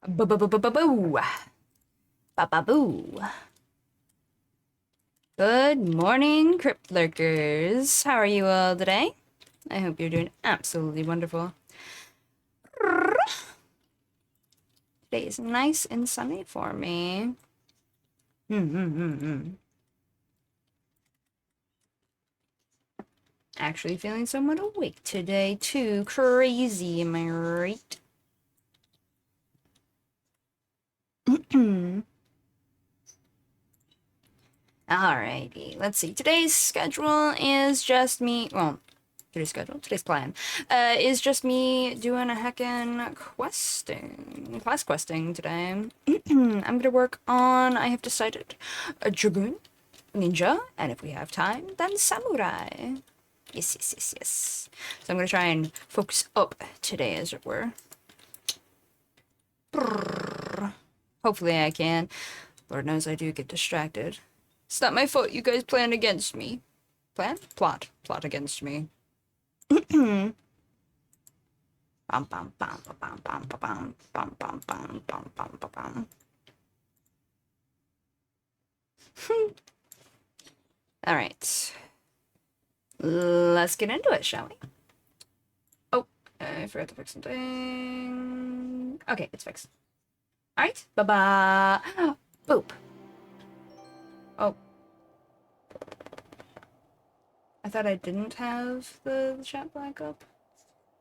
Ba-ba-ba-ba-ba-boo. Ba-ba-boo. Good morning, Crypt Lurkers. How are you all today? I hope you're doing absolutely wonderful. Today is nice and sunny for me. Actually feeling somewhat awake today, too. Crazy, am I right? Alrighty, let's see. Today's schedule is just me, well, today's plan, is just me doing a heckin' class questing today. I'm gonna work on, I have decided, a dragoon, ninja, and if we have time, then samurai. Yes. So I'm gonna try and focus up today, as it were. Hopefully I can. Lord knows I do get distracted. It's not my fault you guys planned against me. Plan? Plot against me. Bum bum bum bum bum bum bum bum bum bum bum bum bum. All right. Let's get into it, shall we? Oh, I forgot to fix something. Okay, it's fixed. All right. Bye-bye. Boop. Oh. I thought I didn't have the chat black up,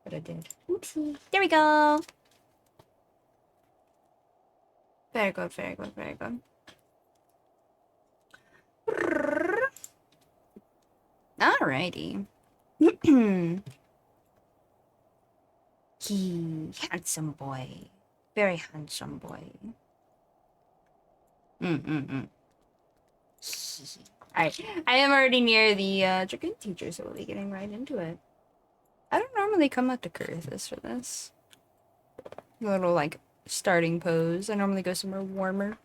but I did. Oopsie. There we go. Very good. Alrighty. Handsome boy. Very handsome boy. Alright, I am already near the dragoon teacher, so we'll be getting right into it. I don't normally come up to Curithus for this. A little, like, starting pose. I normally go somewhere warmer.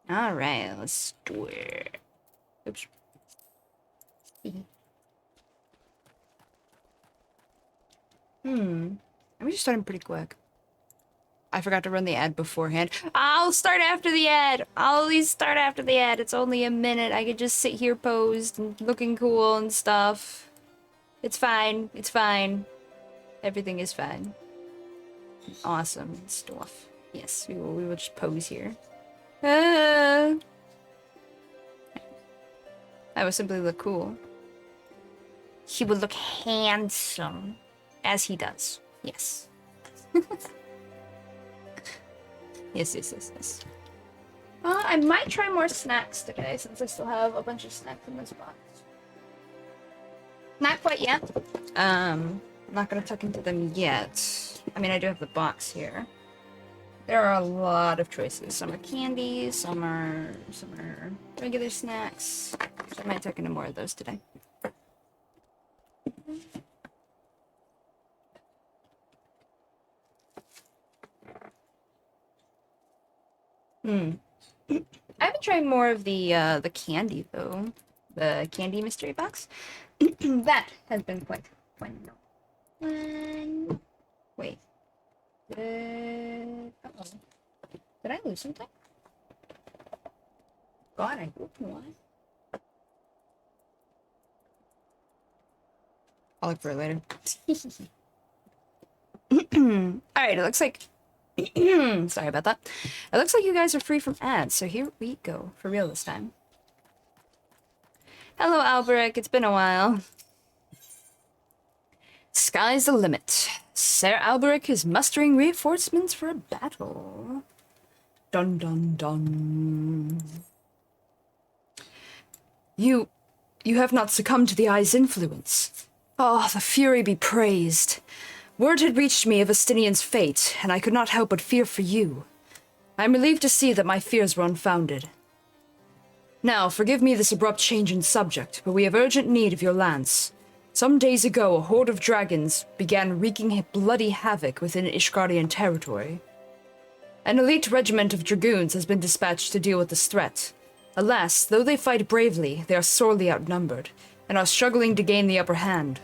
Alright, let's do it. Oops. I'm just starting pretty quick. I forgot to run the ad beforehand. I'll start after the ad. I'll at least start after the ad. It's only a minute. I could just sit here posed and looking cool and stuff. It's fine. It's fine. Everything is fine. Awesome stuff. Yes, we will just pose here. I will simply look cool. He would look handsome. As he does. Yes. Yes. I might try more snacks today, since I still have a bunch of snacks in this box. Not quite yet. I'm not gonna tuck into them yet. I mean, I do have the box here. There are a lot of choices. Some are candy, some are regular snacks. So I might tuck into more of those today. I haven't tried more of the candy though. The candy mystery box. That has been quite fun. Wait. Uh-oh. Did I lose something? God, I hope not. I'll look for it later. Alright, it looks like sorry about that. It looks like you guys are free from ads, so here we go. For real this time. Hello, Alberic. It's been a while. Sky's the limit. Sir Alberic is mustering reinforcements for a battle. Dun dun dun. You have not succumbed to the Eye's influence. Oh, the Fury be praised. Word had reached me of Estinian's fate, and I could not help but fear for you. I am relieved to see that my fears were unfounded. Now, forgive me this abrupt change in subject, but we have urgent need of your lance. Some days ago, a horde of dragons began wreaking bloody havoc within Ishgardian territory. An elite regiment of dragoons has been dispatched to deal with this threat. Alas, though they fight bravely, they are sorely outnumbered, and are struggling to gain the upper hand.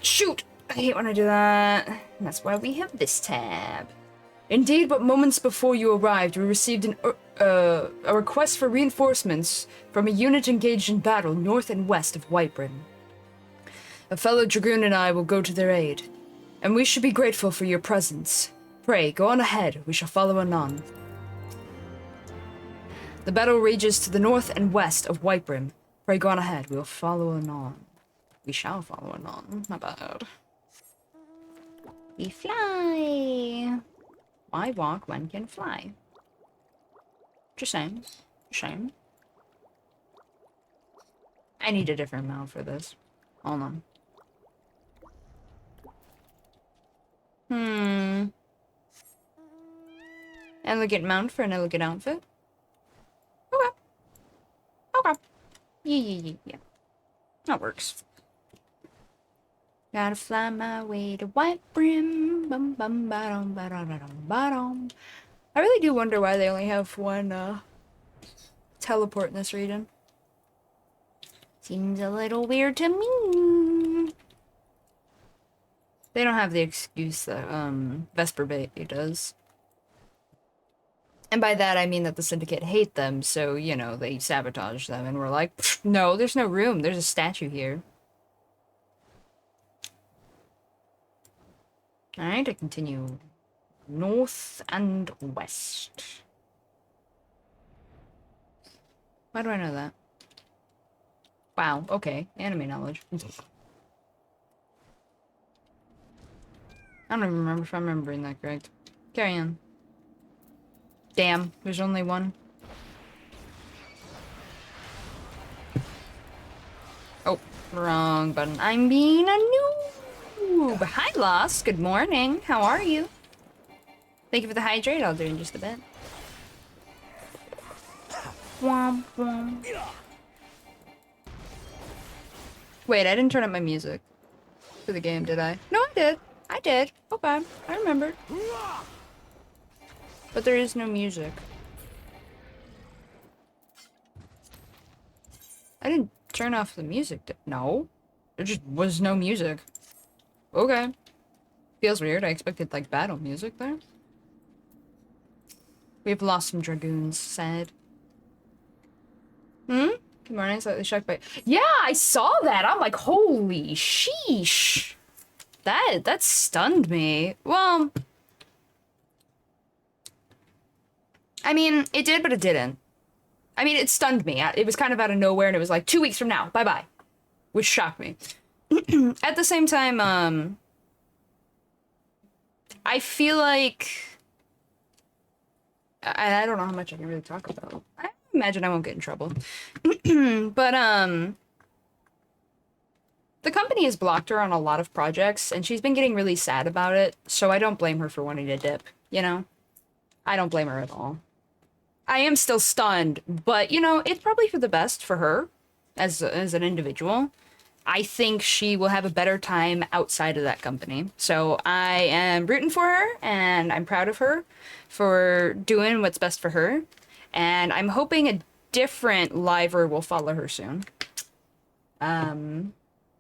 Shoot! I hate when I do that. And that's why we have this tab. Indeed, but moments before you arrived, we received a request for reinforcements from a unit engaged in battle north and west of Whitebrim. A fellow dragoon and I will go to their aid, and we should be grateful for your presence. Pray, go on ahead, we shall follow anon. The battle rages to the north and west of Whitebrim. Pray, go on ahead, we will follow anon. We shall follow anon, my bad. We fly! Why walk when can fly? Just saying. Shame. I need a different mount for this. Hold on. Elegant mount for an elegant outfit. Okay. Okay. Yeah. That works. Gotta fly my way to Whitebrim. Bum bum ba-dum ba-dum ba-dum. I really do wonder why they only have one teleport in this region. Seems a little weird to me. They don't have the excuse that Vesper Bay does. And by that I mean that the Syndicate hate them, so, you know, they sabotage them, and we're like, no, there's no room, there's a statue here. Alright, I continue north and west. Why do I know that? Wow, okay, anime knowledge. I don't even remember if I'm remembering that correct. Carry on. Damn, there's only one. Oh, wrong button. I'm being a noob. Hi, Lost. Good morning. How are you? Thank you for the hydrate. I'll do in just a bit. Womp womp. Wait, I didn't turn up my music for the game, did I? No, I did. I did. Okay, I remembered. But there is no music. I didn't turn off the music. No. There just was no music. Okay. Feels weird. I expected, like, battle music there. We've lost some dragoons. Sad. Good morning. Slightly shocked by... Yeah, I saw that! I'm like, holy sheesh! That stunned me. Well... I mean, it did, but it didn't. I mean, it stunned me. It was kind of out of nowhere, and it was like, 2 weeks from now, bye-bye. Which shocked me. At the same time, I feel like... I don't know how much I can really talk about. I imagine I won't get in trouble. But, the company has blocked her on a lot of projects, and she's been getting really sad about it, so I don't blame her for wanting to dip, you know? I don't blame her at all. I am still stunned, but, you know, it's probably for the best for her as an individual. I think she will have a better time outside of that company. So I am rooting for her, and I'm proud of her for doing what's best for her. And I'm hoping a different liver will follow her soon.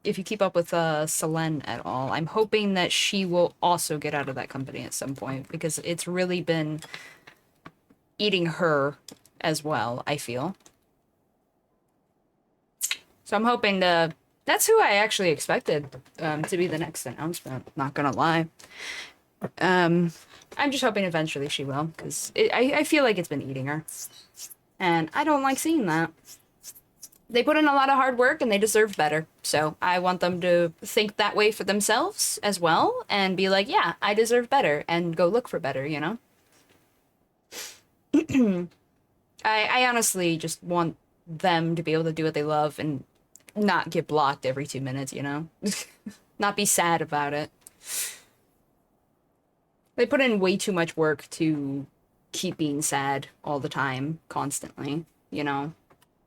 If you keep up with Selene at all, I'm hoping that she will also get out of that company at some point, because it's really been eating her as well, I feel. So I'm hoping to... That's who I actually expected to be the next announcement, not gonna lie. I'm just hoping eventually she will, because I feel like it's been eating her. And I don't like seeing that. They put in a lot of hard work, and they deserve better. So I want them to think that way for themselves as well, and be like, yeah, I deserve better, and go look for better, you know? I honestly just want them to be able to do what they love and not get blocked every 2 minutes, you know? Not be sad about it. They put in way too much work to keep being sad all the time, constantly, you know?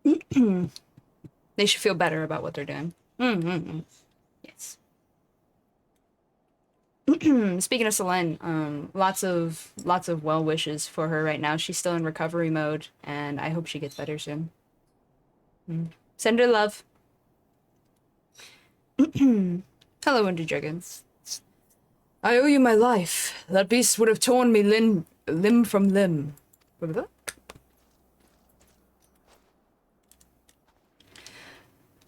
They should feel better about what they're doing. Yes. Speaking of Selene, lots of well wishes for her right now. She's still in recovery mode, and I hope she gets better soon. Send her love. Hello, Winter Dragons. I owe you my life. That beast would have torn me limb from limb. What was that?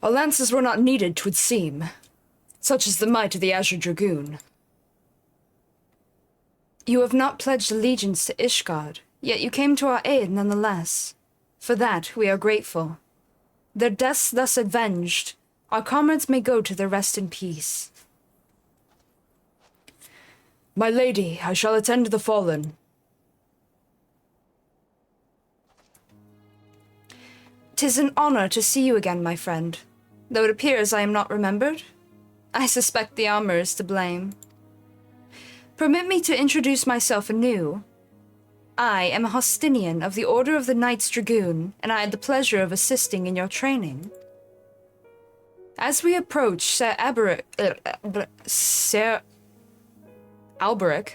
Our lances were not needed, 'twould seem. Such is the might of the Azure Dragoon. You have not pledged allegiance to Ishgard, yet you came to our aid nonetheless. For that, we are grateful. Their deaths thus avenged, our comrades may go to their rest in peace. My lady, I shall attend the fallen. 'Tis an honor to see you again, my friend. Though it appears I am not remembered, I suspect the armor is to blame. Permit me to introduce myself anew. I am a Hostinian of the Order of the Knights Dragoon, and I had the pleasure of assisting in your training. As we approach Sir Alberic,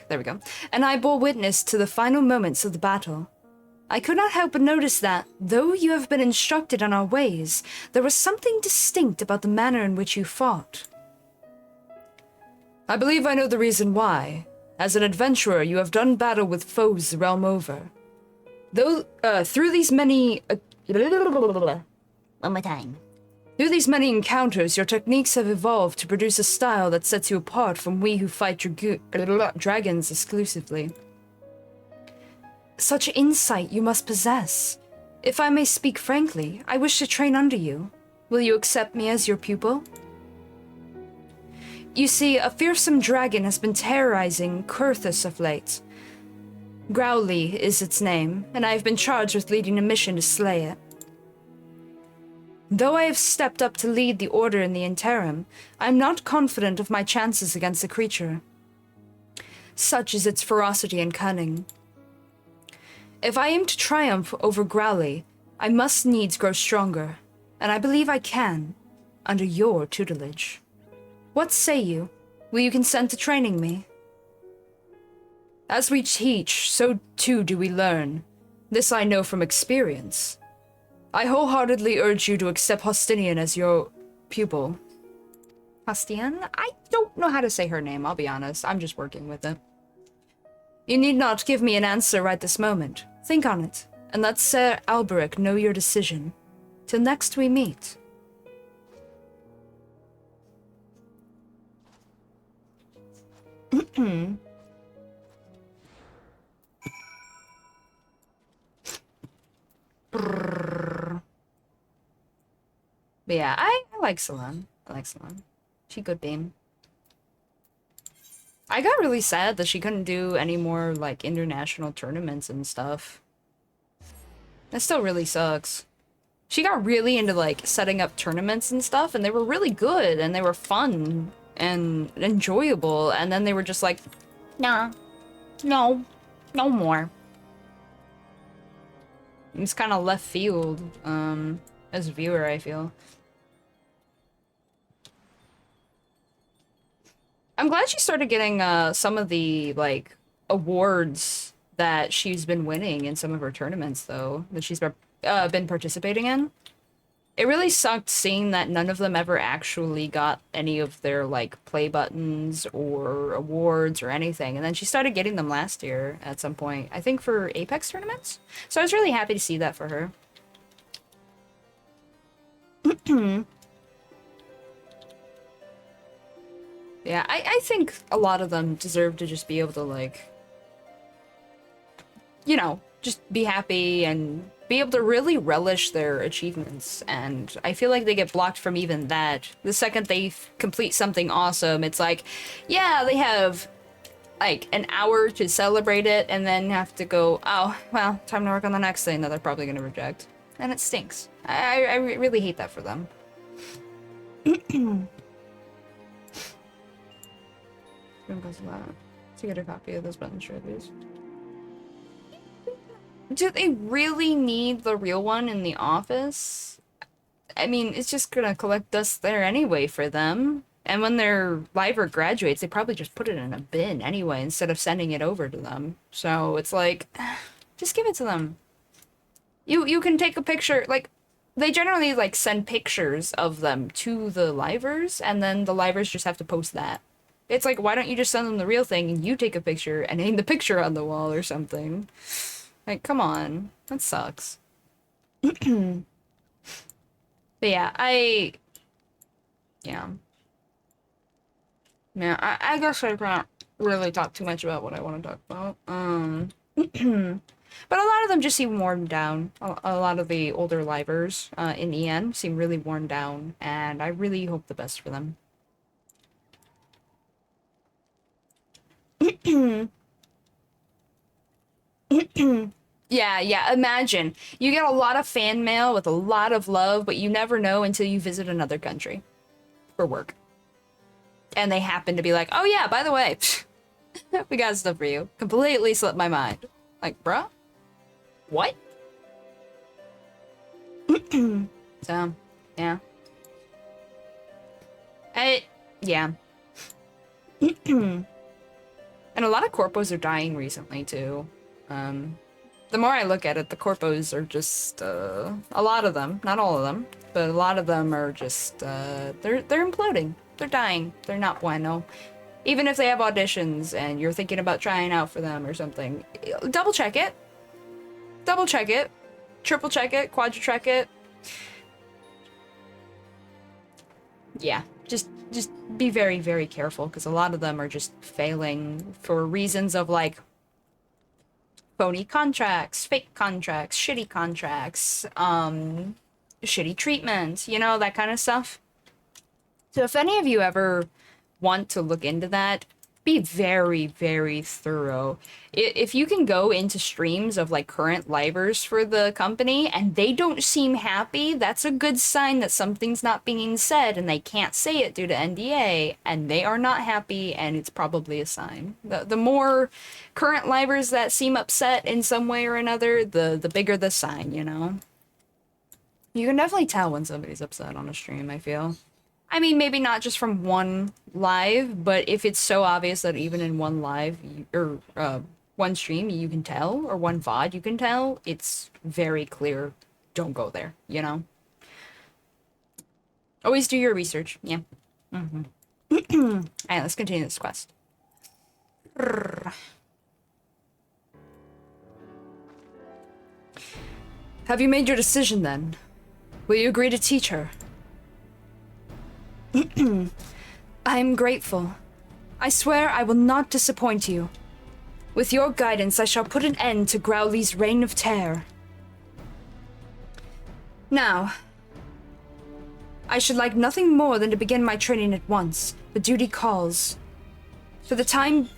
there we go, and I bore witness to the final moments of the battle. I could not help but notice that, though you have been instructed on our ways, there was something distinct about the manner in which you fought. I believe I know the reason why. As an adventurer, you have done battle with foes the realm over. Though, through these many... One more time. Through these many encounters, your techniques have evolved to produce a style that sets you apart from we who fight dragons exclusively. Such insight you must possess. If I may speak frankly, I wish to train under you. Will you accept me as your pupil? You see, a fearsome dragon has been terrorizing Kurthus of late. Growly is its name, and I have been charged with leading a mission to slay it. Though I have stepped up to lead the Order in the interim, I am not confident of my chances against the creature. Such is its ferocity and cunning. If I aim to triumph over Growly, I must needs grow stronger, and I believe I can, under your tutelage. What say you? Will you consent to training me? As we teach, so too do we learn. This I know from experience. I wholeheartedly urge you to accept Hostinian as your pupil. Hostian? I don't know how to say her name, I'll be honest. I'm just working with it. You need not give me an answer right this moment. Think on it, and let Sir Alberic know your decision. Till next we meet. But yeah, I like Selene. I like Selene. She good beam. I got really sad that she couldn't do any more, like, international tournaments and stuff. That still really sucks. She got really into, like, setting up tournaments and stuff, and they were really good, and they were fun and enjoyable, and then they were just like, nah, no more. It's kind of left field, as a viewer, I feel. I'm glad she started getting, some of the, like, awards that she's been winning in some of her tournaments, though, that she's been participating in. It really sucked seeing that none of them ever actually got any of their, like, play buttons or awards or anything, and then she started getting them last year at some point, I think for Apex tournaments? So I was really happy to see that for her. Yeah, I think a lot of them deserve to just be able to, like, you know, just be happy and be able to really relish their achievements, and I feel like they get blocked from even that. The second they complete something awesome, it's like, yeah, they have, like, an hour to celebrate it, and then have to go, oh, well, time to work on the next thing that they're probably gonna reject. And it stinks. I really hate that for them. To get a copy of those buttons trophies. Do they really need the real one in the office? I mean, it's just gonna collect dust there anyway for them. And when their liver graduates, they probably just put it in a bin anyway instead of sending it over to them. So it's like, just give it to them. You can take a picture, like, they generally, like, send pictures of them to the livers, and then the livers just have to post that. It's like, why don't you just send them the real thing and you take a picture and hang the picture on the wall or something? Like, come on. That sucks. But yeah, yeah. Yeah, I guess I can't really talk too much about what I want to talk about. But a lot of them just seem worn down. A lot of the older livers in EN seem really worn down, and I really hope the best for them. Yeah, imagine. You get a lot of fan mail with a lot of love, but you never know until you visit another country for work. And they happen to be like, oh yeah, by the way, we got stuff for you. Completely slipped my mind. Like, bruh? What? So, yeah. Yeah. And a lot of corpos are dying recently, too. The more I look at it, the corpos are just, a lot of them, not all of them, but a lot of them are just, they're imploding. They're dying. They're not bueno. Even if they have auditions and you're thinking about trying out for them or something, double check it. Double check it. Triple check it. Quadra check it. Yeah, just be very, very careful, because a lot of them are just failing for reasons of, like, phony contracts, fake contracts, shitty contracts, shitty treatment, you know, that kind of stuff. So if any of you ever want to look into that, be very, very thorough. If you can go into streams of, like, current livers for the company and they don't seem happy, that's a good sign that something's not being said and they can't say it due to NDA, and they are not happy, and it's probably a sign. The more current livers that seem upset in some way or another, the bigger the sign, you know? You can definitely tell when somebody's upset on a stream, I feel. I mean, maybe not just from one live, but if it's so obvious that even in one live, or one stream, you can tell, or one VOD, you can tell, it's very clear. Don't go there, you know? Always do your research, yeah. Alright, let's continue this quest. Have you made your decision, then? Will you agree to teach her? I am grateful. I swear I will not disappoint you. With your guidance, I shall put an end to Growly's reign of terror. Now, I should like nothing more than to begin my training at once, but duty calls. For the time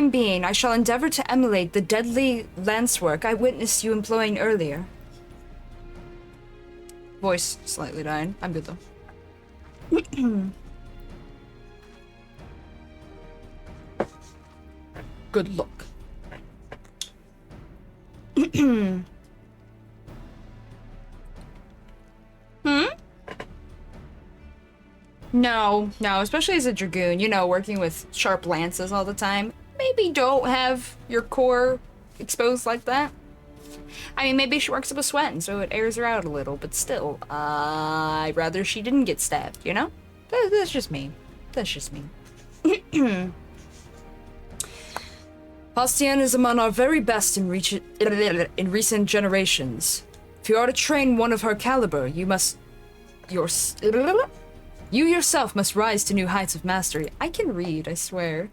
being, I shall endeavor to emulate the deadly lance work I witnessed you employing earlier. Voice slightly dying. I'm good though. Good luck. No, especially as a dragoon, you know, working with sharp lances all the time. Maybe don't have your core exposed like that. I mean, maybe she works up a sweat, so it airs her out a little, but still, I'd rather she didn't get stabbed, you know? That's just me. That's just me. Bastian is among our very best in recent generations. If you are to train one of her caliber, you yourself must rise to new heights of mastery. I can read, I swear.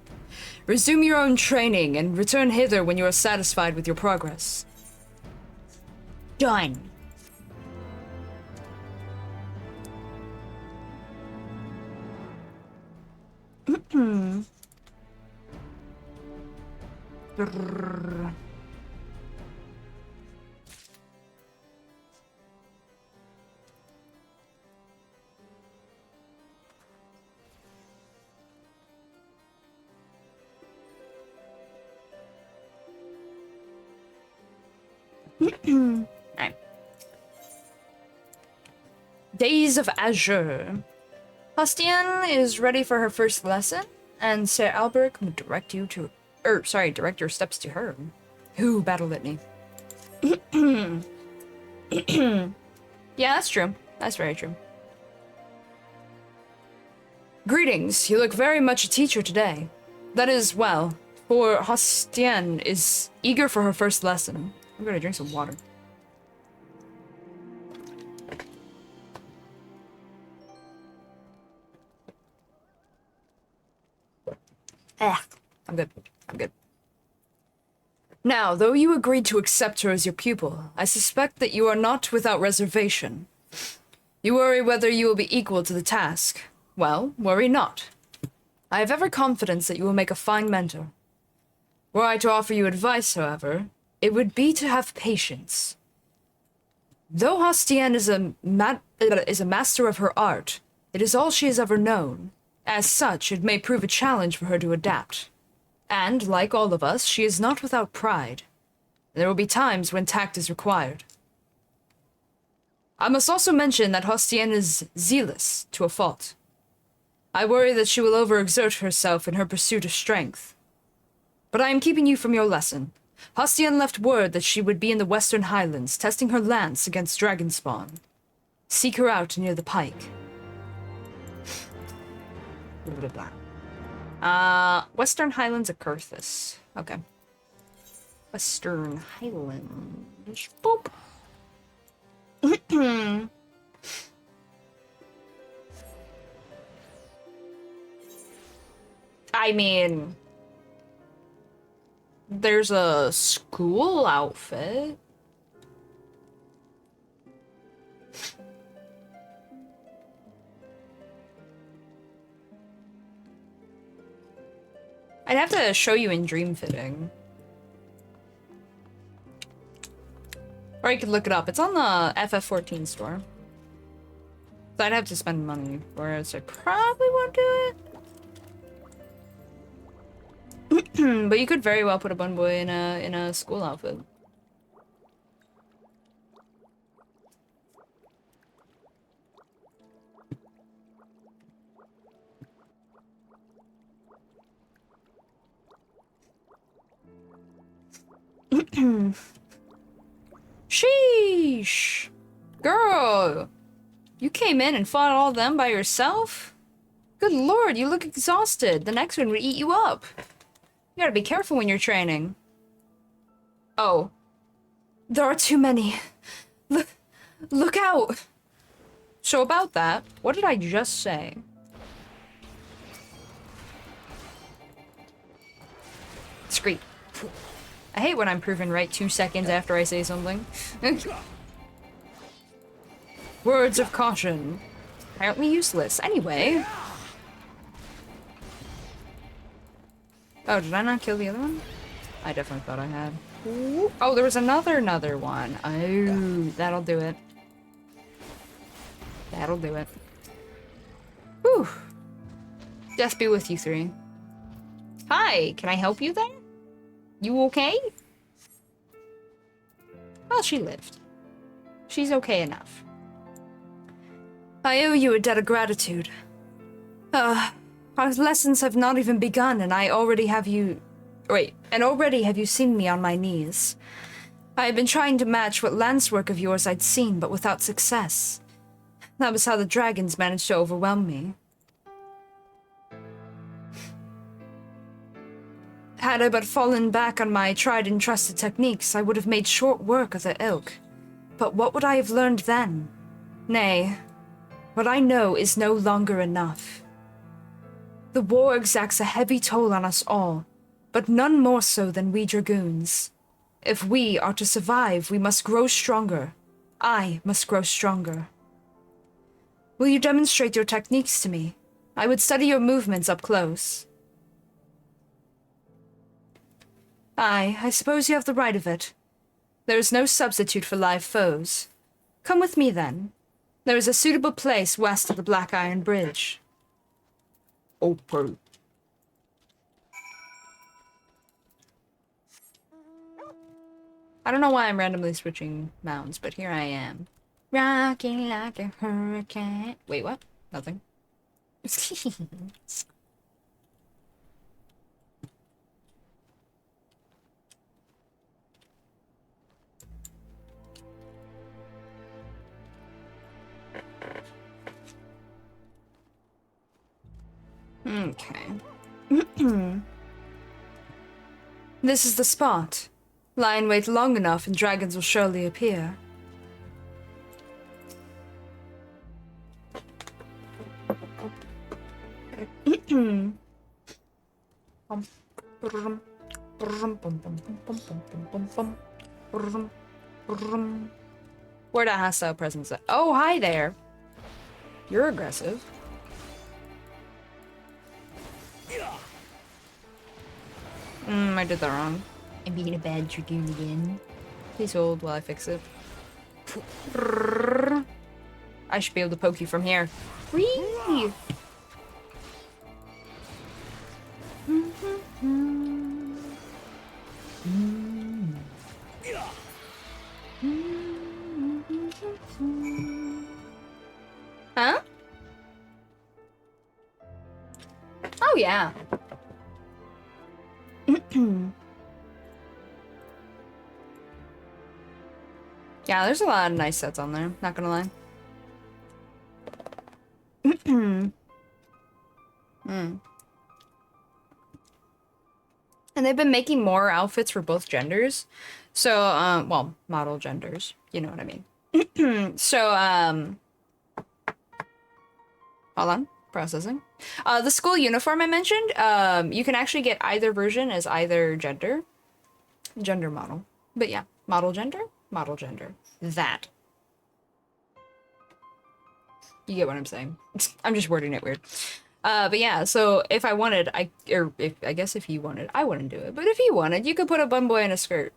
Resume your own training and return hither when you are satisfied with your progress. Done. Right. Days of Azure. Hostian is ready for her first lesson, and Sir Albert will direct you to, direct your steps to her. Ooh, battle litany. Yeah, that's true. That's very true. Greetings, you look very much a teacher today. That is well, for Hostian is eager for her first lesson. I'm gonna drink some water. I'm good. I'm good. Now, though you agreed to accept her as your pupil, I suspect that you are not without reservation. You worry whether you will be equal to the task. Well, worry not. I have every confidence that you will make a fine mentor. Were I to offer you advice, however, it would be to have patience. Though Hostian is a master of her art, it is all she has ever known. As such, it may prove a challenge for her to adapt. And, like all of us, she is not without pride. There will be times when tact is required. I must also mention that Hostian is zealous to a fault. I worry that she will overexert herself in her pursuit of strength. But I am keeping you from your lesson. Hostian left word that she would be in the Western Highlands, testing her lance against dragon spawn. Seek her out near the pike. Western Highlands of Kurthus. Okay. Western Highlands. Boop. I mean, there's a school outfit. I'd have to show you in dream fitting. Or you could look it up. It's on the FF14 store. So I'd have to spend money, whereas I probably won't do it. But you could very well put a bun boy in a school outfit. Sheesh! Girl! You came in and fought all them by yourself? Good lord, you look exhausted. The next one would eat you up. You gotta be careful when you're training. Oh. There are too many. Look out! So about that, what did I just say? Scream. I hate when I'm proven right 2 seconds after I say something. Words of caution. Apparently useless. Anyway. Oh, did I not kill the other one? I definitely thought I had. Ooh. Oh, there was another one. Oh, that'll do it. That'll do it. Whew. Death be with you three. Hi, can I help you there? You okay? Well, she lived. She's okay enough. I owe you a debt of gratitude. Our lessons have not even begun, and already have you seen me on my knees. I had been trying to match what lance work of yours I'd seen, but without success. That was how the dragons managed to overwhelm me. Had I but fallen back on my tried and trusted techniques, I would have made short work of the ilk. But what would I have learned then? Nay, what I know is no longer enough. The war exacts a heavy toll on us all, but none more so than we dragoons. If we are to survive, we must grow stronger. I must grow stronger. Will you demonstrate your techniques to me? I would study your movements up close. Aye, I suppose you have the right of it. There is no substitute for live foes. Come with me, then. There is a suitable place west of the Black Iron Bridge. Okay. I don't know why I'm randomly switching mounts, but here I am. Rocking like a hurricane. Wait, what? Nothing. Okay. This is the spot. Lie in wait long enough and dragons will surely appear. Where that hostile presence at? Oh, hi there. You're aggressive. I did that wrong. I'm being a bad dragoon again. Please hold while I fix it. I should be able to poke you from here. Whee! Huh? Oh, yeah. Yeah, there's a lot of nice sets on there, not gonna lie. And they've been making more outfits for both genders. So, well, model genders, you know what I mean. So, hold on, processing. The school uniform I mentioned, you can actually get either version as either gender model. But yeah, model gender. That. You get what I'm saying. I'm just wording it weird. But yeah, so if I wanted, I guess if you wanted, I wouldn't do it. But if you wanted, you could put a bun boy in a skirt.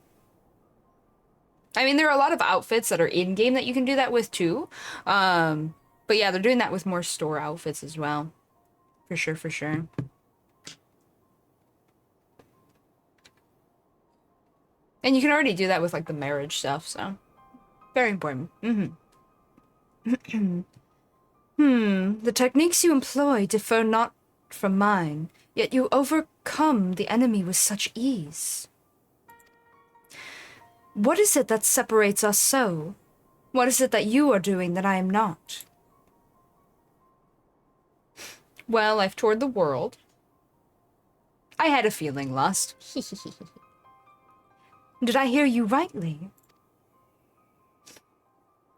I mean, there are a lot of outfits that are in-game that you can do that with too. But yeah, they're doing that with more store outfits as well. For sure, for sure. And you can already do that with like the marriage stuff, so very important. The techniques you employ differ not from mine, yet you overcome the enemy with such ease. What is it that separates us so? What is it that you are doing that I am not? Well, I've toured the world. I had a feeling, Lust. Did I hear you rightly?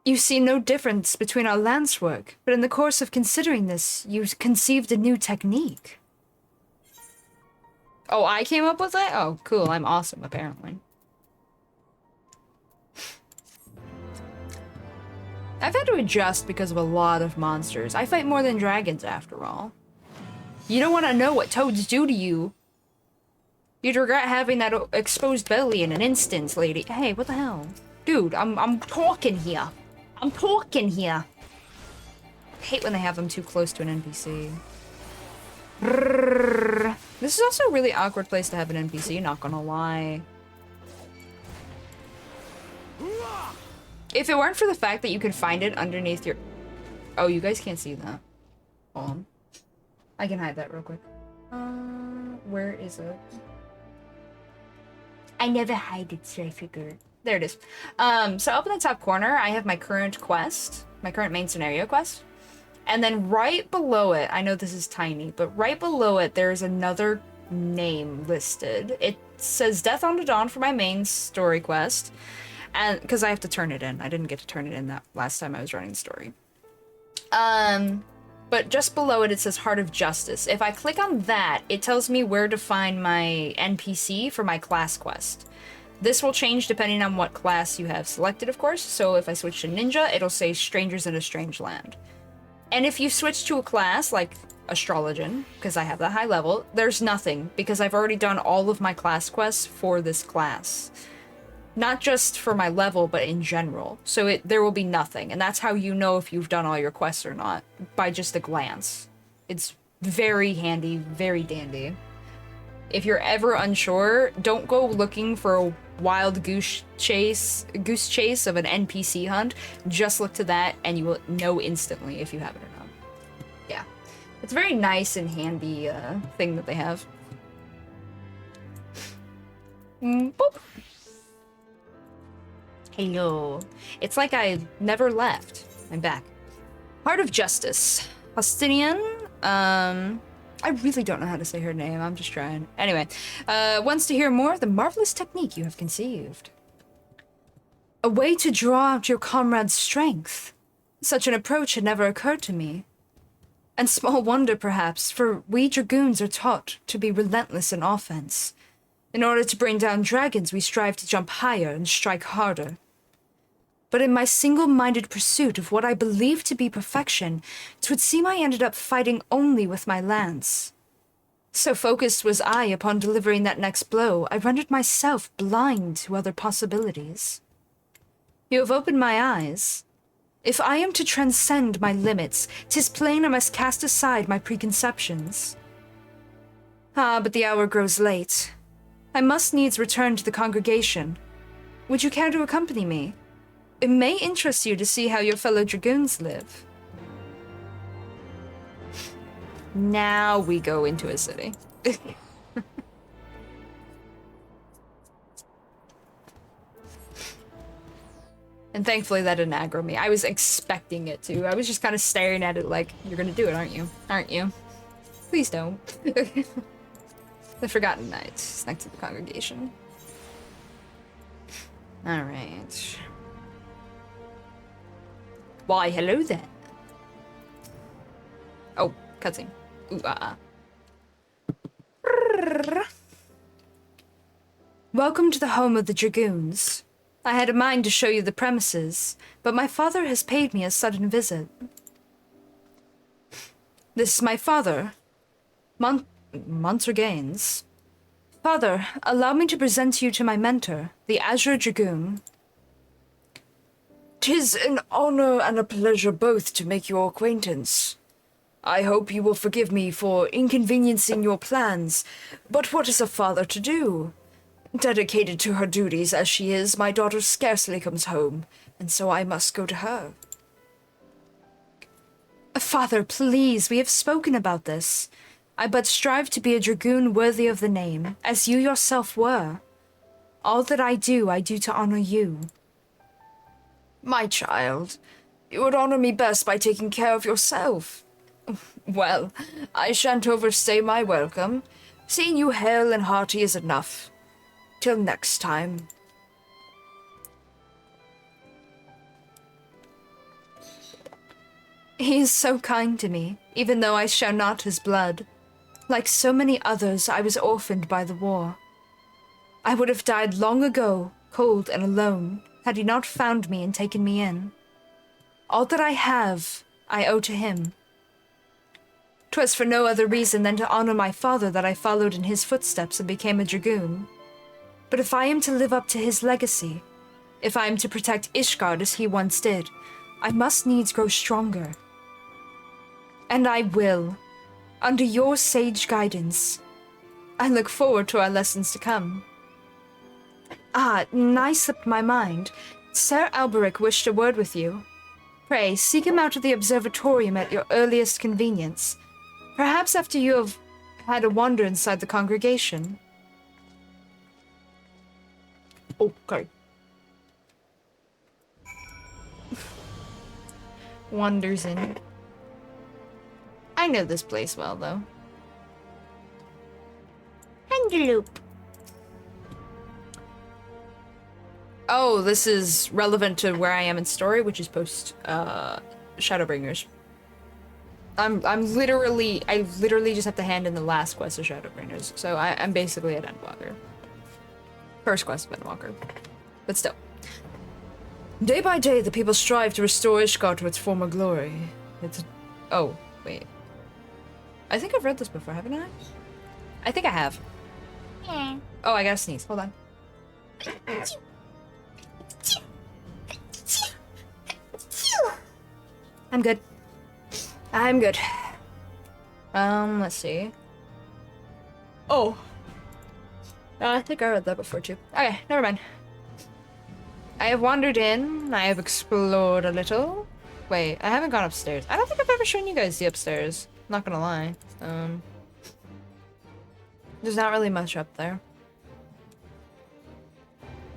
You see no difference between our lance work, but in the course of considering this, you conceived a new technique. Oh, I came up with it? Oh, cool. I'm awesome, apparently. I've had to adjust because of a lot of monsters. I fight more than dragons, after all. You don't want to know what toads do to you. You'd regret having that exposed belly in an instant, lady. Hey, what the hell? Dude, I'm talking here. I'm talking here. I hate when they have them too close to an NPC. Brrr. This is also a really awkward place to have an NPC, not gonna lie. If it weren't for the fact that you could find it underneath your... Oh, you guys can't see that. Hold on. I can hide that real quick. Where is it? I never hide it, so I figure. There it is. So up in the top corner, I have my current quest, my current main scenario quest. And then right below it, I know this is tiny, but right below it, there's another name listed. It says Death on the Dawn for my main story quest. And because I have to turn it in. I didn't get to turn it in that last time I was running the story. But just below it, it says Heart of Justice. If I click on that, it tells me where to find my NPC for my class quest. This will change depending on what class you have selected, of course. So if I switch to Ninja, it'll say Strangers in a Strange Land. And if you switch to a class like Astrologian, because I have that high level, there's nothing, because I've already done all of my class quests for this class. Not just for my level, but in general. So there will be nothing, and that's how you know if you've done all your quests or not, by just a glance. It's very handy, very dandy. If you're ever unsure, don't go looking for a wild goose chase of an NPC hunt. Just look to that, and you will know instantly if you have it or not. Yeah. It's a very nice and handy thing that they have. Boop. Hello. It's like I never left. I'm back. Heart of Justice. Justinian. I really don't know how to say her name. I'm just trying. Anyway, wants to hear more of the marvelous technique you have conceived. A way to draw out your comrade's strength. Such an approach had never occurred to me. And small wonder, perhaps, for we dragoons are taught to be relentless in offense. In order to bring down dragons, we strive to jump higher and strike harder. But in my single-minded pursuit of what I believed to be perfection, 'twould seem I ended up fighting only with my lance. So focused was I upon delivering that next blow, I rendered myself blind to other possibilities. You have opened my eyes. If I am to transcend my limits, 'tis plain I must cast aside my preconceptions. Ah, but the hour grows late. I must needs return to the congregation. Would you care to accompany me? It may interest you to see how your fellow dragoons live. Now we go into a city. And thankfully that didn't aggro me. I was expecting it to. I was just kind of staring at it like, you're gonna do it, aren't you? Aren't you? Please don't. The Forgotten Knight is next to the congregation. Alright. Why, hello there. Oh, cutscene. Ooh, Welcome to the home of the Dragoons. I had a mind to show you the premises, but my father has paid me a sudden visit. This is my father, Monster Gaines. Father, allow me to present you to my mentor, the Azure Dragoon. 'Tis an honor and a pleasure both to make your acquaintance. I hope you will forgive me for inconveniencing your plans, but what is a father to do? Dedicated to her duties as she is, my daughter scarcely comes home, and so I must go to her. Father, please, we have spoken about this. I but strive to be a dragoon worthy of the name, as you yourself were. All that I do to honor you. My child, you would honor me best by taking care of yourself. Well, I shan't overstay my welcome. Seeing you hale and hearty is enough. Till next time. He is so kind to me, even though I share not his blood. Like so many others, I was orphaned by the war. I would have died long ago, cold and alone, had he not found me and taken me in. All that I have, I owe to him. 'Twas for no other reason than to honor my father that I followed in his footsteps and became a dragoon. But if I am to live up to his legacy, if I am to protect Ishgard as he once did, I must needs grow stronger. And I will, under your sage guidance. I look forward to our lessons to come. Ah, nigh slipped my mind. Sir Alberic wished a word with you. Pray, seek him out of the observatorium at your earliest convenience. Perhaps after you have had a wander inside the congregation. Okay. Wanders in. I know this place well, though. Envelope. Oh, this is relevant to where I am in story, which is post Shadowbringers. I literally just have to hand in the last quest of Shadowbringers, so I'm basically at Endwalker. First quest of Endwalker, but still. Day by day, the people strive to restore Ishgard to its former glory. Oh, wait. I think I've read this before, haven't I? I think I have. Yeah. Oh, I gotta sneeze. Hold on. I'm good. I'm good. Let's see. Oh. I think I read that before too. Okay, never mind. I have wandered in. I have explored a little. Wait, I haven't gone upstairs. I don't think I've ever shown you guys the upstairs. Not gonna lie. There's not really much up there.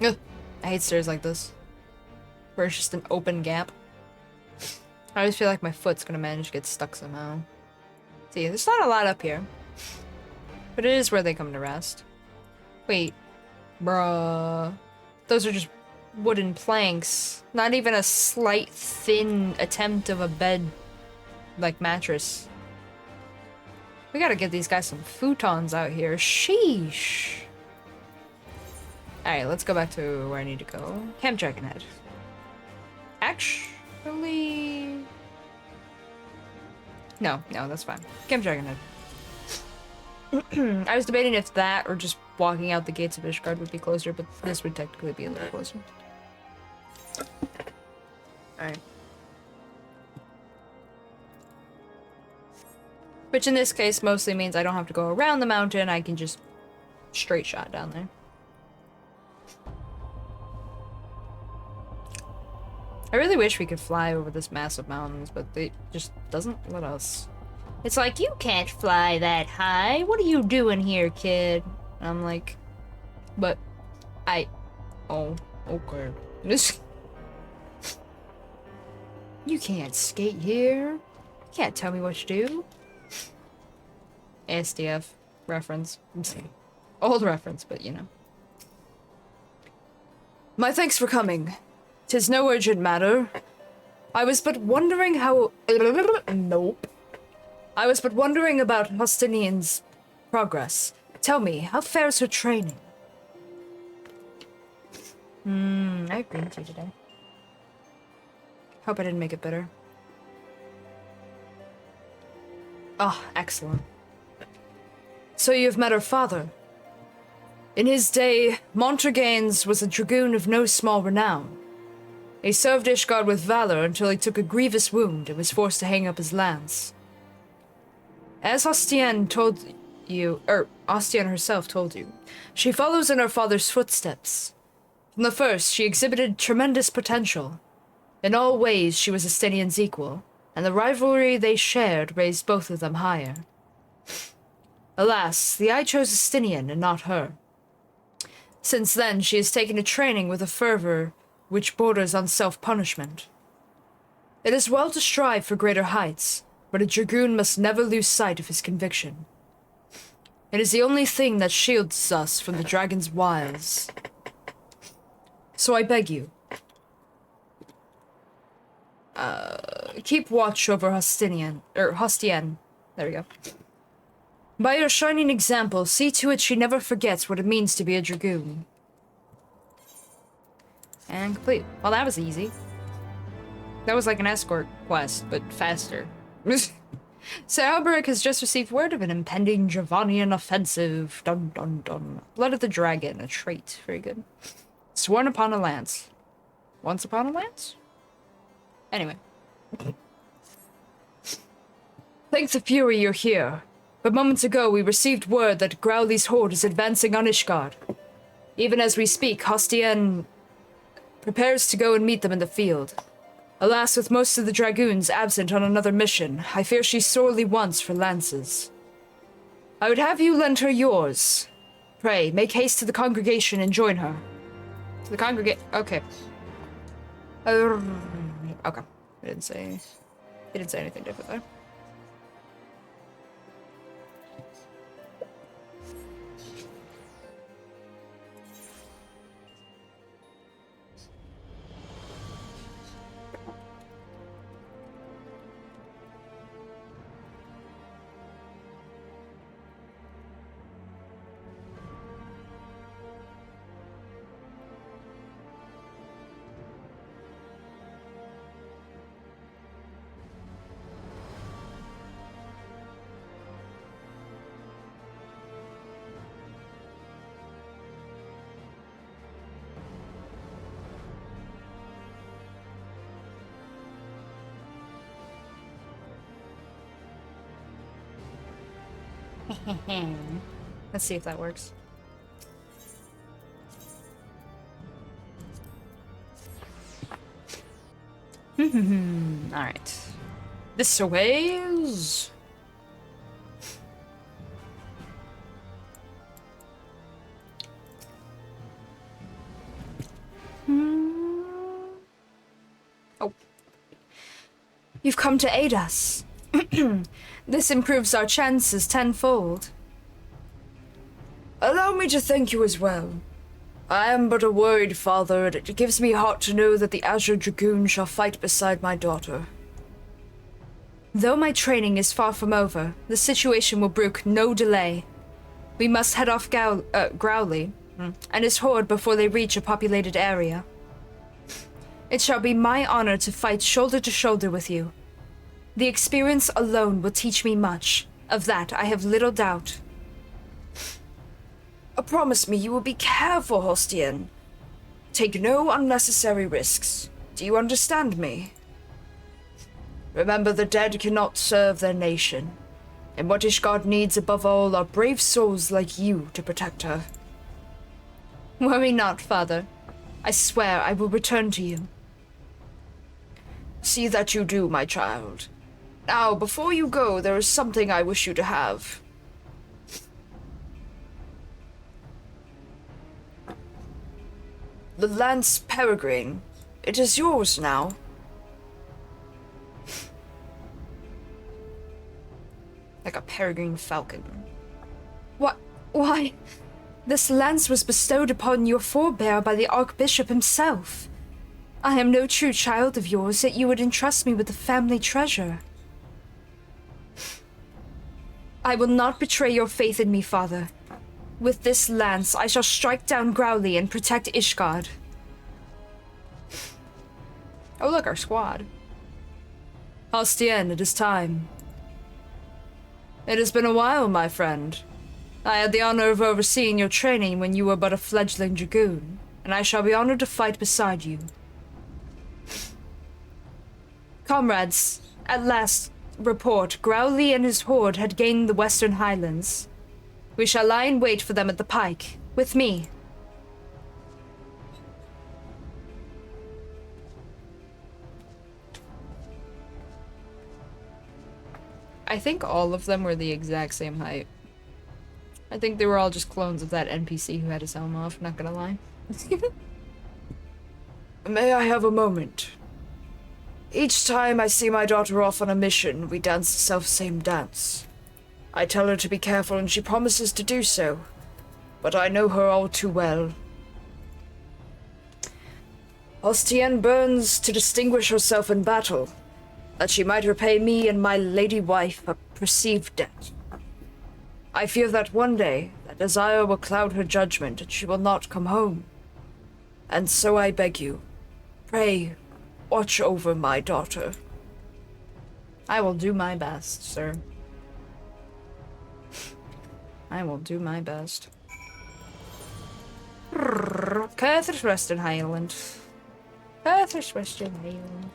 Ugh, I hate stairs like this, where it's just an open gap. I always feel like my foot's gonna manage to get stuck somehow. See, there's not a lot up here, but it is where they come to rest. Wait, bruh. Those are just wooden planks. Not even a slight, thin attempt of a bed, like, mattress. We gotta get these guys some futons out here. Sheesh. Alright, let's go back to where I need to go. Camp Dragonhead. Actually... No, that's fine. Camp Dragonhead. I was debating if that or just walking out the gates of Ishgard would be closer, but this would technically be a little closer. Alright. Which in this case mostly means I don't have to go around the mountain, I can just straight shot down there. I really wish we could fly over this massive mountains, but it just doesn't let us. It's like, you can't fly that high. What are you doing here, kid? And I'm like, but oh, okay. You can't skate here. You can't tell me what to do. SDF reference. Old reference, but you know. My thanks for coming. 'Tis no urgent matter. I was but wondering how... Nope. I was but wondering about Hostinian's progress. Tell me, how fares her training? I have green tea today. Hope I didn't make it bitter. Oh, excellent. So you've met her father. In his day, Montergains was a dragoon of no small renown. He served Ishgard with valor until he took a grievous wound and was forced to hang up his lance. As Hostienne told you, Hostienne herself told you, she follows in her father's footsteps. From the first, she exhibited tremendous potential. In all ways, she was Estinian's equal, and the rivalry they shared raised both of them higher. Alas, the eye chose Estinian and not her. Since then, she has taken to training with a fervor which borders on self-punishment. It is well to strive for greater heights, but a dragoon must never lose sight of his conviction. It is the only thing that shields us from the dragon's wiles. So I beg you, keep watch over Hostienne. There we go. By your shining example, see to it she never forgets what it means to be a dragoon. And complete. Well, that was easy. That was like an escort quest, but faster. Sir Alberic has just received word of an impending Javanian offensive. Dun dun dun. Blood of the Dragon, a trait. Very good. Sworn upon a lance. Once upon a lance? Anyway. Thank the Fury you're here. But moments ago we received word that Growly's horde is advancing on Ishgard. Even as we speak, Hostienne prepares to go and meet them in the field. Alas, with most of the dragoons absent on another mission, I fear she sorely wants for lances. I would have you lend her yours. Pray, make haste to the congregation and join her. To the okay. Okay. He didn't say anything different there. Let's see if that works. Alright. This way is... Oh. You've come to aid us. This improves our chances tenfold. Allow me to thank you as well. I am but a worried father, and it gives me heart to know that the Azure Dragoon shall fight beside my daughter. Though my training is far from over, the situation will brook no delay. We must head off Growly and his horde before they reach a populated area. It shall be my honor to fight shoulder to shoulder with you. The experience alone will teach me much. Of that, I have little doubt. Promise me you will be careful, Hostien. Take no unnecessary risks. Do you understand me? Remember, the dead cannot serve their nation, and what Ishgard needs above all are brave souls like you to protect her. Worry not, father. I swear I will return to you. See that you do, my child. Now, before you go, there is something I wish you to have. The Lance Peregrine. It is yours now. Like a peregrine falcon. What? Why? This lance was bestowed upon your forebear by the Archbishop himself. I am no true child of yours, yet you would entrust me with the family treasure. I will not betray your faith in me, father. With this lance, I shall strike down Growly and protect Ishgard. Oh, look, our squad. Hostien, it is time. It has been a while, my friend. I had the honor of overseeing your training when you were but a fledgling dragoon, and I shall be honored to fight beside you. Comrades, at last report, Growly and his horde had gained the Western Highlands. We shall lie in wait for them at the pike, with me. I think all of them were the exact same height. I think they were all just clones of that NPC who had his helm off, not gonna lie. May I have a moment? Each time I see my daughter off on a mission, we dance the self-same dance. I tell her to be careful and she promises to do so, but I know her all too well. Hostien burns to distinguish herself in battle, that she might repay me and my lady wife a perceived debt. I fear that one day, that desire will cloud her judgment and she will not come home. And so I beg you, pray, watch over my daughter. I will do my best, sir. I will do my best. Curth's Western Highland. Curth's Western Highland.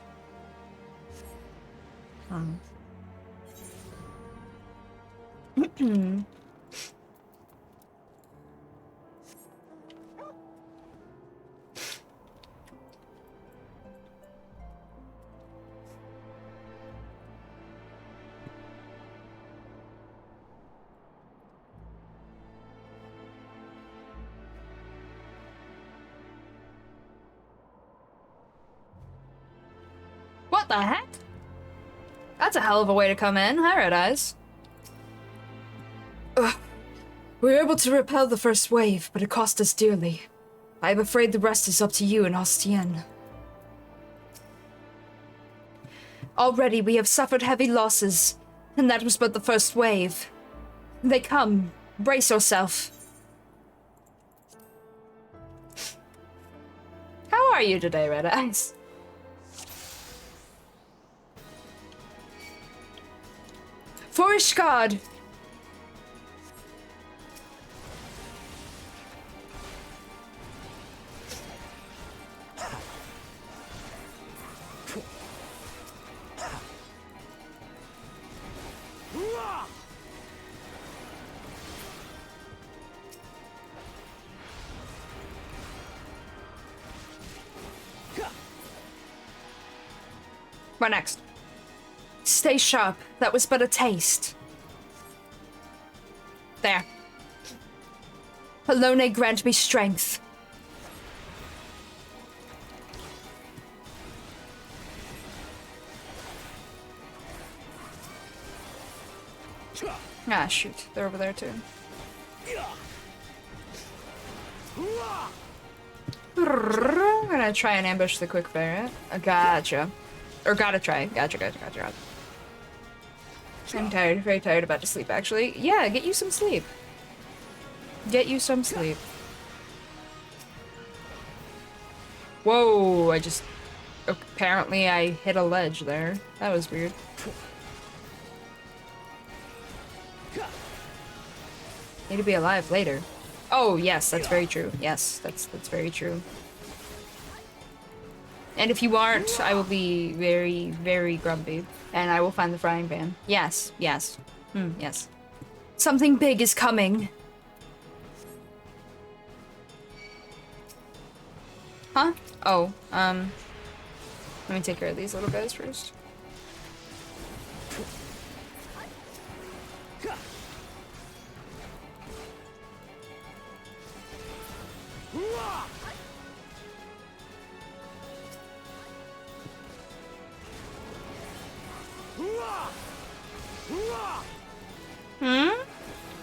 What the heck? That's a hell of a way to come in. Hi, Red Eyes. We were able to repel the first wave, but it cost us dearly. I am afraid the rest is up to you and Hostien. Already we have suffered heavy losses, and that was but the first wave. They come. Brace yourself. How are you today, Red Eyes? For Ishgard! What next? Stay sharp. That was but a taste. There. Alone grant me strength. Ah, shoot. They're over there, too. I'm gonna try and ambush the quick ferret. Gotcha. Or gotta try. Gotcha. I'm tired. Very tired. About to sleep, actually. Yeah, get you some sleep. Get you some sleep. Whoa, I just... Apparently I hit a ledge there. That was weird. Need to be alive later. Oh, yes, that's very true. Yes, that's very true. And if you aren't, I will be very, very grumpy. And I will find the frying pan. Yes. Yes. Something big is coming. Huh? Oh, let me take care of these little guys first.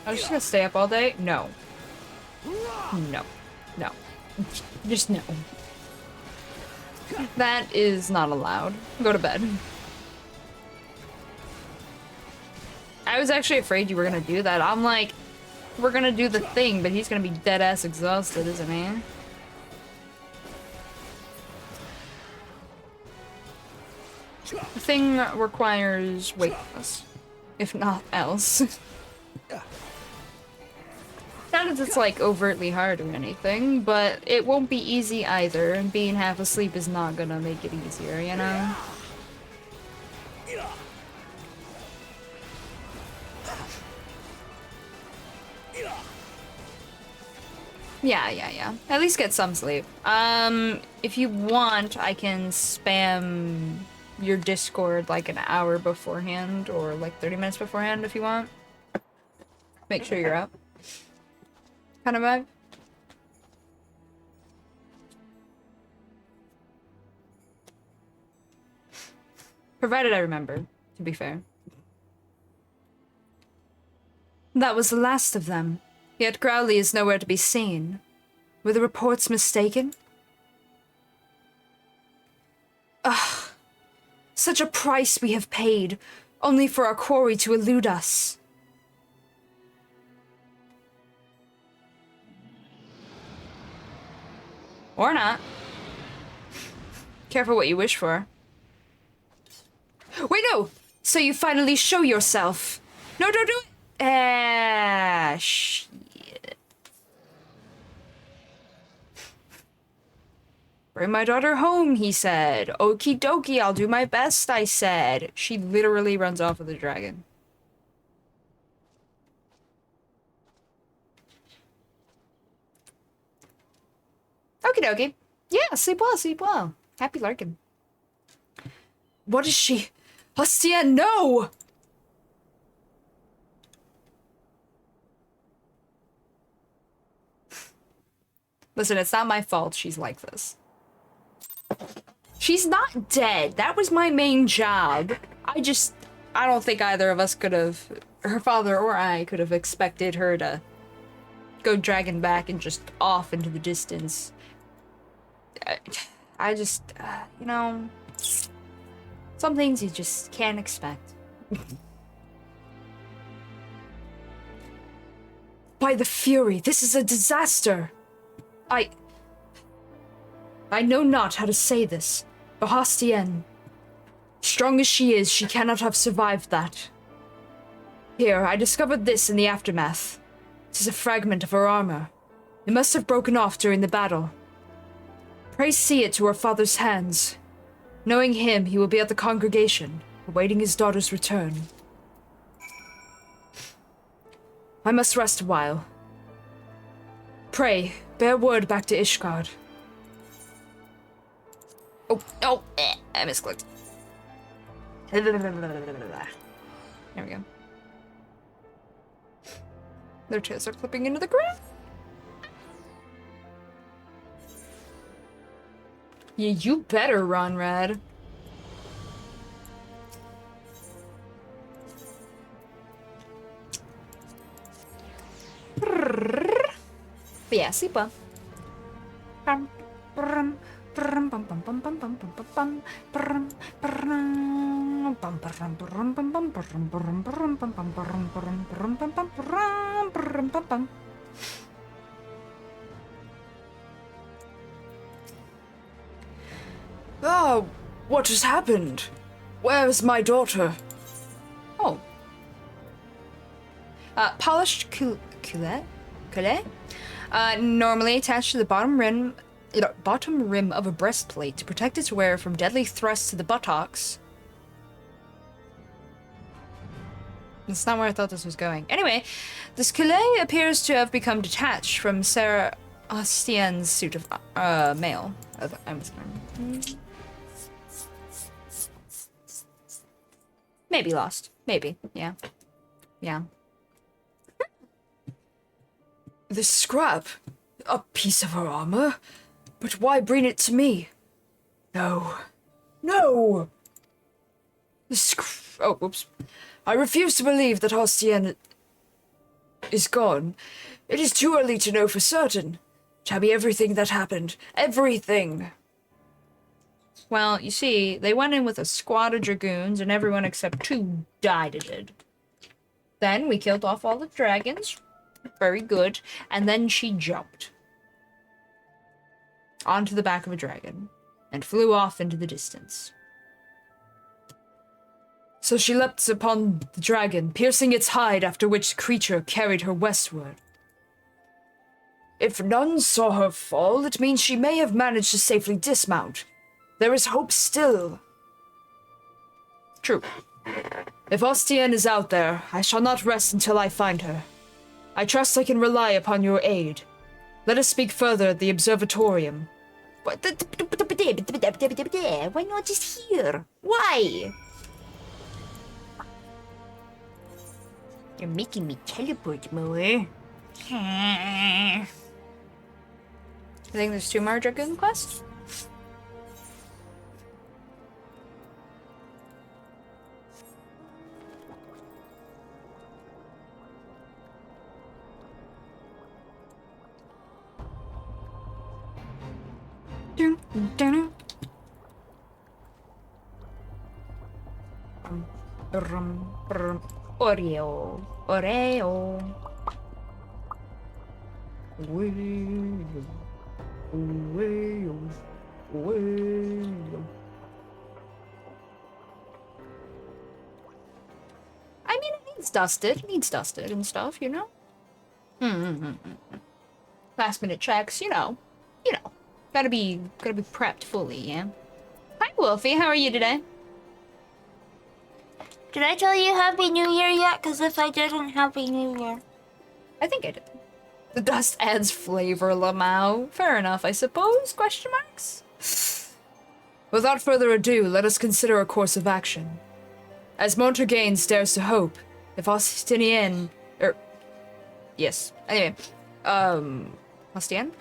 I was just gonna stay up all day? No. No. No. Just no. That is not allowed. Go to bed. I was actually afraid you were gonna do that. I'm like, we're gonna do the thing, but he's gonna be dead-ass exhausted, isn't he? The thing requires wakefulness, if not else. Not as it's like overtly hard or anything, but it won't be easy either, and being half asleep is not gonna make it easier, you know? Yeah. At least get some sleep. If you want, I can spam your Discord like an hour beforehand, or like 30 minutes beforehand if you want. Make sure you're up. Kind of vibe. Provided I remember, to be fair. That was the last of them. Yet Crowley is nowhere to be seen. Were the reports mistaken? Ugh. Such a price we have paid, only for our quarry to elude us. Or not. Careful what you wish for. Wait, no! So you finally show yourself. No, don't do it! Ah, shit. Bring my daughter home, he said. Okie dokie, I'll do my best, I said. She literally runs off with the dragon. Okie dokie. Yeah, sleep well, sleep well. Happy Larkin. What is she? Hostia, no! Listen, it's not my fault she's like this. She's not dead. That was my main job. I don't think either of us could have, her father or I could have expected her to go dragging back and just off into the distance. I just, you know, some things you just can't expect. By the Fury, this is a disaster! I know not how to say this, but Hostienne, strong as she is, she cannot have survived that. Here, I discovered this in the aftermath. It is a fragment of her armor. It must have broken off during the battle. Pray see it to her father's hands. Knowing him, he will be at the congregation, awaiting his daughter's return. I must rest a while. Pray, bear word back to Ishgard. I misclicked. There we go. Their tails are clipping into the ground. Yeah, you better run, Red. But yeah, sleep well. Bum, brum, brum, bum, bum, bum, bum, bum, bum, bum, bum, brum, bum, brum, brum, bum, bum, brum, brum, brum, bum, bum, brum, brum, brum, bum, bum, brum, brum, bum, bum. Ah, what has happened? Where's my daughter? Oh. Polished cullet? Normally attached to the bottom rim of a breastplate to protect its wearer from deadly thrusts to the buttocks. That's not where I thought this was going. Anyway, this cullet appears to have become detached from Sarah Ostien's suit of mail. Maybe lost. Maybe. Yeah. Yeah. This scrap? A piece of her armor? But why bring it to me? No. No! Oh, whoops. I refuse to believe that Hostien is gone. It is too early to know for certain. Tell me everything that happened. Everything. Well, you see, they went in with a squad of dragoons, and everyone except 2 died. Then we killed off all the dragons. Very good. And then she jumped onto the back of a dragon and flew off into the distance. So she leapt upon the dragon, piercing its hide, after which the creature carried her westward. If none saw her fall, it means she may have managed to safely dismount. There is hope still. True. If Ostienne is out there, I shall not rest until I find her. I trust I can rely upon your aid. Let us speak further at the observatorium. Why not just here? Why? You're making me teleport more. I think there's 2 more dragoon quests. Oreo. Oreo. I mean, it needs dusted. It needs dusted and stuff, you know? Last minute checks, you know. Gotta be prepped fully, yeah? Hi, Wolfie. How are you today? Did I tell you Happy New Year yet? Because if I didn't, Happy New Year. I think I did. The dust adds flavor, Lamau. Fair enough, I suppose? Question marks? Without further ado, let us consider a course of action. As Montergain dares to hope, if Hostien... Yes. Anyway, Hostien?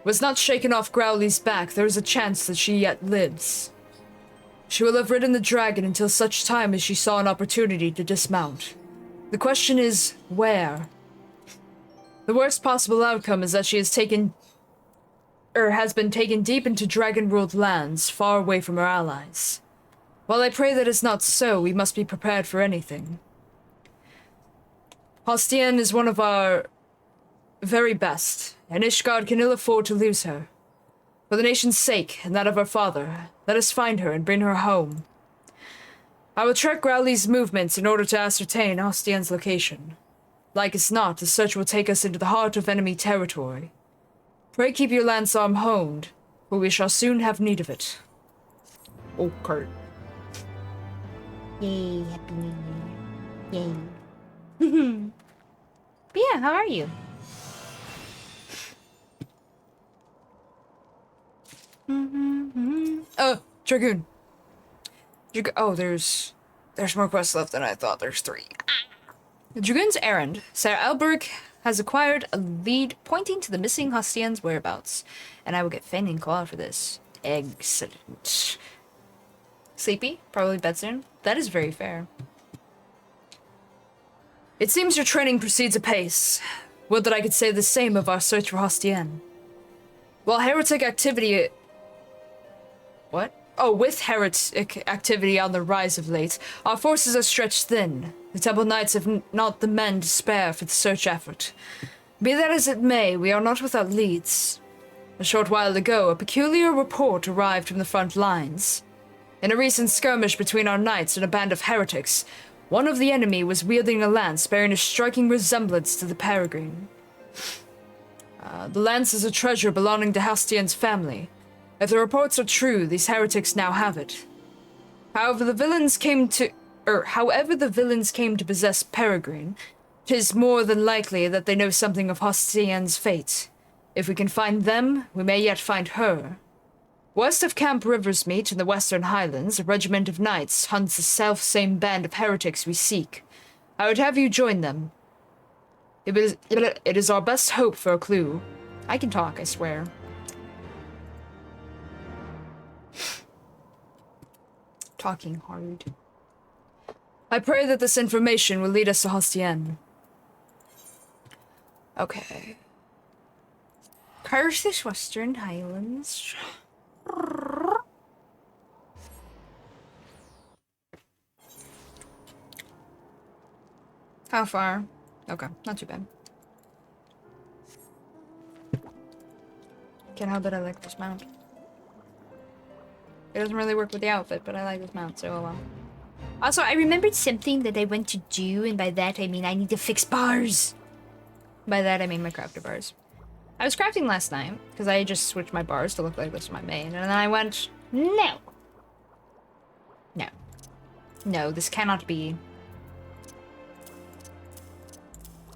Was not shaken off Growly's back, there is a chance that she yet lives. She will have ridden the dragon until such time as she saw an opportunity to dismount. The question is, where? The worst possible outcome is that she has been taken deep into dragon-ruled lands, far away from her allies. While I pray that it's not so, we must be prepared for anything. Hostien is one of our very best, and Ishgard can ill afford to lose her. For the nation's sake, and that of her father, let us find her and bring her home. I will track Growly's movements in order to ascertain Hostien's location. Like as not, the search will take us into the heart of enemy territory. Pray keep your lance arm honed, for we shall soon have need of it. Okay. Yay, Happy New Year. Yay. But yeah, how are you? Dragoon. Oh, there's more quests left than I thought. There's 3. The Dragoon's errand. Sarah Elberg has acquired a lead pointing to the missing Hostien's whereabouts, and I will get feigning call out for this. Excellent. Sleepy? Probably bed soon? That is very fair. It seems your training proceeds apace. Would that I could say the same of our search for Hostien. While heretic activity... What? Oh, with heretic activity on the rise of late, our forces are stretched thin. The Temple Knights have not the men to spare for the search effort. Be that as it may, we are not without leads. A short while ago, a peculiar report arrived from the front lines. In a recent skirmish between our knights and a band of heretics, one of the enemy was wielding a lance bearing a striking resemblance to the peregrine. The lance is a treasure belonging to Hastien's family. If the reports are true, these heretics now have it. However the villains came to possess Peregrine, 'tis more than likely that they know something of Hastien's fate. If we can find them, we may yet find her. West of Camp Riversmeet in the Western Highlands, a regiment of knights hunts the self-same band of heretics we seek. I would have you join them. It is our best hope for a clue. I can talk, I swear. Talking hard. I pray that this information will lead us to Hostien. Okay. Curtis Western Highlands. How far? Okay, not too bad. Can't help it, I like this mount. It doesn't really work with the outfit, but I like this mount, so oh well. Also, I remembered something that I want to do, and by that I mean I need to fix bars. By that I mean my crafter bars. I was crafting last night, because I just switched my bars to look like this to my main, and then I went, no. No. No, this cannot be.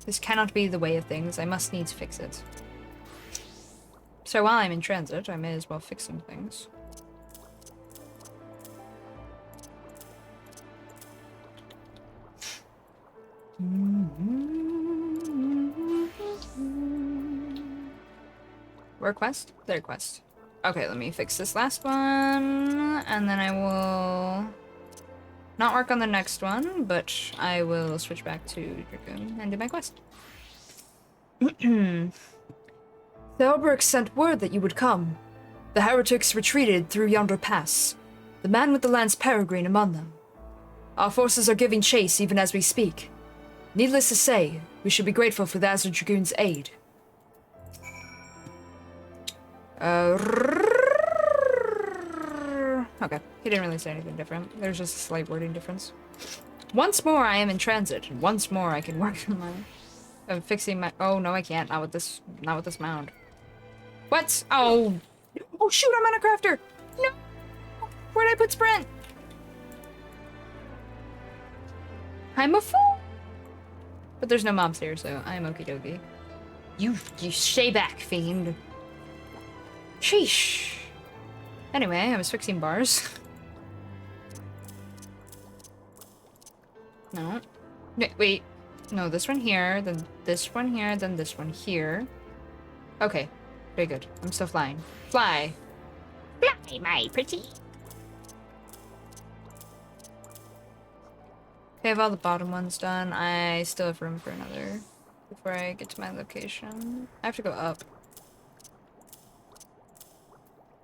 This cannot be the way of things. I must needs fix it. So while I'm in transit, I may as well fix some things. Where quest? There quest. Okay, let me fix this last one, and then I will not work on the next one, but I will switch back to Dragoon and do my quest. Thelbrick sent word that you would come. The heretics retreated through yonder pass, the man with the lance Peregrine among them. Our forces are giving chase even as we speak. Needless to say, we should be grateful for the Azure Dragoon's aid. Okay, he didn't really say anything different. There's just a slight wording difference. Once more, I am in transit, and once more I can work on my... fixing my... Oh, no, I can't. Not with this mound. What? Oh! Oh, shoot, I'm on a crafter! No! Where'd I put sprint? I'm a fool! But there's no mobs here, so I'm okie dokie. You stay back, fiend. Sheesh. Anyway, I was fixing bars. No. Wait. No, this one here, then this one here, then this one here. Okay. Very good. I'm still flying. Fly! Fly, my pretty. Okay, I have all the bottom ones done. I still have room for another before I get to my location. I have to go up.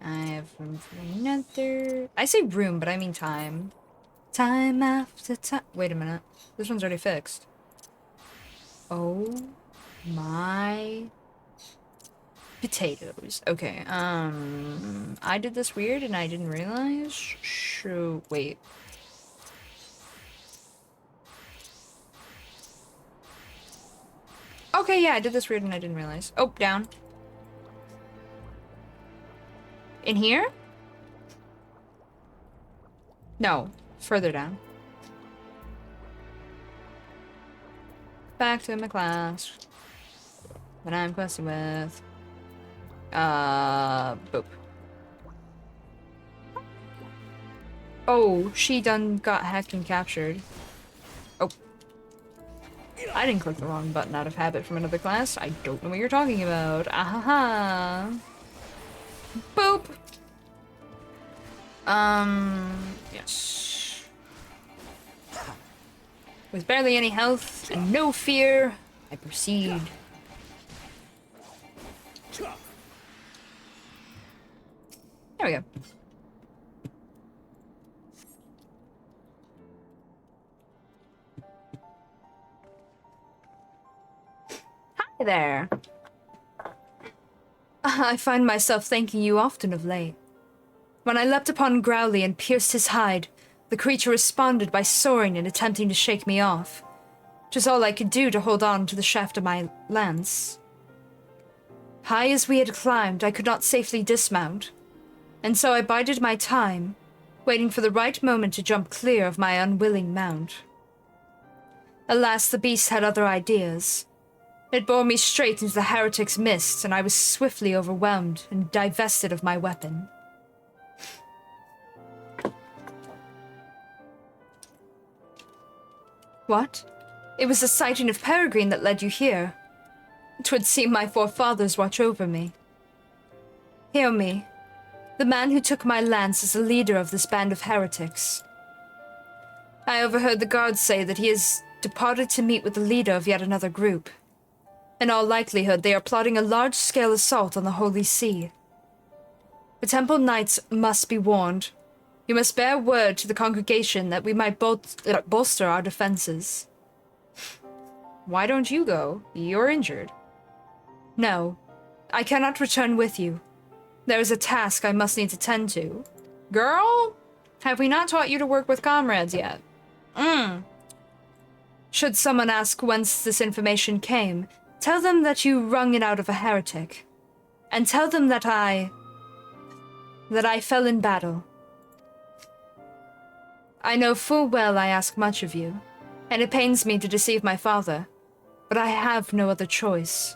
I have room for another... I say room, but I mean time. Time after time. Wait a minute. This one's already fixed. Oh my potatoes. Okay, I did this weird and I didn't realize. Sure, wait. Okay, yeah, I did this weird and I didn't realize. Oh, down. In here? No, further down. Back to my class. That I'm questing with. Boop. Oh, she done got hacked and captured. Oh. I didn't click the wrong button out of habit from another class. I don't know what you're talking about. Ahaha. Boop. Yes. With barely any health and no fear, I proceed There we go. Hi there. I find myself thanking you often of late. When I leapt upon Growly and pierced his hide, the creature responded by soaring and attempting to shake me off. 'Twas all I could do to hold on to the shaft of my lance. High as we had climbed, I could not safely dismount, and so I bided my time, waiting for the right moment to jump clear of my unwilling mount. Alas, the beast had other ideas. It bore me straight into the heretic's mist, and I was swiftly overwhelmed and divested of my weapon. What? It was the sighting of Peregrine that led you here. 'Twould seem my forefathers watch over me. Hear me. The man who took my lance is the leader of this band of heretics. I overheard the guards say that he has departed to meet with the leader of yet another group. In all likelihood, they are plotting a large-scale assault on the Holy See. The Temple Knights must be warned. You must bear word to the congregation that we might bolster our defenses. Why don't you go? You're injured. No, I cannot return with you. There is a task I must need to tend to. Girl, have we not taught you to work with comrades yet? Should someone ask whence this information came, tell them that you wrung it out of a heretic. And tell them that I fell in battle. I know full well I ask much of you, and it pains me to deceive my father, but I have no other choice.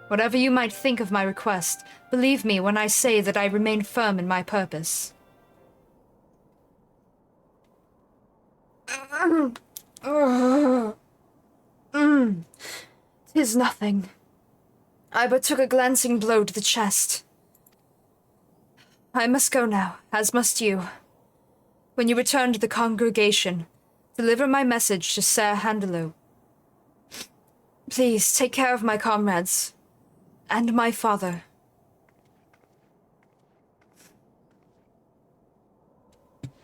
Whatever you might think of my request, believe me when I say that I remain firm in my purpose. 'Tis nothing. I but took a glancing blow to the chest. I must go now, as must you. When you return to the congregation, deliver my message to Sir Handelo. Please take care of my comrades and my father.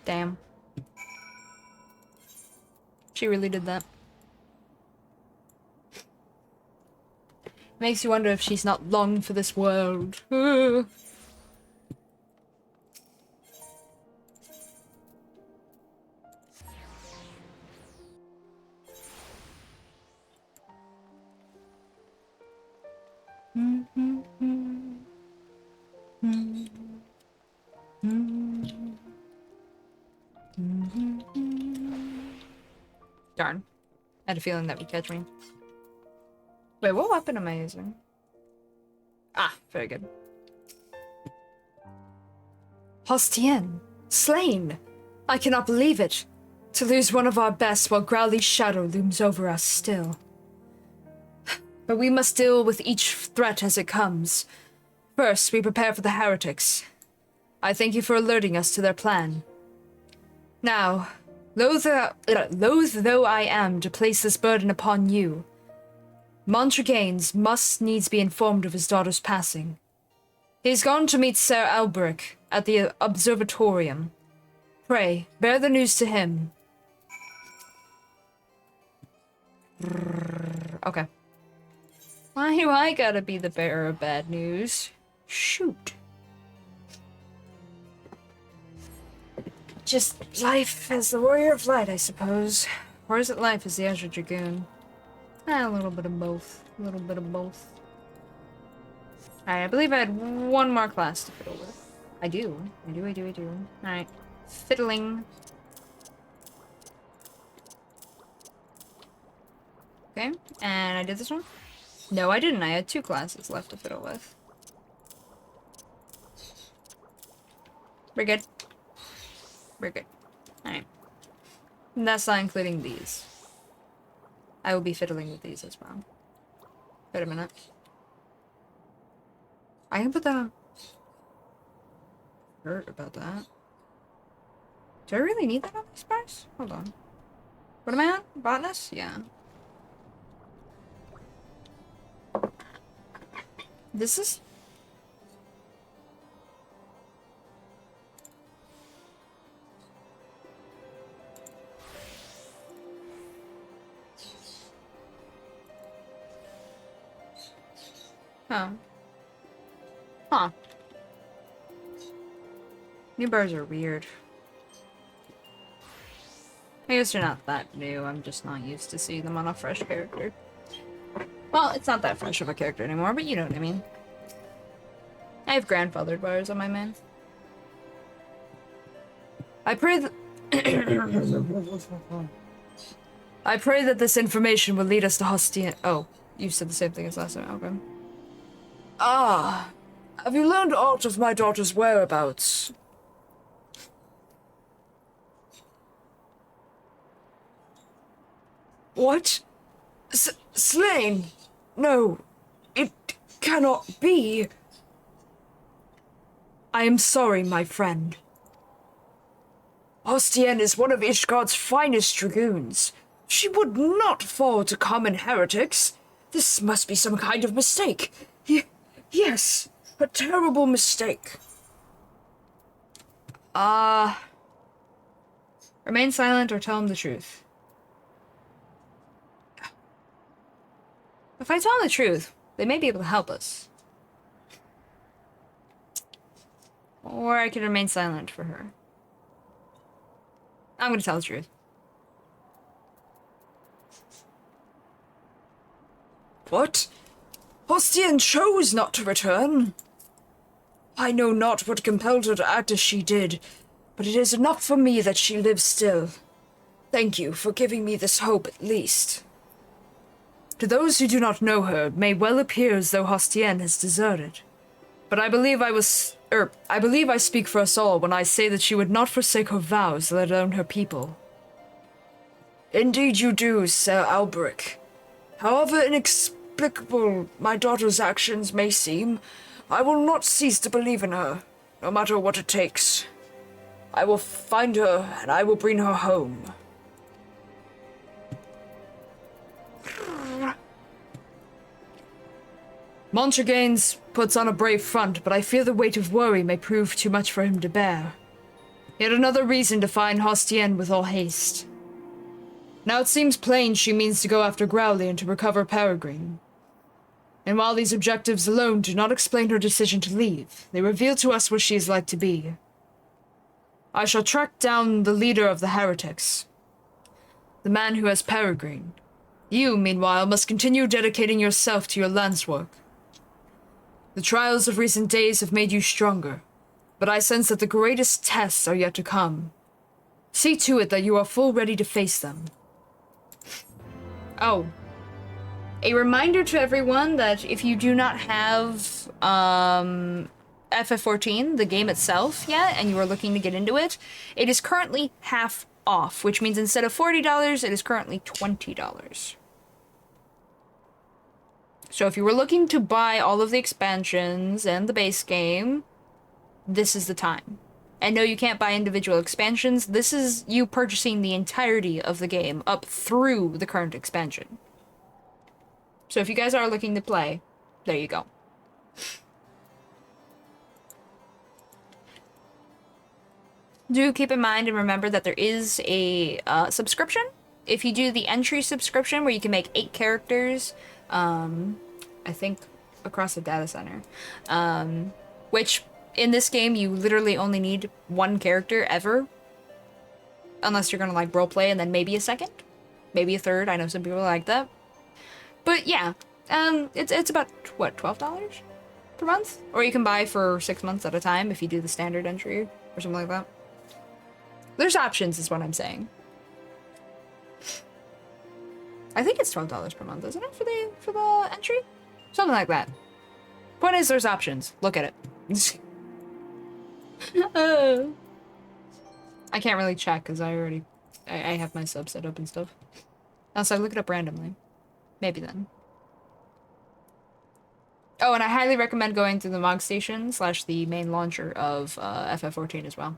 Damn. She really did that. Makes you wonder if she's not long for this world. Darn. I had a feeling that would catch me. Wait, what weapon am I using? Ah, very good. Hostien, slain! I cannot believe it. To lose one of our best while Growly's shadow looms over us still. But we must deal with each threat as it comes. First, we prepare for the heretics. I thank you for alerting us to their plan. Now, loath though I am to place this burden upon you, Montregains must needs be informed of his daughter's passing. He's gone to meet Sir Alberic at the observatorium. Pray, bear the news to him. Okay. Why do I gotta be the bearer of bad news? Shoot. Just life as the warrior of light, I suppose. Or is it life as the Azure Dragoon? A little bit of both. A little bit of both. Alright, I believe I had one more class to fiddle with. I do. Alright. Fiddling. Okay, and I did this one? No, I didn't. I had 2 classes left to fiddle with. We're good. We're good. Alright. And that's not including these. I will be fiddling with these as well. Wait a minute. I can put that on. Heard about that. Do I really need that on these bars? Hold on. What am I on? Botanist? Yeah. This is... Oh. Huh. New bars are weird. I guess they're not that new, I'm just not used to seeing them on a fresh character. Well, it's not that fresh of a character anymore, but you know what I mean. I have grandfathered bars on my main. I pray that... I pray that this information will lead us to Hostien... Oh, You said the same thing as last time, okay. Ah, have you learned aught of my daughter's whereabouts? What? Slain? No, it cannot be. I am sorry, my friend. Hostien is one of Ishgard's finest dragoons. She would not fall to common heretics. This must be some kind of mistake. Yes, a terrible mistake. Remain silent or tell him the truth. If I tell them the truth, they may be able to help us. Or I could remain silent for her. I'm gonna tell the truth. What? Hostien chose not to return. I know not what compelled her to act as she did, but it is enough for me that she lives still. Thank you for giving me this hope at least. To those who do not know her, it may well appear as though Hostien has deserted. But I believe I speak for us all when I say that she would not forsake her vows, let alone her people. Indeed you do, Sir Alberic. However inexplicable my daughter's actions may seem, I will not cease to believe in her, no matter what it takes. I will find her, and I will bring her home. Montragains puts on a brave front, but I fear the weight of worry may prove too much for him to bear. Yet another reason to find Hostien with all haste. Now it seems plain she means to go after Growly and to recover Peregrine. And while these objectives alone do not explain her decision to leave, they reveal to us what she is like to be. I shall track down the leader of the heretics, the man who has Peregrine. You, meanwhile, must continue dedicating yourself to your lance work. The trials of recent days have made you stronger, but I sense that the greatest tests are yet to come. See to it that you are full ready to face them. Oh. A reminder to everyone that if you do not have FF14, the game itself, yet, and you are looking to get into it, it is currently half off, which means instead of $40, it is currently $20. So if you were looking to buy all of the expansions and the base game, this is the time. And no, you can't buy individual expansions. This is you purchasing the entirety of the game up through the current expansion. So if you guys are looking to play, there you go. Do keep in mind and remember that there is a subscription. If you do the entry subscription where you can make 8 characters, I think across the data center, which in this game you literally only need 1 character ever, unless you're gonna like roleplay and then maybe a second, maybe a third. I know some people like that, but yeah, it's about what, $12 per month, or you can buy for 6 months at a time if you do the standard entry or something like that. There's options, is what I'm saying. I think it's $12 per month, isn't it, for the entry? Something like that. Point is, there's options. Look at it. I can't really check because I have my sub set up and stuff. Also, I look it up randomly. Maybe then. Oh, and I highly recommend going to the Mog Station / the main launcher of FF14 as well.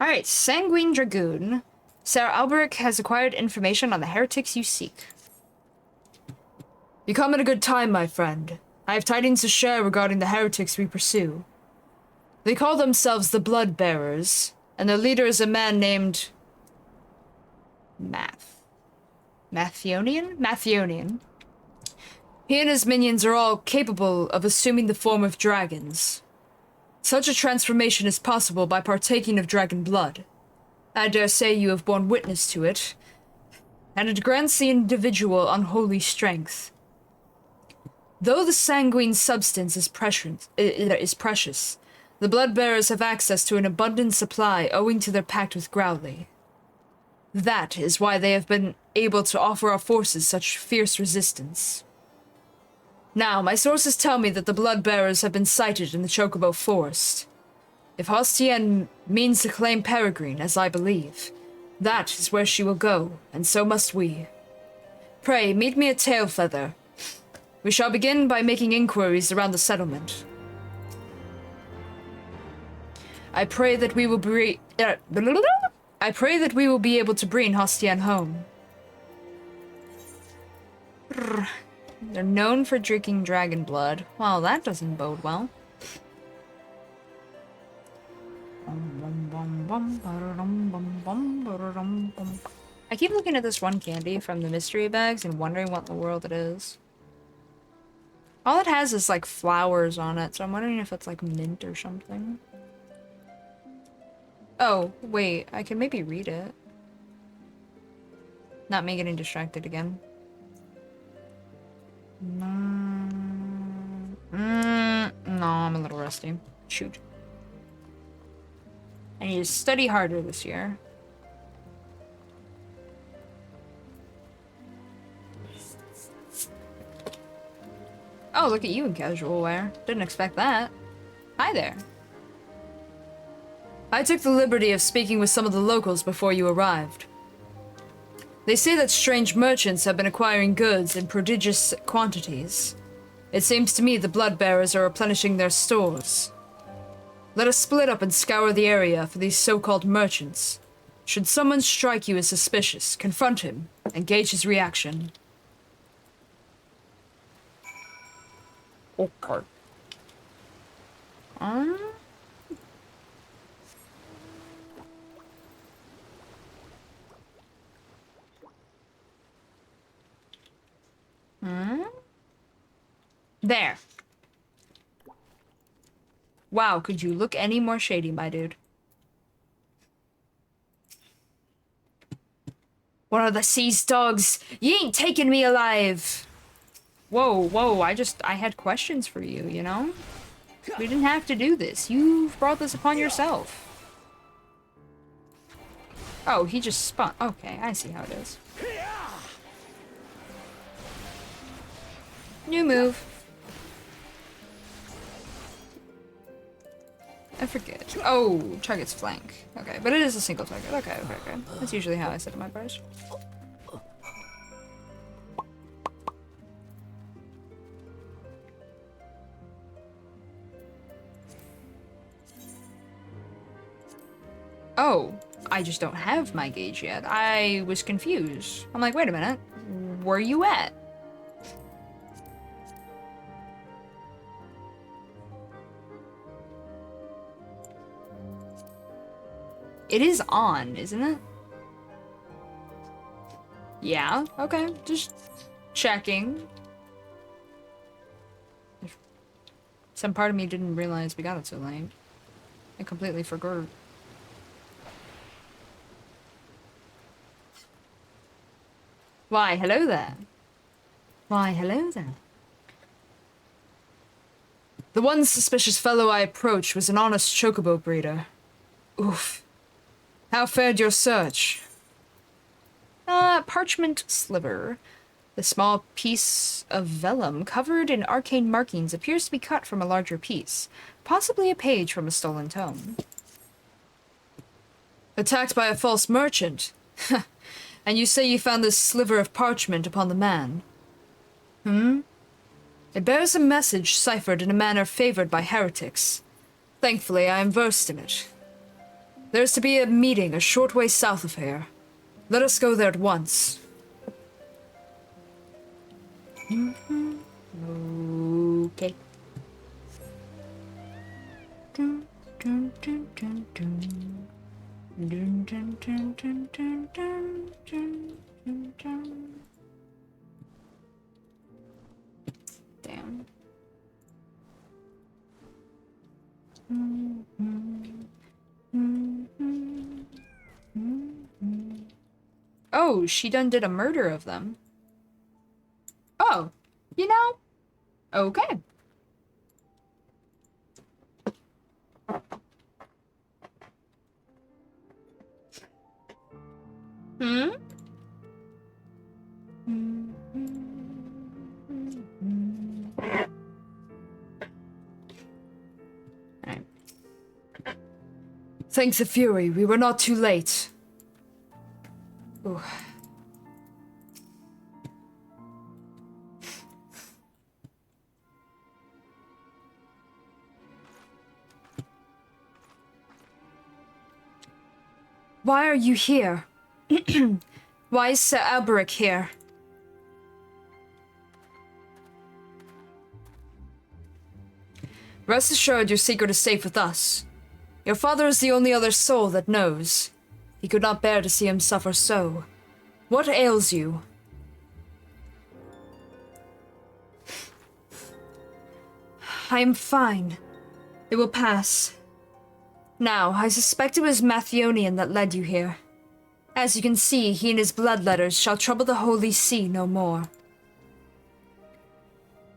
Alright, Sanguine Dragoon. Sir Alberic has acquired information on the heretics you seek. You come at a good time, my friend. I have tidings to share regarding the heretics we pursue. They call themselves the Blood Bearers, and their leader is a man named... Mathionian? He and his minions are all capable of assuming the form of dragons. Such a transformation is possible by partaking of dragon blood. I dare say you have borne witness to it, and it grants the individual unholy strength. Though the sanguine substance is precious, the blood-bearers have access to an abundant supply owing to their pact with Growly. That is why they have been able to offer our forces such fierce resistance. Now, my sources tell me that the blood-bearers have been sighted in the Chocobo Forest. If Hostienne means to claim Peregrine, as I believe, that is where she will go, and so must we. Pray, meet me at Tailfeather. We shall begin by making inquiries around the settlement. I pray that we will be able to bring Hostienne home. They're known for drinking dragon blood. Well, that doesn't bode well. I keep looking at this one candy from the mystery bags and wondering what in the world it is. All it has is like flowers on it, so I'm wondering if it's like mint or something. Oh, wait, I can maybe read it. Not me getting distracted again. No, I'm a little rusty. Shoot. I need to study harder this year. Oh, look at you in casual wear. Didn't expect that. Hi there. I took the liberty of speaking with some of the locals before you arrived. They say that strange merchants have been acquiring goods in prodigious quantities. It seems to me the blood-bearers are replenishing their stores. Let us split up and scour the area for these so-called merchants. Should someone strike you as suspicious, confront him and gauge his reaction. Okay. There. Wow, could you look any more shady, my dude? One of the sea's dogs. You ain't taking me alive. Whoa, whoa, I had questions for you, you know? We didn't have to do this. You've brought this upon yourself. Oh, he just spun. Okay, I see how it is. New move. I forget. Oh, target's flank. Okay, but it is a single target. Okay. That's usually how I set my prayers. Oh, I just don't have my gauge yet. I was confused. I'm like, wait a minute. Where you at? It is on, isn't it? Yeah, okay. Just checking. Some part of me didn't realize we got it so late. I completely forgot. Why, hello there. Why, hello there. The one suspicious fellow I approached was an honest chocobo breeder. Oof. How fared your search? Parchment sliver. The small piece of vellum covered in arcane markings appears to be cut from a larger piece, possibly a page from a stolen tome. Attacked by a false merchant? And you say you found this sliver of parchment upon the man? It bears a message ciphered in a manner favored by heretics. Thankfully, I am versed in it. There is to be a meeting a short way south of here. Let us go there at once. Okay. Damn. Oh, she done did a murder of them. Oh, you know, okay. Hmm? Alright. Thank the Fury, we were not too late. Ooh. Why are you here? Why is Sir Alberic here? Rest assured your secret is safe with us. Your father is the only other soul that knows. He could not bear to see him suffer so. What ails you? I am fine. It will pass. Now, I suspect it was Mathionian that led you here. As you can see, he and his bloodletters shall trouble the Holy See no more.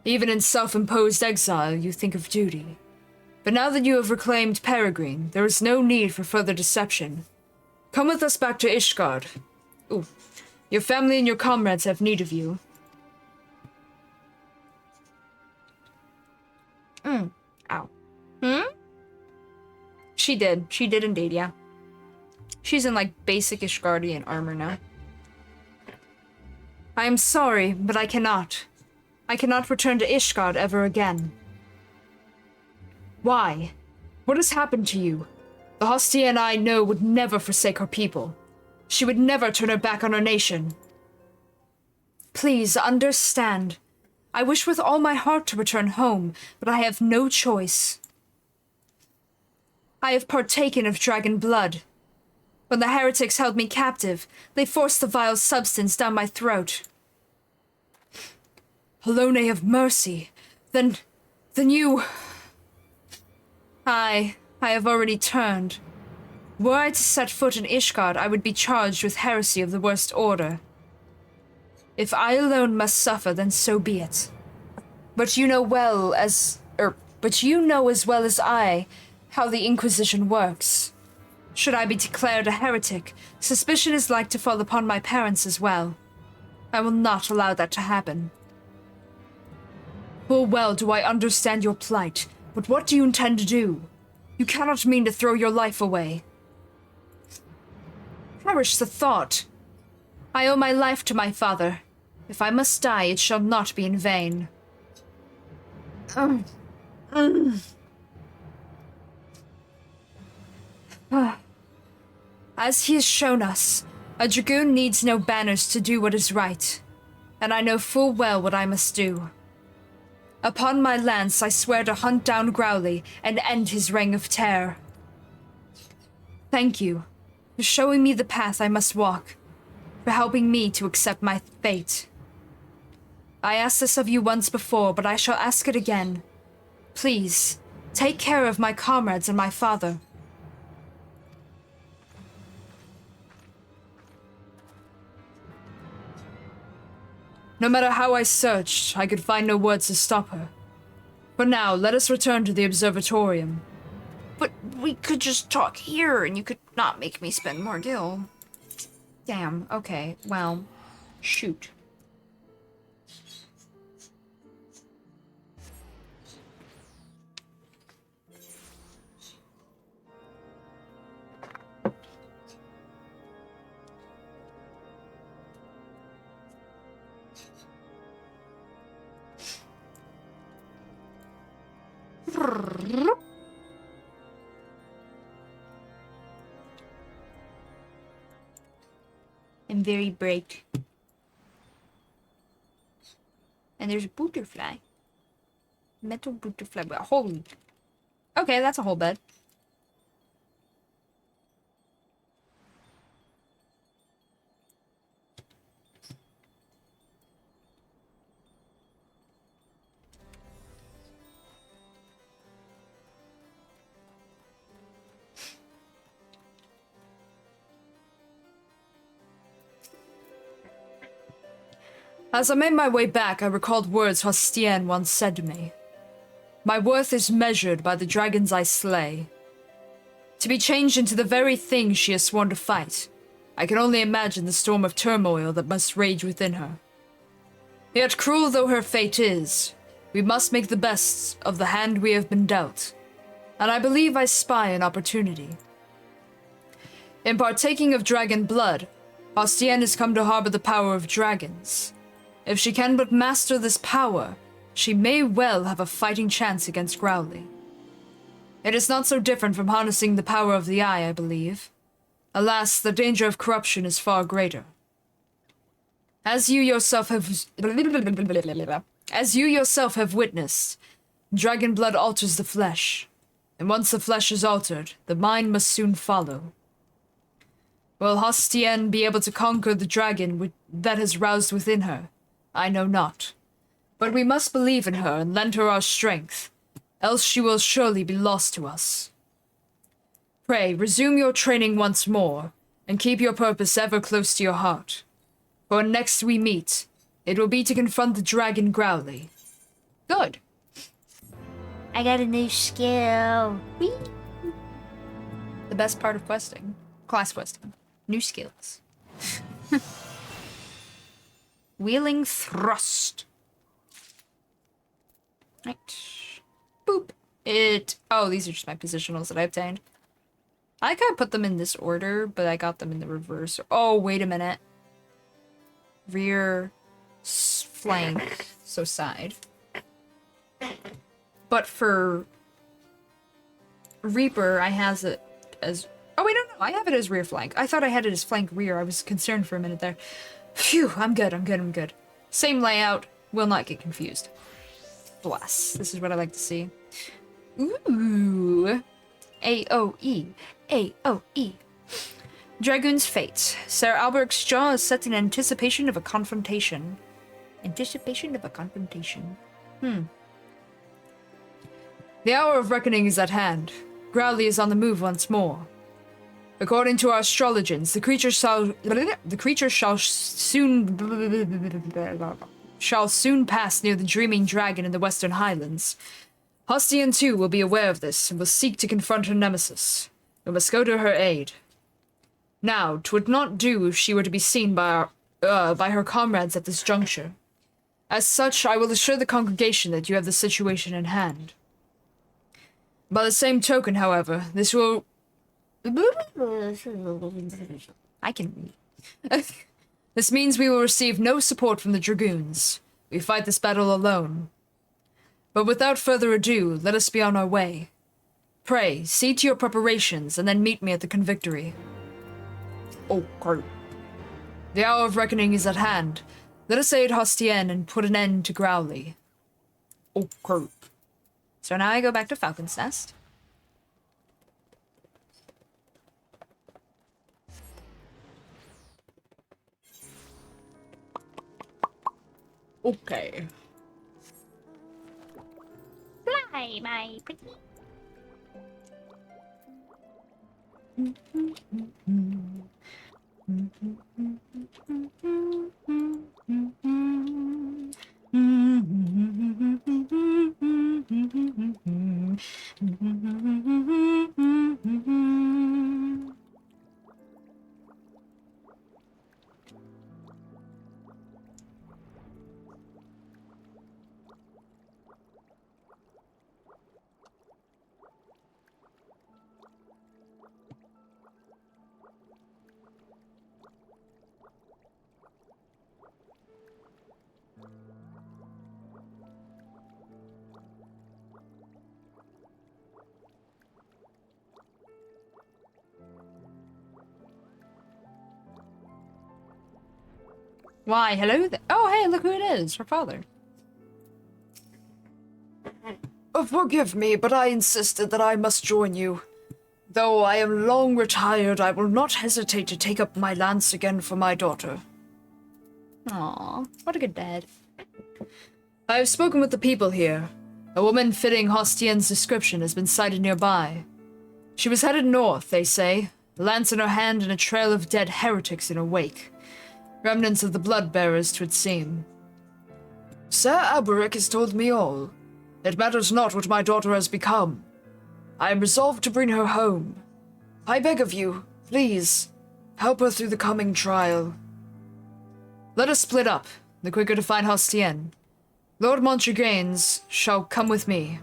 Even in self-imposed exile, you think of duty. But now that you have reclaimed Peregrine, there is no need for further deception. Come with us back to Ishgard. Ooh. Your family and your comrades have need of you. Ow. She did. She did indeed, yeah. She's in, like, basic Ishgardian armor now. I am sorry, but I cannot. I cannot return to Ishgard ever again. Why? What has happened to you? The Hostian I know would never forsake her people. She would never turn her back on her nation. Please, understand. I wish with all my heart to return home, but I have no choice. I have partaken of dragon blood. When the heretics held me captive, they forced the vile substance down my throat. Alone have mercy. Then you... I have already turned. Were I to set foot in Ishgard, I would be charged with heresy of the worst order. If I alone must suffer, then so be it. But you know as well as I how the Inquisition works. Should I be declared a heretic, suspicion is like to fall upon my parents as well. I will not allow that to happen. Full well do I understand your plight, but what do you intend to do? You cannot mean to throw your life away. Perish the thought. I owe my life to my father. If I must die, it shall not be in vain. As he has shown us, a dragoon needs no banners to do what is right, and I know full well what I must do. Upon my lance, I swear to hunt down Growly and end his reign of terror. Thank you for showing me the path I must walk, for helping me to accept my fate. I asked this of you once before, but I shall ask it again. Please, take care of my comrades and my father. No matter how I searched, I could find no words to stop her. For now, let us return to the observatorium. But we could just talk here, and you could not make me spend more gil. Damn, okay, well, shoot. I'm very bright. And there's a butterfly. Metal butterfly. Holy. Okay, that's a whole bed. As I made my way back, I recalled words Hostien once said to me. My worth is measured by the dragons I slay. To be changed into the very thing she has sworn to fight, I can only imagine the storm of turmoil that must rage within her. Yet cruel though her fate is, we must make the best of the hand we have been dealt, and I believe I spy an opportunity. In partaking of dragon blood, Hostien has come to harbor the power of dragons. If she can but master this power, she may well have a fighting chance against Growly. It is not so different from harnessing the power of the eye, I believe. Alas, the danger of corruption is far greater. As you yourself have witnessed, dragon blood alters the flesh, and once the flesh is altered, the mind must soon follow. Will Hostien be able to conquer the dragon that has roused within her? I know not. But we must believe in her and lend her our strength, else she will surely be lost to us. Pray, resume your training once more, and keep your purpose ever close to your heart. For when next we meet, it will be to confront the dragon Growly. Good. I got a new skill. Whee! The best part of questing. Class questing. New skills. Wheeling thrust. Right. Boop. Oh, these are just my positionals that I obtained. I could have put them in this order, but I got them in the reverse. Oh, wait a minute. Rear, flank, so side. But for Reaper, I has it as... Oh, wait, no, I have it as rear flank. I thought I had it as flank rear. I was concerned for a minute there. Phew, I'm good. Same layout. Will not get confused. Bless. This is what I like to see. Ooh. AOE. AOE. Dragoon's Fate. Sir Alberic's jaw is set in anticipation of a confrontation. Anticipation of a confrontation. The hour of reckoning is at hand. Growly is on the move once more. According to our astrologers, the creature shall soon pass near the dreaming dragon in the Western Highlands. Hostien too will be aware of this and will seek to confront her nemesis. We must go to her aid. Now, 'twould not do if she were to be seen by her comrades at this juncture. As such, I will assure the congregation that you have the situation in hand. By the same token, however, this will... I can read. This means we will receive no support from the dragoons. We fight this battle alone. But without further ado, let us be on our way. Pray, see to your preparations, and then meet me at the convictory. Okay. The hour of reckoning is at hand. Let us aid Hostien and put an end to Growly. Okay. So now I go back to Falcon's Nest. Okay. Fly, my pretty. Why, hello there. Oh, hey, look who it is. Her father. Forgive me, but I insisted that I must join you. Though I am long retired, I will not hesitate to take up my lance again for my daughter. Aw, what a good dad. I have spoken with the people here. A woman fitting Hostien's description has been sighted nearby. She was headed north, they say, a lance in her hand and a trail of dead heretics in her wake. Remnants of the blood bearers, 'twould seem. Sir Alberic has told me all. It matters not what my daughter has become. I am resolved to bring her home. I beg of you, please, help her through the coming trial. Let us split up, the quicker to find Hostien. Lord Montregains shall come with me.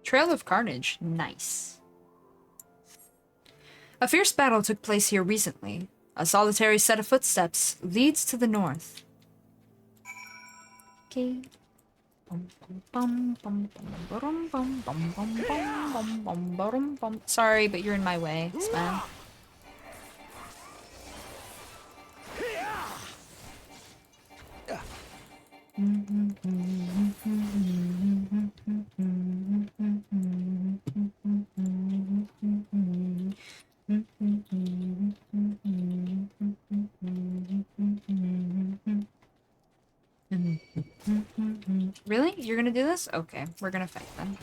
Trail of Carnage. Nice. A fierce battle took place here recently. A solitary set of footsteps leads to the north. Okay. Sorry, but you're in my way, Span. Really? You're gonna do this? Okay, we're gonna fight then.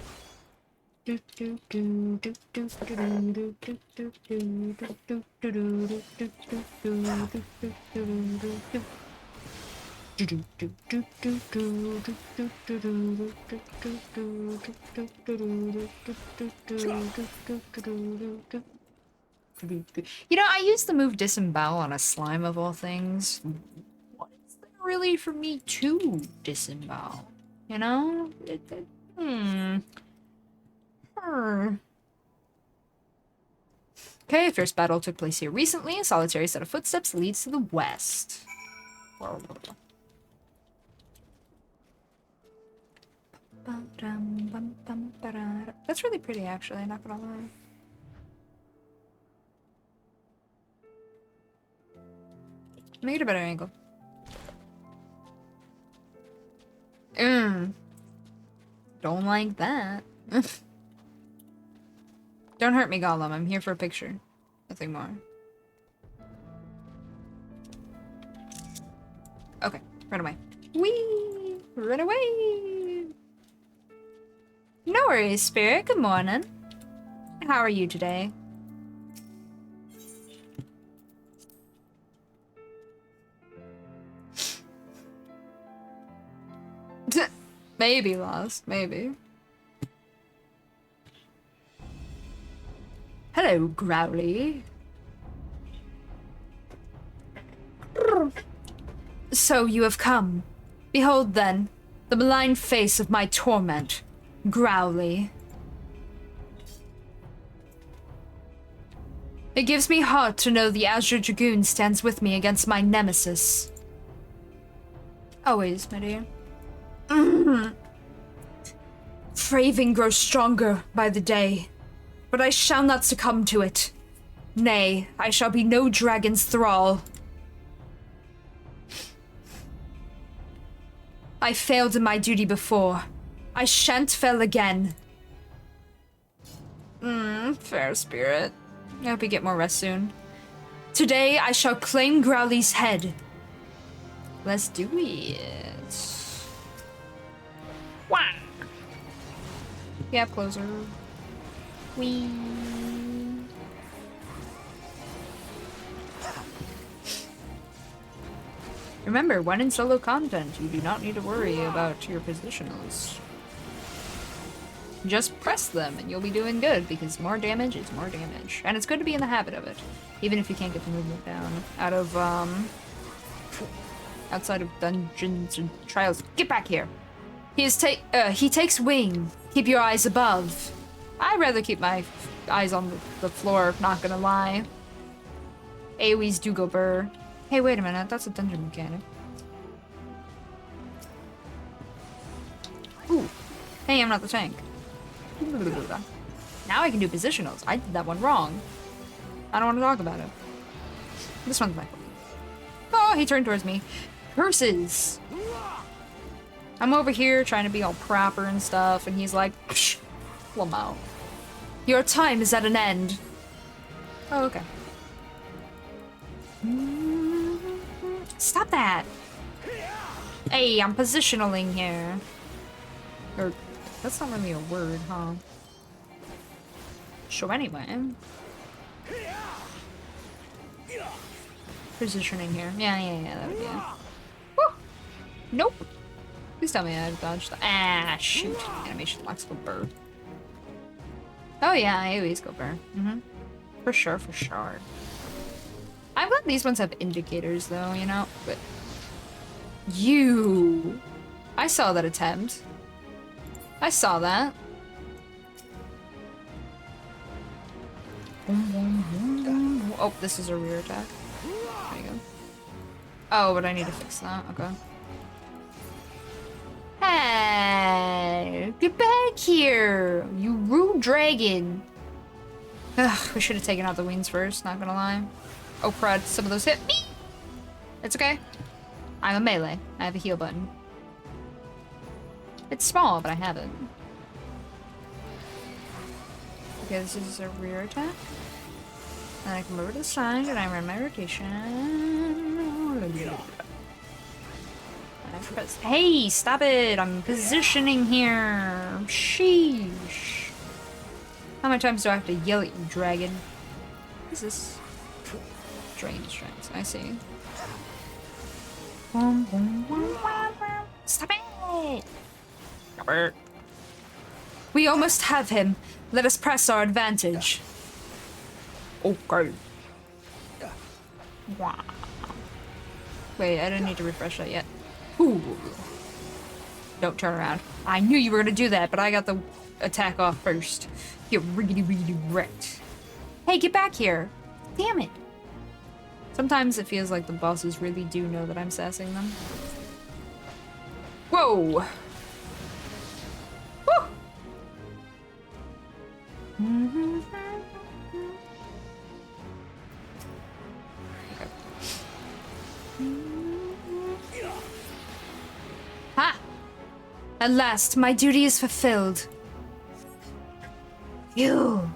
You know, I used the move Disembowel on a slime of all things. What is there really for me to disembowel? You know? Okay, a fierce battle took place here recently. A solitary set of footsteps leads to the west. That's really pretty, actually, not gonna lie. Make it a better angle. Don't like that. Don't hurt me, Gollum. I'm here for a picture. Nothing more. Okay, run away. Whee! Run away! No worries, Spirit. Good morning. How are you today? Maybe lost, maybe. Hello, Growly. So you have come. Behold, then, the malign face of my torment, Growly. It gives me heart to know the Azure Dragoon stands with me against my nemesis. Always, my dear. Craving grows stronger by the day, but I shall not succumb to it. Nay, I shall be no dragon's thrall. I failed in my duty before. I shan't fail again. Fair spirit. I hope you get more rest soon. Today I shall claim Growly's head. Let's do it. Wow. Yeah, closer. Whee. Remember, when in solo content, you do not need to worry about your positionals. Just press them and you'll be doing good, because more damage is more damage. And it's good to be in the habit of it, even if you can't get the movement down. Outside of dungeons and trials. Get back here! He takes wing. Keep your eyes above. I'd rather keep my eyes on the floor, not gonna lie. AoEs do go burr. Hey, wait a minute, that's a dungeon mechanic. Ooh. Hey, I'm not the tank. Now I can do positionals. I did that one wrong. I don't want to talk about it. This one's my fault. Oh, he turned towards me. Curses! I'm over here trying to be all proper and stuff, and he's like, psh, Lamau. Your time is at an end. Oh, okay. Stop that! Hey, I'm positioning here. Or, that's not really a word, huh? So anyway. Positioning here. Yeah, that would be it. Woo! Nope. Please tell me I dodged that. Ah, shoot. Animation locks go burr. Oh yeah, AoEs go burr. For sure, for sure. I'm glad these ones have indicators though, you know, but... You! I saw that attempt. I saw that. Oh, this is a rear attack. There you go. Oh, but I need to fix that. Okay. Hey! Get back here! You rude dragon! Ugh, we should have taken out the wings first, not gonna lie. Oh crud, some of those hit me! It's okay. I'm a melee. I have a heal button. It's small, but I have it. Okay, this is a rear attack. And I come over to the side and I run my rotation. And I press. Hey, stop it! I'm positioning here. Sheesh. How many times do I have to yell at you, dragon? What is this? Drain strength. I see. Stop it! We almost have him. Let us press our advantage. Okay. Wow. Wait, I didn't need to refresh that yet. Ooh. Don't turn around. I knew you were gonna do that, but I got the attack off first. Get really wrecked. Hey, get back here. Damn it. Sometimes it feels like the bosses really do know that I'm sassing them. Whoa! Woo! Ha! At last, my duty is fulfilled. You.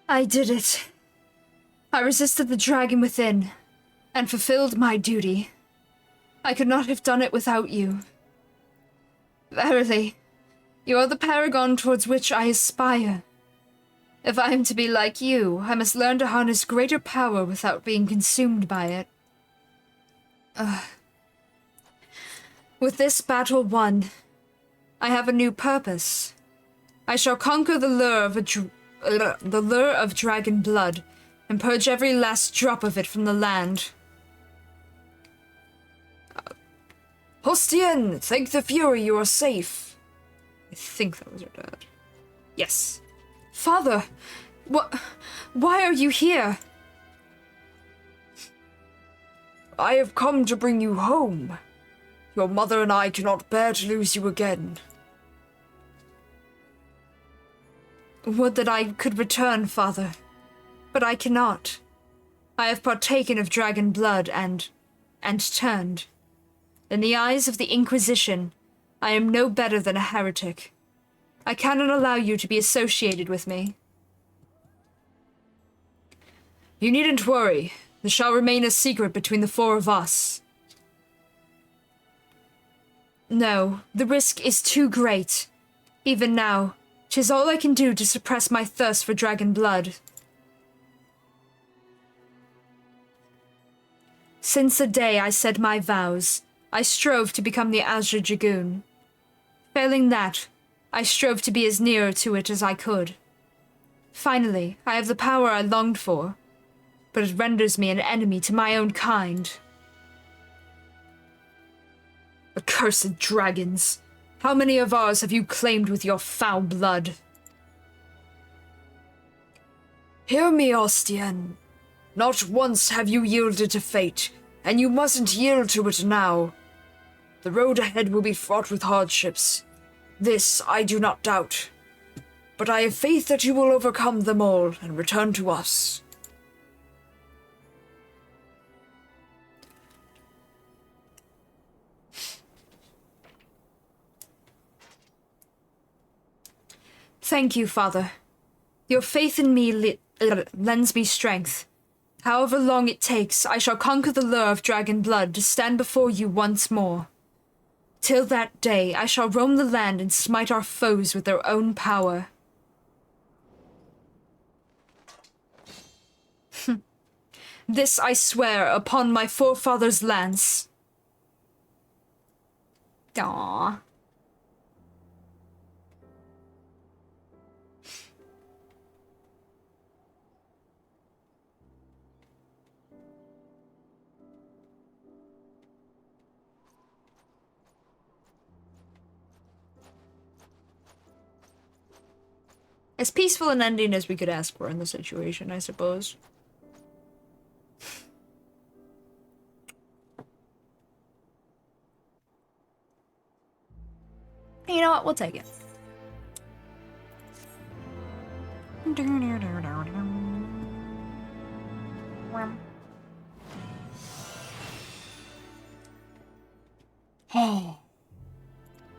I did it. I resisted the dragon within, and fulfilled my duty. I could not have done it without you. Verily, you are the paragon towards which I aspire. If I am to be like you, I must learn to harness greater power without being consumed by it. With this battle won, I have a new purpose. I shall conquer the lure of dragon blood, and purge every last drop of it from the land. Hostian, thank the Fury you are safe. I think that was her dad. Yes. Father, why are you here? I have come to bring you home. Your mother and I cannot bear to lose you again. Would that I could return, father. But I cannot. I have partaken of dragon blood and turned. In the eyes of the Inquisition, I am no better than a heretic. I cannot allow you to be associated with me. You needn't worry. This shall remain a secret between the four of us. No, the risk is too great. Even now, 'tis all I can do to suppress my thirst for dragon blood. Since the day I said my vows, I strove to become the Azure Dragoon. Failing that, I strove to be as near to it as I could. Finally, I have the power I longed for, but it renders me an enemy to my own kind. Accursed dragons! How many of ours have you claimed with your foul blood? Hear me, Ostian. Not once have you yielded to fate, and you mustn't yield to it now. The road ahead will be fraught with hardships. This I do not doubt. But I have faith that you will overcome them all and return to us. Thank you, Father. Your faith in me lends me strength. However long it takes, I shall conquer the lure of dragon blood to stand before you once more. Till that day, I shall roam the land and smite our foes with their own power. This I swear upon my forefathers' lance. Aww. As peaceful an ending as we could ask for in the situation, I suppose. You know what? We'll take it.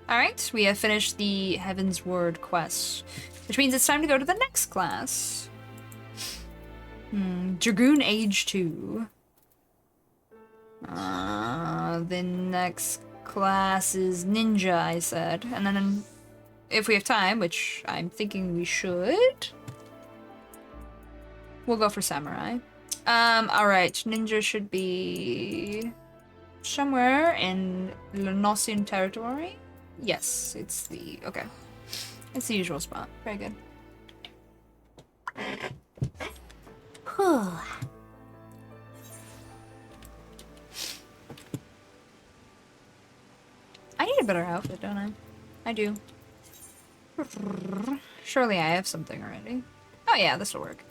Alright, we have finished the Heaven's Word quest, which means it's time to go to the next class. Dragoon Age 2. The next class is Ninja, I said. And then if we have time, which I'm thinking we should, we'll go for Samurai. Alright, Ninja should be somewhere in Lenosian territory. Yes, it's the... okay. It's the usual spot. Very good. I need a better outfit, don't I? I do. Surely I have something already. Oh yeah, this'll work.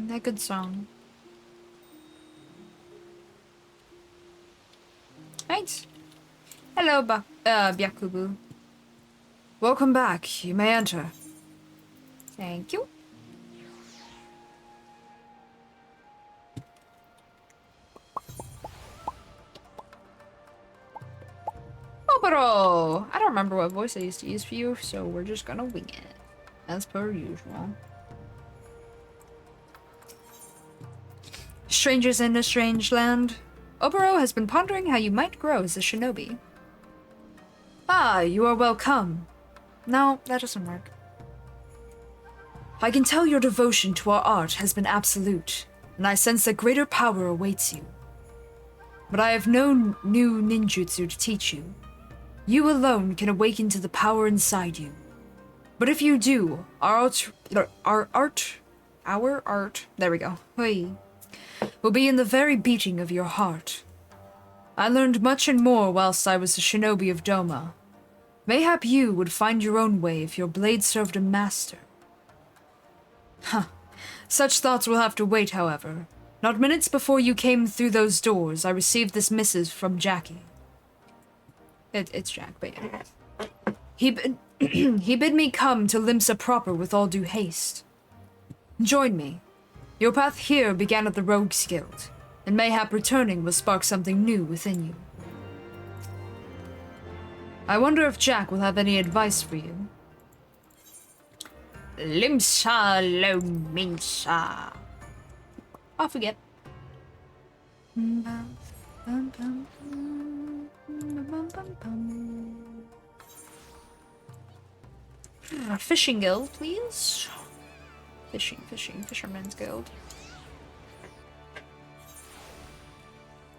That good song. Right. Hello, Byakubu. Welcome back. You may enter. Thank you. Obero! I don't remember what voice I used to use for you, so we're just gonna wing it. As per usual. Strangers in a strange land. Obero has been pondering how you might grow as a shinobi. Ah, you are welcome. No, that doesn't work. I can tell your devotion to our art has been absolute, and I sense that greater power awaits you. But I have no new ninjutsu to teach you. You alone can awaken to the power inside you. But if you do, our art, there we go, will be in the very beating of your heart. I learned much and more whilst I was a shinobi of Doma. Mayhap you would find your own way if your blade served a master. Huh. Such thoughts will have to wait, however. Not minutes before you came through those doors, I received this missive from Jackie. It's Jack, but yeah. He bid me come to Limsa proper with all due haste. Join me. Your path here began at the Rogues Guild, and mayhap returning will spark something new within you. I wonder if Jack will have any advice for you. Limsa lo minsa. I'll forget. Fishing guild, please. Fisherman's guild.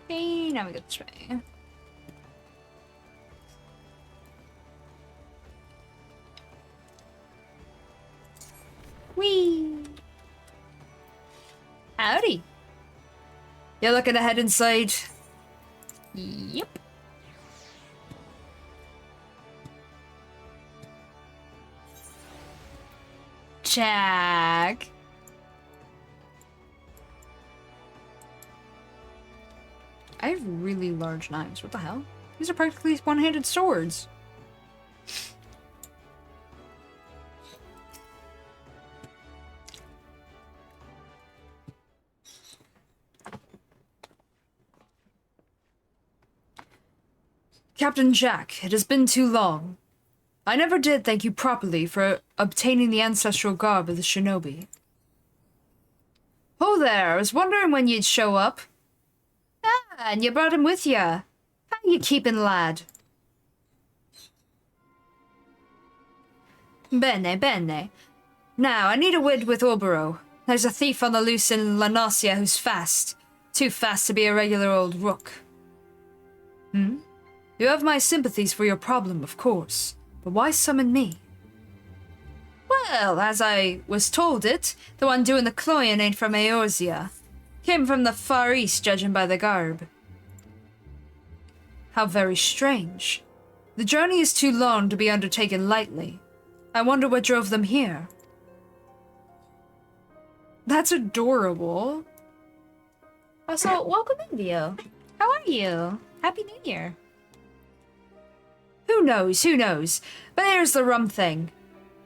Okay, now we go this way. Whee! Howdy. You're looking to head inside. Yep. Jack. I have really large knives. What the hell? These are practically one-handed swords. Captain Jack, it has been too long. I never did thank you properly for obtaining the ancestral garb of the shinobi. Oh there, I was wondering when you'd show up. Ah, and you brought him with ya. How you keeping, lad? Bene, bene. Now, I need a word with Obero. There's a thief on the loose in La Nausea who's fast. Too fast to be a regular old rook. You have my sympathies for your problem, of course. But why summon me? Well, as I was told it, the one doing the cloying ain't from Eorzea. Came from the Far East, judging by the garb. How very strange. The journey is too long to be undertaken lightly. I wonder what drove them here. That's adorable. Also, welcome in, Vio. How are you? Happy New Year. Who knows, who knows? But here's the rum thing.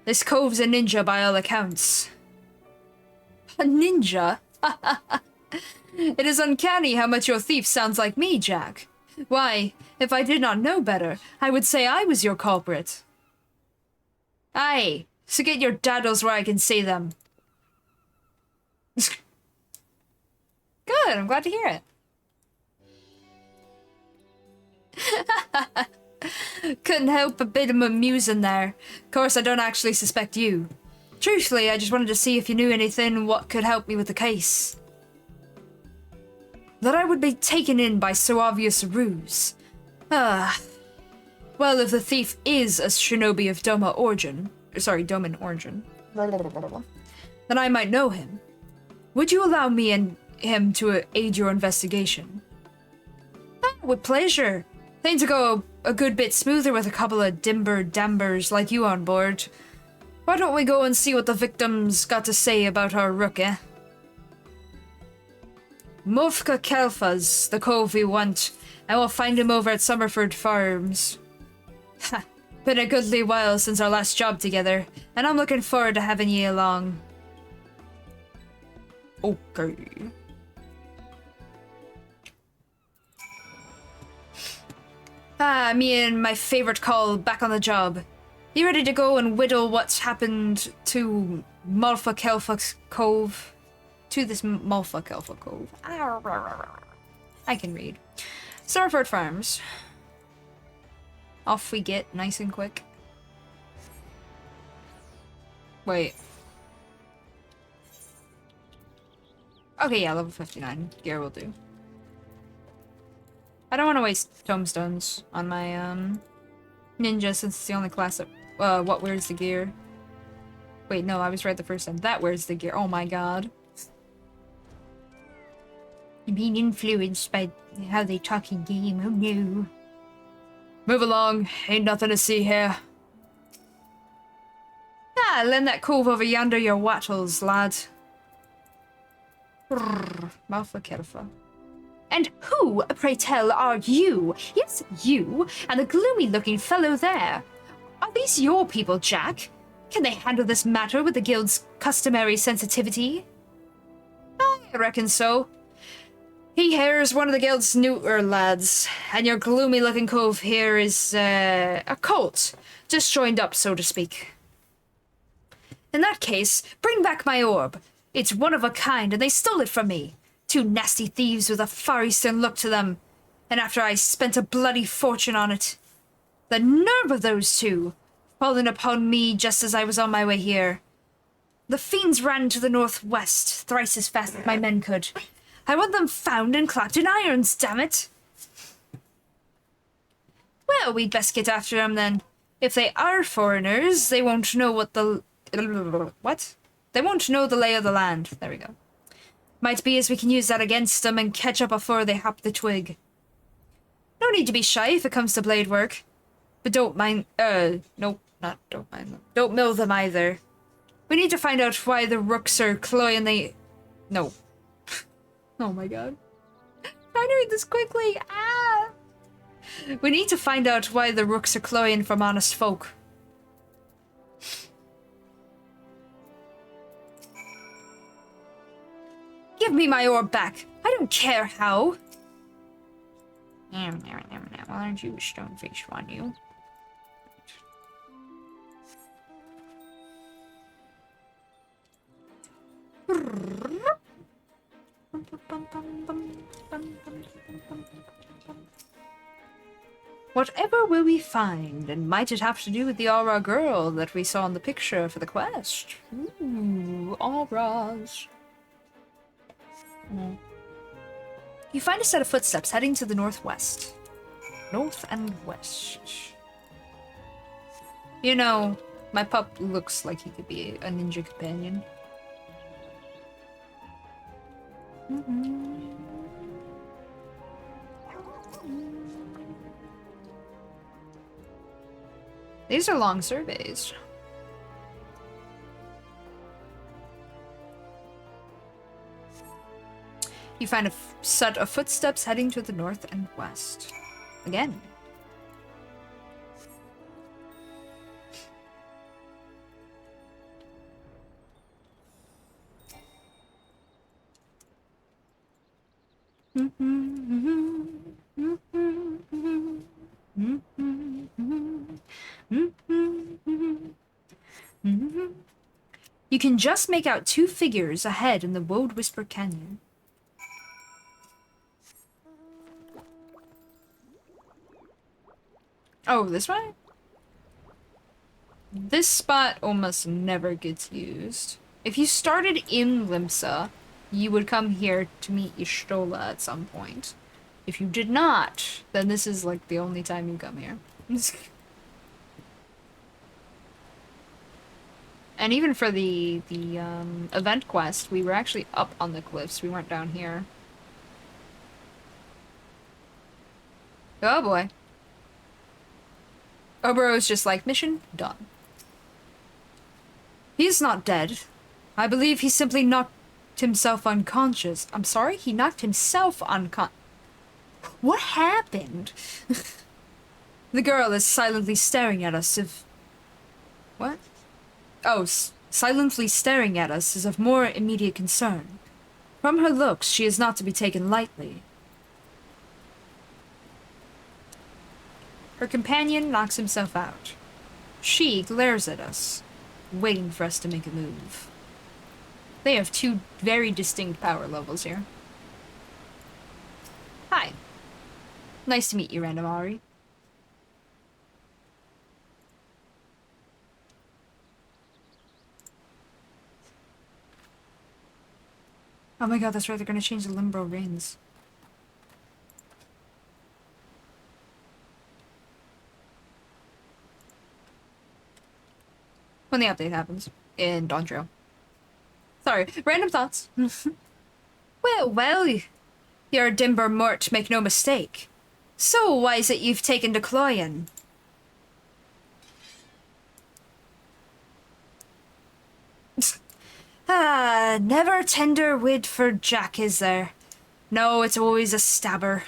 This cove's a ninja by all accounts. A ninja? It is uncanny how much your thief sounds like me, Jack. Why, if I did not know better, I would say I was your culprit. Aye, so get your daddles where I can see them. Good, I'm glad to hear it. Couldn't help but bit him amusing there. Of course, I don't actually suspect you. Truthfully, I just wanted to see if you knew anything what could help me with the case. That I would be taken in by so obvious a ruse. Well, if the thief is a shinobi of Doman origin, then I might know him. Would you allow me and him to aid your investigation? With pleasure. Things will go a good bit smoother with a couple of dambers like you on board. Why don't we go and see what the victim's got to say about our rook, eh? Mofka Kelfa's the cove we want, and we'll find him over at Summerford Farms. Ha! Been a goodly while since our last job together, and I'm looking forward to having ye along. Okay. Me and my favorite call back on the job. You ready to go and whittle what's happened to Malfa Kelfa's Cove? To this Malfa Kelfa Cove. I can read. Summerford Farms. Off we get, nice and quick. Wait. Okay, yeah, level 59. Gear will do. I don't want to waste tomestones on my, ninja since it's the only class that, what wears the gear. Wait, no, I was right the first time. That wears the gear. Oh my god. I'm being influenced by how they talk in game. Oh no. Move along. Ain't nothing to see here. Ah, lend that cove over yonder your wattles, lad. Malfa Kelfa. And who, pray tell, are you? Yes, you, and the gloomy-looking fellow there. Are these your people, Jack? Can they handle this matter with the guild's customary sensitivity? I reckon so. He here is one of the guild's newer lads, and your gloomy-looking cove here is, a cult. Just joined up, so to speak. In that case, bring back my orb. It's one of a kind, and they stole it from me. Two nasty thieves with a Far Eastern look to them. And after I spent a bloody fortune on it. The nerve of those two! Falling upon me just as I was on my way here. The fiends ran to the northwest, thrice as fast as my men could. I want them found and clapped in irons, damn it! Well, we'd best get after them then. If they are foreigners, they won't know what the... What? They won't know the lay of the land. There we go. Might be as we can use that against them and catch up before they hop the twig. No need to be shy if it comes to blade work. But don't mind, nope, not don't mind them. Don't mill them either. We need to find out why the rooks are cloying the... No. Oh my god. Trying to read this quickly. Ah! We need to find out why the rooks are cloying from honest folk. Give me my orb back. I don't care how. Well, aren't you a stonefish one, you? Whatever will we find, and might it have to do with the aura girl that we saw in the picture for the quest? Ooh, auras. You find a set of footsteps heading to the northwest. North and west. You know, my pup looks like he could be a ninja companion. These are long surveys. You find a set of footsteps heading to the north and west. Again. You can just make out two figures ahead in the Woad Whisper Canyon. Oh, this way? This spot almost never gets used. If you started in Limsa, you would come here to meet Y'shtola at some point. If you did not, then this is like the only time you come here. And even for the event quest, we were actually up on the cliffs. We weren't down here. Oh boy. Obero's just like, mission done. He's not dead. I believe he simply knocked himself unconscious. I'm sorry? He knocked himself unconscious. What happened? The girl is silently staring at us What? Oh, silently staring at us is of more immediate concern. From her looks, she is not to be taken lightly. Her companion knocks himself out. She glares at us, waiting for us to make a move. They have two very distinct power levels here. Hi. Nice to meet you, Random Ari. Oh my god, that's right, they're gonna change the Limbro reins. When the update happens. In Dawn Trail. Sorry, random thoughts. Well, you're Dimber Mort, make no mistake. So why is it you've taken to Cloyan? Never tender wid for Jack, is there? No, it's always a stabber.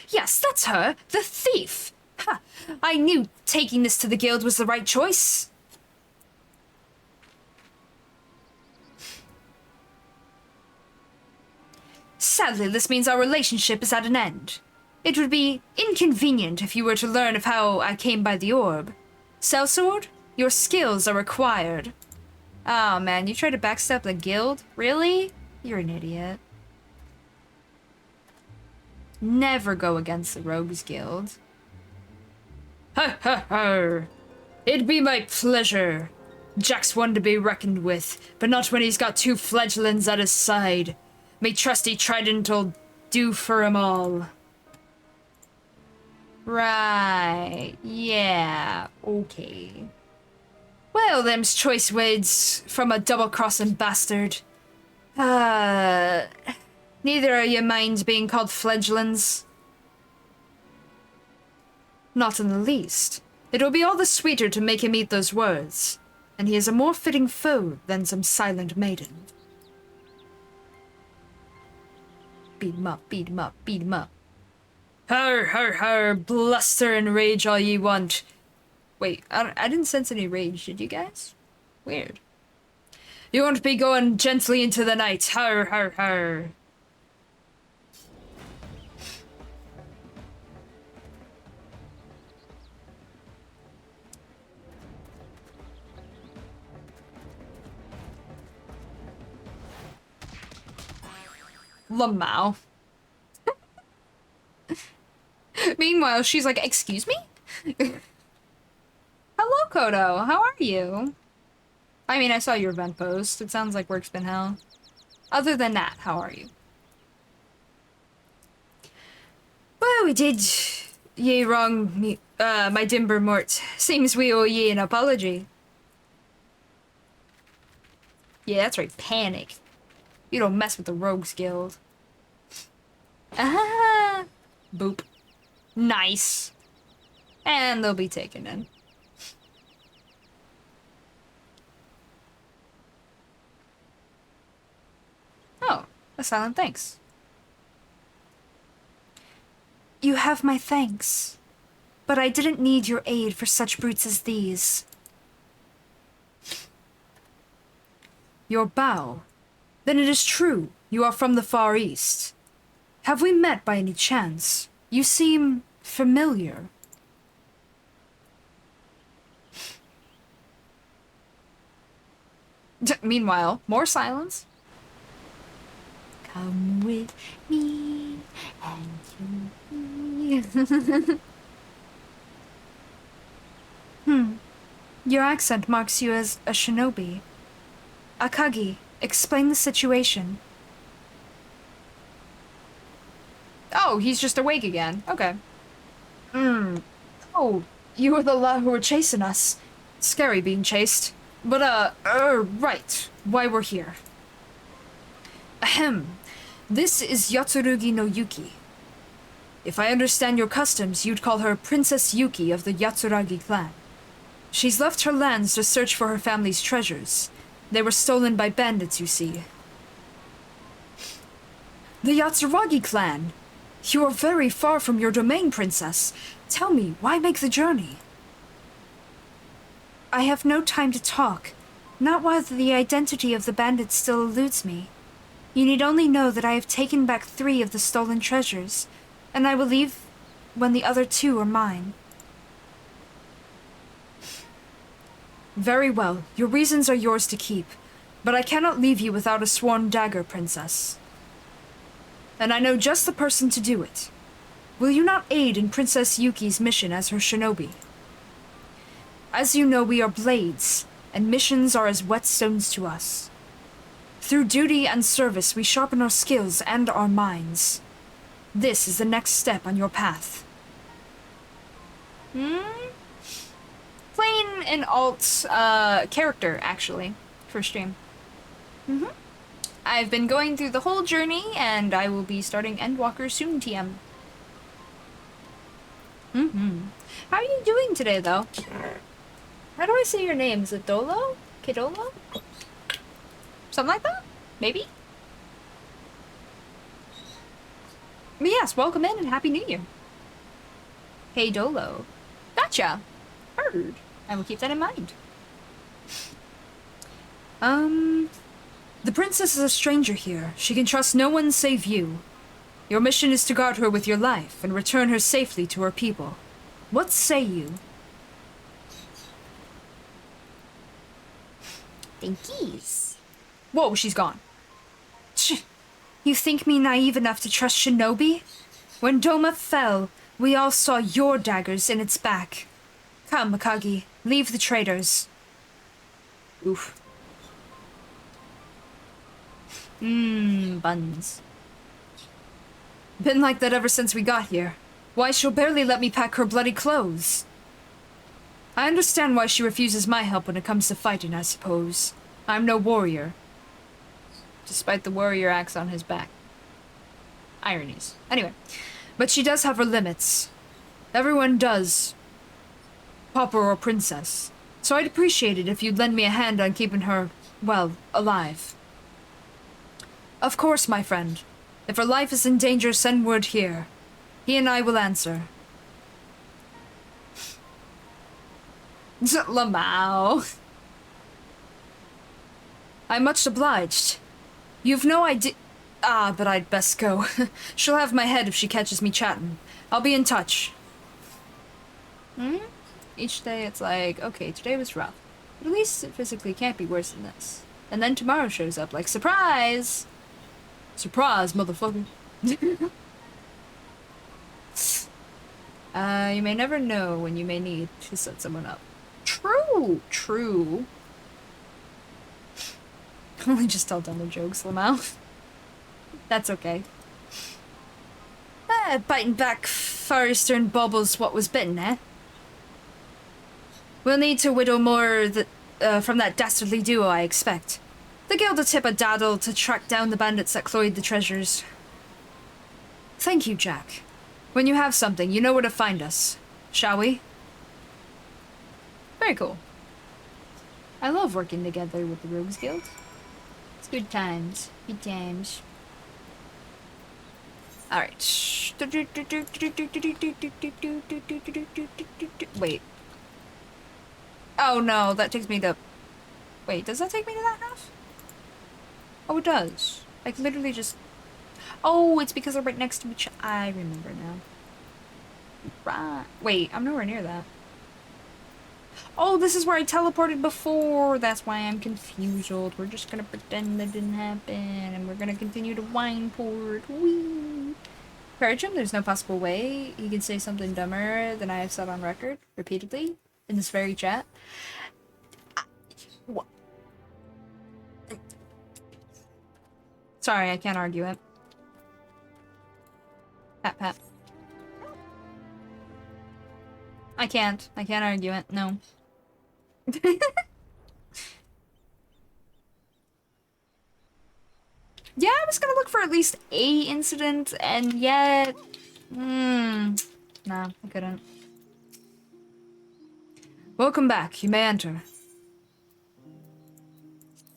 Yes, that's her, the thief. Ha! I knew taking this to the guild was the right choice. Sadly, this means our relationship is at an end. It would be inconvenient if you were to learn of how I came by the orb. Sellsword, your skills are required. Oh man, you tried to backstab the guild? Really? You're an idiot. Never go against the Rogues Guild. Ha ha ha! It'd be my pleasure. Jack's one to be reckoned with, but not when he's got two fledglings at his side. Me trusty trident'll do for 'em all. Right. Yeah. Okay. Well, them's choice words from a double-crossing bastard. Neither are you mind being called fledglings. Not in the least. It will be all the sweeter to make him eat those words, and he is a more fitting foe than some silent maiden. Beat him up, beat him up, beat him up. Har, har, har, bluster and rage all ye want. Wait, I didn't sense any rage, did you guys? Weird. You won't be going gently into the night. Har, har, har. Lamau. Meanwhile, she's like, excuse me? Hello, Kodo. How are you? I mean, I saw your event post. It sounds like work's been hell. Other than that, how are you? Well, we did ye wrong, my Dimber Mort. Seems we owe ye an apology. Yeah, that's right, panic. You don't mess with the Rogues Guild. Ah, boop. Nice. And they'll be taken in. Oh, a silent thanks. You have my thanks, but I didn't need your aid for such brutes as these. Your bow? Then it is true, you are from the Far East. Have we met by any chance? You seem familiar. Meanwhile, more silence. Come with me and you. Your accent marks you as a shinobi. Akagi, explain the situation. Oh, he's just awake again. Okay. Oh, you were the la who were chasing us. Scary being chased. But, right. Why we're here. Ahem. This is Yatsurugi no Yuki. If I understand your customs, you'd call her Princess Yuki of the Yatsuragi clan. She's left her lands to search for her family's treasures. They were stolen by bandits, you see. The Yatsuragi clan? You are very far from your domain, Princess. Tell me, why make the journey? I have no time to talk. Not while the identity of the bandits still eludes me. You need only know that I have taken back 3 of the stolen treasures, and I will leave when the other 2 are mine. Very well, your reasons are yours to keep, but I cannot leave you without a sworn dagger, Princess. And I know just the person to do it. Will you not aid in Princess Yuki's mission as her shinobi? As you know, we are blades, and missions are as whetstones to us. Through duty and service, we sharpen our skills and our minds. This is the next step on your path. Playing an alt character, actually, for stream. I've been going through the whole journey, and I will be starting Endwalker soon, TM. How are you doing today, though? How do I say your name? Is it Dolo? Kidolo? Something like that? Maybe? But yes, welcome in and Happy New Year. Hey, Dolo. Gotcha. Heard. I will keep that in mind. The princess is a stranger here. She can trust no one save you. Your mission is to guard her with your life and return her safely to her people. What say you? Thankies. Whoa, she's gone. You think me naive enough to trust Shinobi? When Doma fell, we all saw your daggers in its back. Come, Akagi, leave the traitors. Oof. Buns. Been like that ever since we got here. Why, she'll barely let me pack her bloody clothes. I understand why she refuses my help when it comes to fighting, I suppose. I'm no warrior. Despite the warrior axe on his back. Ironies. Anyway. But she does have her limits. Everyone does. Pauper or princess. So I'd appreciate it if you'd lend me a hand on keeping her, well, alive. Of course, my friend. If her life is in danger, send word here. He and I will answer. Lamau. I'm much obliged. You've no idea. Ah, but I'd best go. She'll have my head if she catches me chatting. I'll be in touch. Each day it's like, okay, today was rough. But at least it physically can't be worse than this. And then tomorrow shows up like, surprise! Surprise, motherfucker. You may never know when you may need to set someone up. True! True. Only just tell dumber jokes, Lamau. That's okay. Biting back Forrester and Bobbles what was bitten, eh? We'll need to whittle more from that dastardly duo, I expect. The guild will tip a daddle to track down the bandits that cloyed the treasures. Thank you, Jack. When you have something, you know where to find us. Shall we? Very cool. I love working together with the Rogues Guild. It's good times. Good times. Alright. Wait. Oh no, that takes me to... Wait, does that take me to that house? Oh, it does. I can literally just... Oh, it's because they're right next to each other. I remember now. Right. Wait, I'm nowhere near that. Oh, this is where I teleported before. That's why I'm confused. We're just gonna pretend that didn't happen, and we're gonna continue to wine port. Whee! Encourage him. There's no possible way he can say something dumber than I have said on record repeatedly in this very chat. What? Sorry, I can't argue it. Pat, pat. I can't argue it. No. Yeah, I was gonna look for at least a incident, and yet... no, I couldn't. Welcome back. You may enter.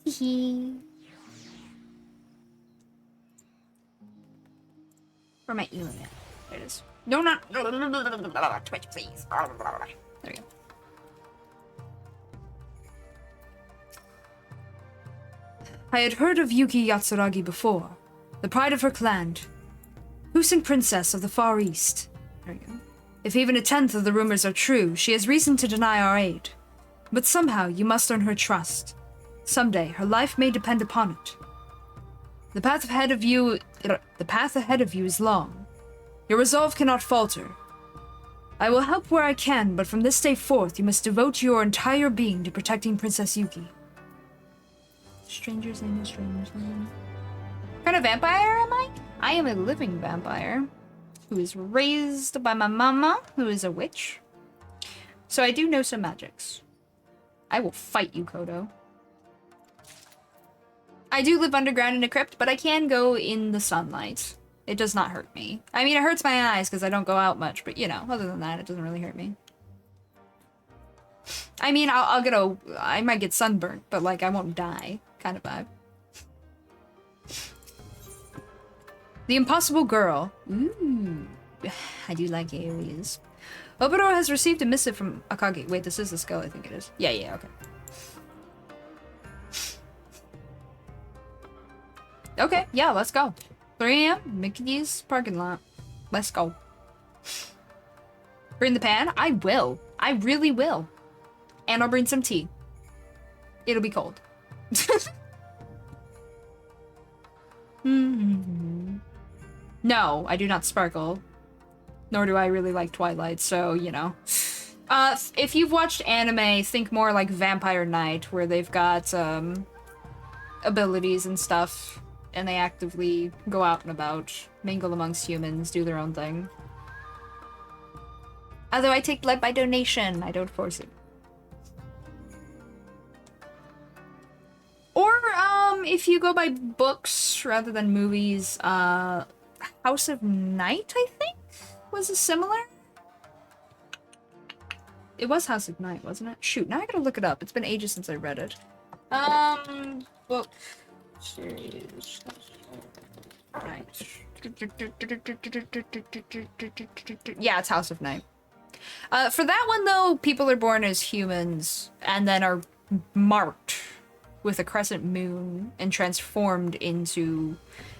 Hee. Where my email at? There it is. No, not... Twitch, please. There we go. I had heard of Yuki Yatsuragi before, the pride of her clan, Husin Princess of the Far East. There we go. If even a tenth of the rumors are true, she has reason to deny our aid. But somehow you must earn her trust. Someday her life may depend upon it. The path ahead of you is long. Your resolve cannot falter. I will help where I can, but from this day forth you must devote your entire being to protecting Princess Yuki. Stranger's name is stranger's name. What kind of vampire am I? I am a living vampire who is raised by my mama, who is a witch. So I do know some magics. I will fight you, Kodo. I do live underground in a crypt, but I can go in the sunlight. It does not hurt me. I mean, it hurts my eyes because I don't go out much, but you know, other than that, it doesn't really hurt me. I mean, I might get sunburnt, but like, I won't die. Kind of vibe. The Impossible Girl. Ooh. I do like aliens. Oboro has received a missive from Akagi. Wait, this is the skull, I think it is. Yeah, okay. Okay, yeah, let's go. 3 a.m. Mickey's parking lot. Let's go. Bring the pan? I will. I really will. And I'll bring some tea. It'll be cold. No, I do not sparkle. Nor do I really like Twilight, so, you know. If you've watched anime, think more like Vampire Knight, where they've got, abilities and stuff, and they actively go out and about, mingle amongst humans, do their own thing. Although I take blood by donation, I don't force it. Or, if you go by books rather than movies, House of Night, I think, was a similar? It was House of Night, wasn't it? Shoot, now I gotta look it up. It's been ages since I read it. Book series. Night. Yeah, it's House of Night. For that one, though, people are born as humans and then are marked with a crescent moon and transformed into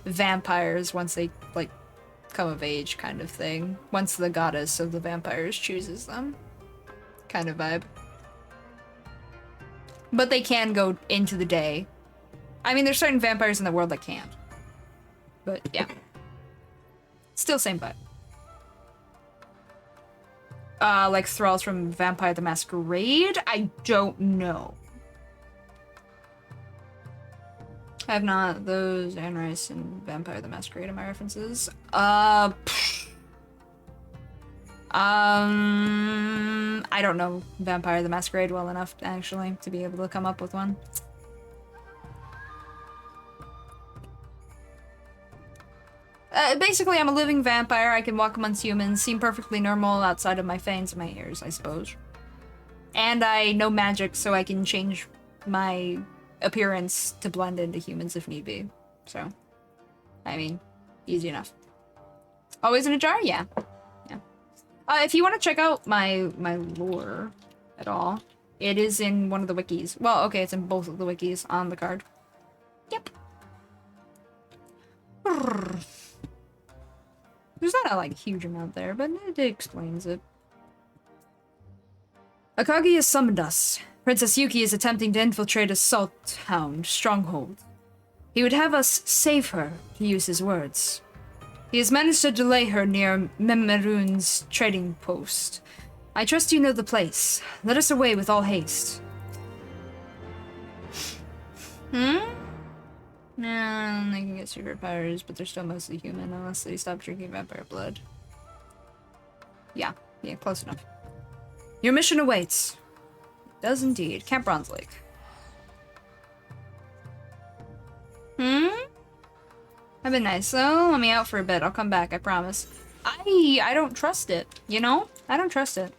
vampires once they, like, come of age kind of thing. Once the goddess of the vampires chooses them. Kind of vibe. But they can go into the day. I mean, there's certain vampires in the world that can't. But, yeah. Still same vibe. Like thralls from Vampire the Masquerade? I don't know. I have not. Those Anne Rice and Vampire the Masquerade are my references. I don't know Vampire the Masquerade well enough, actually, to be able to come up with one. Basically, I'm a living vampire. I can walk amongst humans, seem perfectly normal outside of my fangs and my ears, I suppose. And I know magic, so I can change my appearance to blend into humans if need be. So, I mean, easy enough. Always in a jar? Yeah. Yeah. If you want to check out my lore at all, it is in one of the wikis. Well, okay, it's in both of the wikis on the card. Yep. There's not a, like, huge amount there, but it explains it. Akagi has summoned us. Princess Yuki is attempting to infiltrate a salt hound stronghold. He would have us save her, to use his words. He has managed to delay her near Memerun's trading post. I trust you know the place. Let us away with all haste. No, they can get superpowers, but they're still mostly human unless they stop drinking vampire blood. Yeah, close enough. Your mission awaits. It does indeed. Camp Bronze Lake. I've been nice, though. Let me out for a bit. I'll come back, I promise. I don't trust it, you know? I don't trust it.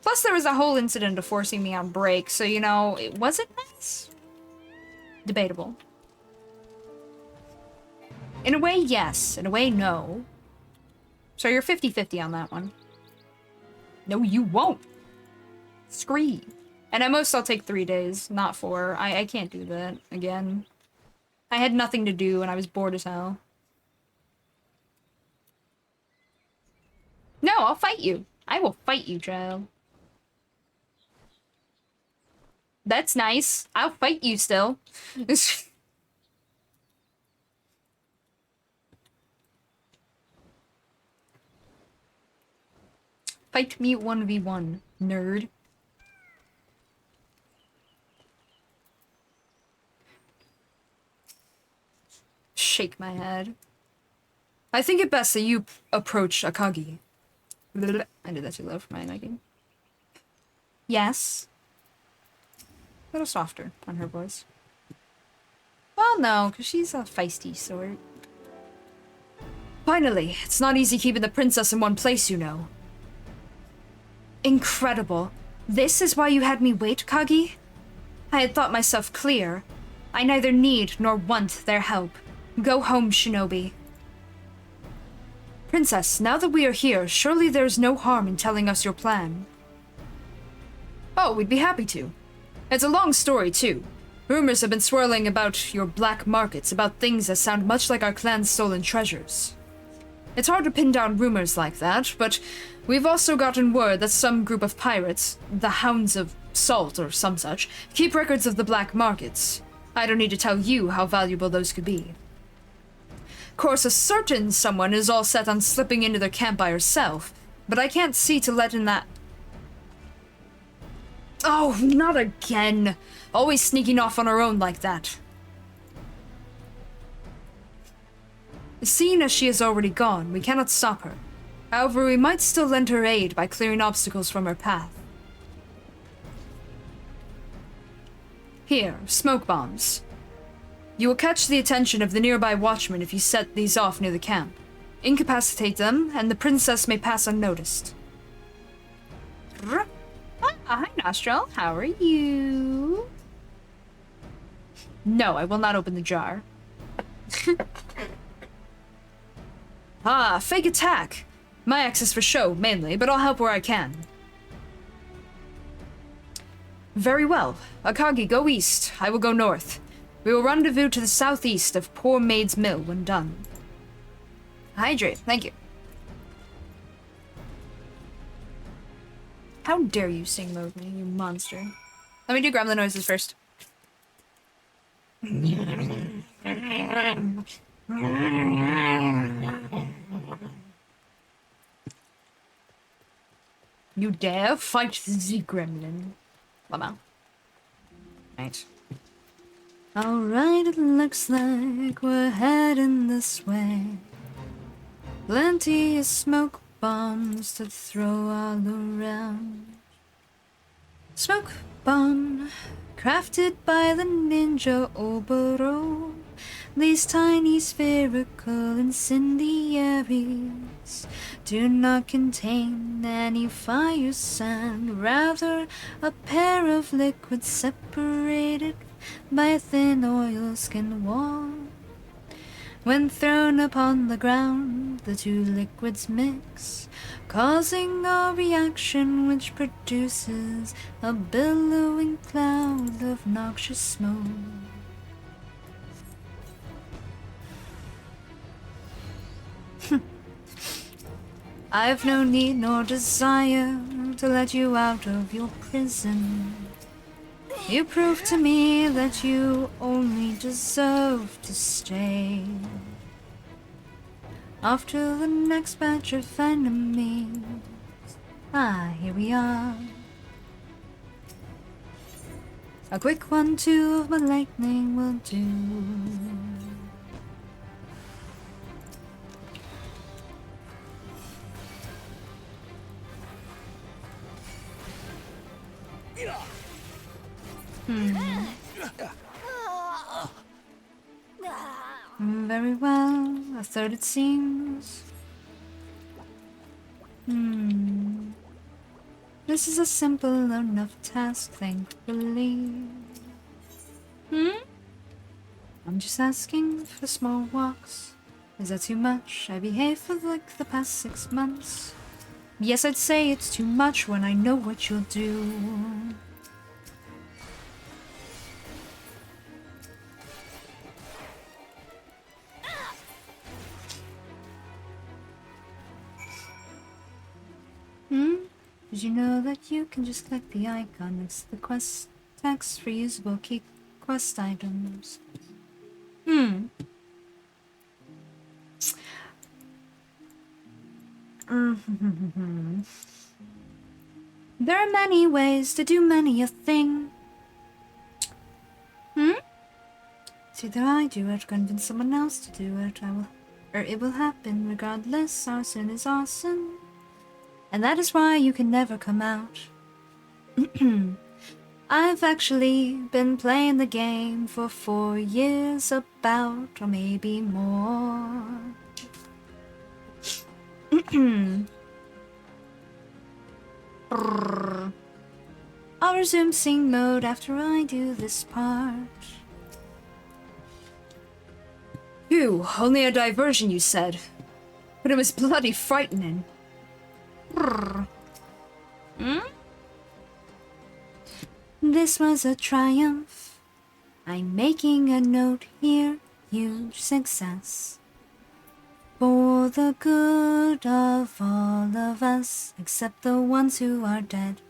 Plus, there was a whole incident of forcing me on break, so, you know, was it nice? Debatable. In a way, yes. In a way, no. So you're 50-50 on that one. No, you won't. Scream. And at most, I'll take 3 days, not 4. I can't do that again. I had nothing to do, and I was bored as hell. No, I'll fight you. I will fight you, child. That's nice. I'll fight you still. Fight me 1v1, nerd. Shake my head. I think it best that you approach Akagi. I did that too low for my liking. Yes. A little softer on her voice. Well, no, because she's a feisty sort. Finally, it's not easy keeping the princess in one place, you know. Incredible. This is why you had me wait, Kagi? I had thought myself clear. I neither need nor want their help. Go home, Shinobi. Princess, now that we are here, surely there's no harm in telling us your plan. Oh, we'd be happy to. It's a long story, too. Rumors have been swirling about your black markets, about things that sound much like our clan's stolen treasures. It's hard to pin down rumors like that, but we've also gotten word that some group of pirates, the Hounds of Salt or some such, keep records of the black markets. I don't need to tell you how valuable those could be. Of course, a certain someone is all set on slipping into their camp by herself, but I can't see to let in that... Oh, not again! Always sneaking off on her own like that. Seeing as she is already gone, we cannot stop her. However, we might still lend her aid by clearing obstacles from her path. Here, smoke bombs. You will catch the attention of the nearby watchmen if you set these off near the camp. Incapacitate them, and the princess may pass unnoticed. Hi, Nostril. How are you? No, I will not open the jar. Fake attack. My axe is for show, mainly, but I'll help where I can. Very well. Akagi, go east. I will go north. We will rendezvous to the southeast of Poor Maid's Mill when done. Hydrate. Thank you. How dare you sing mode me, you monster. Let me do gremlin noises first. You dare fight the gremlin. Llama. Right. Alright, it looks like we're heading this way. Plenty of smoke bombs to throw all around. Smoke bomb, crafted by the ninja Oboro. These tiny spherical incendiaries do not contain any fire sand, rather a pair of liquids separated by a thin oilskin wall. When thrown upon the ground, the two liquids mix, causing a reaction which produces a billowing cloud of noxious smoke. I've no need nor desire to let you out of your prison. You prove to me that you only deserve to stay. After the next batch of enemies, here we are. A quick 1-2 of my lightning will do. Very well, a third it seems. This is a simple enough task, thankfully. I'm just asking for small walks. Is that too much? I behaved for like the past 6 months. Yes, I'd say it's too much when I know what you'll do. Did you know that you can just click the icon next to the quest text for usable key quest items? There are many ways to do many a thing. It's either I do it or convince someone else to do it. Or it will happen regardless. Arson is awesome. And that is why you can never come out. I've actually been playing the game for 4 years, about, or maybe more. I'll resume sing mode after I do this part. Phew, only a diversion, you said. But it was bloody frightening. This was a triumph. I'm making a note here. Huge success. For the good of all of us, except the ones who are dead.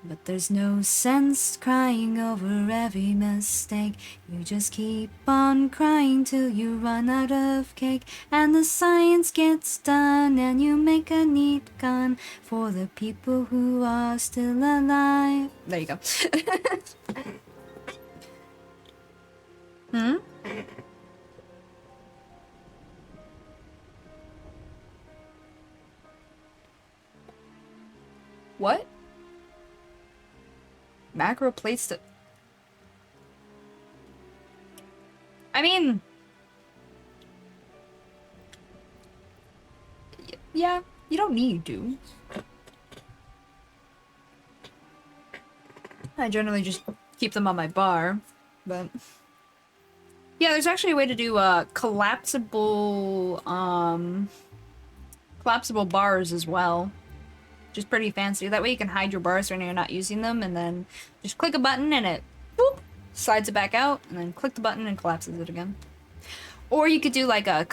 But there's no sense crying over every mistake. You just keep on crying till you run out of cake. And the science gets done and you make a neat gun for the people who are still alive. There you go. What? Macro plates to... I mean... Yeah, you don't need to. I generally just keep them on my bar, but... Yeah, there's actually a way to do collapsible bars as well. Which is pretty fancy. That way you can hide your bars when you're not using them, and then just click a button and it boop, slides it back out, and then click the button and collapses it again. Or you could do like a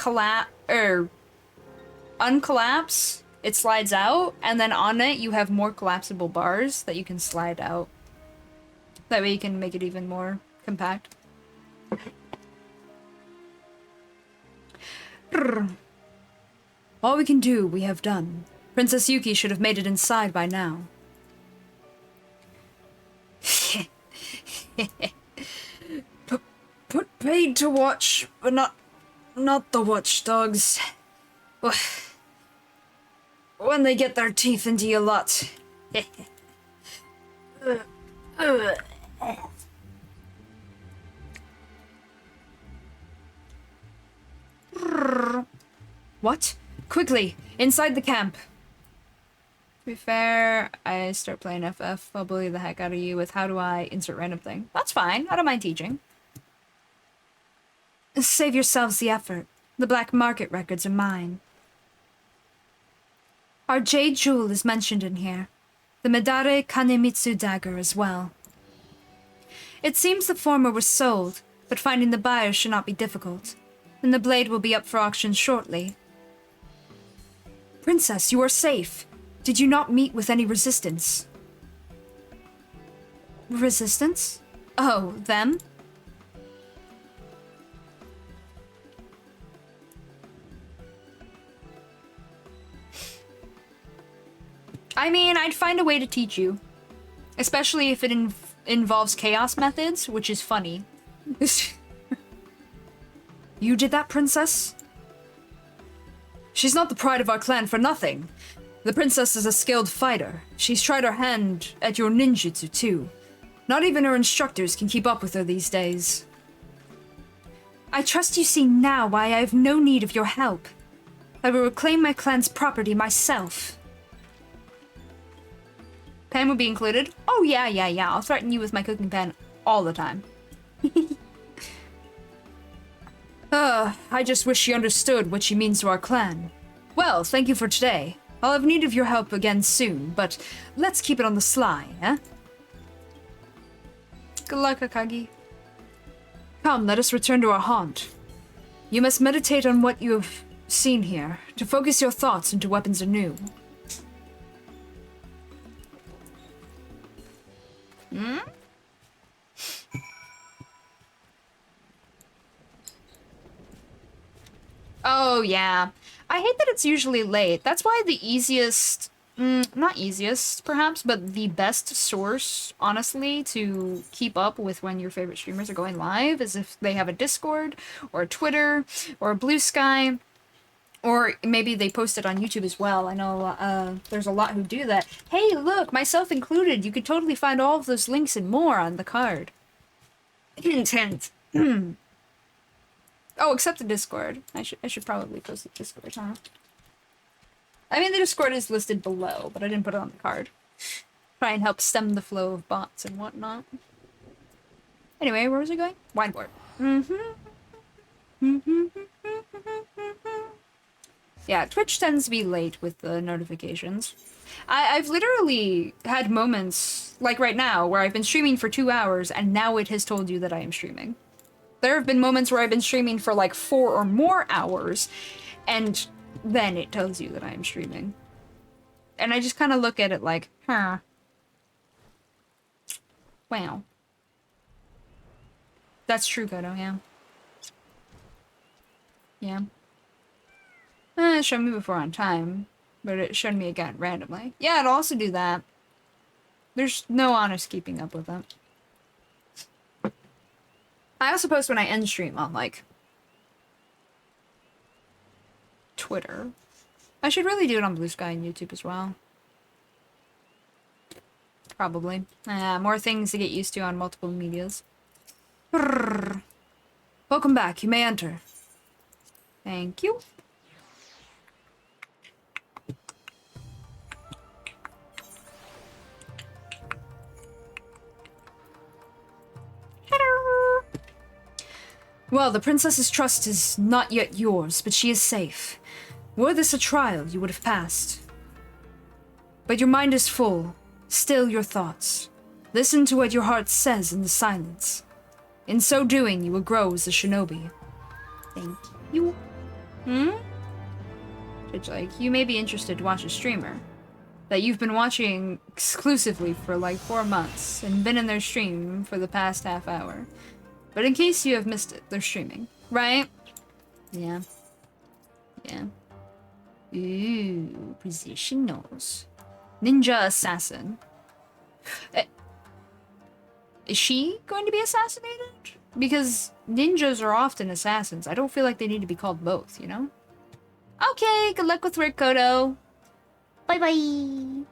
uncollapse, it slides out, and then on it you have more collapsible bars that you can slide out. That way you can make it even more compact. All we can do, we have done. Princess Yuki should have made it inside by now. Put paid to watch, but not the watchdogs. When they get their teeth into your lot. What? Quickly, inside the camp. To be fair, I start playing FF, I'll bully the heck out of you with how do I insert random thing. That's fine, I don't mind teaching. Save yourselves the effort. The black market records are mine. Our jade jewel is mentioned in here. The Medare Kanemitsu dagger as well. It seems the former was sold, but finding the buyer should not be difficult. And the blade will be up for auction shortly. Princess, you are safe. Did you not meet with any resistance? Resistance? Oh, them? I mean, I'd find a way to teach you. Especially if it involves chaos methods, which is funny. You did that, princess? She's not the pride of our clan for nothing. The princess is a skilled fighter. She's tried her hand at your ninjutsu, too. Not even her instructors can keep up with her these days. I trust you see now why I have no need of your help. I will reclaim my clan's property myself. Pan would be included? Oh, yeah. I'll threaten you with my cooking pan all the time. I just wish she understood what she means to our clan. Well, thank you for today. I'll have need of your help again soon, but let's keep it on the sly, eh? Good luck, Akagi. Come, let us return to our haunt. You must meditate on what you have seen here, to focus your thoughts into weapons anew. Hmm? Oh, yeah. I hate that it's usually late. That's why the easiest... not easiest, perhaps, but the best source, honestly, to keep up with when your favorite streamers are going live is if they have a Discord, or a Twitter, or a Blue Sky, or maybe they post it on YouTube as well. I know there's a lot who do that. Hey, look, myself included, you could totally find all of those links and more on the card. Intent. Oh, except the Discord. I should probably post the Discord, huh? I mean, the Discord is listed below, but I didn't put it on the card. Try and help stem the flow of bots and whatnot. Anyway, where was I going? Wineboard. Yeah, Twitch tends to be late with the notifications. I've literally had moments, like right now, where I've been streaming for 2 hours, and now it has told you that I am streaming. There have been moments where I've been streaming for like 4 or more hours, and then it tells you that I am streaming. And I just kind of look at it like, huh. Wow. That's true, Godo, yeah. Yeah. It showed me before on time, but it showed me again randomly. Yeah, it'll also do that. There's no honest keeping up with it. I also post when I end stream on, like, Twitter. I should really do it on Blue Sky and YouTube as well. Probably. More things to get used to on multiple medias. Brrr. Welcome back. You may enter. Thank you. Well, the princess's trust is not yet yours, but she is safe. Were this a trial, you would have passed. But your mind is full. Still your thoughts. Listen to what your heart says in the silence. In so doing, you will grow as a shinobi. Thank you. It's like, you may be interested to watch a streamer that you've been watching exclusively for like 4 months and been in their stream for the past half hour. But in case you have missed it, they're streaming, right? Yeah. Yeah. Ooh, positionals. Ninja assassin. Is she going to be assassinated? Because ninjas are often assassins. I don't feel like they need to be called both, you know? Okay, good luck with work, Kodo. Bye-bye.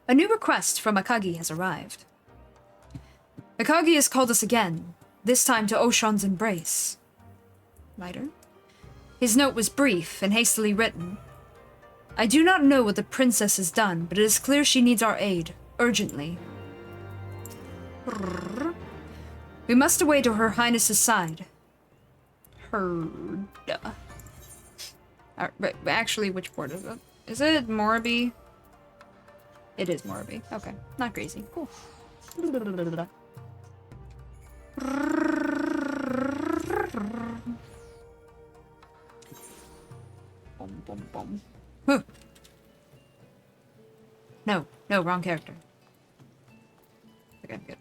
A new request from Akagi has arrived. Akagi has called us again, this time to Oshan's embrace. Lighter? His note was brief and hastily written. I do not know what the princess has done, but it is clear she needs our aid, urgently. We must away to Her Highness's side. Heard. Actually, which port is it? Is it Moribi? It is Moribi. Okay, not crazy. Cool. Bum, bum, bum. Huh. No, wrong character. Okay, good.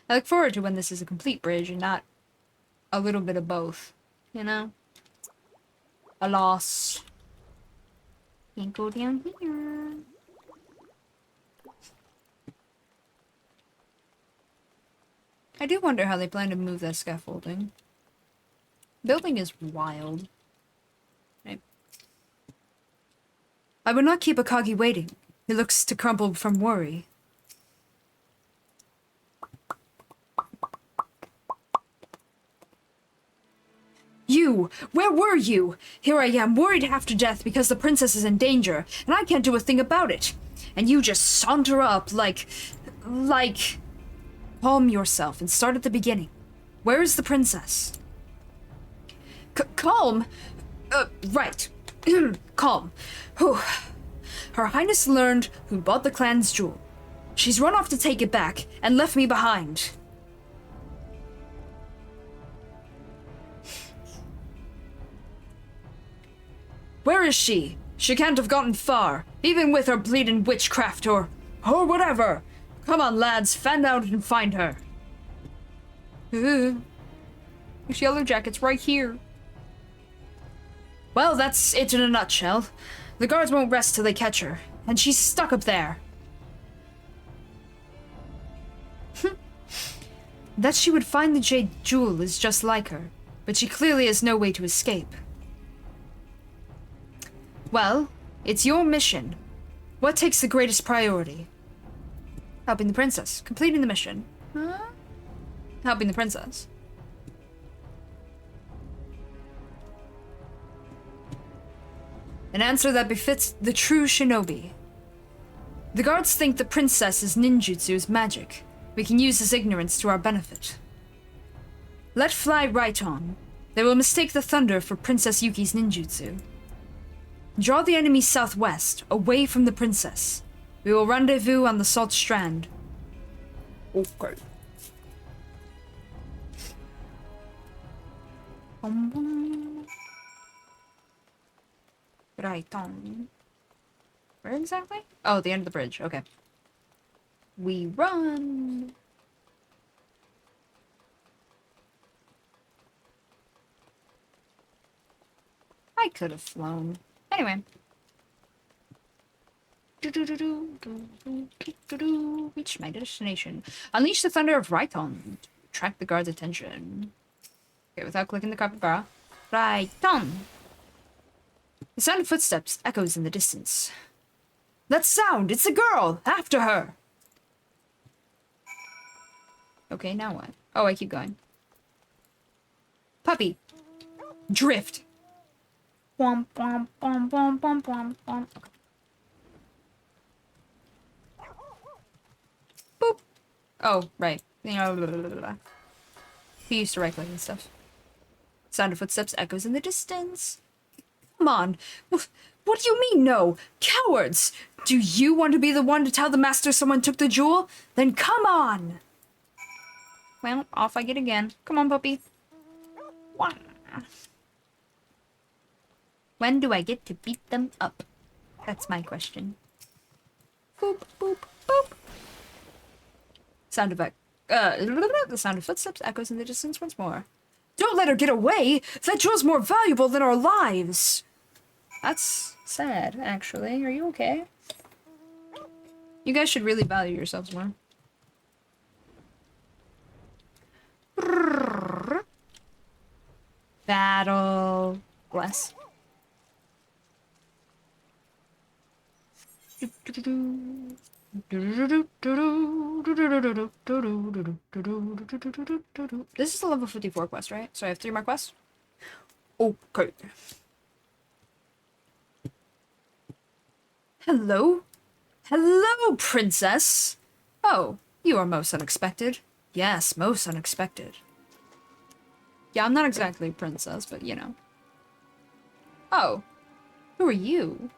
I look forward to when this is a complete bridge and not a little bit of both, you know? Alas. Can't go down here. I do wonder how they plan to move that scaffolding. Building is wild. Right. I would not keep Akagi waiting. He looks to crumble from worry. You! Where were you? Here I am, worried half to death because the princess is in danger, and I can't do a thing about it. And you just saunter up like... Calm yourself and start at the beginning. Where is the princess? Calm? Right. Calm. Whew. Her Highness learned who bought the clan's jewel. She's run off to take it back and left me behind. Where is she? She can't have gotten far, even with her bleeding witchcraft or whatever. Come on, lads, fan out and find her. This yellow jacket's right here. Well, that's it in a nutshell. The guards won't rest till they catch her, and she's stuck up there. That she would find the jade jewel is just like her, but she clearly has no way to escape. Well, it's your mission. What takes the greatest priority? Helping the princess. Completing the mission. Huh? Helping the princess. An answer that befits the true shinobi. The guards think the princess's ninjutsu is magic. We can use his ignorance to our benefit. Let fly right on. They will mistake the thunder for Princess Yuki's ninjutsu. Draw the enemy southwest, away from the princess. We will rendezvous on the Salt Strand. Okay. Right on. Where exactly? Oh, the end of the bridge. Okay. We run. I could have flown. Anyway. Reach my destination. Unleash the thunder of Rhyton. Attract the guard's attention. Okay, without clicking the capybara. Rhyton. The sound of footsteps echoes in the distance. That sound! It's a girl! After her! Okay, now what? Oh, I keep going. Puppy. Drift. Womp, womp, womp, womp, womp, womp, womp. Okay. Boop. Oh, right. You know, blah, blah, blah, blah. He used to right click and stuff. Sound of footsteps echoes in the distance. Come on. What do you mean, no? Cowards! Do you want to be the one to tell the master someone took the jewel? Then come on! Well, off I get again. Come on, puppy. Wah. When do I get to beat them up? That's my question. Boop, boop, boop. Sound of the sound of footsteps echoes in the distance once more. Don't let her get away! That jewel's more valuable than our lives! That's sad, actually. Are you okay? You guys should really value yourselves more. Battle. Bless. This is the level 54 quest, right? So I have 3 more quests? Okay. Hello? Hello, princess! Oh, you are most unexpected. Yes, most unexpected. Yeah, I'm not exactly a princess, but you know. Oh, who are you?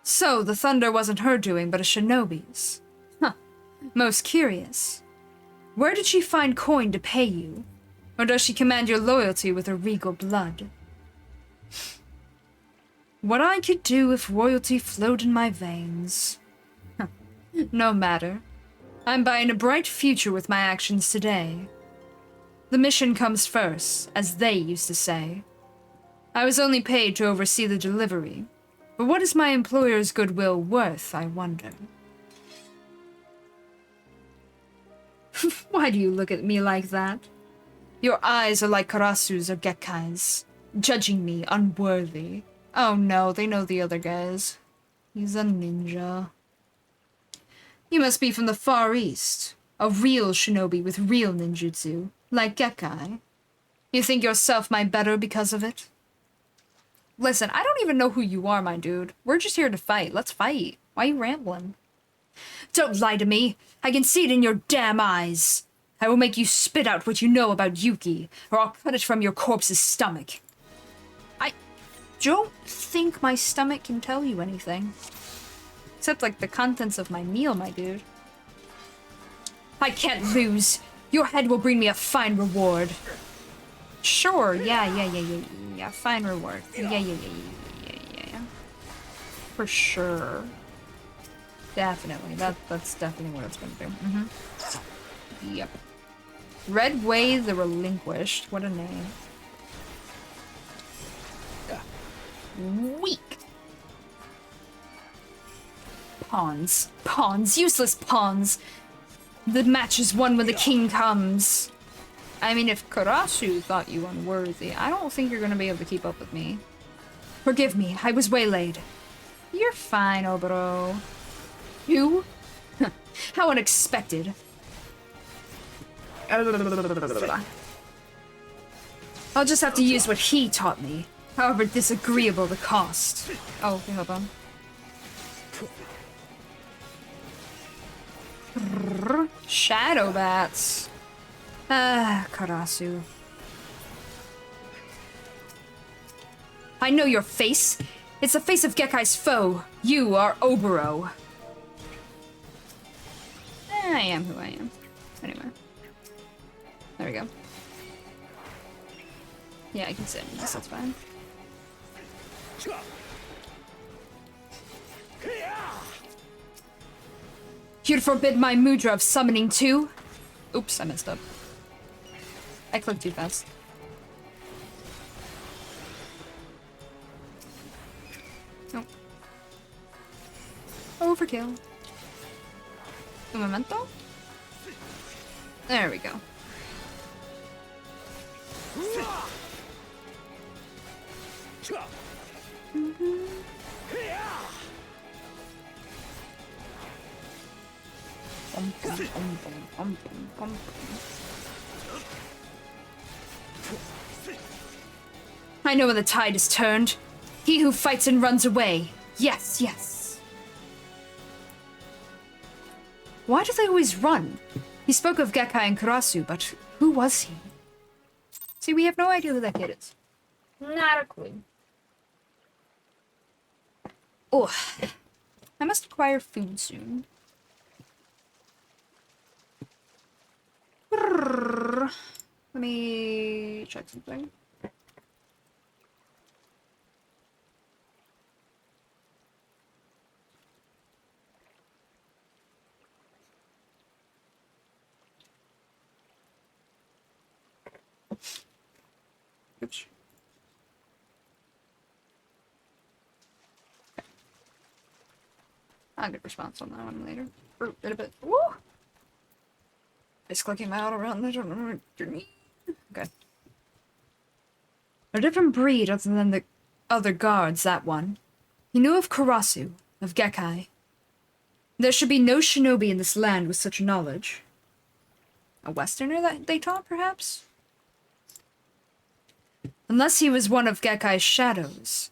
So, the thunder wasn't her doing, but a shinobi's. Huh, most curious. Where did she find coin to pay you? Or does she command your loyalty with her regal blood? What I could do if royalty flowed in my veins. No matter. I'm buying a bright future with my actions today. The mission comes first, as they used to say. I was only paid to oversee the delivery. But what is my employer's goodwill worth, I wonder? Why do you look at me like that? Your eyes are like Karasu's or Gekkai's, judging me unworthy. Oh no, they know the other guys. He's a ninja. You must be from the Far East. A real shinobi with real ninjutsu, like Gekkai. You think yourself my better because of it? Listen, I don't even know who you are, my dude. We're just here to fight. Let's fight. Why are you rambling? Don't lie to me. I can see it in your damn eyes. I will make you spit out what you know about Yuki, or I'll cut it from your corpse's stomach. I don't think my stomach can tell you anything. Except, like, the contents of my meal, my dude. I can't lose. Your head will bring me a fine reward. Sure, yeah, fine reward. Yeah. For sure. Definitely, that's definitely what it's gonna do. Yep. Red Way the Relinquished, what a name. Weak. Pawns, useless pawns. The match is won when the king comes. I mean, if Karasu thought you unworthy, I don't think you're gonna be able to keep up with me. Forgive me, I was waylaid. You're fine, Oboro. You? How unexpected. I'll just have to use what he taught me, however disagreeable the cost. Oh, okay, hold on. Shadow bats. Karasu. I know your face. It's the face of Gekkai's foe. You are Oboro. I am who I am. Anyway. There we go. Yeah, I can sit in this, that's fine. You'd forbid my mudra of summoning too? Oops, I messed up. I clicked too fast. Overkill. Un momento. There we go. I know when the tide is turned. He who fights and runs away. Yes, yes. Why do they always run? He spoke of Gekkai and Karasu, but who was he? See, we have no idea who that kid is. Not a clue. Oh, I must acquire food soon. Let me check something. Oops. I'll get a response on that one later. Or a bit. Woo! It's clicking out around. I don't know what you mean. Okay. A different breed other than the other guards, that one. He knew of Karasu, of Gekkai. There should be no shinobi in this land with such knowledge. A Westerner that they taught, perhaps? Unless he was one of Gekkai's shadows.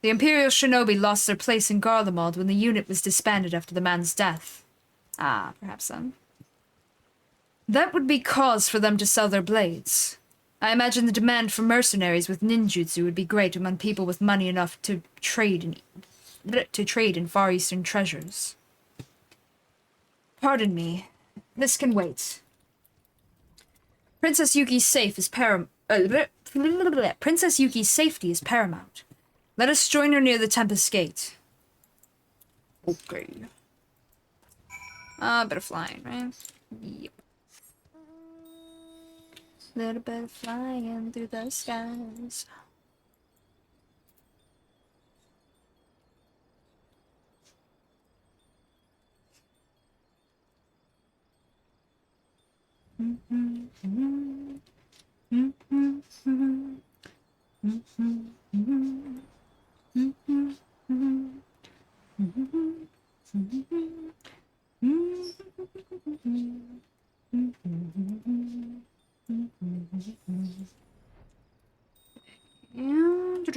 The Imperial shinobi lost their place in Garlemald when the unit was disbanded after the man's death. Ah, perhaps then. That would be cause for them to sell their blades. I imagine the demand for mercenaries with ninjutsu would be great among people with money enough to trade in Far Eastern treasures. Pardon me. This can wait. Princess Yuki's Princess Yuki's safety is paramount. Let us join her near the Tempest Gate. Okay. Bit of flying, right? Yep. Little bit of flying through the skies.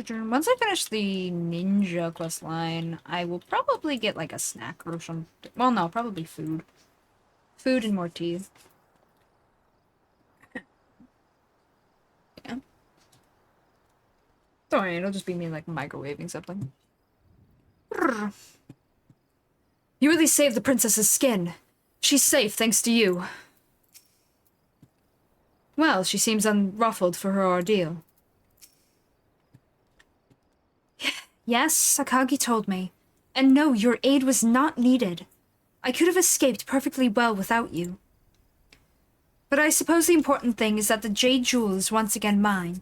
And once I finish the ninja quest line, I will probably get like a snack or something. Well, no, probably food. Food and more tea. Yeah. Don't worry, it'll just be me like microwaving something. You really saved the princess's skin. She's safe thanks to you. Well, she seems unruffled for her ordeal. Yes, Sakagi told me. And no, your aid was not needed. I could have escaped perfectly well without you. But I suppose the important thing is that the jade jewel is once again mine.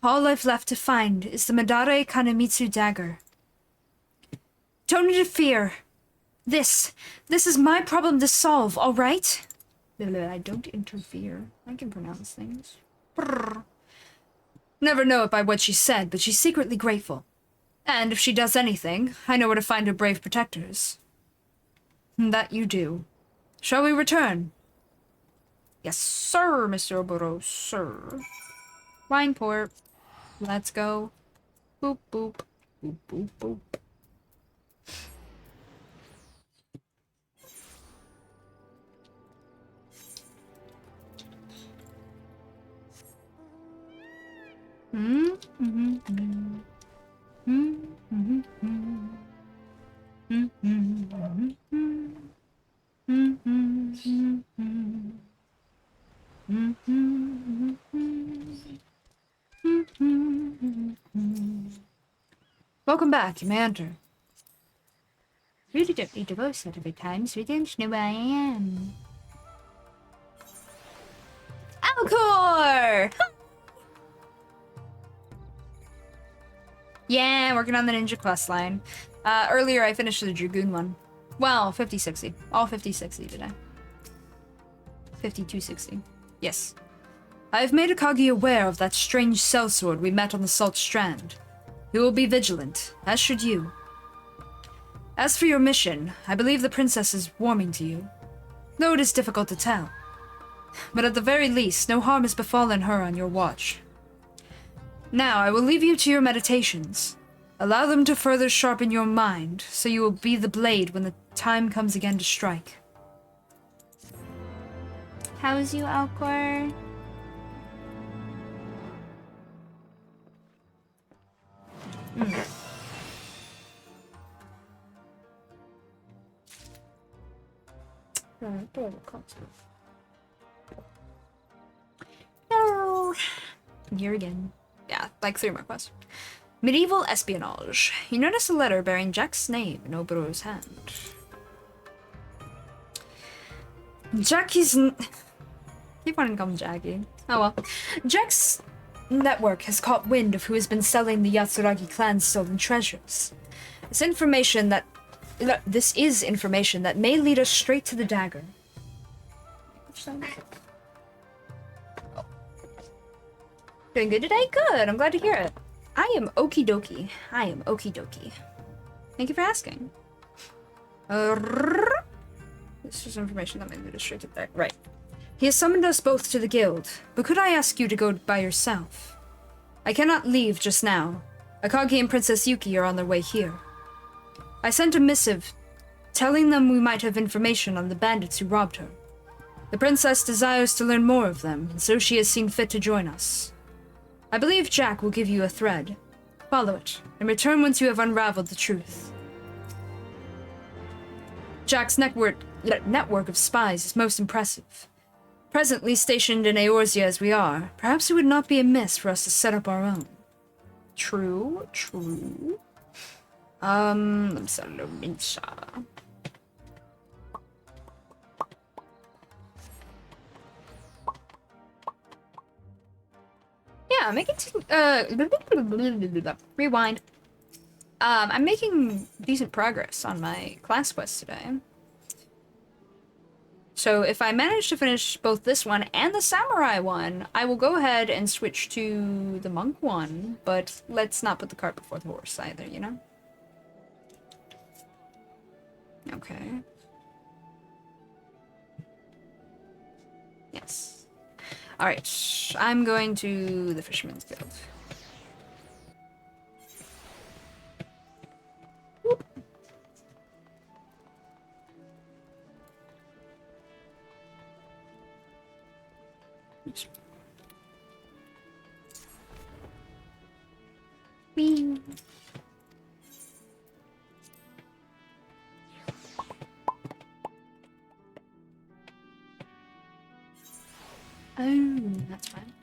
All I've left to find is the Madare Kanemitsu dagger. Don't interfere. This is my problem to solve, all right? I don't interfere. I can pronounce things. Brrr. Never know it by what she said, but she's secretly grateful. And if she does anything, I know where to find her brave protectors. That you do. Shall we return? Yes, sir, Mr. Oboro, sir. Wineport. Let's go. Boop, boop. Boop, boop, boop. Welcome back, you may enter. Really don't need to voice that every time, so you don't know where I am. Alcor! Yeah, working on the ninja quest line. Earlier I finished the Dragoon one. Well, 50-60. All 50-60 today. 52-60. Yes. I have made Akagi aware of that strange sellsword we met on the Salt Strand. He will be vigilant, as should you. As for your mission, I believe the princess is warming to you, though it is difficult to tell. But at the very least, no harm has befallen her on your watch. Now, I will leave you to your meditations. Allow them to further sharpen your mind, so you will be the blade when the time comes again to strike. How's you, Alcor? No. Here again. Yeah, like 3 more quests. Medieval espionage. You notice a letter bearing Jack's name in Obero's hand. Jackie's... Keep wanting to call him Jackie. Oh well. Jack's network has caught wind of who has been selling the Yatsuragi clan's stolen treasures. This is information that may lead us straight to the dagger. Doing good today? Good. I'm glad to hear it. I am okie dokie. I am okie dokie. Thank you for asking. This is information that may lead us straight to there. Right. He has summoned us both to the guild, but could I ask you to go by yourself? I cannot leave just now. Akagi and Princess Yuki are on their way here. I sent a missive telling them we might have information on the bandits who robbed her. The princess desires to learn more of them, and so she has seen fit to join us. I believe Jack will give you a thread. Follow it, and return once you have unraveled the truth. Jack's network of spies is most impressive. Presently stationed in Eorzea as we are, perhaps it would not be amiss for us to set up our own. True, true. Yeah, making rewind. I'm making decent progress on my class quest today. So if I manage to finish both this one and the samurai one, I will go ahead and switch to the monk one, but let's not put the cart before the horse either, you know? Okay. Yes. Alright, I'm going to the Fisherman's Guild. Whoop. Oops. Whee. Oh, that's fine.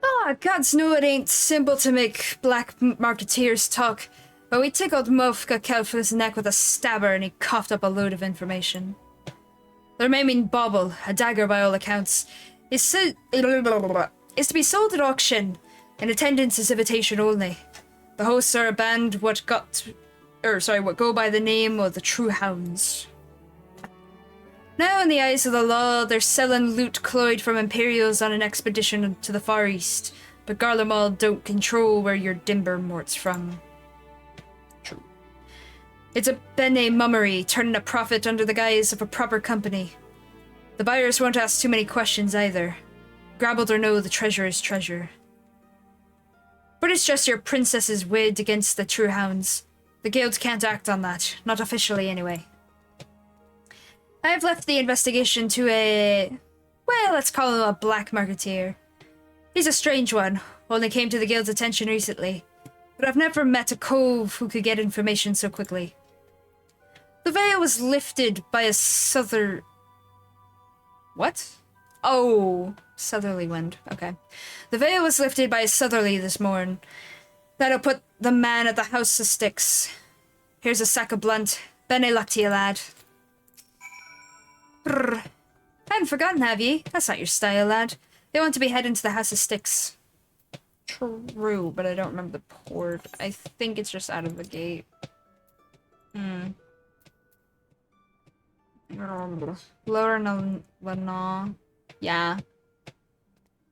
Ah, gods know it ain't simple to make black marketeers talk, but we tickled Mofka Kelf's neck with a stabber and he coughed up a load of information. The remaining bauble, a dagger by all accounts, is to be sold at auction, and attendance is invitation only. The hosts are a band what go by the name of the True Hounds. Now, in the eyes of the law, they're selling loot cloyed from Imperials on an expedition to the Far East, but Garlemald don't control where your dimber mort's from. True. It's a bene mummery, turning a profit under the guise of a proper company. The buyers won't ask too many questions either. Grabbled or no, the treasure is treasure. But it's just your princess's wid against the True Hounds. The guild can't act on that, not officially anyway. I have left the investigation to let's call him a black marketeer. He's a strange one, only came to the guild's attention recently, but I've never met a cove who could get information so quickly. The veil was lifted by a What? Oh, southerly wind, okay. The veil was lifted by a southerly this morn. That'll put the man at the House of Sticks. Here's a sack of blunt. Bene luck to you, lad. Brrr. Hadn't forgotten, have ye? That's not your style, lad. They want to be heading to the House of Sticks. True, but I don't remember the port. I think it's just out of the gate. Lower Lana. Yeah.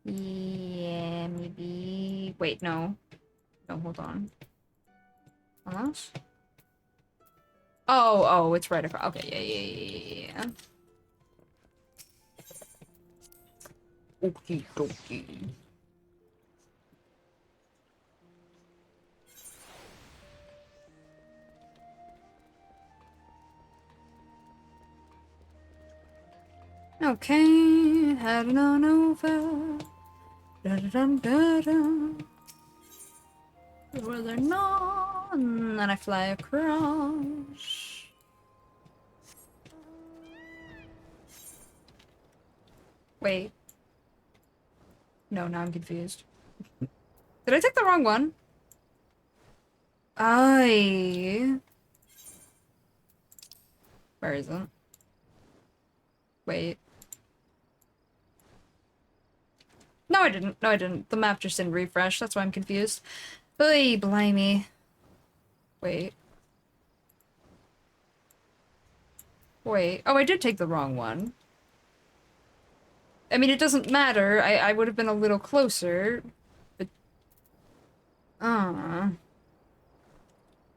Yeah, maybe. Wait, no. No, hold on. Unless? Oh, it's right across. Okay, yeah. Okie dokie. Okay, heading on over. Da-da-dum-da-dum. Where they're not, and then I fly across. Wait. No, now I'm confused. Did I take the wrong one? Where is it? Wait. No, I didn't. No, I didn't. The map just didn't refresh. That's why I'm confused. Oy, blimey. Wait. Wait. Oh, I did take the wrong one. I mean, it doesn't matter. I would have been a little closer. But...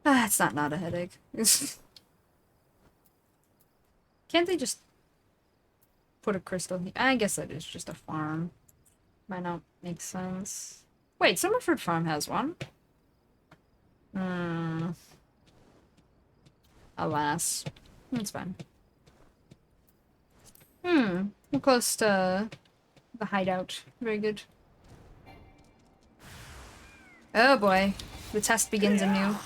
it's not a headache. Can't they just... put a crystal here? I guess that is just a farm. Might not make sense. Wait, Summerford Farm has one. Alas. That's fine. We're close to the hideout. Very good. Oh boy. The test begins anew.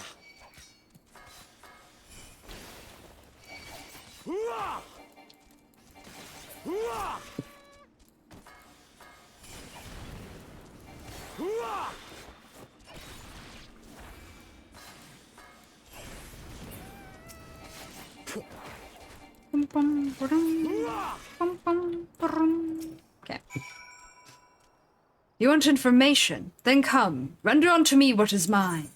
Okay. You want information? Then come. Render unto me what is mine.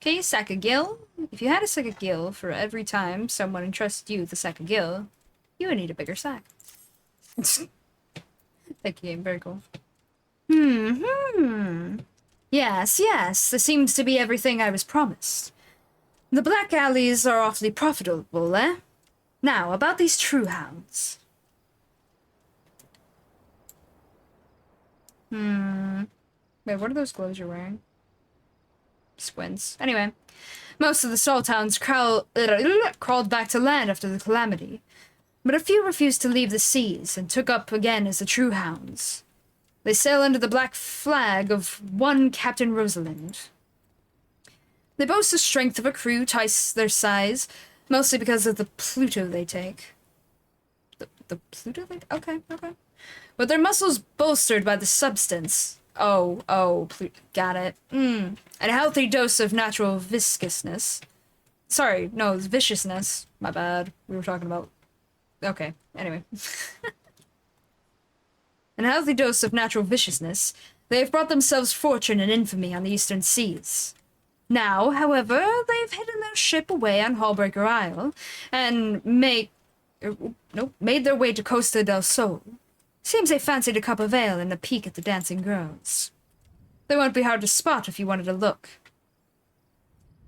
Okay, sack a gill. If you had a sack a gill for every time someone entrusted you with a sack a gill, you would need a bigger sack. Thank you, game. Very cool. Yes, this seems to be everything I was promised. The black alleys are awfully profitable, eh? Now, about these true hounds. Wait, what are those gloves you're wearing? Squints. Anyway, most of the salt hounds crawled back to land after the calamity, but a few refused to leave the seas and took up again as the true hounds. They sail under the black flag of one Captain Rosalind. They boast the strength of a crew twice their size, mostly because of the Pluto they take. The Pluto they take? Okay. But their muscles bolstered by the substance. Got it. And a healthy dose of natural viscousness. Sorry, no, it's viciousness. My bad. We were talking about... Okay, anyway. And a healthy dose of natural viciousness, they have brought themselves fortune and infamy on the eastern seas. Now, however, they've hidden their ship away on Hallbreaker Isle, and made their way to Costa del Sol. Seems they fancied a cup of ale and a peek at the dancing girls. They won't be hard to spot if you wanted to look.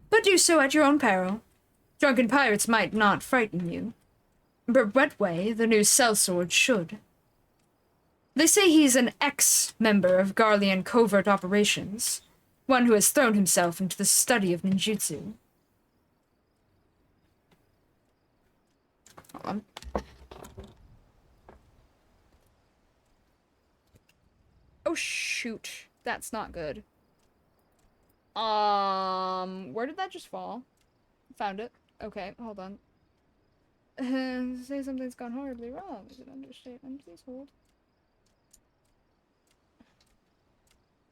But do so at your own peril. Drunken pirates might not frighten you. But Wetway, the new sellsword, should. They say he's an ex-member of Garlean covert operations, one who has thrown himself into the study of ninjutsu. Hold on. Oh shoot, that's not good. Where did that just fall? Found it. Okay, hold on. Say something's gone horribly wrong is an understatement. Please hold.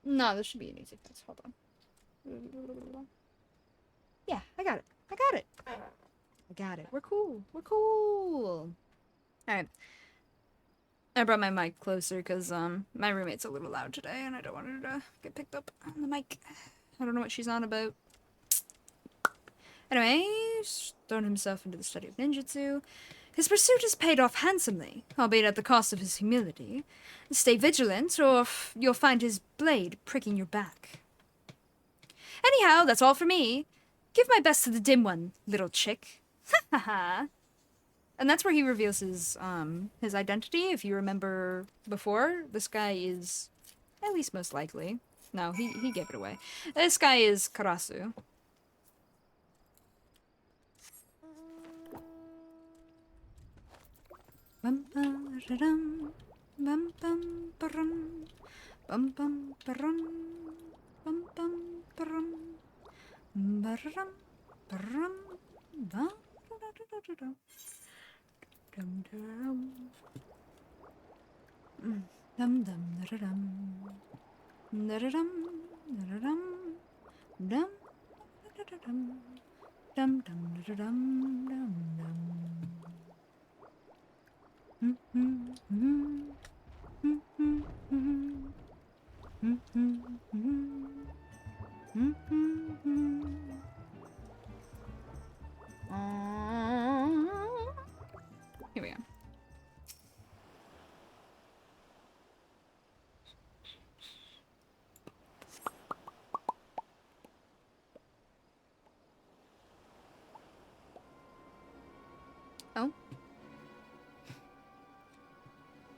No, this should be an easy fix. Hold on. Yeah, I got it. I got it. We're cool. Alright. I brought my mic closer because my roommate's a little loud today and I don't want her to get picked up on the mic. I don't know what she's on about. Anyway, he's thrown himself into the study of ninjutsu. His pursuit has paid off handsomely, albeit at the cost of his humility. Stay vigilant, or you'll find his blade pricking your back. Anyhow, that's all for me. Give my best to the dim one, little chick. Ha ha ha. And that's where he reveals his identity. If you remember before, this guy is, at least most likely. No, he gave it away. This guy is Karasu. Bum bum ba-dum, bum bum ba-rum, bum bum ba-rum, bum bum ba-rum, ba-rum, ba-rum, ba-da-da-da-da-da. Dum dum dum dum da dum da dum da dum dum da dum dum dum da dum dum Here we go. Oh.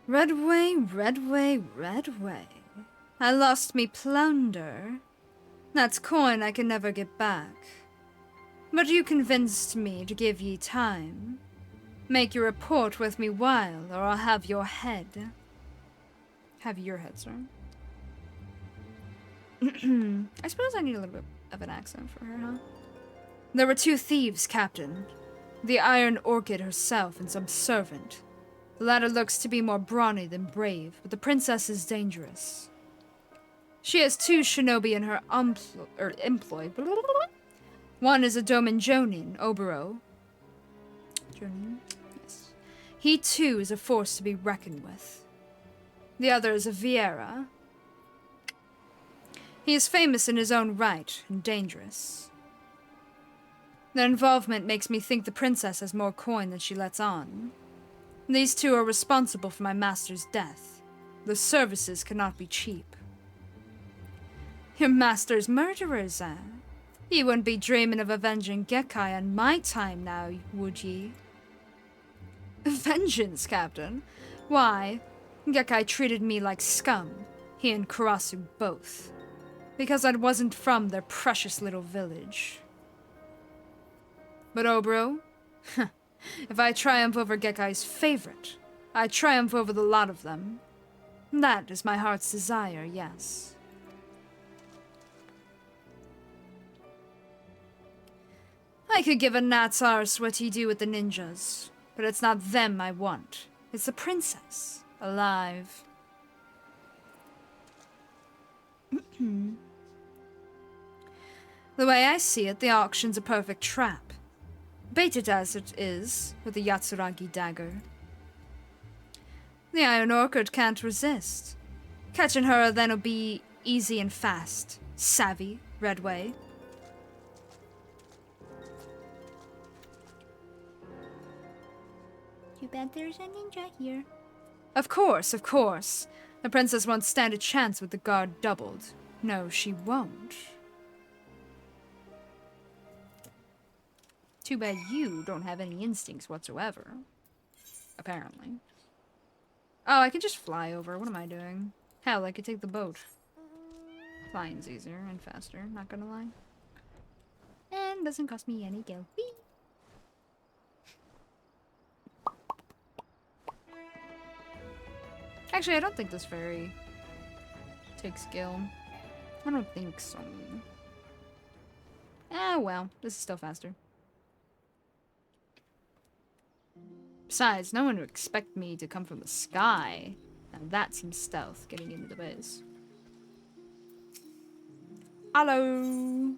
Redway, Redway, Redway. I lost me plunder. That's coin I can never get back. But you convinced me to give ye time. Make your report with me while, or I'll have your head. Have your head, sir. I suppose I need a little bit of an accent for her, huh? There were 2 thieves, Captain. The Iron Orchid herself and some servant. The latter looks to be more brawny than brave, but the princess is dangerous. She has 2 shinobi in her employ. One is a Domin Jonin, Obero. Jonin? Yes. He too is a force to be reckoned with. The other is a Vieira. He is famous in his own right and dangerous. Their involvement makes me think the princess has more coin than she lets on. These 2 are responsible for my master's death. The services cannot be cheap. Your master's murderers, eh? Ye wouldn't be dreaming of avenging Gekkai on my time now, would ye? Vengeance, Captain? Why, Gekkai treated me like scum, he and Karasu both. Because I wasn't from their precious little village. But Obro? If I triumph over Gekkai's favorite, I triumph over the lot of them. That is my heart's desire, yes. I could give a gnat's arse what he do with the ninjas, but it's not them I want. It's the princess, alive. The way I see it, the auction's a perfect trap. Baited as it is, with the Yatsuragi dagger. The Iron Orchid can't resist. Catching her then'll be easy and fast. Savvy, Redway. Too bad there's a ninja here. Of course, of course. The princess won't stand a chance with the guard doubled. No, she won't. Too bad you don't have any instincts whatsoever. Apparently. Oh, I can just fly over. What am I doing? Hell, I could take the boat. Flying's easier and faster, not gonna lie. And doesn't cost me any gil. Whee! Actually, I don't think this ferry takes gil. I don't think so. Ah, well, this is still faster. Besides, no one would expect me to come from the sky. Now that's some stealth, getting into the base. Hello!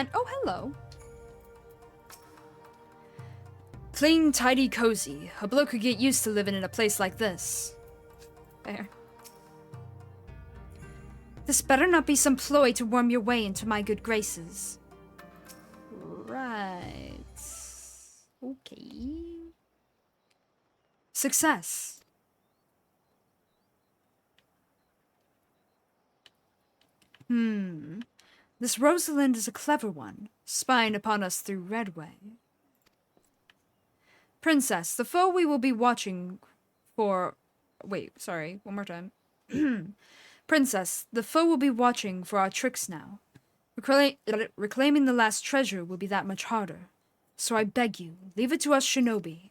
And, oh, hello. Clean, tidy, cozy. A bloke could get used to living in a place like this. There. This better not be some ploy to worm your way into my good graces. Right. Okay. Success. This Rosalind is a clever one, spying upon us through Redway. Princess, the foe we will be watching for... Wait, sorry, one more time. Princess, the foe will be watching for our tricks now. Reclaiming the last treasure will be that much harder. So I beg you, leave it to us shinobi.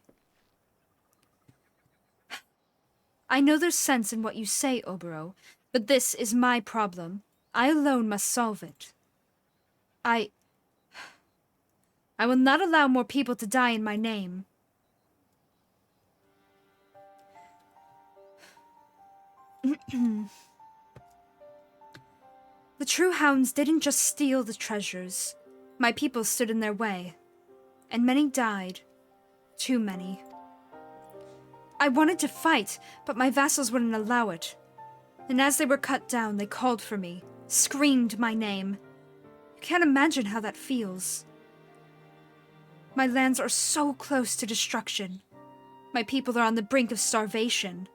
I know there's sense in what you say, Obero, but this is my problem. I alone must solve it. I will not allow more people to die in my name. The true hounds didn't just steal the treasures. My people stood in their way, and many died. Too many. I wanted to fight, but my vassals wouldn't allow it. And as they were cut down, they called for me, screamed my name. You can't imagine how that feels. My lands are so close to destruction. My people are on the brink of starvation.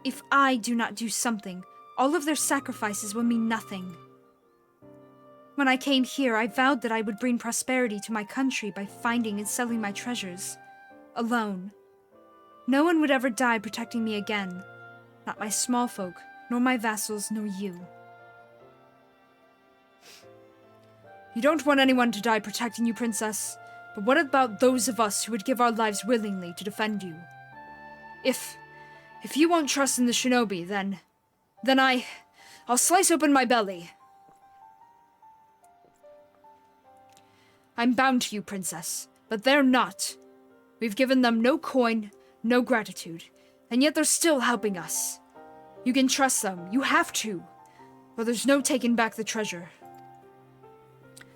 If I do not do something, all of their sacrifices will mean nothing. When I came here, I vowed that I would bring prosperity to my country by finding and selling my treasures. Alone. No one would ever die protecting me again. Not my small folk, nor my vassals, nor you. You don't want anyone to die protecting you, Princess. But what about those of us who would give our lives willingly to defend you? If you won't trust in the shinobi, then I'll slice open my belly. I'm bound to you, Princess, but they're not. We've given them no coin, no gratitude, and yet they're still helping us. You can trust them, you have to, or there's no taking back the treasure.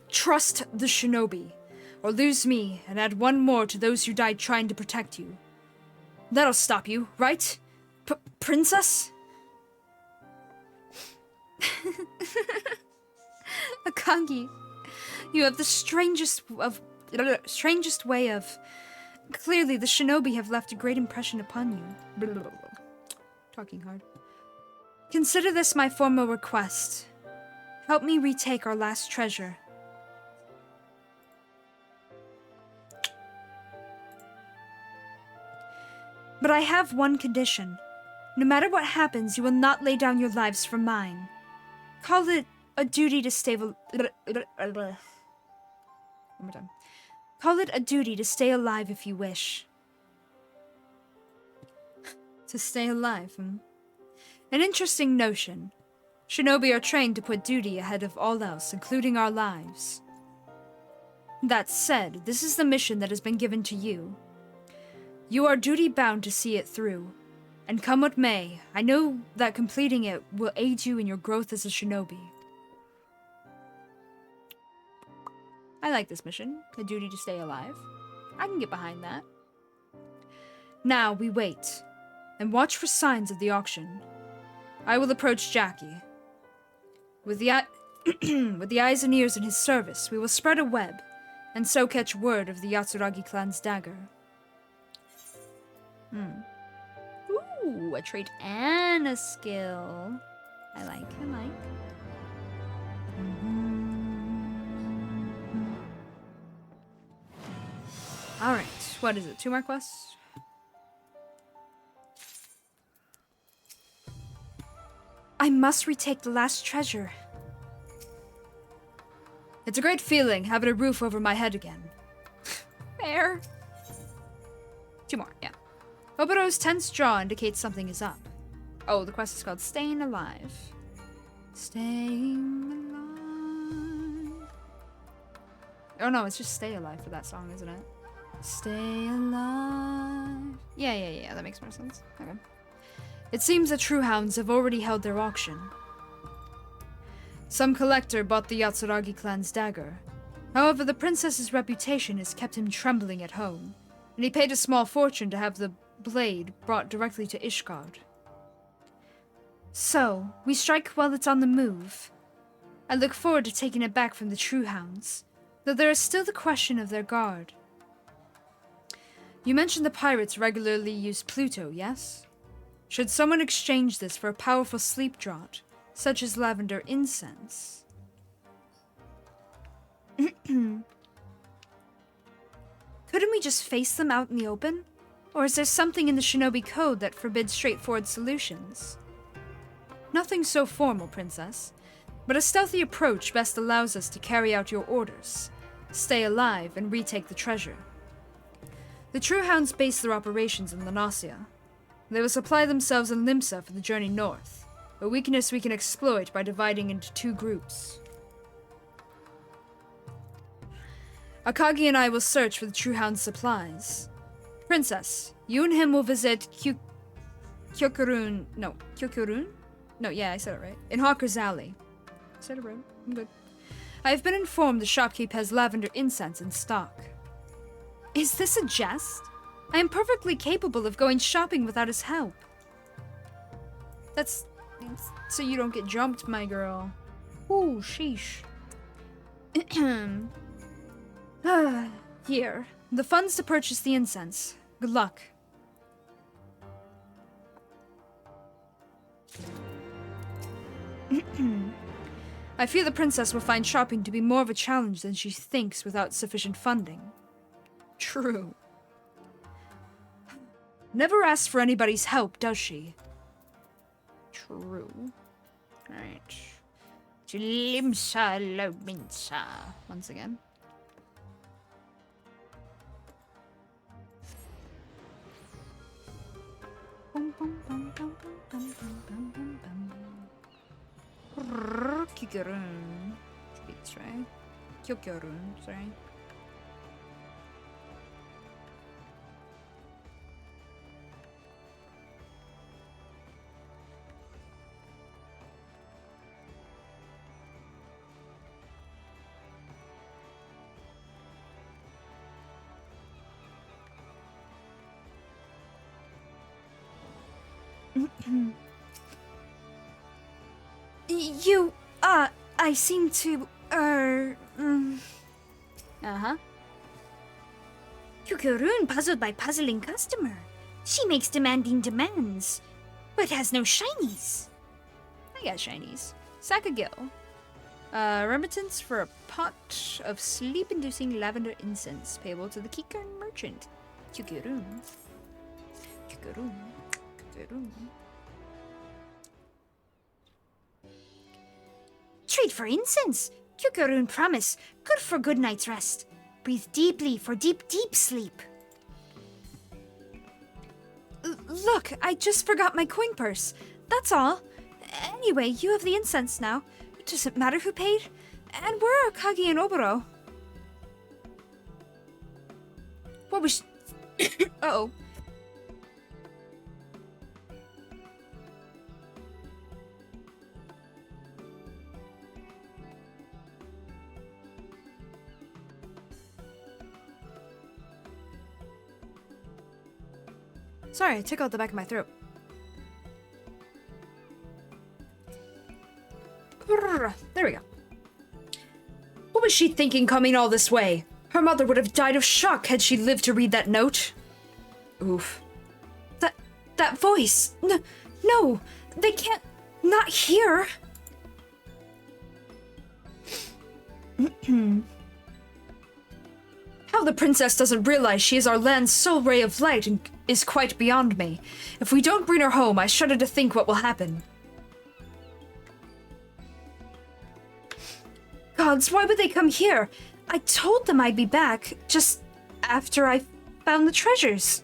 Trust the shinobi, or lose me and add one more to those who died trying to protect you. That'll stop you, right? Princess? Akangi, you have the strangest way of... Clearly, the shinobi have left a great impression upon you. Talking hard. Consider this my formal request. Help me retake our last treasure. But I have one condition. No matter what happens, you will not lay down your lives for mine. Call it a duty to stay... One more time. Call it a duty to stay alive if you wish. To stay alive, An interesting notion. Shinobi are trained to put duty ahead of all else, including our lives. That said, this is the mission that has been given to you. You are duty-bound to see it through. And come what may, I know that completing it will aid you in your growth as a shinobi. I like this mission, a duty to stay alive. I can get behind that. Now we wait, and watch for signs of the auction. I will approach Jackie. With the eyes and ears in his service, we will spread a web, and so catch word of the Yatsuragi clan's dagger. Ooh, a trait and a skill. I like. Alright, what is it? 2 more quests? I must retake the last treasure. It's a great feeling having a roof over my head again. Fair. 2 more, yeah. Obero's tense jaw indicates something is up. Oh, the quest is called Staying Alive. Staying alive. Oh no, it's just Stay Alive for that song, isn't it? Stay alive. Yeah, that makes more sense. Okay. It seems the true hounds have already held their auction. Some collector bought the Yatsuragi clan's dagger. However, the princess's reputation has kept him trembling at home, and he paid a small fortune to have the blade brought directly to Ishgard. So, we strike while it's on the move. I look forward to taking it back from the True Hounds, though there is still the question of their guard. You mentioned the pirates regularly use Pluto, yes? Should someone exchange this for a powerful sleep draught, such as lavender incense? Couldn't we just face them out in the open? Or is there something in the shinobi code that forbids straightforward solutions? Nothing so formal, Princess, but a stealthy approach best allows us to carry out your orders, stay alive, and retake the treasure. The True Hounds base their operations in Lanasia. They will supply themselves in Limsa for the journey north, a weakness we can exploit by dividing into 2 groups. Akagi and I will search for the True Hound's supplies. Princess, you and him will visit Kyokurun? No, yeah, I said it right. In Hawker's Alley. I said it right. I'm good. I have been informed the shopkeep has lavender incense in stock. Is this a jest? I am perfectly capable of going shopping without his help. That's so you don't get jumped, my girl. Ooh, sheesh. Here. The funds to purchase the incense. Good luck. I fear the princess will find shopping to be more of a challenge than she thinks without sufficient funding. True. Never asks for anybody's help, does she? True. Alright. To Limsa Lominsa. Once again. Kyokurun. Speaks, right? Kyokurun, sorry. I seem to, Uh-huh. Kyokurun puzzled by puzzling customer. She makes demanding demands, but has no shinies. I got shinies. Sakagil. Remittance for a pot of sleep-inducing lavender incense payable to the Kikan merchant. Kyokurun. Kyokurun. Kyokurun. Trade for incense. Kyokurun promise. Good for good night's rest. Breathe deeply for deep, deep sleep. Look, I just forgot my coin purse. That's all. Anyway, you have the incense now. Does it matter who paid? And where are Kagi and Oboro? What was... Uh-oh. Sorry, I tickled the back of my throat. There we go. What was she thinking coming all this way? Her mother would have died of shock had she lived to read that note. Oof. That voice. No, they can't. Not here. How the princess doesn't realize she is our land's sole ray of light and is quite beyond me. If we don't bring her home, I shudder to think what will happen. Gods, why would they come here? I told them I'd be back just after I found the treasures.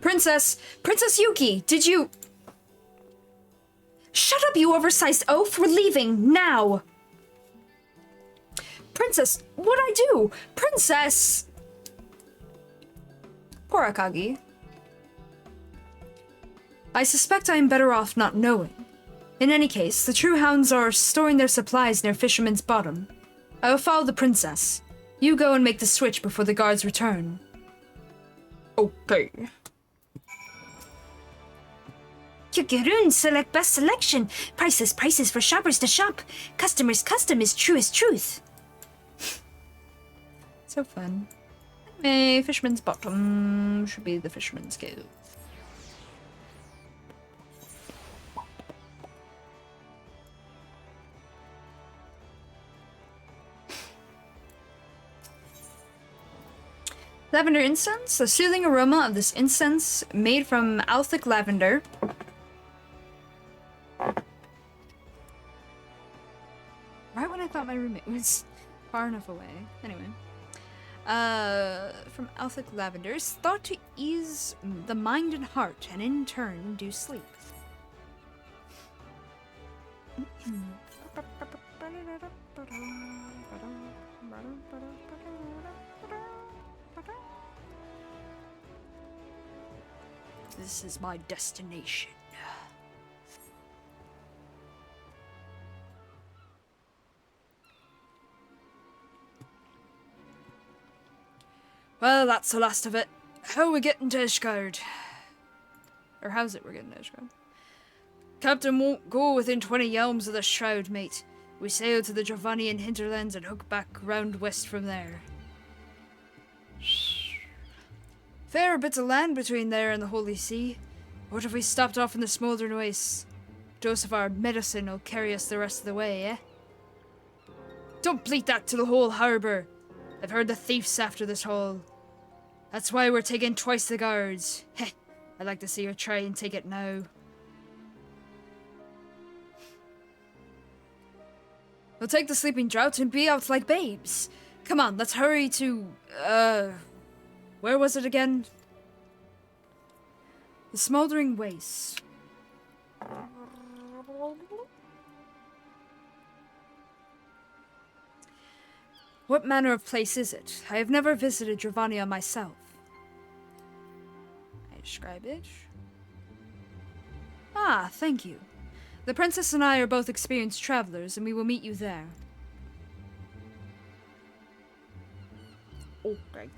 Princess Yuki, did you... Shut up, you oversized oaf! We're leaving, now! Princess, what'd I do? Princess! Poor Akagi. I suspect I am better off not knowing. In any case, the true hounds are storing their supplies near Fisherman's Bottom. I will follow the princess. You go and make the switch before the guards return. Okay. Kukurun, select best selection. Prices, prices for shoppers to shop. Customers, custom is true as truth. So fun. Anyway, Fisherman's Bottom should be the Fisherman's Cove. Lavender incense. The soothing aroma of this incense, made from althic lavender, right when I thought my roommate was far enough away. Anyway. From althic lavender is thought to ease the mind and heart, and in turn induce sleep. This is my destination. Well, that's the last of it. How are we getting to Ishgard? Or how's it we're getting to Ishgard? Captain won't go within 20 yalms of the Shroud, mate. We sail to the Dravanian hinterlands and hook back round west from there. Fair bits of land between there and the Holy See. What if we stopped off in the Smouldering Wastes? Dose of our medicine will carry us the rest of the way, eh? Don't bleat that to the whole harbour. I've heard the thief's after this hole. That's why we're taking twice the guards. Heh, I'd like to see her try and take it now. We'll take the sleeping draught and be out like babes. Come on, let's hurry to, where was it again? The Smouldering Wastes. What manner of place is it? I have never visited Dravania myself. I describe it. Ah, thank you. The princess and I are both experienced travelers, and we will meet you there. Okay.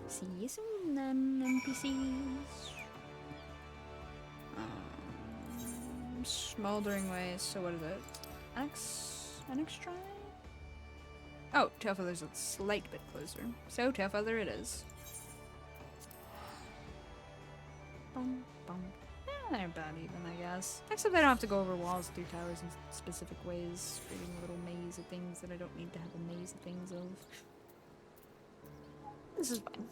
See you soon then, NPCs. Smoldering Ways, so what is it? Annex try? Oh, Tailfeather's a slight bit closer. So, Tailfeather it is. Bum, bum. They're about even, I guess. Except I don't have to go over walls through towers in specific ways, creating a little maze of things that I don't need to have a maze of things of. This is fine.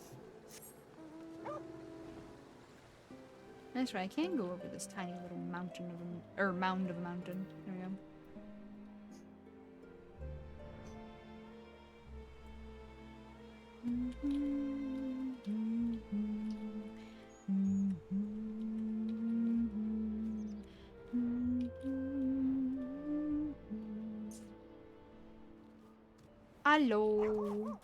That's right, I can go over this tiny little mountain of a, mound of a mountain. There we go. Hello.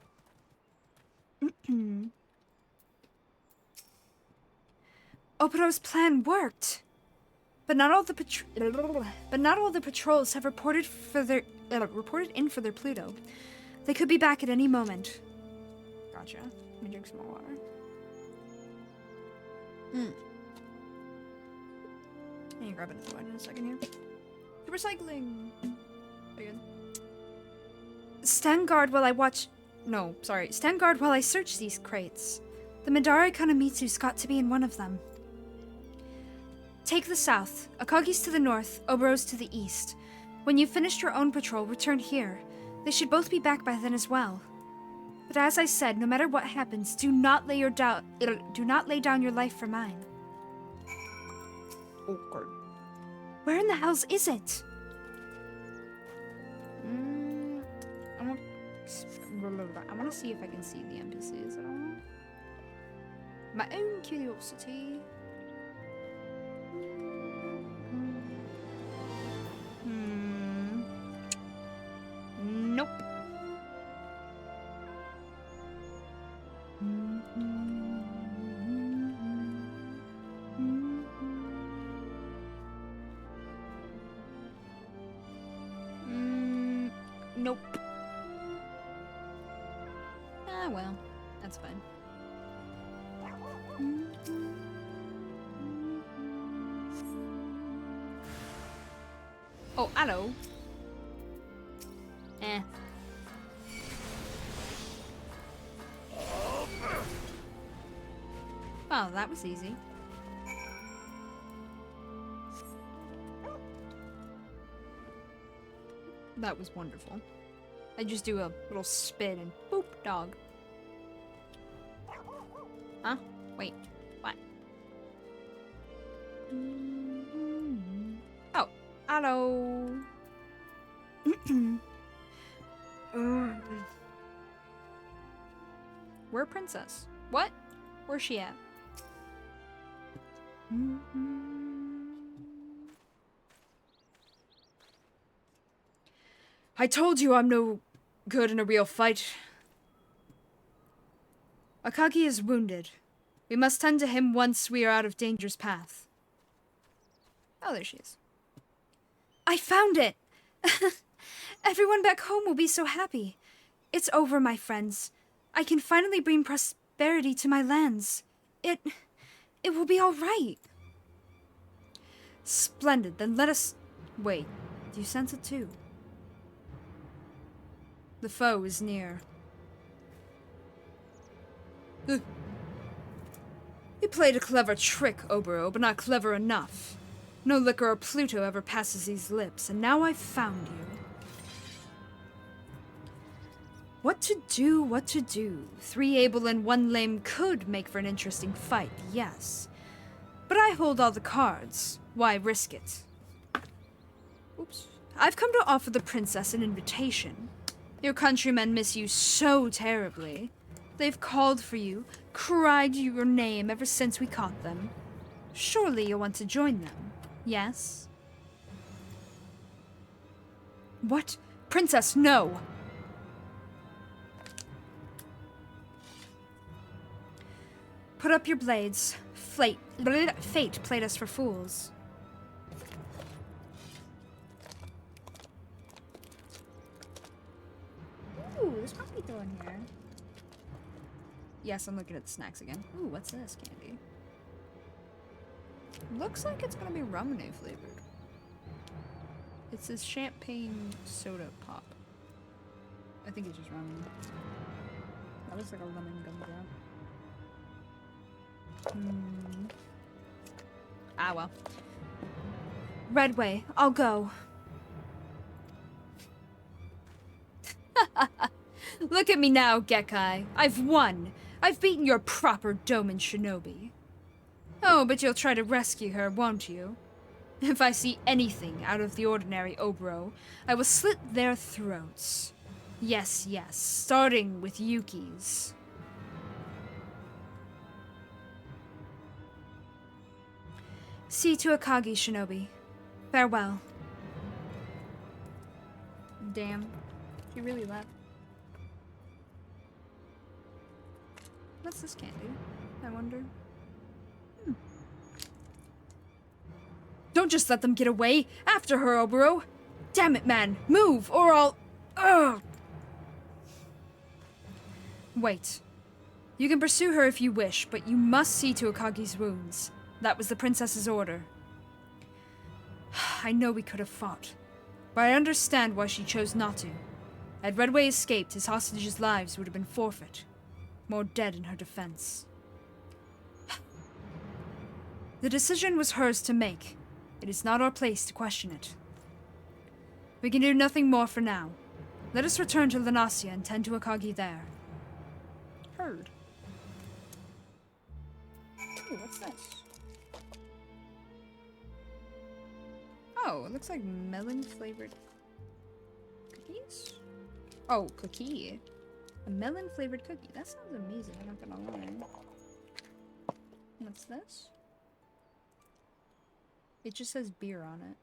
Opero's plan worked, but not all the patrols have reported in for their Pluto. They could be back at any moment. Gotcha. Let me drink some more water. I need to grab another one in a second here. Recycling. Again. Stand guard while I search these crates. The Midari Kanamitsu's got to be in one of them. Take the south, Akagi's to the north, Obero's to the east. When you've finished your own patrol, return here. They should both be back by then as well. But as I said, no matter what happens, do not lay down your life for mine. Okay. Where in the hells is it? I want to see if I can see the NPCs at all. My own curiosity. Nope. Nope. Ah, well. That's fine. Oh, hello. Eh. Oh, that was easy. That was wonderful. I just do a little spin and boop, dog. Huh? Wait, what? Oh, hello. We're a princess. What? Where's she at? I told you I'm no good in a real fight. Akagi is wounded. We must tend to him once we are out of danger's path. Oh, there she is. I found it! Everyone back home will be so happy. It's over, my friends. I can finally bring prosperity to my lands. It will be all right. Splendid, then let us... Wait, do you sense it too? The foe is near. You played a clever trick, Obero, but not clever enough. No liquor or Pluto ever passes these lips, and now I've found you. What to do, what to do? 3 able and 1 lame could make for an interesting fight, yes. But I hold all the cards. Why risk it? Oops. I've come to offer the princess an invitation. Your countrymen miss you so terribly. They've called for you, cried your name ever since we caught them. Surely you'll want to join them, yes? What? Princess, no! Put up your blades. Fate played us for fools. Ooh, there's papito in here. Yes, I'm looking at the snacks again. Ooh, what's this candy? Looks like it's gonna be ramen flavored. It says champagne soda pop. I think it's just ramen. That looks like a lemon gumdrop. Ah, well. Redway, I'll go. Look at me now, Gekkai. I've won. I've beaten your proper Doman shinobi. Oh, but you'll try to rescue her, won't you? If I see anything out of the ordinary, Obero, I will slit their throats. Yes, yes, starting with Yuki's. See to Akagi, shinobi. Farewell. Damn. She really left. What's this candy? I wonder. Don't just let them get away! After her, Obero! Damn it, man! Move, or I'll... Ugh! Wait. You can pursue her if you wish, but you must see to Akagi's wounds. That was the princess's order. I know we could have fought, but I understand why she chose not to. Had Redway escaped, his hostages' lives would have been forfeit. More dead in her defense. The decision was hers to make. It is not our place to question it. We can do nothing more for now. Let us return to Lanasia and tend to Akagi there. Heard. Ooh, what's this? Oh, it looks like melon-flavored cookies? Oh, cookie. A melon-flavored cookie. That sounds amazing, I'm not gonna lie. What's this? It just says beer on it.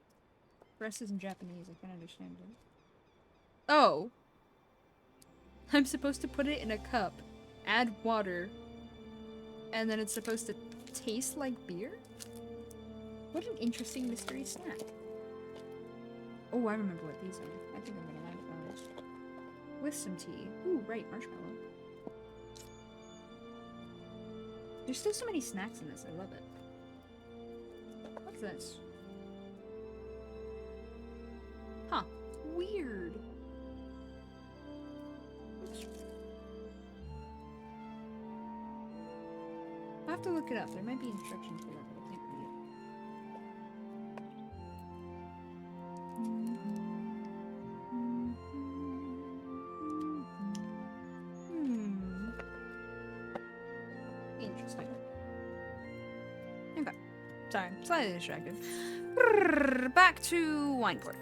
The rest is in Japanese, I can't understand it. Oh! I'm supposed to put it in a cup, add water, and then it's supposed to taste like beer? What an interesting mystery snack. Oh, I remember what these are. I think I'm gonna like those. with some tea. Ooh, right, marshmallow. There's still so many snacks in this. I love it. What's this? Huh. Weird. Oops. I'll have to look it up. There might be instructions for that, but I can't read it. Interesting. Okay. Sorry, slightly distracted. Back to Wineport.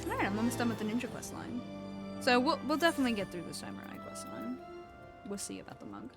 Alright, I'm almost done with the ninja quest line. So we'll definitely get through the samurai quest line. We'll see about the monk.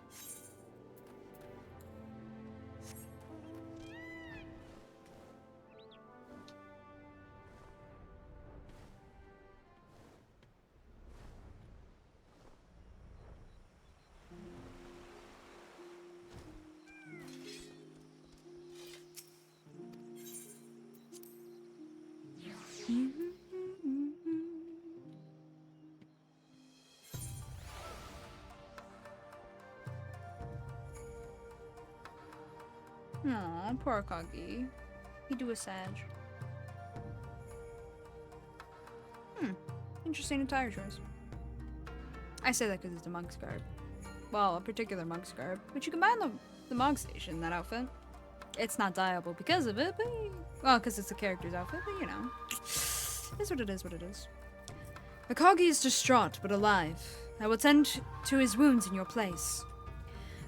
Aw, poor Kagi. He do a sag. Interesting attire choice. I say that because it's a monk's garb. Well, a particular monk's garb. But you can buy the monk station in that outfit. It's not dyeable because of it, but... Well, because it's the character's outfit, but you know. It's what it is, what it is. Akagi is distraught, but alive. I will tend to his wounds in your place.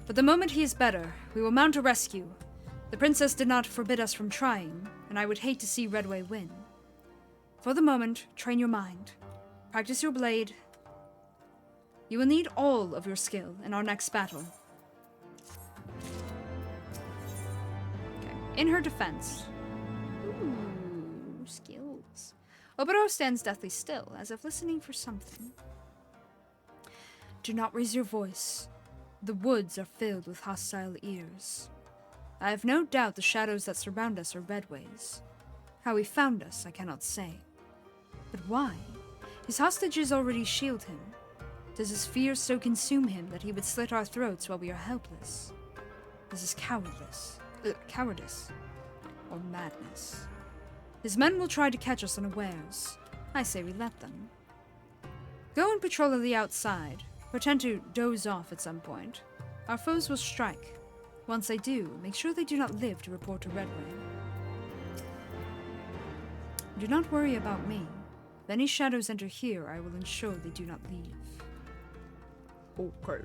But the moment he is better, we will mount a rescue. The princess did not forbid us from trying, and I would hate to see Redway win. For the moment, train your mind. Practice your blade. You will need all of your skill in our next battle. Okay. In her defense. Ooh, skills. Oboro stands deathly still, as if listening for something. Do not raise your voice. The woods are filled with hostile ears. I have no doubt the shadows that surround us are Redway's. How he found us, I cannot say. But why? His hostages already shield him. Does his fear so consume him that he would slit our throats while we are helpless? This is cowardice, or madness. His men will try to catch us unawares. I say we let them. Go and patrol on the outside. Pretend to doze off at some point. Our foes will strike. Once they do, make sure they do not live to report to Redway. Do not worry about me. If any shadows enter here, I will ensure they do not leave. Okay.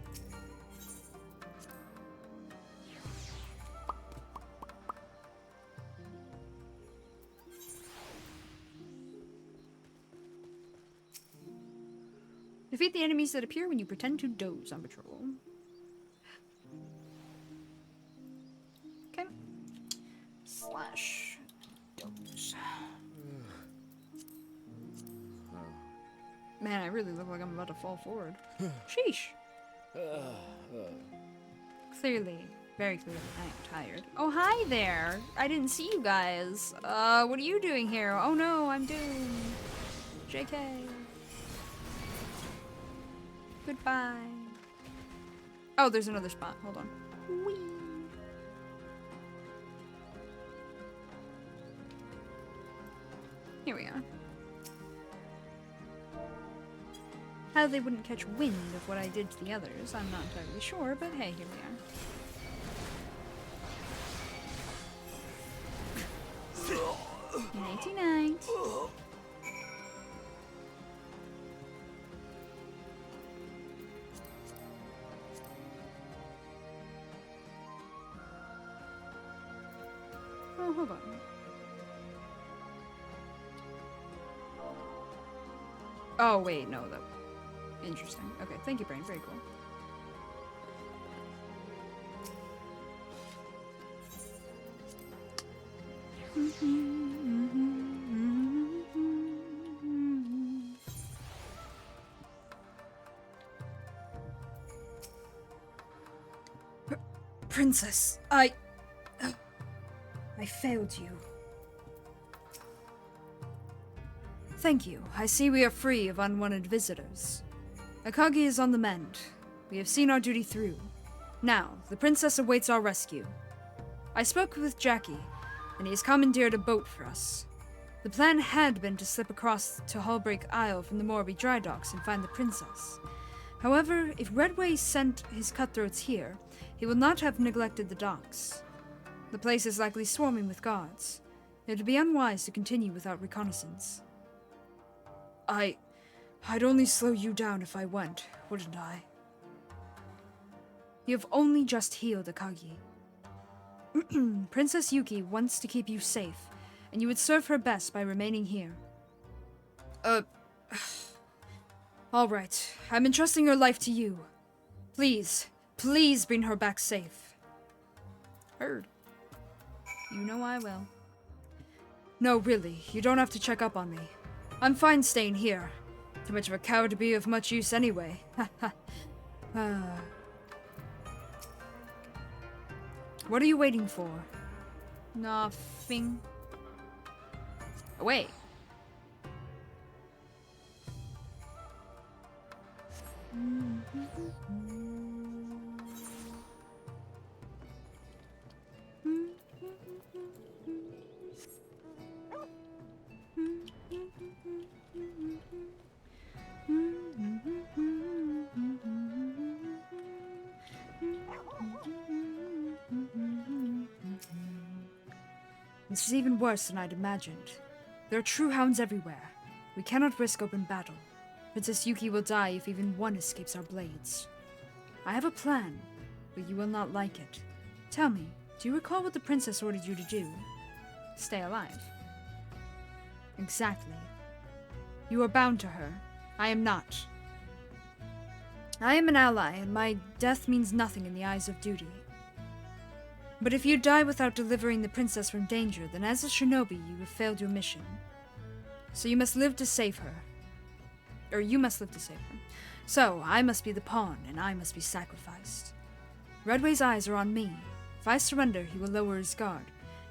Defeat the enemies that appear when you pretend to doze on patrol. Okay. Slash doze. Man, I really look like I'm about to fall forward. Sheesh. Clearly, very clearly, I am tired. Oh, hi there. I didn't see you guys. What are you doing here? Oh no, I'm doomed. JK. Goodbye. Oh, there's another spot. Hold on. Whee. Here we are. How they wouldn't catch wind of what I did to the others, I'm not entirely sure, but hey, here we are. Nighty-night. Oh, hold on. Oh, wait, no, that... Interesting. Okay, thank you, Brain. Very cool. Princess, I failed you. Thank you. I see we are free of unwanted visitors. Akagi is on the mend. We have seen our duty through. Now, the princess awaits our rescue. I spoke with Jackie, and he has commandeered a boat for us. The plan had been to slip across to Hullbreak Isle from the Morby dry docks and find the princess. However, if Redway sent his cutthroats here, he will not have neglected the docks. The place is likely swarming with guards. It would be unwise to continue without reconnaissance. I'd only slow you down if I went, wouldn't I? You have only just healed, Akagi. Princess Yuki wants to keep you safe, and you would serve her best by remaining here. All right. I'm entrusting her life to you. Please, please bring her back safe. Heard. You know I will. No, really, you don't have to check up on me. I'm fine staying here. Too much of a coward to be of much use anyway. What are you waiting for? Nothing. Wait. This is even worse than I'd imagined. There are true hounds everywhere. We cannot risk open battle. Princess Yuki will die if even one escapes our blades. I have a plan, but you will not like it. Tell me, do you recall what the princess ordered you to do? Stay alive. Exactly. You are bound to her. I am not. I am an ally, and my death means nothing in the eyes of duty. But if you die without delivering the princess from danger, then as a shinobi, you have failed your mission. So you must live to save her. Or you must live to save her. So, I must be the pawn, and I must be sacrificed. Redway's eyes are on me. If I surrender, he will lower his guard,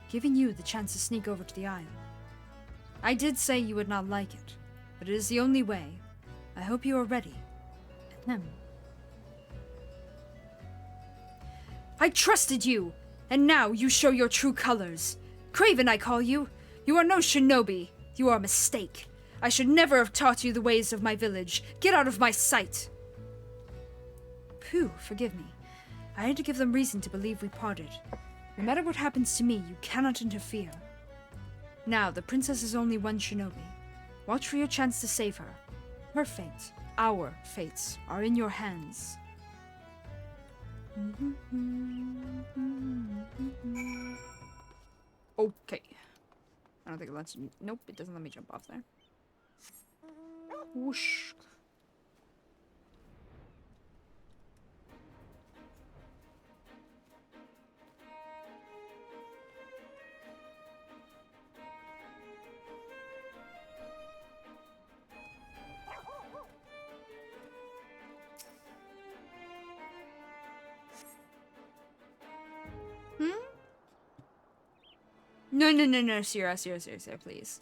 giving you the chance to sneak over to the isle. I did say you would not like it, but it is the only way. I hope you are ready. I trusted you, and now you show your true colors. Craven, I call you. You are no shinobi. You are a mistake. I should never have taught you the ways of my village. Get out of my sight. Phew, forgive me. I had to give them reason to believe we parted. No matter what happens to me, you cannot interfere. Now, the princess is only one shinobi. Watch for your chance to save her. Her fate, our fates, are in your hands. Okay. I don't think it lets you. Nope, it doesn't let me jump off there. Whoosh. No, Sierra, please.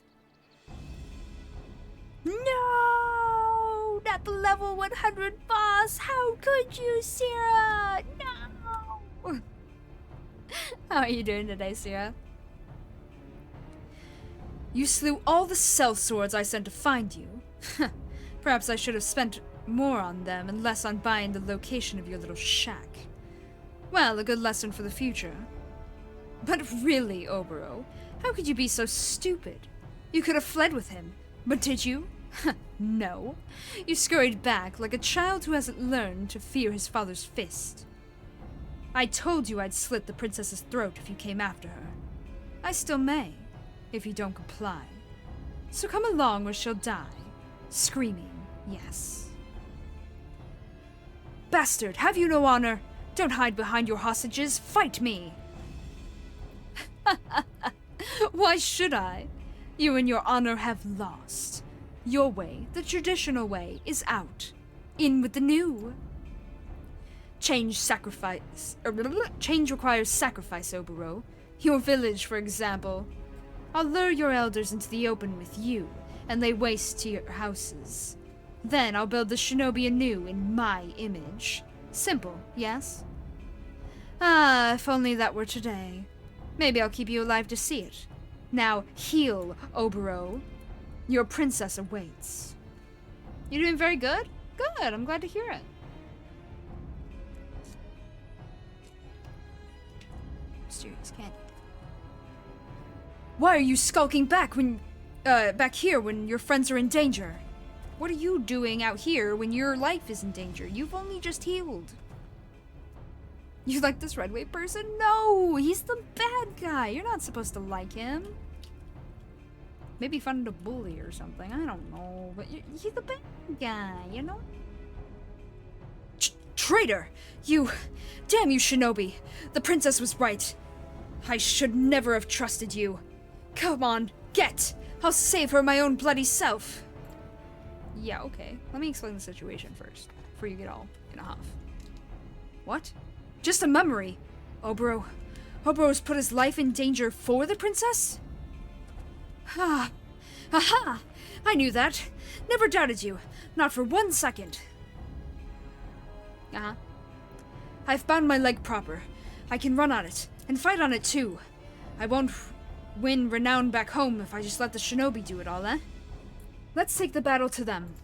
No! Not the level 100 boss! How could you, Sierra? No! How are you doing today, Sierra? You slew all the sellswords I sent to find you. Perhaps I should have spent more on them and less on buying the location of your little shack. Well, a good lesson for the future. But really, Oboro, how could you be so stupid? You could have fled with him, but did you? No. You scurried back like a child who hasn't learned to fear his father's fist. I told you I'd slit the princess's throat if you came after her. I still may, if you don't comply. So come along or she'll die. Screaming, yes. Bastard, have you no honor? Don't hide behind your hostages. Fight me! Why should I? You and your honor have lost. Your way, the traditional way, is out. In with the new. Change requires sacrifice, Oboro. Your village, for example. I'll lure your elders into the open with you, and lay waste to your houses. Then I'll build the shinobi anew in my image. Simple, yes? Ah, if only that were today. Maybe I'll keep you alive to see it. Now heal, Oboro. Your princess awaits. You're doing very good? Good, I'm glad to hear it. Mysterious candy. Why are you skulking back here when your friends are in danger? What are you doing out here when your life is in danger? You've only just healed. You like this red wave person? No, he's the bad guy. You're not supposed to like him. Maybe fun to bully or something. I don't know, but he's the bad guy, you know? Traitor! You... Damn you, Shinobi! The princess was right. I should never have trusted you. Come on, get! I'll save her my own bloody self. Yeah, okay. Let me explain the situation first, before you get all in a huff. What? Just a memory. Oboro's put his life in danger for the princess? Ah. Aha! I knew that. Never doubted you. Not for 1 second. Uh-huh. I've bound my leg proper. I can run on it, and fight on it too. I won't win renown back home if I just let the shinobi do it all, eh? Let's take the battle to them.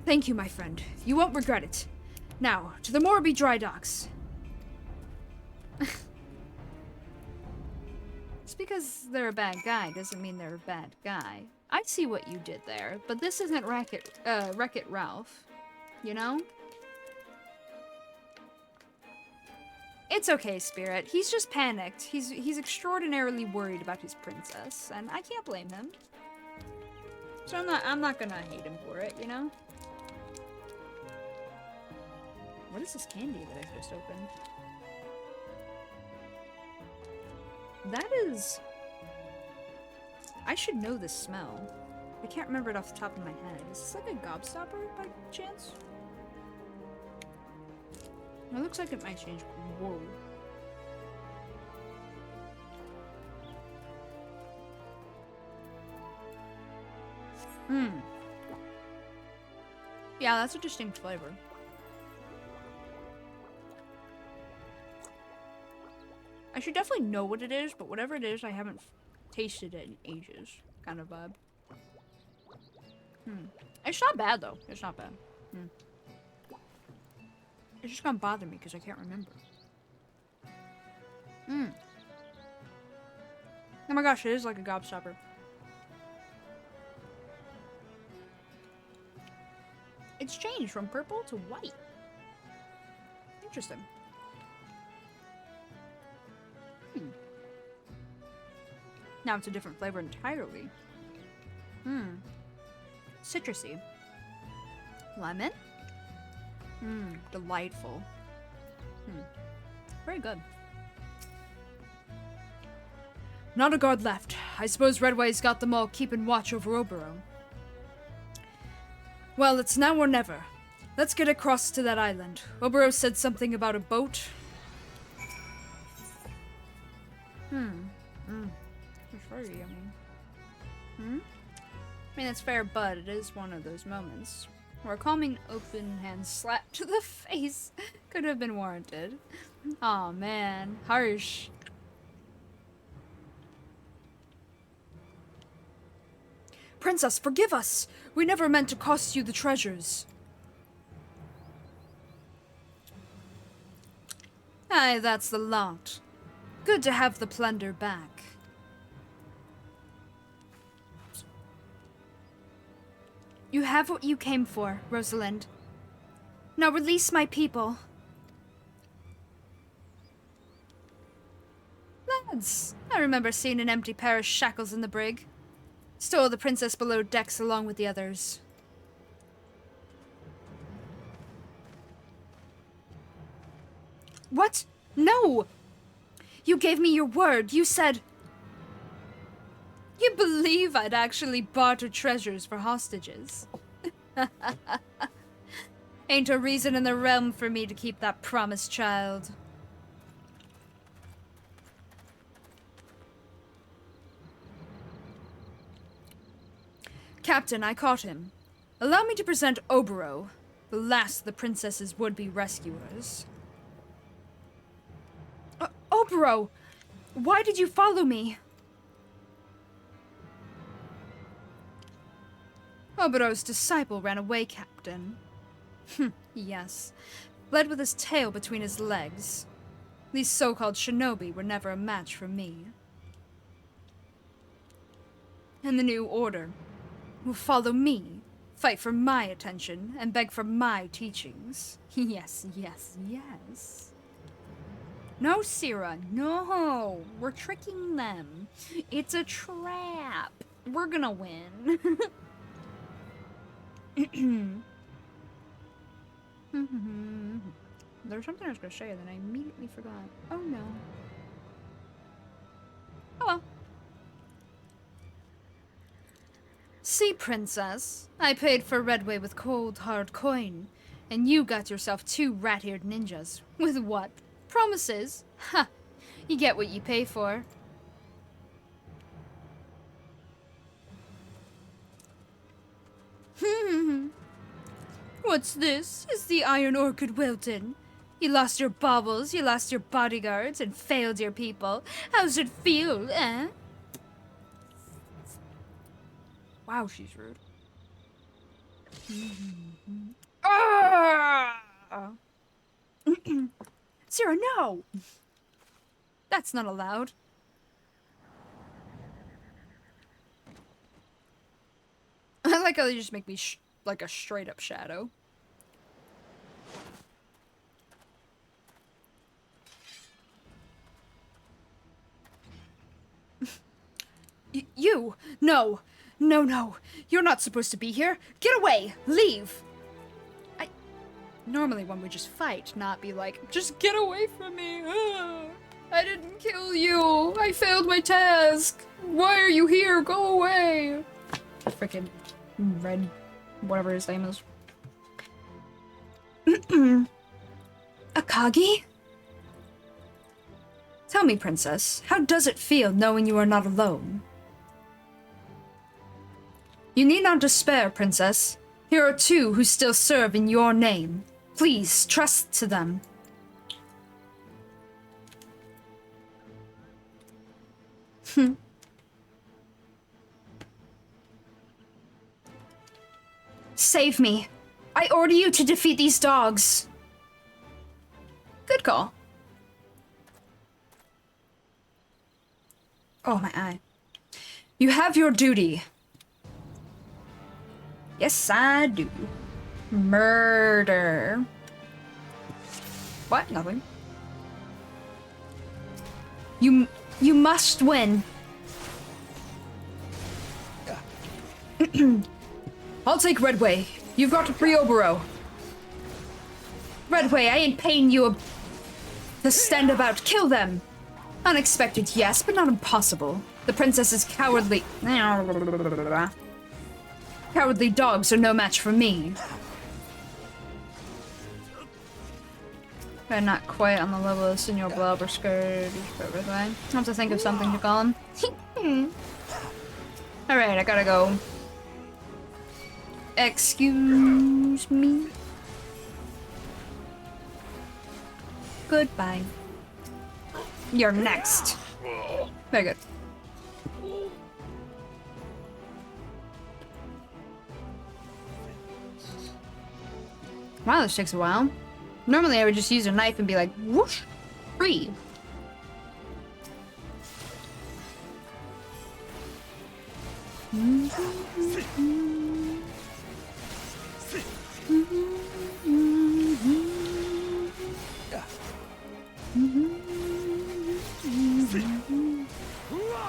Thank you, my friend. You won't regret it. Now, to the Moribi dry docks. Just because they're a bad guy doesn't mean they're a bad guy. I see what you did there, but this isn't Wreck-It Ralph, you know? It's okay, Spirit. He's just panicked. He's extraordinarily worried about his princess, and I can't blame him. So I'm not gonna hate him for it, you know? What is this candy that I just opened? That is... I should know this smell. I can't remember it off the top of my head. Is this like a gobstopper by chance? It looks like it might change. Whoa. Yeah, that's a distinct flavor. I should definitely know what it is, but whatever it is, I haven't tasted it in ages. Kind of vibe. It's not bad, though. It's not bad. It's just gonna bother me because I can't remember. Oh my gosh, it is like a gobstopper. It's changed from purple to white. Interesting. Now it's a different flavor entirely. Citrusy. Lemon? Delightful. Very good. Not a guard left. I suppose Redway's got them all keeping watch over Oboro. Well, it's now or never. Let's get across to that island. Oboro said something about a boat. It's very yummy. I mean, it's fair, but it is one of those moments where a calming open hand slap to the face could have been warranted. Aw, man. Harsh. Princess, forgive us! We never meant to cost you the treasures. Aye, that's the lot. Good to have the plunder back. You have what you came for, Rosalind. Now release my people. Lads, I remember seeing an empty pair of shackles in the brig. Stole the princess below decks along with the others. What? No! You gave me your word. You said... You believe I'd actually barter treasures for hostages? Ain't a reason in the realm for me to keep that promise, child. Captain, I caught him. Allow me to present Obero, the last of the princess's would-be rescuers. Obero! Why did you follow me? Obero's disciple ran away, Captain. Yes. Fled with his tail between his legs. These so-called shinobi were never a match for me. And the new order will follow me, fight for my attention, and beg for my teachings. Yes, yes, yes. No, Sira, no. We're tricking them. It's a trap. We're gonna win. There was something I was gonna say, and then I immediately forgot. Oh no. Oh well. See, Princess, I paid for Redway with cold, hard coin, and you got yourself 2 rat-eared ninjas. With what? Promises? Ha! You get what you pay for. What's this? Is the Iron Orchid wilted? You lost your baubles, you lost your bodyguards, and failed your people. How's it feel, eh? Wow, she's rude. Sarah, no! That's not allowed. I like how they just make me like a straight-up shadow. You! No! No, no! You're not supposed to be here! Get away! Leave! Normally one would just fight, not be like, just get away from me! I didn't kill you! I failed my task! Why are you here? Go away! Frickin' red, whatever his name is. Akagi? Tell me, Princess, how does it feel knowing you are not alone? You need not despair, Princess. Here are 2 who still serve in your name. Please, trust to them. Save me. I order you to defeat these dogs. Good call. Oh, my eye. You have your duty. Yes, I do. Murder. What? Nothing. You must win. I'll take Redway. You've got to free Obero. Redway, I ain't paying you to stand about. Kill them. Unexpected, yes, but not impossible. The princess is cowardly. Cowardly dogs are no match for me. They're not quite on the level of Senor Blubberskirt. I'll have to think of something to call him. Alright, I gotta go. Excuse me. Goodbye. You're next. Very good. Wow, this takes a while. Normally I would just use a knife and be like, whoosh, free.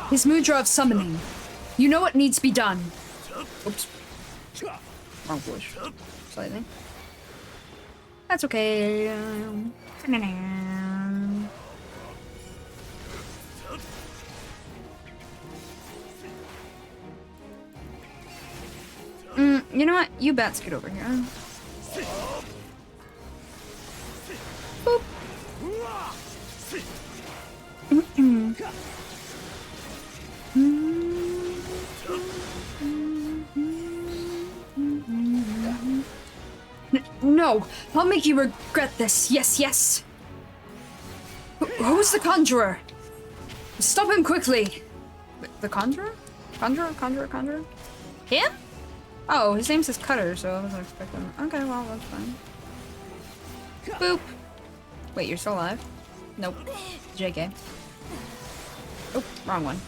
His Mudra of summoning. You know what needs to be done. Oops. Wrong push. Slightly. That's okay. You know what? You bats get over here. Boop. No! I'll make you regret this. Yes, yes. Who's the conjurer? Stop him quickly. The conjurer? Conjurer? Him? Oh, his name says Cutter, so I wasn't expecting. Okay, well, that's fine. Boop. Wait, you're still alive? Nope. JK. Oh, wrong one.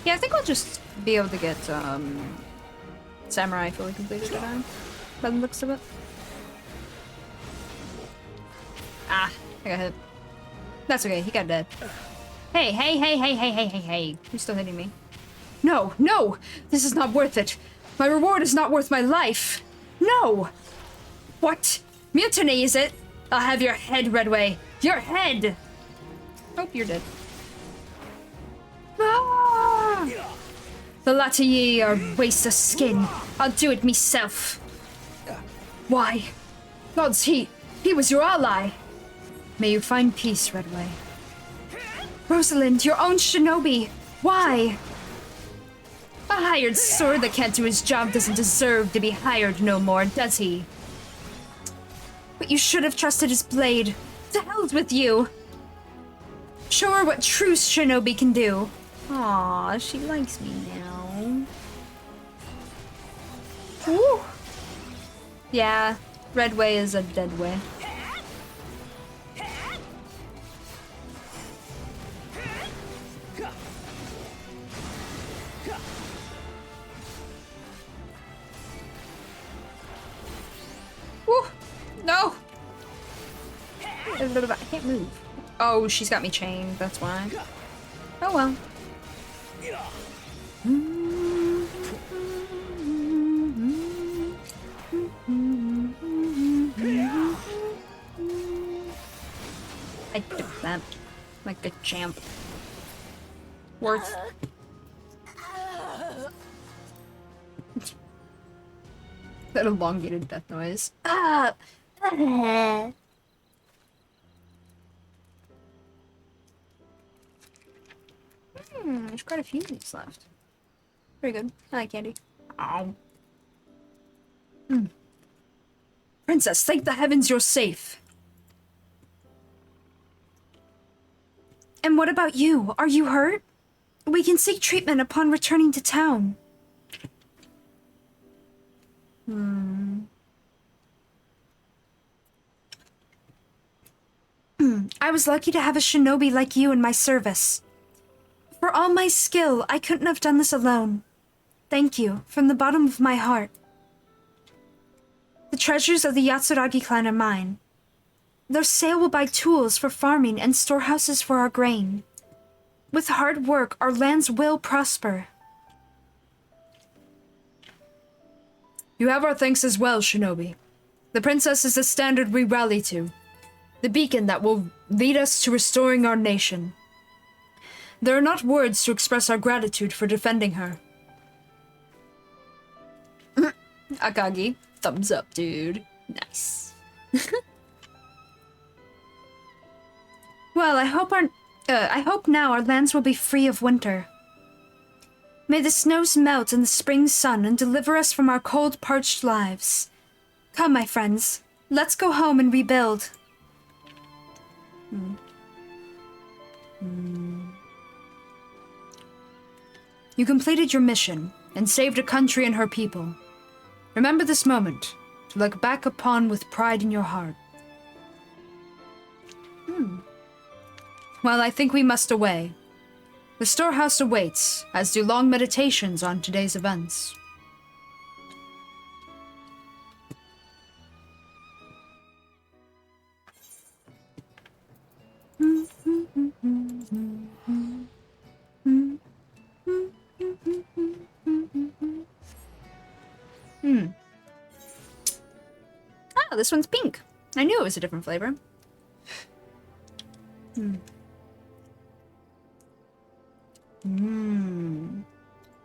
Yeah, I think I'll just be able to get Samurai fully completed today, by the looks of it. Ah, I got hit. That's okay, he got dead. Hey. Who's still hitting me? No, no! This is not worth it. My reward is not worth my life. No! What? Mutiny, is it? I'll have your head, Redway. Your head! Oh, you're dead. Ah! The latter ye are waste of skin. I'll do it myself. Why? Gods, he was your ally. May you find peace, Redway. Rosalind, your own shinobi. Why? A hired sword that can't do his job doesn't deserve to be hired no more, does he? But you should have trusted his blade. To hell with you. Show her what true shinobi can do. Aw, she likes me now. Ooh. Yeah, Redway is a dead way. Woo! No! I can't move. Oh, she's got me chained, that's why. Oh well. I did that like a champ. Worth. That elongated death noise. Ah! There's quite a few of these left. Pretty good. I like candy. Ow. Princess, thank the heavens you're safe. And what about you? Are you hurt? We can seek treatment upon returning to town. I was lucky to have a shinobi like you in my service. For all my skill, I couldn't have done this alone. Thank you, from the bottom of my heart. The treasures of the Yatsuragi clan are mine. Their sale will buy tools for farming and storehouses for our grain. With hard work, our lands will prosper. You have our thanks as well, Shinobi. The princess is the standard we rally to. The beacon that will lead us to restoring our nation. There are not words to express our gratitude for defending her. Akagi, thumbs up, dude. Nice. Well, I hope now our lands will be free of winter. May the snows melt in the spring sun and deliver us from our cold, parched lives. Come, my friends, let's go home and rebuild. You completed your mission and saved a country and her people. Remember this moment to look back upon with pride in your heart. Well, I think we must away. The storehouse awaits, as do long meditations on today's events. Ah, this one's pink. I knew it was a different flavor.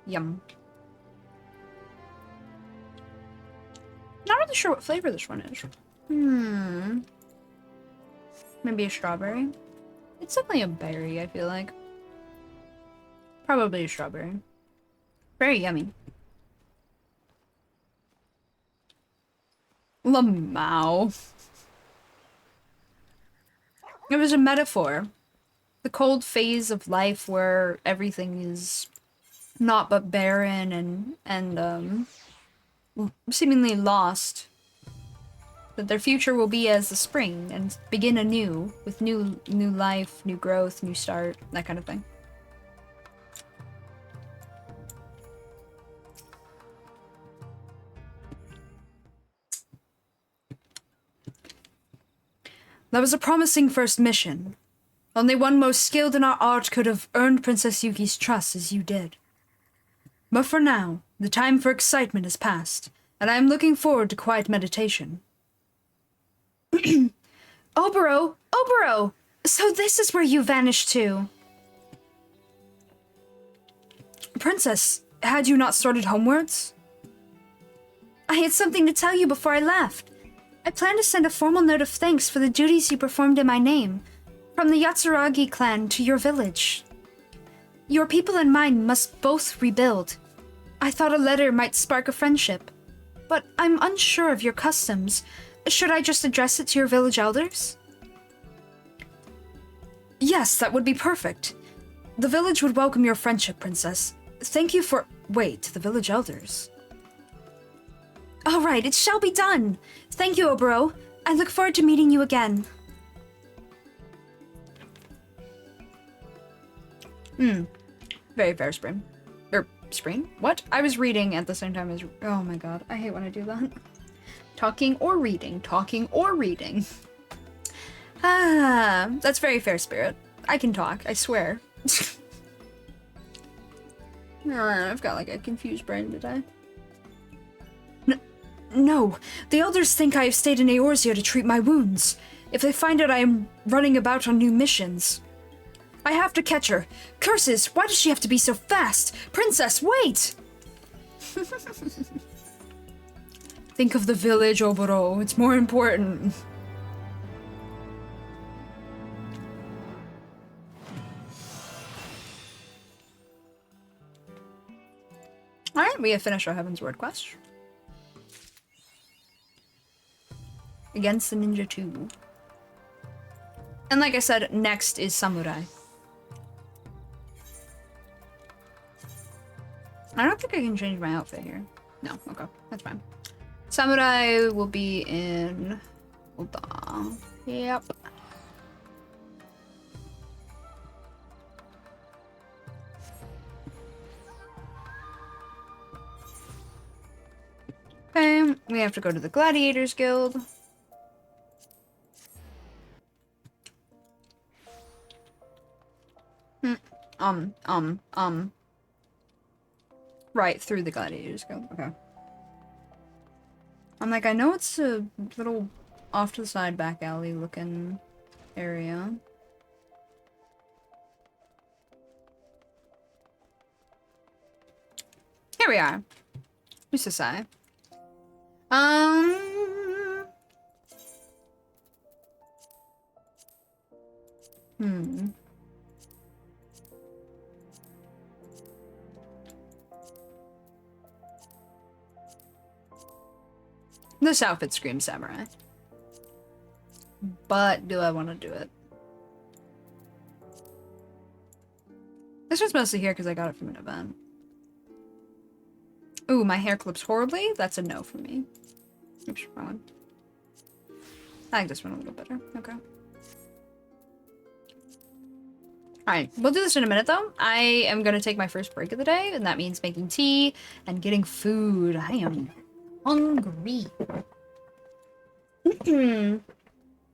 Yum. Not really really sure what flavor this one is. Maybe a strawberry. It's definitely a berry, I feel like. Probably a strawberry. Very yummy. Lamau. It was a metaphor. The cold phase of life where everything is naught but barren and seemingly lost. That their future will be as the spring and begin anew with new life, new growth, new start, that kind of thing. That was a promising first mission. Only one most skilled in our art could have earned Princess Yuki's trust as you did. But for now, the time for excitement has passed, and I am looking forward to quiet meditation. Oboro! Oboro! So this is where you vanished to. Princess, had you not started homewards? I had something to tell you before I left. I plan to send a formal note of thanks for the duties you performed in my name, from the Yatsuragi clan to your village. Your people and mine must both rebuild. I thought a letter might spark a friendship, but I'm unsure of your customs. Should I just address it to your village elders? Yes, that would be perfect. The village would welcome your friendship, Princess. Thank you for... Wait, the village elders. All right, it shall be done. Thank you, Oboro. I look forward to meeting you again. Very fair, Spring. Spring? What? I was reading at the same time as... Oh my god, I hate when I do that. Talking or reading. Talking or reading. Ah, that's very fair, Spirit. I can talk, I swear. I've got like a confused brain today. No, the elders think I have stayed in Eorzea to treat my wounds. If they find out I am running about on new missions. I have to catch her. Curses, why does she have to be so fast? Princess, wait! Think of the village, Oboro. It's more important. Alright, we have finished our Heaven's Word quest. Against the Ninja 2. And like I said, next is Samurai. I don't think I can change my outfit here. No, okay, that's fine. Samurai will be in... Hold on. Yep. Okay, we have to go to the Gladiators Guild. Right, through the Gladiators Guild. Okay. I'm like, I know it's a little off to the side back alley looking area. Here we are. Who's this eye? This outfit screams samurai. But do I want to do it? This one's mostly here because I got it from an event. Ooh, my hair clips horribly? That's a no for me. Oops, wrong one. I like this one a little better. Okay. Alright, we'll do this in a minute though. I am gonna take my first break of the day, and that means making tea and getting food. I am hungry.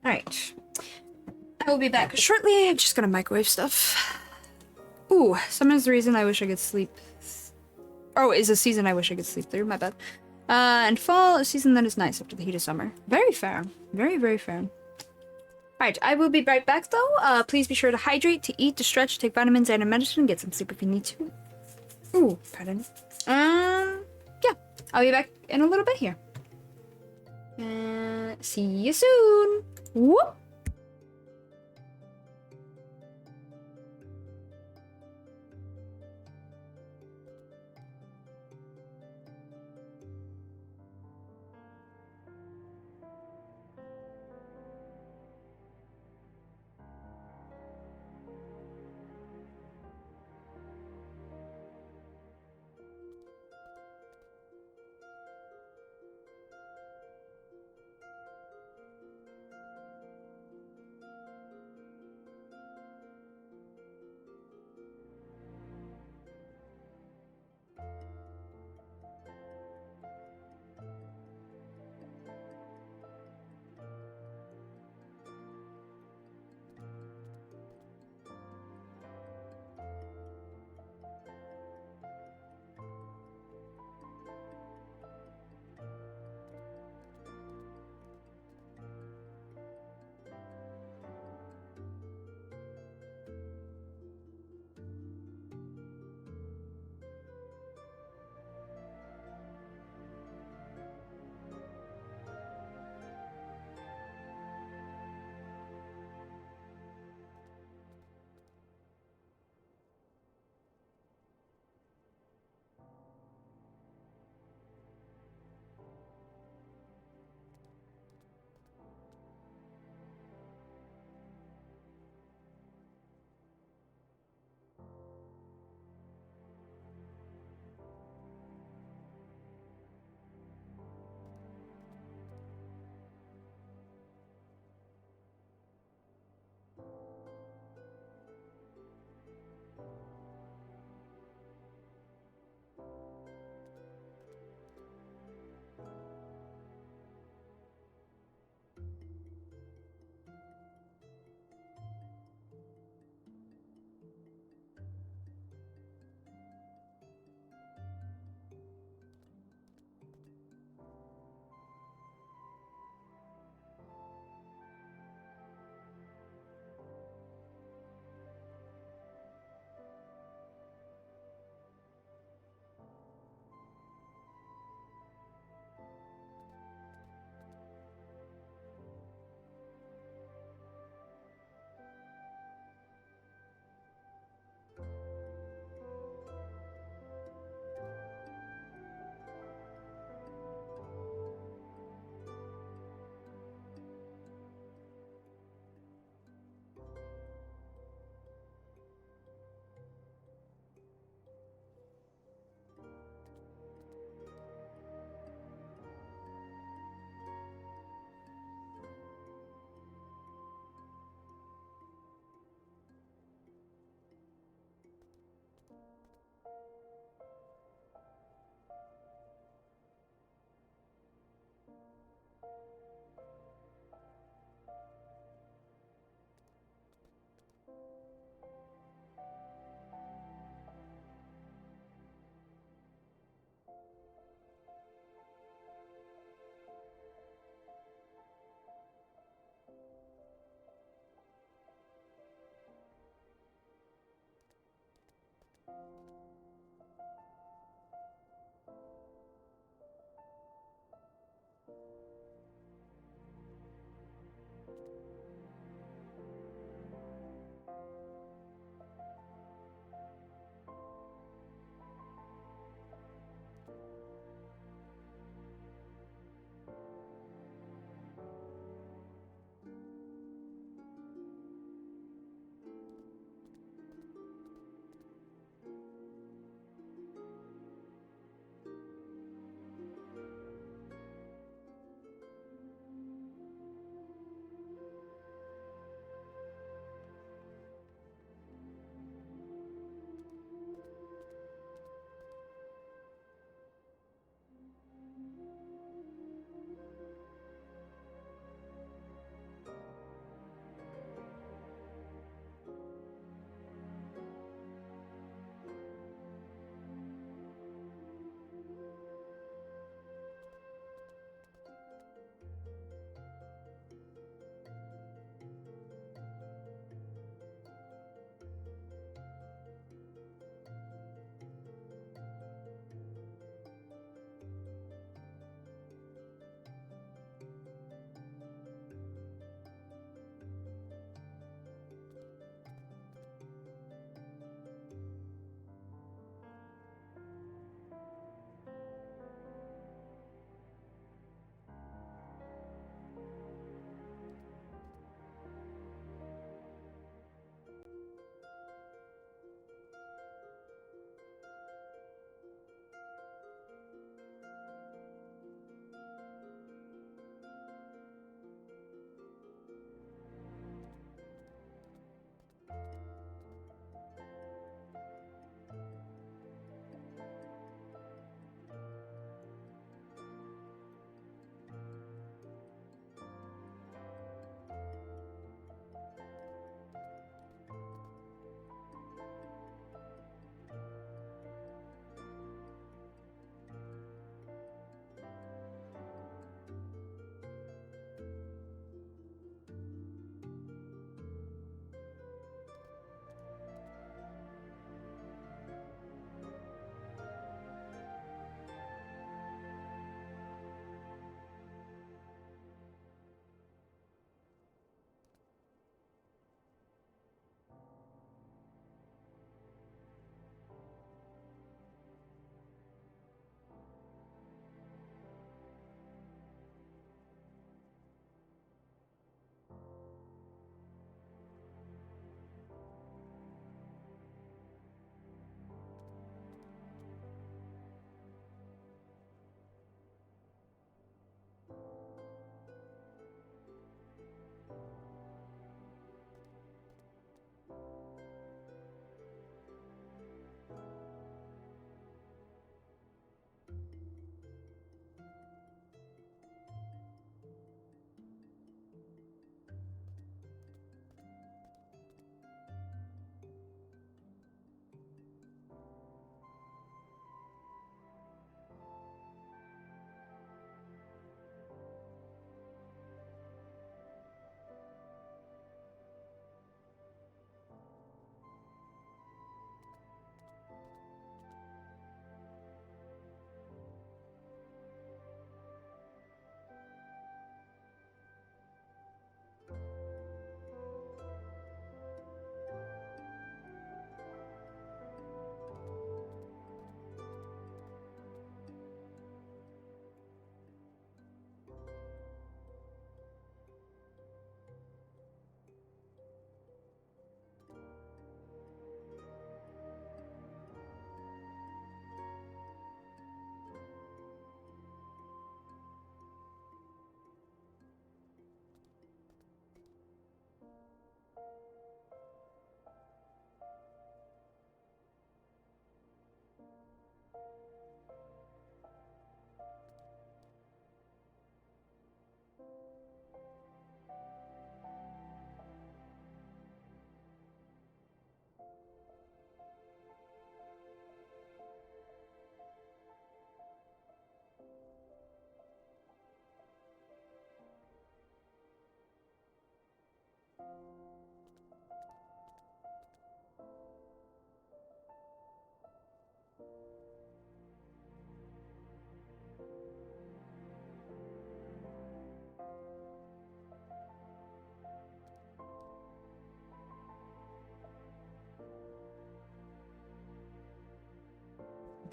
Alright. I will be back shortly. I'm just gonna microwave stuff. Ooh, summer's the reason I wish I could sleep. Oh, is a season I wish I could sleep through. My bad. And fall, a season that is nice after the heat of summer. Very fair. Very, very fair. Alright, I will be right back though. Please be sure to hydrate, to eat, to stretch, take vitamins and a medicine, get some sleep if you need to. Ooh, pardon. Yeah, I'll be back in a little bit here. See you soon. Whoop.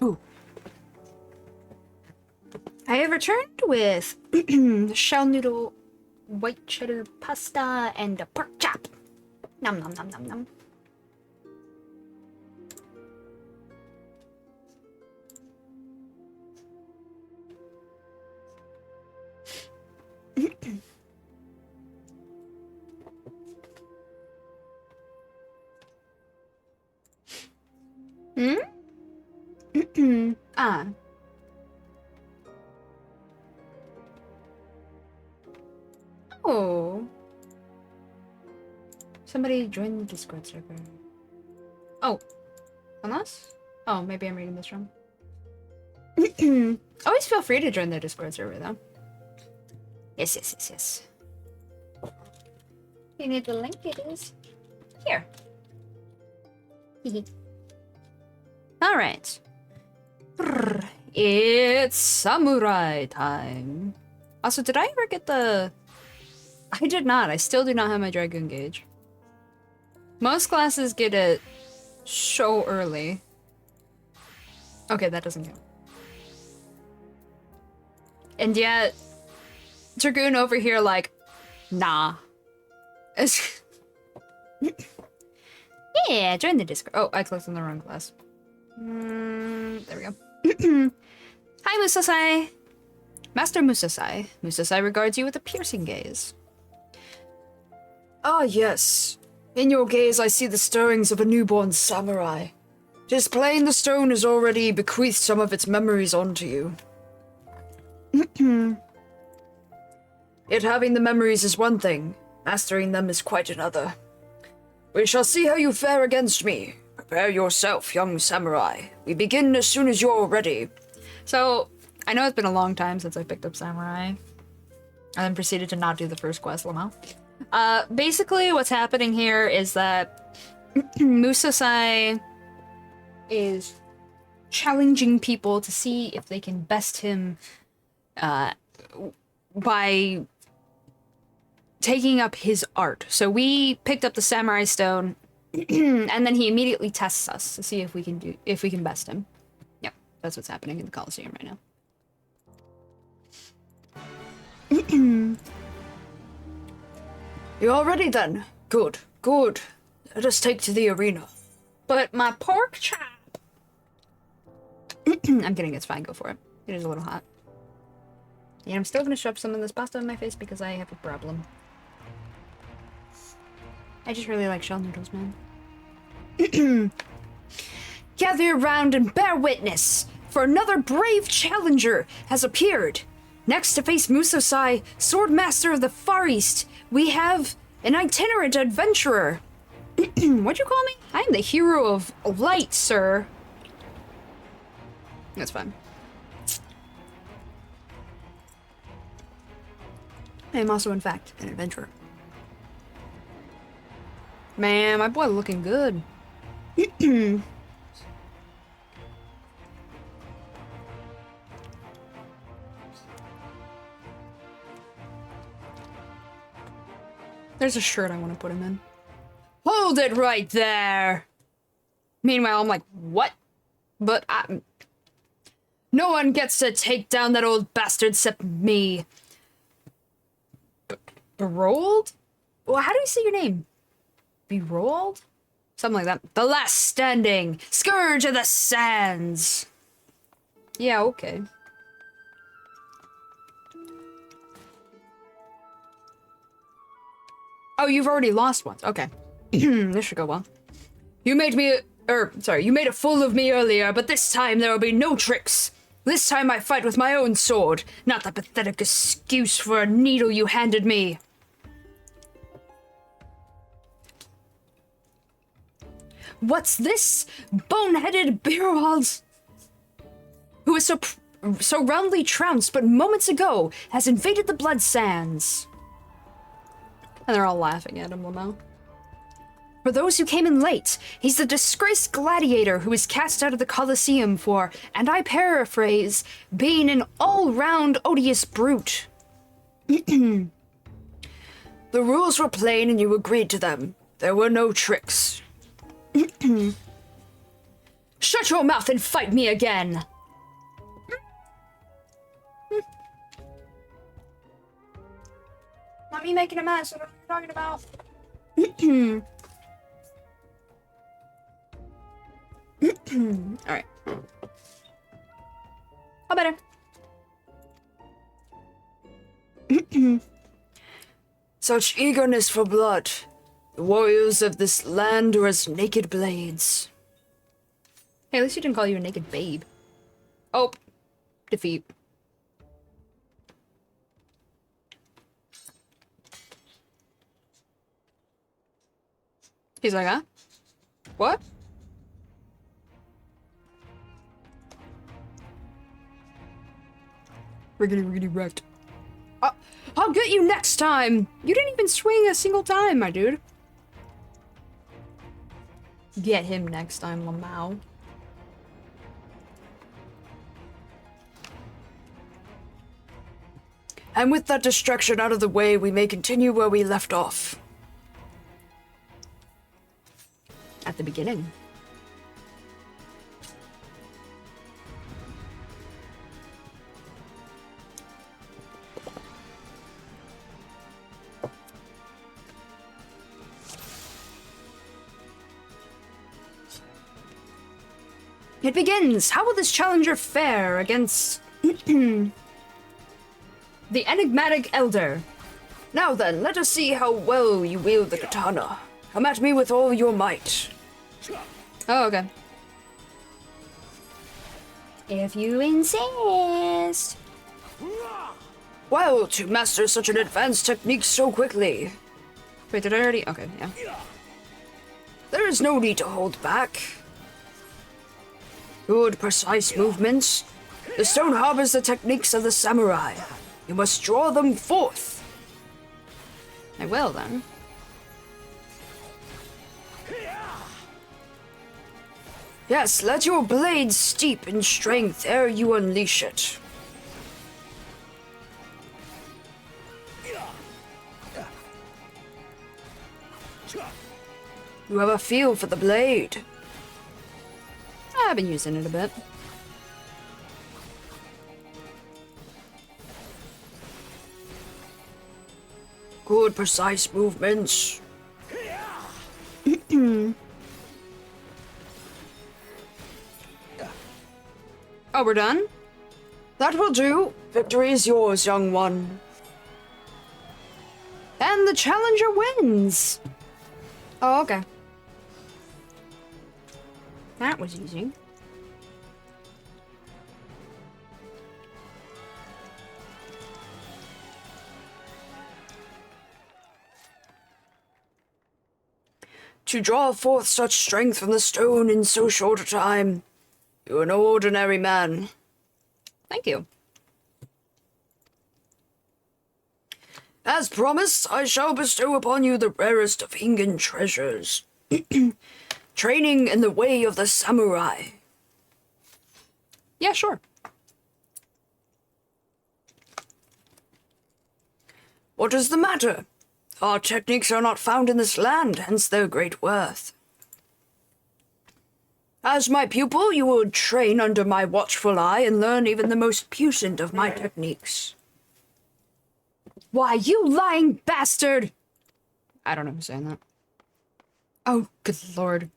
Ooh. I have returned with shell noodle, white cheddar pasta, and a pork chop. Nom nom nom nom nom. Ah. Oh. Somebody joined the Discord server. Oh. Unless? Oh, maybe I'm reading this wrong. Always feel free to join the Discord server, though. Yes, yes, yes, yes. You need the link? It is here. Alright. It's samurai time. Also, did I ever get the... I did not. I still do not have my Dragoon gauge. Most classes get it so early. Okay, that doesn't count. And yet, Dragoon over here like, nah. Yeah, join the Discord. Oh, I clicked on the wrong class. There we go. Hi, Musasai. Master Musasai. Musasai regards you with a piercing gaze. Ah, yes. In your gaze I see the stirrings of a newborn samurai. 'Tis plain the stone has already bequeathed some of its memories onto you. Yet having the memories is one thing, mastering them is quite another. We shall see how you fare against me. Prepare yourself, young samurai. We begin as soon as you're ready. So, I know it's been a long time since I picked up Samurai. And then proceeded to not do the first quest, Lamau. Basically what's happening here is that Musasai is challenging people to see if they can best him by taking up his art. So we picked up the Samurai Stone, and then he immediately tests us to see if we can best him. Yep, that's what's happening in the Coliseum right now. You all ready then? Good, good. Let us take to the arena. But my pork chop! I'm kidding, it's fine, go for it. It is a little hot. And I'm still gonna shove some of this pasta in my face because I have a problem. I just really like shell noodles, man. Gather around and bear witness, for another brave challenger has appeared. Next to face Musasai, Swordmaster of the Far East, we have an itinerant adventurer. What'd you call me? I am the hero of light, sir. That's fine. I am also, in fact, an adventurer. Man, my boy looking good. There's a shirt I want to put him in. Hold it right there! Meanwhile, I'm like, what? But no one gets to take down that old bastard except me. Berold? Well, how do you say your name? Berold? Something like that. The last standing! Scourge of the Sands! Yeah, okay. Oh, you've already lost once. Okay. This should go well. You made a fool of me earlier, but this time there will be no tricks. This time I fight with my own sword, not the pathetic excuse for a needle you handed me. What's this? Boneheaded Beerwald, who is so roundly trounced but moments ago has invaded the Blood Sands. And they're all laughing at him, Lamau. For those who came in late, he's the disgraced gladiator who was cast out of the Colosseum for, and I paraphrase, being an all-round odious brute. The rules were plain and you agreed to them. There were no tricks. shut your mouth and fight me again! Not me making a mess. What are you talking about? Alright. Oh, better. Such eagerness for blood. The warriors of this land are as naked blades. Hey, at least you didn't call you a naked babe. Oh. Defeat. He's like, huh? What? Riggedy wrecked. I'll get you next time! You didn't even swing a single time, my dude. Get him next time, Lamau. And with that distraction out of the way, we may continue where we left off. At the beginning. It begins! How will this challenger fare against the enigmatic elder? Now then, let us see how well you wield the katana. Come at me with all your might. Oh, okay. If you insist. Well, to master such an advanced technique so quickly. Wait, did I already? Okay, yeah. There is no need to hold back. Good, precise movements. The stone harbors the techniques of the samurai. You must draw them forth. I will, then. Yes, let your blade steep in strength ere you unleash it. You have a feel for the blade. I've been using it a bit. Good, precise movements. Oh, we're done? That will do. Victory is yours, young one. And the challenger wins! Oh, okay. That was easy. To draw forth such strength from the stone in so short a time, you're no ordinary man. Thank you. As promised, I shall bestow upon you the rarest of Ingan treasures. Training in the way of the samurai. Yeah, sure. What is the matter? Our techniques are not found in this land, hence their great worth. As my pupil, you will train under my watchful eye and learn even the most puissant of my techniques. Why, you lying bastard! I don't know who's saying that. Oh, good lord.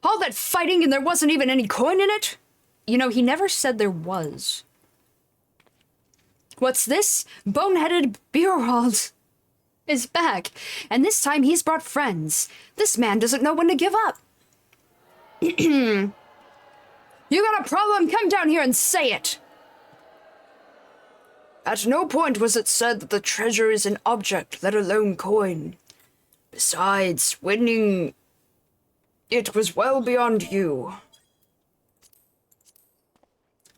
All that fighting and there wasn't even any coin in it? You know, he never said there was. What's this? Boneheaded Beerwald is back, and this time he's brought friends. This man doesn't know when to give up. You got a problem? Come down here and say it! At no point was it said that the treasure is an object, let alone coin. Besides, winning it was well beyond you.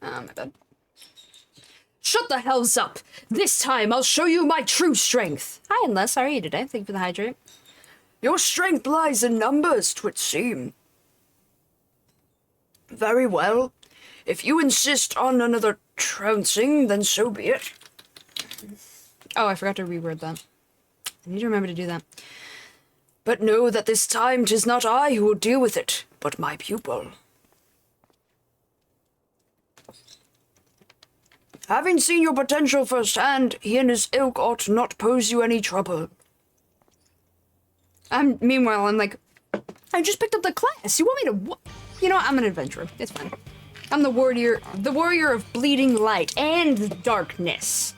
My bad. Shut the hells up! This time I'll show you my true strength! Hi, Unless. How are you today? Thank you for the hydrate. Your strength lies in numbers, 'twould seem. Very well. If you insist on another trouncing, then so be it. Oh, I forgot to reword that. I need to remember to do that. But know that this time 'tis not I who will deal with it, but my pupil. Having seen your potential firsthand, he and his ilk ought not pose you any trouble. Meanwhile, I'm like, I just picked up the class. You want me to? You know what? I'm an adventurer. It's fine. I'm the warrior of bleeding light and darkness.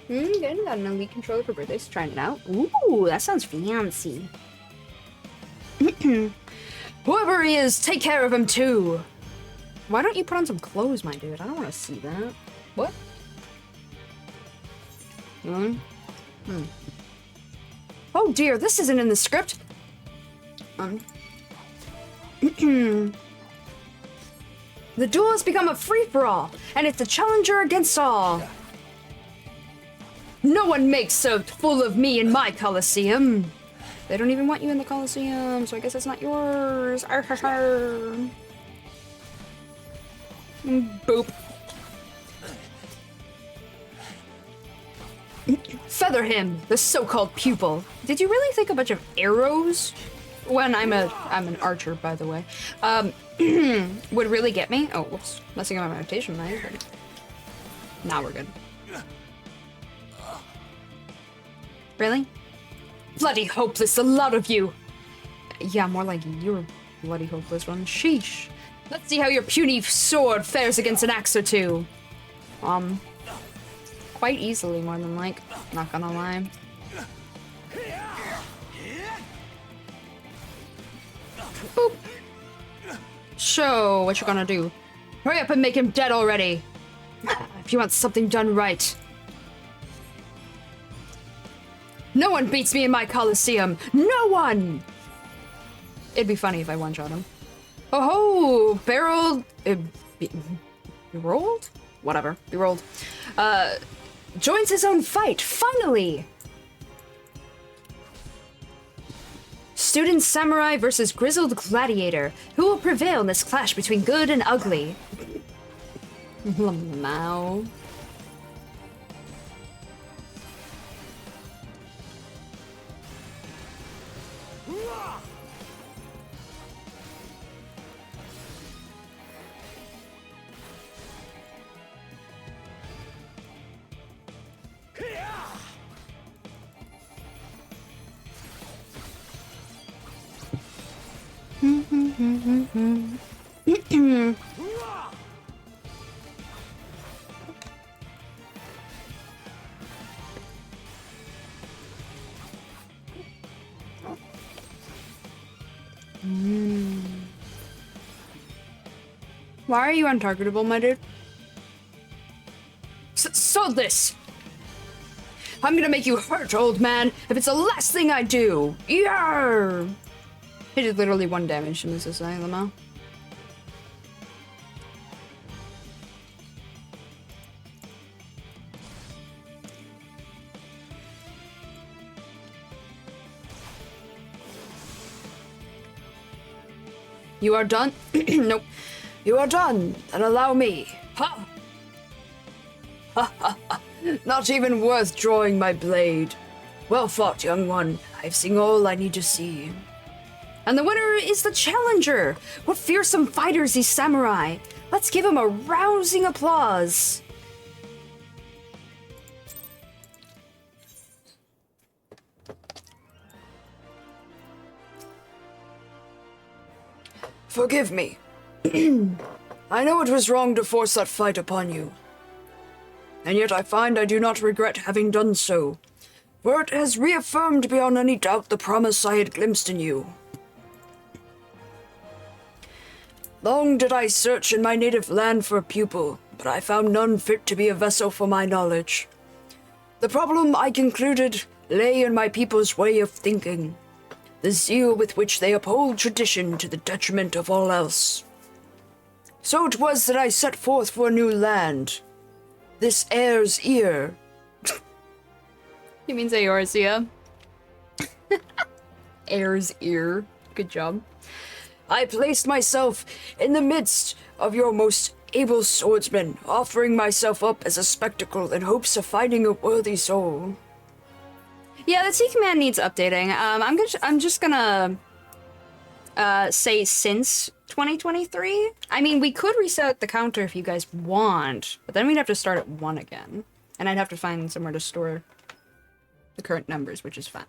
Good. Got an elite controller for birthdays. Trying it out. Ooh, that sounds fancy. Whoever he is, take care of him too. Why don't you put on some clothes, my dude? I don't want to see that. What? Oh dear, this isn't in the script. The duel has become a free-for-all, and it's a challenger against all. No one makes a fool of me in my Coliseum. They don't even want you in the Coliseum, so I guess it's not yours. Boop. Feather him, the so-called pupil. Did you really think a bunch of arrows? When I'm an archer, by the way. Would really get me? Oh, whoops. Messing up my meditation night. Now we're good. Really? Bloody hopeless, the lot of you. Yeah, more like you're a bloody hopeless one. Sheesh. Let's see how your puny sword fares against an axe or two. Quite easily, more than like. Not gonna lie. Boop. So, what you gonna do? Hurry up and make him dead already. If you want something done right. No one beats me in my Coliseum. No one! It'd be funny if I one-shot him. Oh ho! Barreled... Rolled? Whatever. Be rolled. Joins his own fight, finally! Student samurai versus grizzled gladiator. Who will prevail in this clash between good and ugly? Lamau. Why are you untargetable, my dude? So this! I'm gonna make you hurt, old man, if it's the last thing I do! Yarr! He did literally 1 damage to Mrs. Lamau. You are done? Nope. You are done, and allow me. Ha! Ha ha ha! Not even worth drawing my blade. Well fought, young one. I've seen all I need to see. And the winner is the challenger! What fearsome fighters, these samurai! Let's give him a rousing applause! Forgive me. I know it was wrong to force that fight upon you. And yet I find I do not regret having done so, for it has reaffirmed beyond any doubt the promise I had glimpsed in you. Long did I search in my native land for a pupil, but I found none fit to be a vessel for my knowledge. The problem, I concluded, lay in my people's way of thinking, the zeal with which they uphold tradition to the detriment of all else. So it was that I set forth for a new land, this heir's ear. He means Eorzea. Heir's ear. Good job. I placed myself in the midst of your most able swordsmen, offering myself up as a spectacle in hopes of finding a worthy soul. Yeah, the T command needs updating. I'm just gonna say since 2023. I mean, we could reset the counter if you guys want, but then we'd have to start at 1 again. And I'd have to find somewhere to store the current numbers, which is fine.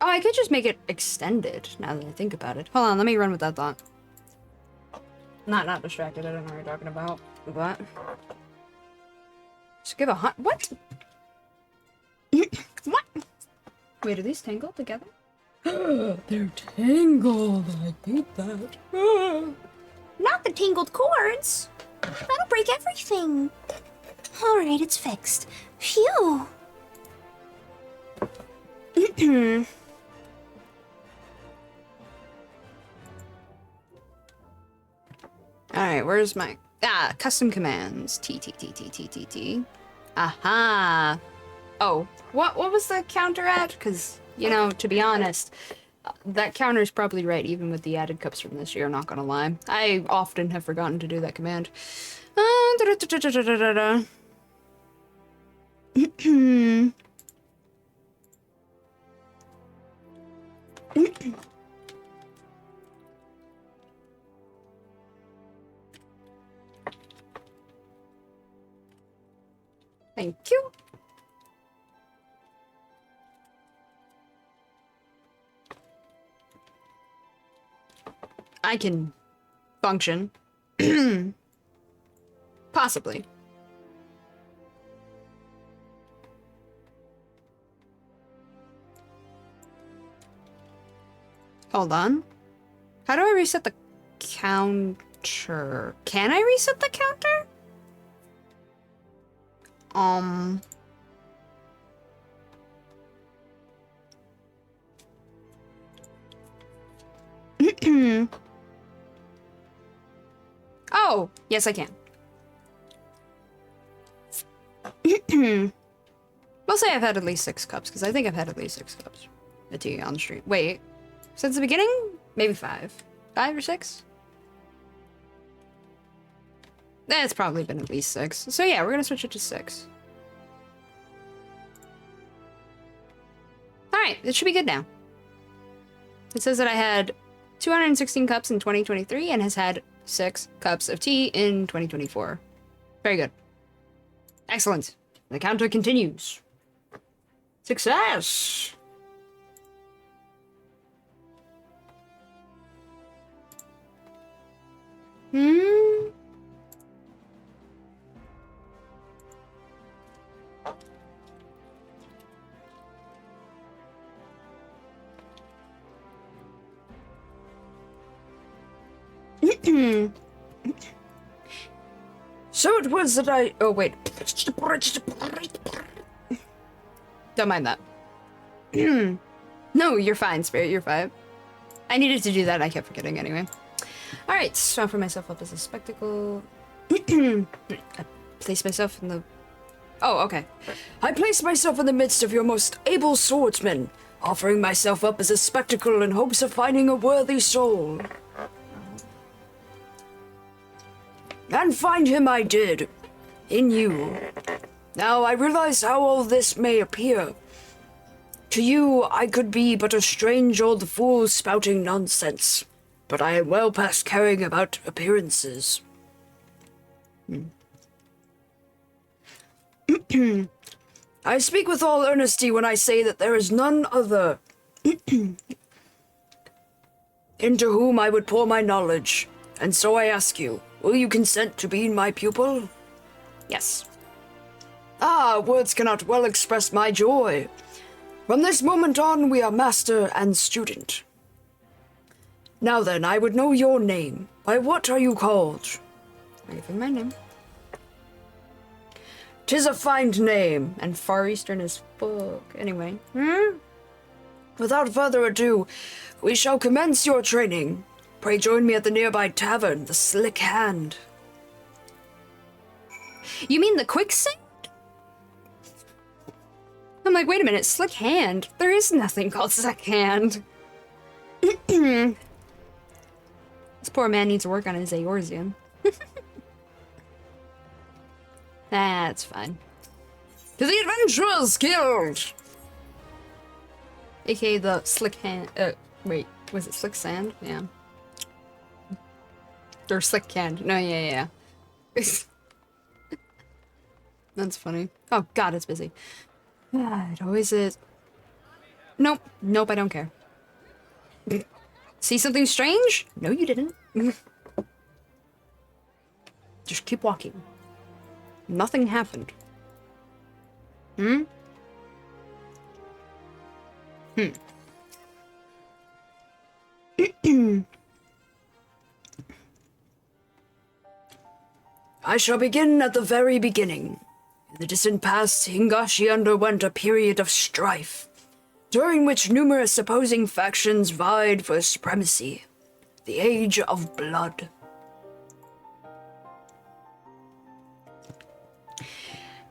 Oh, I could just make it extended, now that I think about it. Hold on, let me run with that thought. Not distracted, I don't know what you're talking about. What? Just give a what? What? Wait, are these tangled together? They're tangled. I hate that. Not the tangled cords. That'll break everything. Alright, it's fixed. Phew. Alright, where's my... custom commands. T. Aha. Oh, what was the counter at? Because, you know, to be honest, that counter's probably right, even with the added cups from this year, not gonna lie. I often have forgotten to do that command. Thank you. I can function. Possibly. Hold on. How do I reset the counter? Can I reset the counter? Oh, yes I can. We'll say I've had at least 6 cups, because I think I've had at least 6 cups of tea on the street. Wait, since the beginning? Maybe 5. 5 or 6? It's probably been at least 6. So yeah, we're gonna switch it to 6. Alright, it should be good now. It says that I had 216 cups in 2023 and has had 6 cups of tea in 2024. Very good. Excellent. The counter continues. Success! So it was that I... Oh, wait. Don't mind that. No, you're fine, Spirit. You're fine. I needed to do that. I kept forgetting anyway. Alright, so I offer myself up as a spectacle. I place myself in the... Oh, okay. I place myself in the midst of your most able swordsmen, offering myself up as a spectacle in hopes of finding a worthy soul. And find him I did. In you. Now, I realize how all this may appear. To you, I could be but a strange old fool spouting nonsense. But I am well past caring about appearances. I speak with all earnesty when I say that there is none other into whom I would pour my knowledge. And so I ask you, will you consent to be my pupil? Yes. Ah, words cannot well express my joy. From this moment on, we are master and student. Now then, I would know your name. By what are you called? I give him my name. 'Tis a fine name. And Far Eastern as fuck. Anyway. Without further ado, we shall commence your training. Pray join me at the nearby tavern, the Slick Hand. You mean the quicksand? I'm like, wait a minute, Slick Hand? There is nothing called Slick Hand. This poor man needs to work on his Eorzeum. That's fine. To the Adventurers Guild! AKA the slick hand. Wait, was it slick sand? Yeah. Or slick hand. No, yeah. That's funny. Oh god, it's busy. It always is. Nope, I don't care. See something strange? No, you didn't. Just keep walking. Nothing happened. I shall begin at the very beginning. In the distant past, Hingashi underwent a period of strife, during which numerous opposing factions vied for supremacy. The Age of Blood.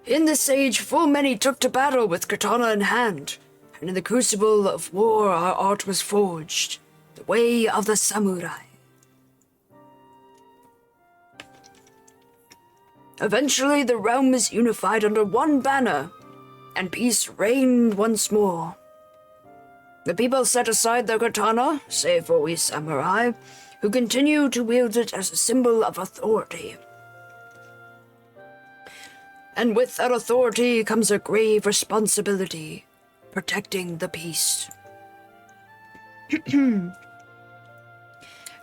In this age, full many took to battle with katana in hand, and in the crucible of war our art was forged, the way of the samurai. Eventually, the realm was unified under one banner, and peace reigned once more. The people set aside their katana, save for we samurai, who continue to wield it as a symbol of authority. And with that authority comes a grave responsibility, protecting the peace. To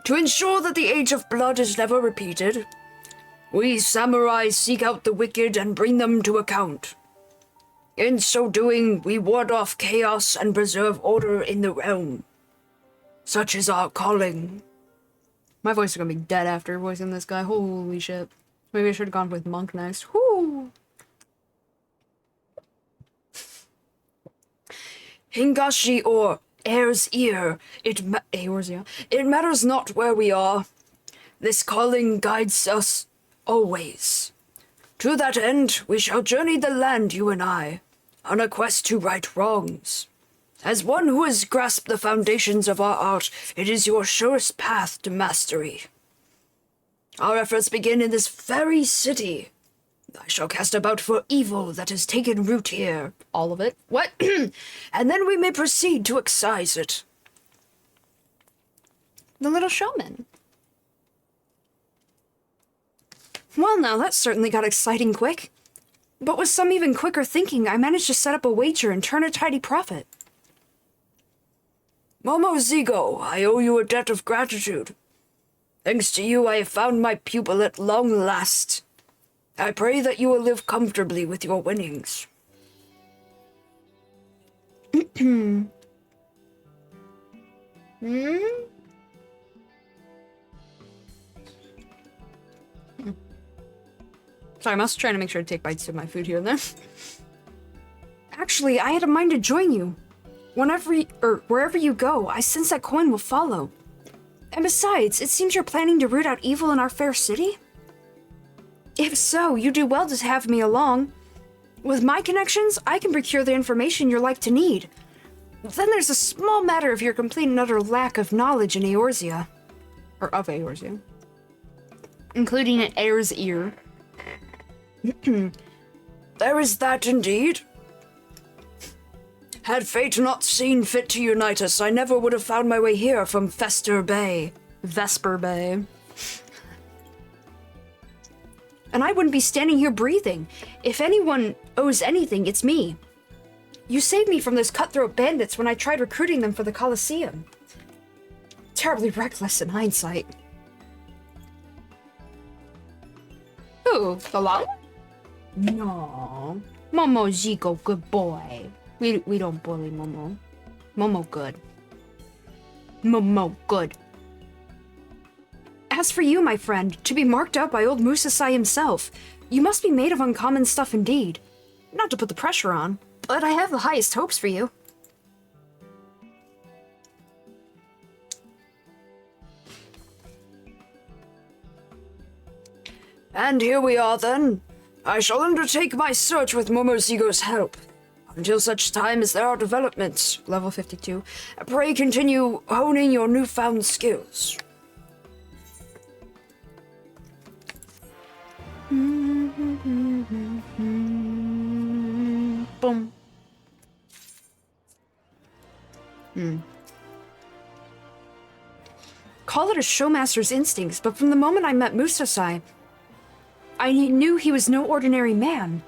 ensure that the Age of Blood is never repeated, we samurai seek out the wicked and bring them to account. In so doing, we ward off chaos and preserve order in the realm. Such is our calling. My voice is gonna be dead after voicing this guy. Holy shit. Maybe I should have gone with Monk next. Whoo! Hingashi or Heir's Ear, it matters not where we are. This calling guides us always. To that end, we shall journey the land, you and I, on a quest to right wrongs. As one who has grasped the foundations of our art, it is your surest path to mastery. Our efforts begin in this very city. I shall cast about for evil that has taken root here. All of it? What? And then we may proceed to excise it. The Little Showman. Well, now that certainly got exciting quick. But with some even quicker thinking, I managed to set up a wager and turn a tidy profit. Momo Zigo, I owe you a debt of gratitude. Thanks to you, I have found my pupil at long last. I pray that you will live comfortably with your winnings. Sorry, I'm also trying to make sure to take bites of my food here and there. Actually, I had a mind to join you. Wherever you go, I sense that coin will follow. And besides, it seems you're planning to root out evil in our fair city? If so, you do well to have me along. With my connections, I can procure the information you're like to need. Then there's a small matter of your complete and utter lack of knowledge in Eorzea. Or of Eorzea. Including an Heir's Ear. There is that indeed. Had fate not seen fit to unite us, I never would have found my way here from Vesper Bay. And I wouldn't be standing here breathing. If anyone owes anything, it's me. You saved me from those cutthroat bandits when I tried recruiting them for the Colosseum. Terribly reckless in hindsight. Who? The Lala? No. Momo Zico, good boy. We don't bully Momo. Momo good. Momo good. As for you, my friend, to be marked out by old Musasai himself, you must be made of uncommon stuff indeed. Not to put the pressure on, but I have the highest hopes for you. And here we are then. I shall undertake my search with Momozigo's help. Until such time as there are developments, level 52, pray continue honing your newfound skills. Boom. Call it a showmaster's instincts, but from the moment I met Musasai, I knew he was no ordinary man.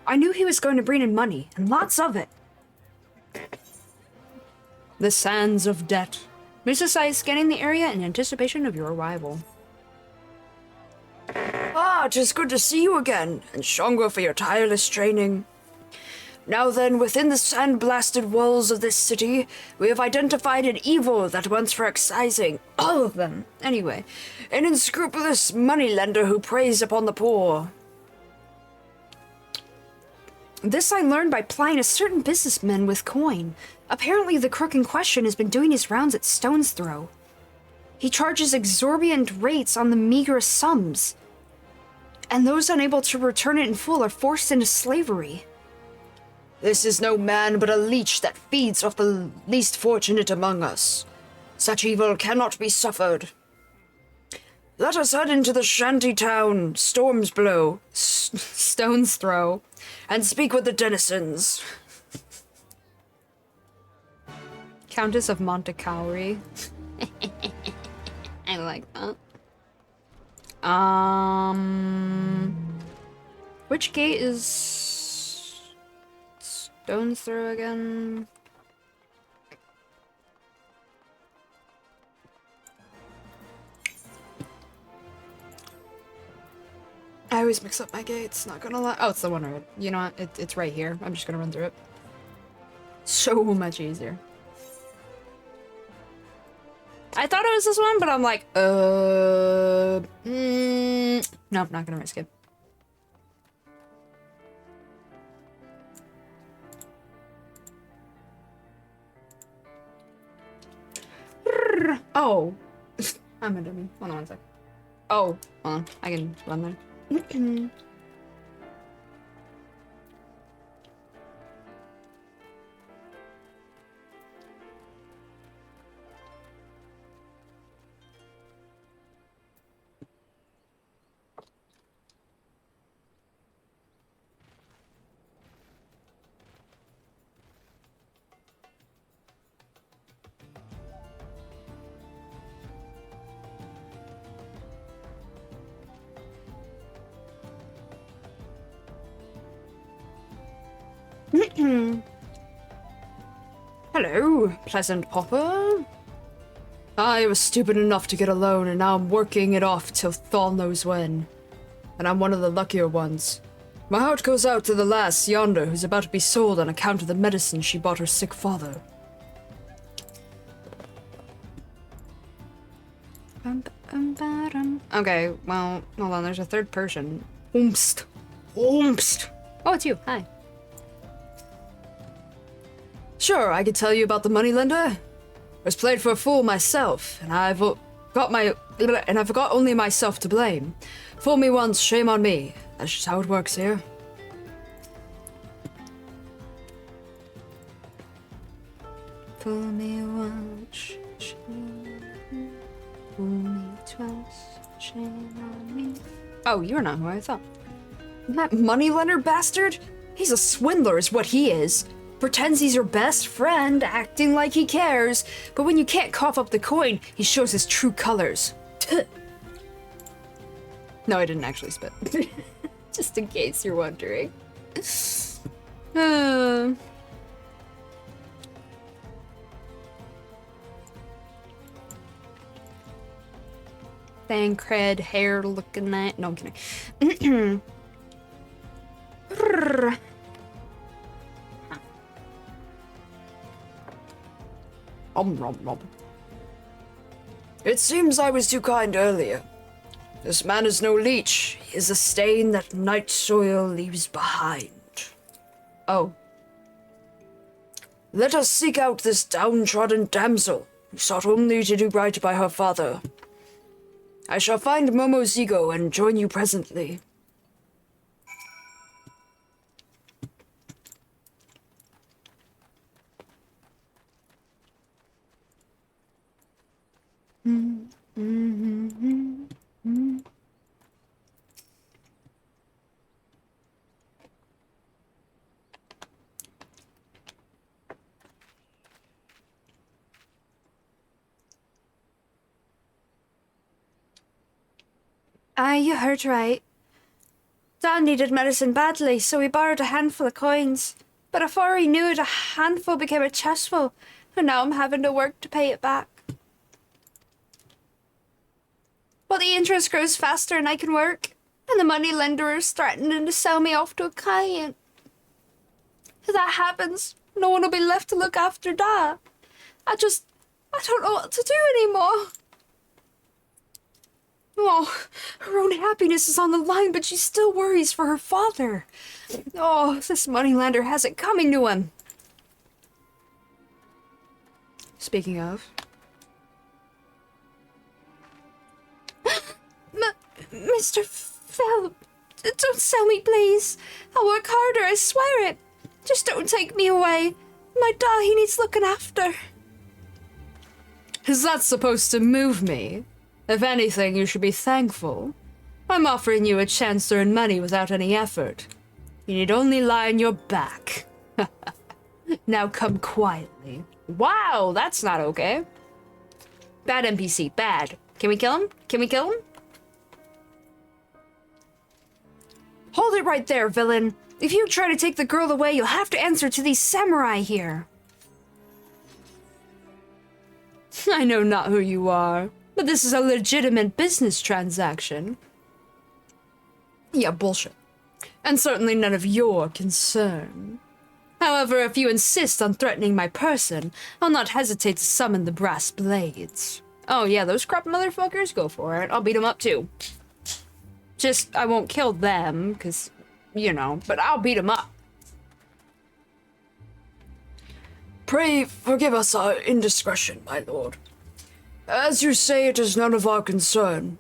I knew he was going to bring in money, and lots of it. The sands of debt. Musasai is scanning the area in anticipation of your arrival. Ah, 'tis good to see you again, and stronger for your tireless training. Now then, within the sand-blasted walls of this city, we have identified an evil that wants for excising all of them. Anyway, an unscrupulous moneylender who preys upon the poor. This I learned by plying a certain businessman with coin. Apparently the crook in question has been doing his rounds at Stone's Throw. He charges exorbitant rates on the meager sums, and those unable to return it in full are forced into slavery. This is no man but a leech that feeds off the least fortunate among us. Such evil cannot be suffered. Let us head into the shanty town, Storm's Blow, Stone's Throw. and speak with the denizens. Countess of Monte Cowrie. I like that. Which gate is Stone's Throw again? I always mix up my gates, not gonna lie. Oh, it's the one right. You know what? It's right here. I'm just gonna run through it. So much easier. I thought it was this one, but I'm like, nope, not gonna risk it. Oh. I'm a dummy. Hold on one sec. Oh, hold on. I can run there. Hello, pleasant popper. I was stupid enough to get a loan, and now I'm working it off till Thal knows when. And I'm one of the luckier ones. My heart goes out to the lass yonder who's about to be sold on account of the medicine she bought her sick father. Okay, well, hold on, there's a third person. Oomst. Oomst. Oh, it's you. Hi. Sure, I could tell you about the moneylender. I was played for a fool myself, and I've got only myself to blame. Fool me once, shame on me. That's just how it works here. Fool me once, fool me twice, shame on me. Oh, you're not who I thought. That moneylender bastard? He's a swindler is what he is. Pretends he's your best friend, acting like he cares, but when you can't cough up the coin, he shows his true colors. No, I didn't actually spit. Just in case you're wondering. Thancred hair looking at. No, I'm kidding. It seems I was too kind earlier. This man is no leech. He is a stain that night soil leaves behind. Oh. Let us seek out this downtrodden damsel, who sought only to do right by her father. I shall find Momozigo and join you presently. Aye, you heard right. Dad needed medicine badly, so we borrowed a handful of coins. But before he knew it, a handful became a chestful, and now I'm having to work to pay it back. But the interest grows faster than I can work, and the money lender is threatening to sell me off to a client. If that happens, no one will be left to look after Dad. I don't know what to do anymore. Oh, her own happiness is on the line, but she still worries for her father. Oh, this moneylender has it coming to him. Speaking of... Mr. Phil, don't sell me, please. I'll work harder, I swear it. Just don't take me away. My dad, he needs looking after. Is that supposed to move me? If anything, you should be thankful. I'm offering you a chance to earn money without any effort. You need only lie on your back. Now come quietly. Wow, that's not okay. Bad NPC, bad. Can we kill him? Can we kill him? Hold it right there, villain. If you try to take the girl away, you'll have to answer to these samurai here. I know not who you are, but this is a legitimate business transaction. Yeah, bullshit. And certainly none of your concern. However, if you insist on threatening my person, I'll not hesitate to summon the brass blades. Oh yeah, those corrupt motherfuckers, go for it. I'll beat them up too. Just, I won't kill them, because, you know, but I'll beat them up. Pray forgive us our indiscretion, my lord. As you say, it is none of our concern.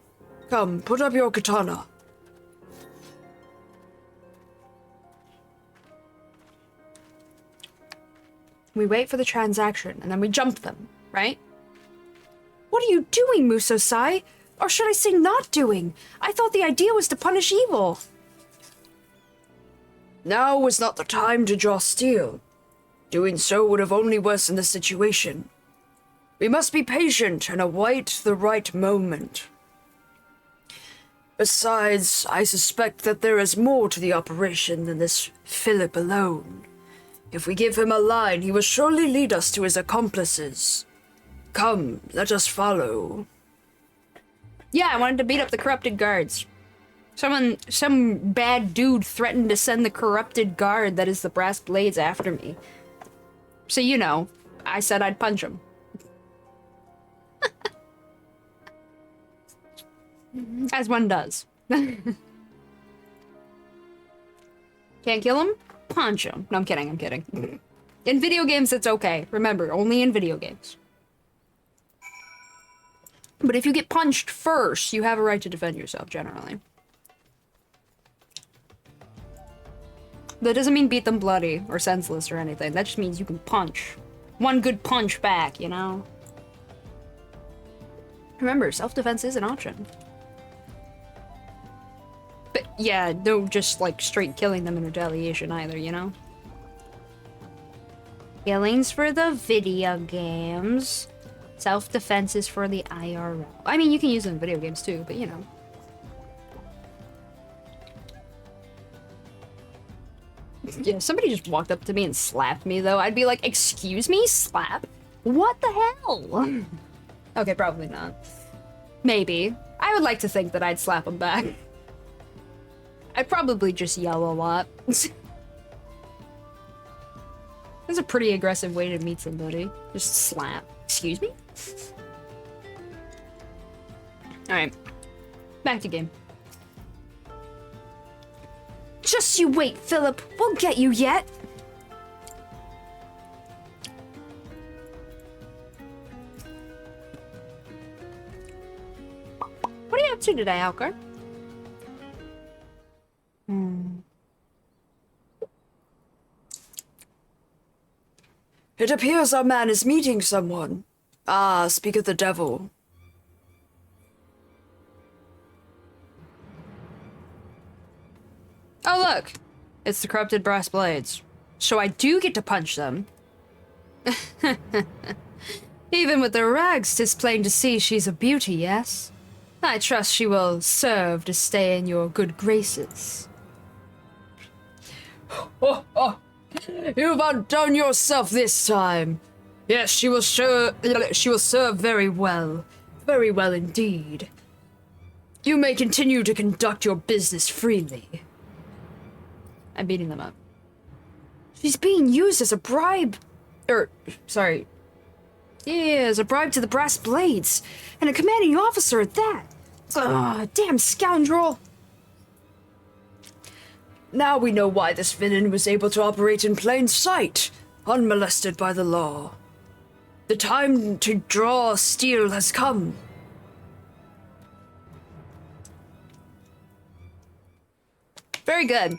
Come, put up your katana. We wait for the transaction, and then we jump them, right? What are you doing, Muso-sai? Or should I say not doing? I thought the idea was to punish evil. Now is not the time to draw steel. Doing so would have only worsened the situation. We must be patient and await the right moment. Besides, I suspect that there is more to the operation than this Philip alone. If we give him a line, he will surely lead us to his accomplices. Come, let us follow. Yeah, I wanted to beat up the corrupted guards. Some bad dude threatened to send the corrupted guard that is the brass blades after me. So, you know, I said I'd punch him. As one does. Can't kill him? Punch him. No, I'm kidding, I'm kidding. In video games, it's okay. Remember, only in video games. But if you get punched first, you have a right to defend yourself, generally. That doesn't mean beat them bloody or senseless or anything. That just means you can punch. One good punch back, you know? Remember, self-defense is an option. But yeah, no just like straight killing them in retaliation either, you know? Killings for the video games. Self-defense is for the IRL. I mean, you can use it in video games too, but you know. Yeah, if somebody just walked up to me and slapped me though, I'd be like, excuse me? Slap? What the hell? Okay, probably not. Maybe. I would like to think that I'd slap him back. I'd probably just yell a lot. That's a pretty aggressive way to meet somebody. Just slap. Excuse me? Alright. Back to game. Just you wait, Philip. We'll get you yet. What are you up to today, Alcar? It appears our man is meeting someone. Ah, speaketh the devil. Oh, look. It's the corrupted brass blades. So I do get to punch them. Even with the rags, 'tis plain to see she's a beauty, yes? I trust she will serve to stay in your good graces. Oh, oh, you've outdone yourself this time. Yes, she will serve very well indeed. You may continue to conduct your business freely. I'm beating them up. She's being used as a bribe. As a bribe to the Brass Blades, and a commanding officer at that. Ugh, damn scoundrel. Now we know why this villain was able to operate in plain sight, unmolested by the law. The time to draw steel has come. Very good.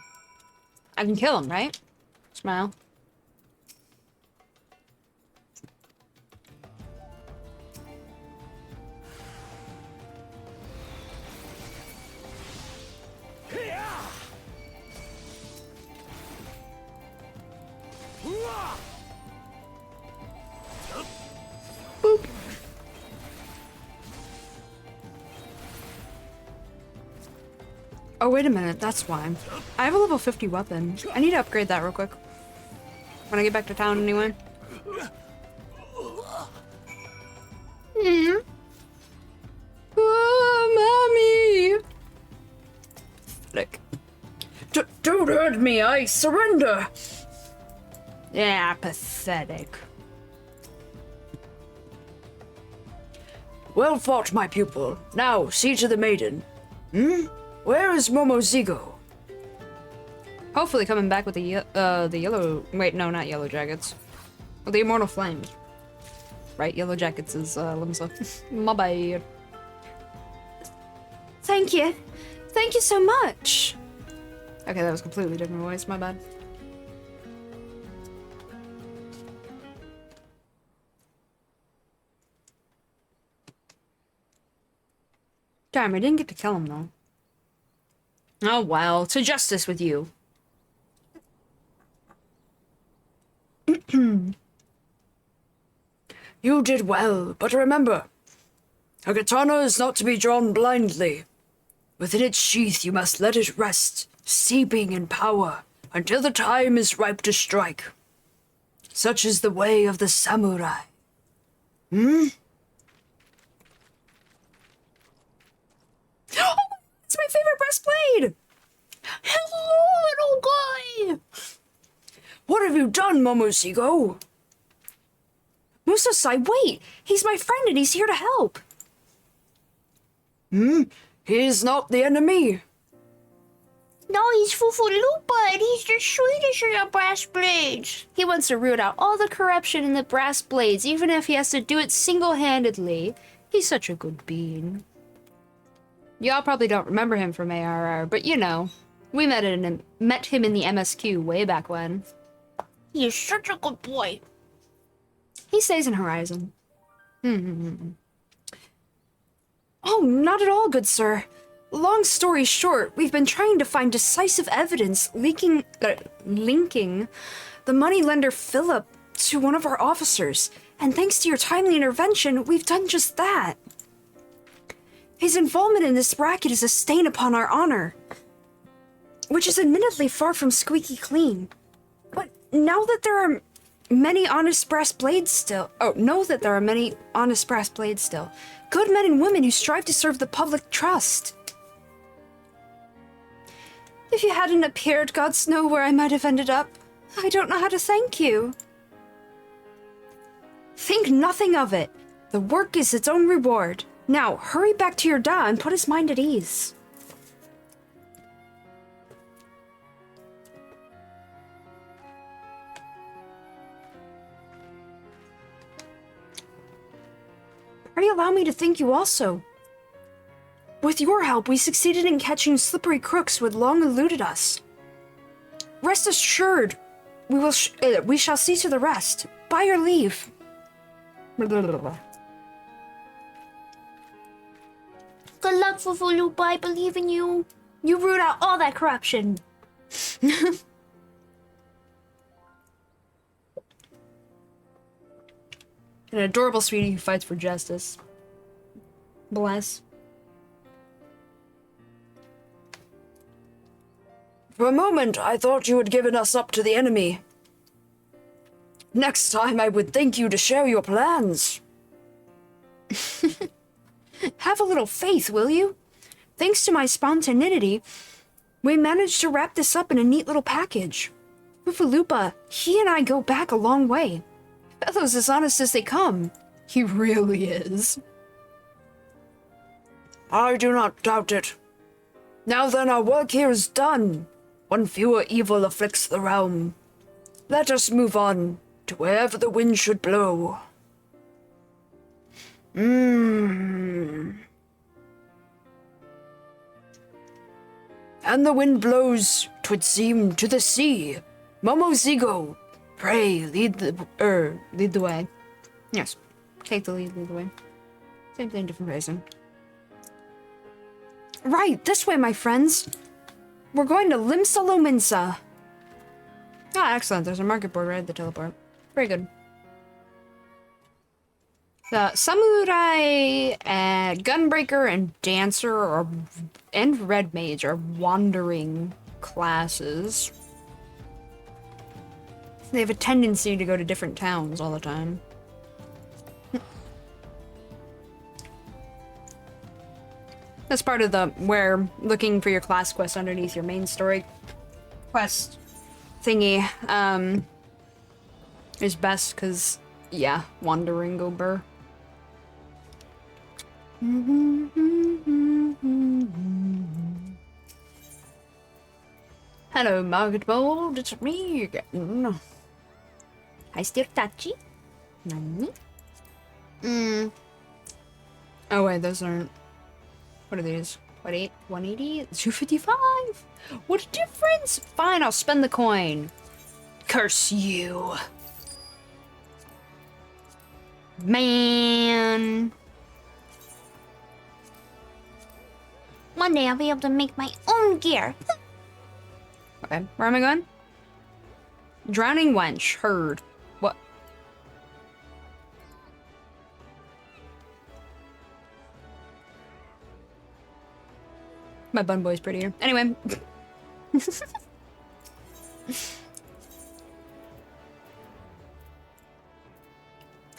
I can kill him, right? Smile. Boop. Oh, wait a minute, that's why. I have a level 50 weapon. I need to upgrade that real quick. When I get back to town anyway. Oh, mommy! Pathetic. Don't hurt me, I surrender. Yeah, pathetic. Well fought, my pupil. Now, see to the maiden. Where is Momozigo? Hopefully coming back with the yellow... Wait, no, not Yellow Jackets. Well, the Immortal Flames. Right, Yellow Jackets is, Limsa. My bad. Thank you. Thank you so much. Okay, that was completely different voice, my bad. Damn, I didn't get to kill him, though. Oh, well. To justice with you. You did well, but remember, a katana is not to be drawn blindly. Within its sheath you must let it rest, steeping in power, until the time is ripe to strike. Such is the way of the samurai. It's my favorite breastplate! Hello, little guy! What have you done, Momozigo? Musa-sai, wait! He's my friend and he's here to help! He is not the enemy. No, he's Fufulupa, and he's the sweetest of the brass blades. He wants to root out all the corruption in the Brass Blades, even if he has to do it single-handedly. He's such a good being. Y'all probably don't remember him from ARR, but you know, we met him in the MSQ way back when. He is such a good boy. He stays in Horizon. Oh, not at all, good sir. Long story short, we've been trying to find decisive evidence linking the moneylender Philip to one of our officers, and thanks to your timely intervention, we've done just that. His involvement in this racket is a stain upon our honor, which is admittedly far from squeaky clean. But now that there are many honest brass blades still, good men and women who strive to serve the public trust. If you hadn't appeared, gods know where I might have ended up. I don't know how to thank you. Think nothing of it. The work is its own reward. Now, hurry back to your da and put his mind at ease. Pray allow me to thank you also. With your help, we succeeded in catching slippery crooks who had long eluded us. Rest assured, we shall see to the rest. By your leave. Good luck, Fufulupa. I believe in you. You root out all that corruption. An adorable sweetie who fights for justice. Bless. For a moment, I thought you had given us up to the enemy. Next time, I would thank you to share your plans. Have a little faith, will you? Thanks to my spontaneity, we managed to wrap this up in a neat little package. Lufa, he and I go back a long way. Fellow's as honest as they come. He really is. I do not doubt it. Now then, our work here is done. One fewer evil afflicts the realm. Let us move on to wherever the wind should blow. And the wind blows, 'twould seem, to the sea. Momozigo, pray lead the way. Yes. Take the lead the way. Same thing, different reason. Right, this way, my friends. We're going to Limsa. Ah, excellent. There's a market board right at the teleport. Very good. The Samurai, Gunbreaker, and Dancer and Red Mage are wandering classes. They have a tendency to go to different towns all the time. That's part of where looking for your class quest underneath your main story quest thingy, is best, because, yeah, wandering go burr. Hello, Market Bold, it's me again. Hi, Stirtachi. Nani? Oh wait, those aren't... What are these? 180? 255? What a difference! Fine, I'll spend the coin. Curse you. Man. One day I'll be able to make my own gear. Okay, where am I going? Drowning Wench, heard. What? My bun boy's prettier. Anyway.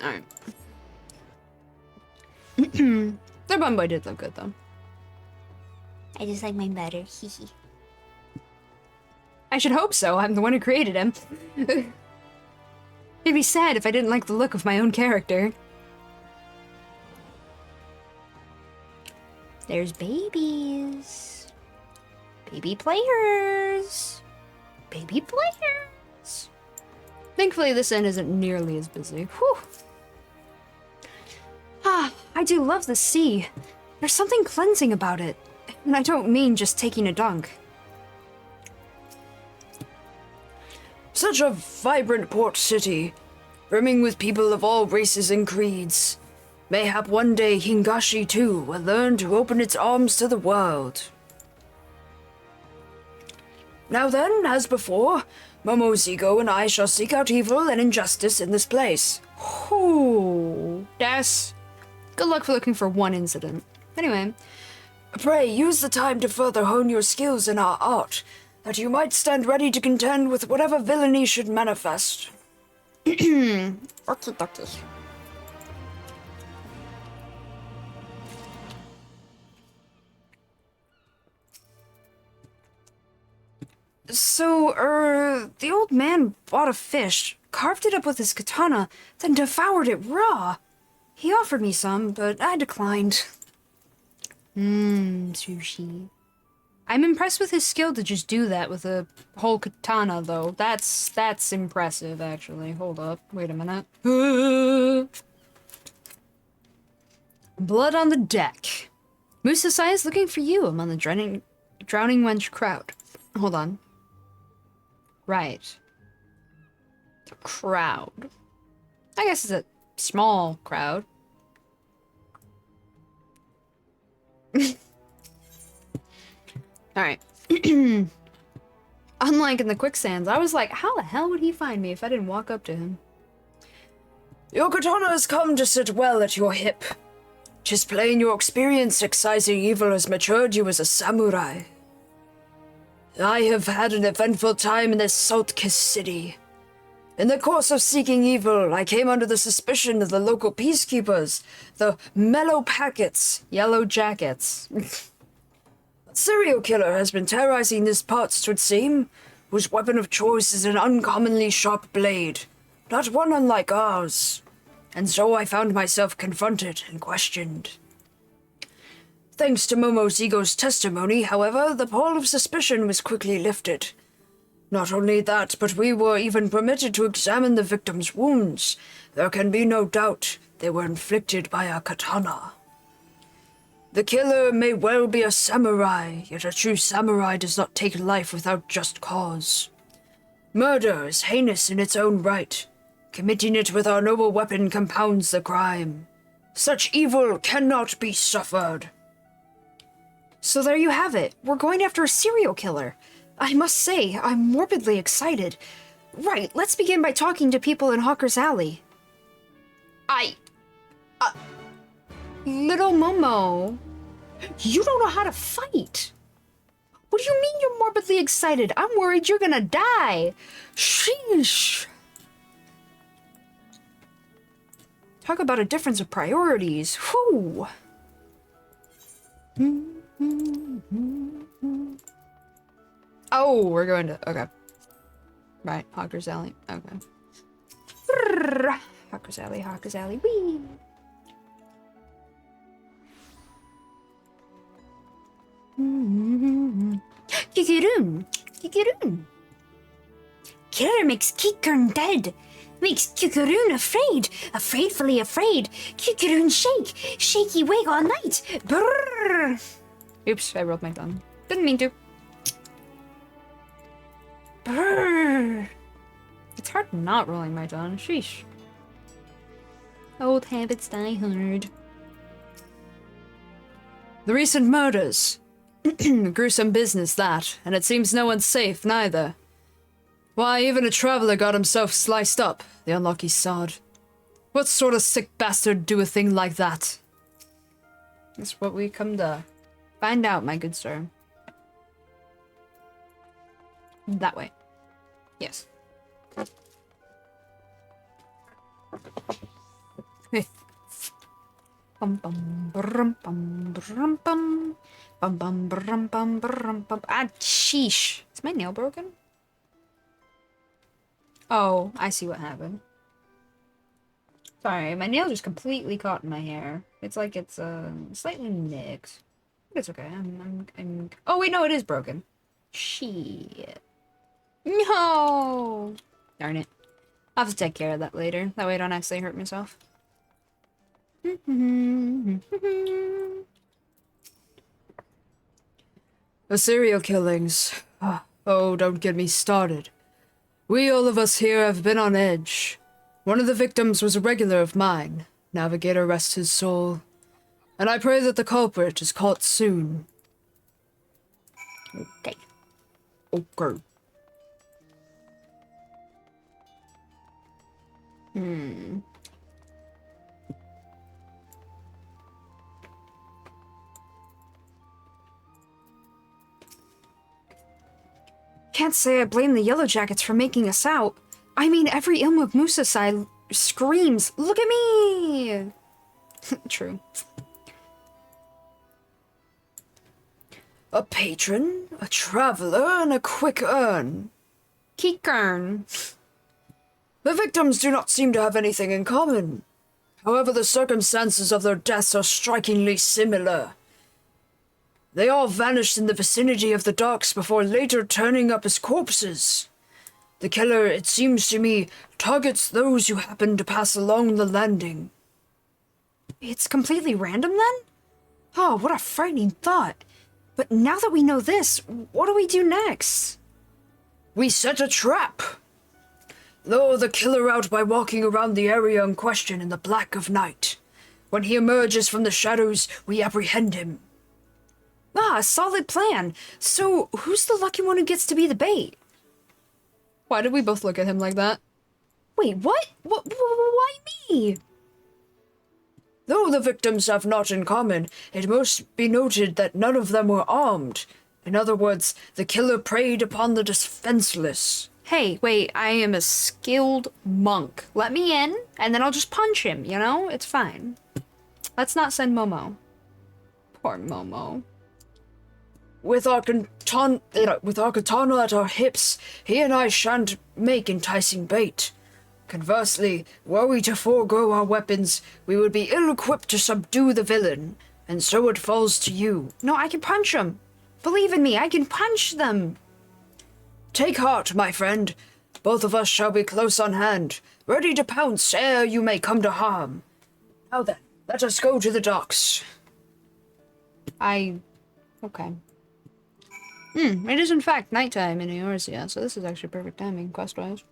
Alright. Their bun boy did look good, though. I just like mine better. Hehe. I should hope so. I'm the one who created him. It'd be sad if I didn't like the look of my own character. There's babies. Baby players. Baby players. Thankfully, this inn isn't nearly as busy. Whew. Ah, I do love the sea. There's something cleansing about it. And I don't mean just taking a dunk. Such a vibrant port city, brimming with people of all races and creeds. Mayhap one day Hingashi too will learn to open its arms to the world. Now then, as before, Momozigo and I shall seek out evil and injustice in this place. Oh, that's... Good luck for looking for one incident. Anyway. Pray use the time to further hone your skills in our art, that you might stand ready to contend with whatever villainy should manifest. Okie dokie. So, the old man bought a fish, carved it up with his katana, then devoured it raw. He offered me some, but I declined. Sushi. I'm impressed with his skill to just do that with a whole katana, though. That's impressive, actually. Hold up. Wait a minute. Blood on the deck. Musasai is looking for you among the drowning wench crowd. Hold on. Right. The crowd. I guess it's a small crowd. Alright. Unlike in the quicksands, I was like, how the hell would he find me if I didn't walk up to him? Your katana has come to sit well at your hip. 'Tis plain your experience excising evil has matured you as a samurai. I have had an eventful time in this salt-kissed city. In the course of seeking evil, I came under the suspicion of the local peacekeepers, the Mellow Packets. Yellow jackets. A serial killer has been terrorizing these parts, 'twould seem, whose weapon of choice is an uncommonly sharp blade, not one unlike ours. And so I found myself confronted and questioned. Thanks to Momo's ego's testimony, however, the pall of suspicion was quickly lifted. Not only that, but we were even permitted to examine the victim's wounds. There can be no doubt they were inflicted by a katana. The killer may well be a samurai, yet a true samurai does not take life without just cause. Murder is heinous in its own right. Committing it with our noble weapon compounds the crime. Such evil cannot be suffered. So there you have it. We're going after a serial killer. I must say, I'm morbidly excited. Right, let's begin by talking to people in Hawker's Alley. Little Momo, you don't know how to fight. What do you mean you're morbidly excited? I'm worried you're gonna die. Sheesh. Talk about a difference of priorities. Whew. Oh, we're going to... Okay. Right, Hawker's Alley. Okay. Hawker's Alley, wee. Kikirun. Killer makes Kikirun dead. Makes Kikirun afraid. Afraidfully afraid. Kikirun shake. Shaky wake all night. Brrr. Oops, I rolled my tongue. Didn't mean to. Brrr. It's hard not rolling my tongue. Sheesh. Old habits die hard. The recent murders. Gruesome business, that, and it seems no one's safe, neither. Why, even a traveler got himself sliced up, the unlucky sod. What sort of sick bastard do a thing like that? That's what we come to find out, my good sir. That way. Yes. Bum bum brum bum brum bum bum bum brum bum brum bum. Ah, sheesh. Is my nail broken? Oh, I see what happened. Sorry, my nail just completely caught in my hair. It's like it's slightly nicked. But it's okay. I'm. Oh wait, no, it is broken. Shit. No. Darn it. I'll have to take care of that later. That way I don't actually hurt myself. The serial killings. Oh, don't get me started. We, all of us here, have been on edge. One of the victims was a regular of mine. Navigator rest his soul. And I pray that the culprit is caught soon. Okay. Okay. Can't say I blame the Yellow Jackets for making us out. I mean, every Ilmuk Musa side screams, "Look at me!" True. A patron, a traveler, and a quick earn. Kikern. The victims do not seem to have anything in common. However, the circumstances of their deaths are strikingly similar. They all vanished in the vicinity of the docks before later turning up as corpses. The killer, it seems to me, targets those who happen to pass along the landing. It's completely random then? Oh, what a frightening thought. But now that we know this, what do we do next? We set a trap. Lure the killer out by walking around the area in question in the black of night. When he emerges from the shadows, we apprehend him. Ah, a solid plan. So, who's the lucky one who gets to be the bait? Why did we both look at him like that? Wait, what? Why me? Though the victims have naught in common, it must be noted that none of them were armed, In other words, the killer preyed upon the defenseless. Hey, wait, I am a skilled monk. Let me in, and then I'll just punch him, you know? It's fine. Let's not send Momo. Poor Momo. With our katana at our hips, he and I shan't make enticing bait. Conversely, were we to forego our weapons, we would be ill-equipped to subdue the villain, and so it falls to you. No, I can punch him. Believe in me, I can punch them. Take heart, my friend. Both of us shall be close on hand, ready to pounce ere you may come to harm. Now then, let us go to the docks. Okay. It is in fact nighttime in Eorzea, so this is actually perfect timing, quest-wise.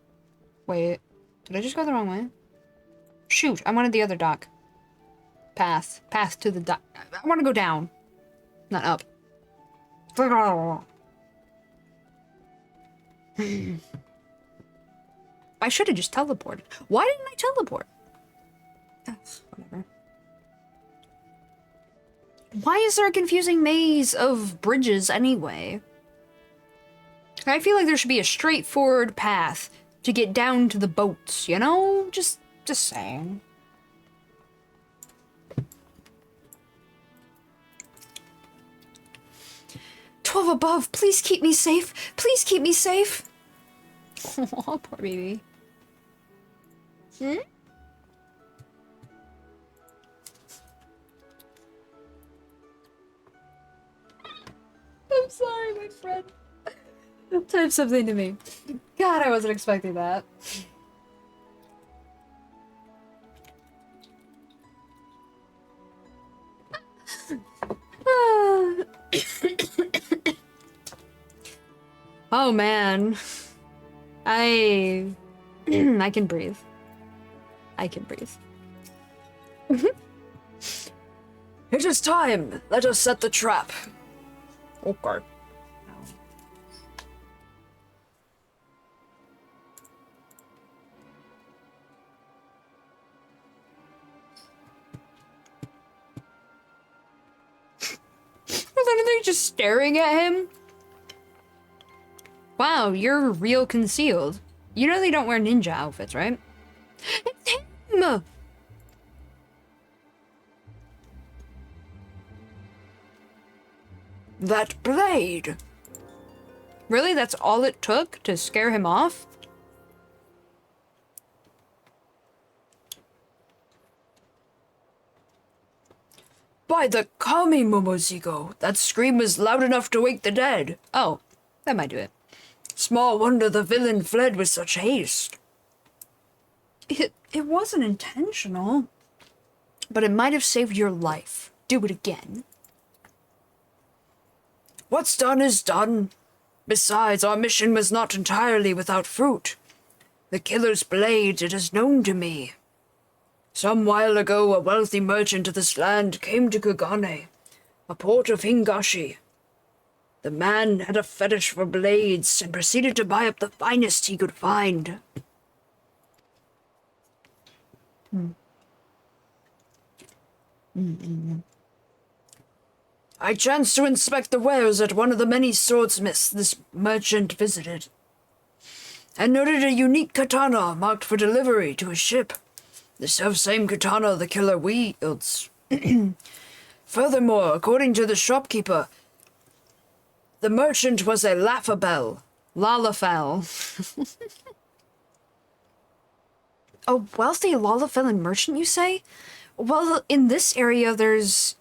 Wait, did I just go the wrong way? Shoot, I wanted the other dock. Path to the dock. I want to go down, not up. I should have just teleported. Why didn't I teleport? Ugh, whatever. Why is there a confusing maze of bridges anyway? I feel like there should be a straightforward path to get down to the boats, you know? Just saying. "12 above, please keep me safe. Please keep me safe." Oh, poor baby. I'm sorry, my friend. Type something to me. God, I wasn't expecting that. Oh man. I can breathe. I can breathe. It is time. Let us set the trap. Okay. We're literally just staring at him. Wow, you're real concealed. You know they don't wear ninja outfits, right? It's him! That blade. Really? That's all it took to scare him off? By the Kami Momozigo, that scream was loud enough to wake the dead. Oh, that might do it. Small wonder the villain fled with such haste. It wasn't intentional. But it might have saved your life. Do it again. What's done is done. Besides, our mission was not entirely without fruit. The killer's blade, it is known to me. Some while ago, a wealthy merchant of this land came to Kugane, a port of Hingashi. The man had a fetish for blades and proceeded to buy up the finest he could find. I chanced to inspect the wares at one of the many swordsmiths this merchant visited, and noted a unique katana marked for delivery to a ship. The self-same katana the killer wields. Furthermore, according to the shopkeeper, the merchant was a Laffabel. Lalafell. A wealthy Lalafellin merchant, you say? Well, in this area there's...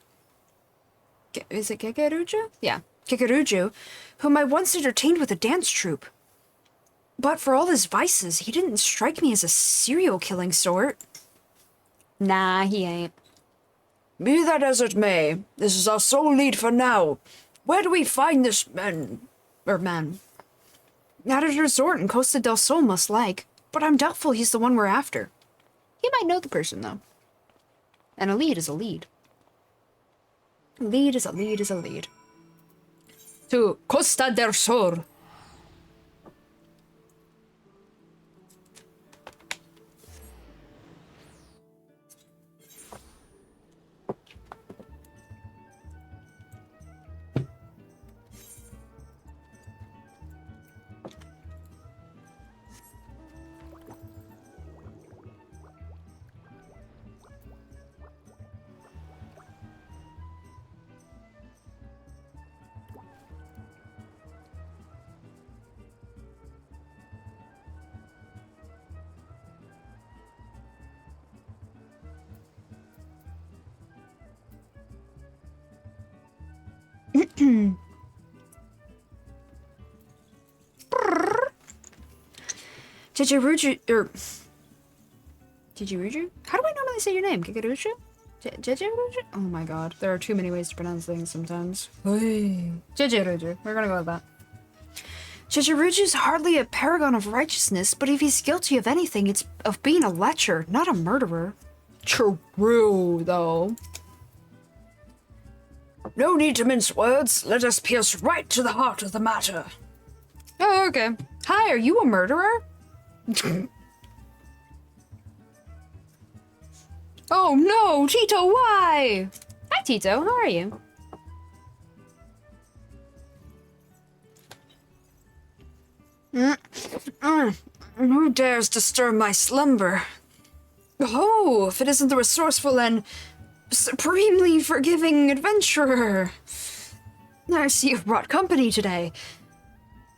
Is it Kikeruju? Yeah, Kikeruju, whom I once entertained with a dance troupe. But for all his vices, he didn't strike me as a serial-killing sort. Nah, he ain't. Be that as it may, this is our sole lead for now. Where do we find this man? At a resort in Costa del Sol, most like. But I'm doubtful he's the one we're after. He might know the person, though. And a lead is a lead. A lead is a lead is a lead. To Costa del Sol. Jijiruju, or... Jijiruju? How do I normally say your name? Gigaruju? Jijiruju? Oh my god, there are too many ways to pronounce things sometimes. Jijiruju, we're gonna go with that. Jijiruju's hardly a paragon of righteousness, but if he's guilty of anything, it's of being a lecher, not a murderer. True, though. No need to mince words. Let us pierce right to the heart of the matter. Oh, okay. Hi, are you a murderer? Oh no, Tito, why? Hi, Tito, how are you? Who dares disturb my slumber? Oh, if it isn't the resourceful and supremely forgiving adventurer. I see you've brought company today.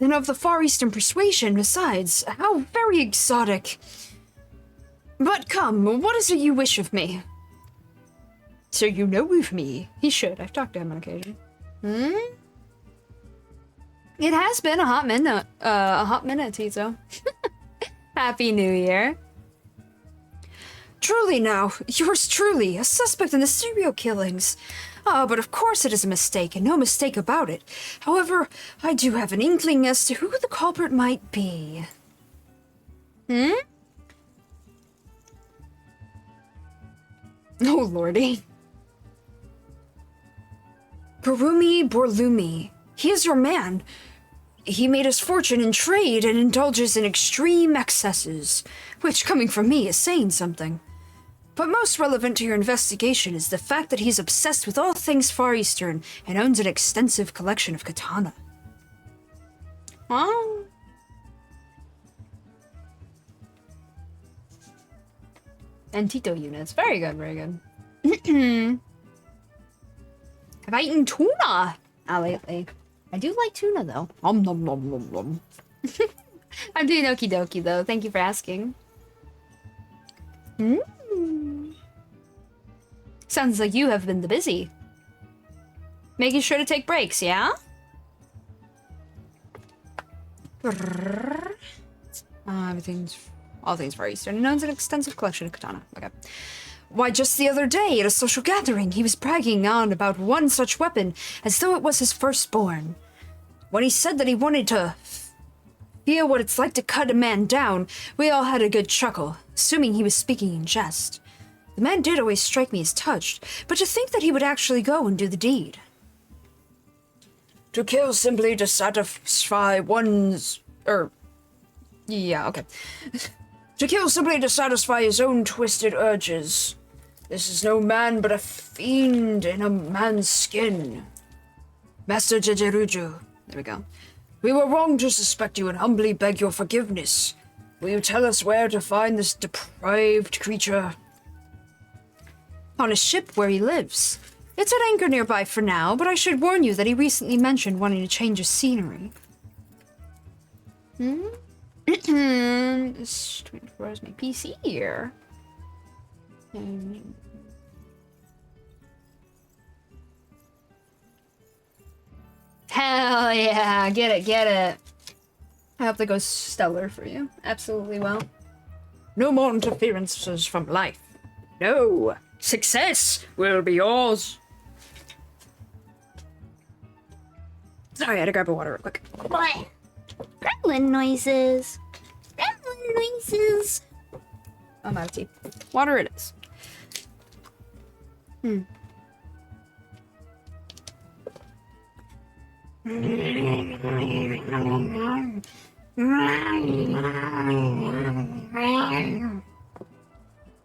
And of the Far Eastern persuasion, besides. How very exotic. But come, what is it you wish of me? So you know of me. He should. I've talked to him on occasion. It has been a hot minute, Tito. Happy New Year. Truly now, yours truly, a suspect in the serial killings. Ah, but of course it is a mistake, and no mistake about it. However, I do have an inkling as to who the culprit might be. Oh, lordy. Kurumi Borlumi. He is your man. He made his fortune in trade and indulges in extreme excesses, which, coming from me, is saying something. But most relevant to your investigation is the fact that he's obsessed with all things Far Eastern and owns an extensive collection of katana. Oh. And Tito units. Very good, very good. Have I eaten tuna lately? I do like tuna, though. Nom nom nom nom nom. I'm doing okie dokie, though. Thank you for asking. Sounds like you have been the busy. Making sure to take breaks, yeah? All things Far Eastern, and owns an extensive collection of katana. Okay. Why, just the other day, at a social gathering, he was bragging on about one such weapon, as though it was his firstborn. When he said that he wanted to feel what it's like to cut a man down, we all had a good chuckle, assuming he was speaking in jest. The man did always strike me as touched, but to think that he would actually go and do the deed. To kill simply to satisfy one's... Yeah, okay. To kill simply to satisfy his own twisted urges. This is no man but a fiend in a man's skin. Master Jejeruju. There we go. We were wrong to suspect you and humbly beg your forgiveness. Will you tell us where to find this depraved creature? On a ship where he lives. It's at anchor nearby for now, but I should warn you that he recently mentioned wanting to change his scenery. This 24 is my PC here. Hell yeah, get it, get it. I hope that goes stellar for you. Absolutely well. No more interferences from life. No. Success will be yours. Sorry, I had to grab a water real quick. What? Gremlin noises. Gremlin noises. I'm out of tea. Water it is. There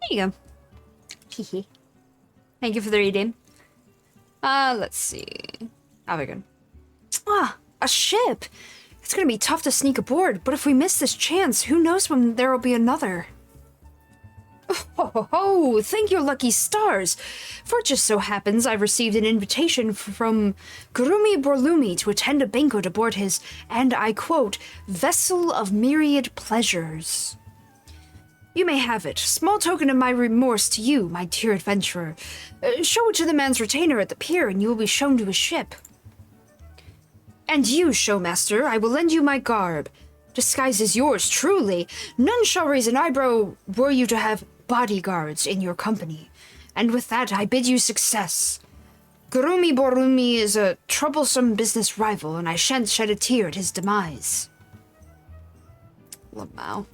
you go. Thank you for the reading. Let's see. How we good? Ah, a ship! It's gonna be tough to sneak aboard, but if we miss this chance, who knows when there will be another. Oh, thank your lucky stars! For it just so happens I've received an invitation from Kurumi Borlumi to attend a banquet aboard his, and I quote, vessel of myriad pleasures. You may have it. Small token of my remorse to you, my dear adventurer. Show it to the man's retainer at the pier, and you will be shown to his ship. And you, showmaster, I will lend you my garb. Disguise is yours, truly. None shall raise an eyebrow were you to have bodyguards in your company. And with that, I bid you success. Gurumi Borumi is a troublesome business rival, and I shan't shed a tear at his demise. Lamau.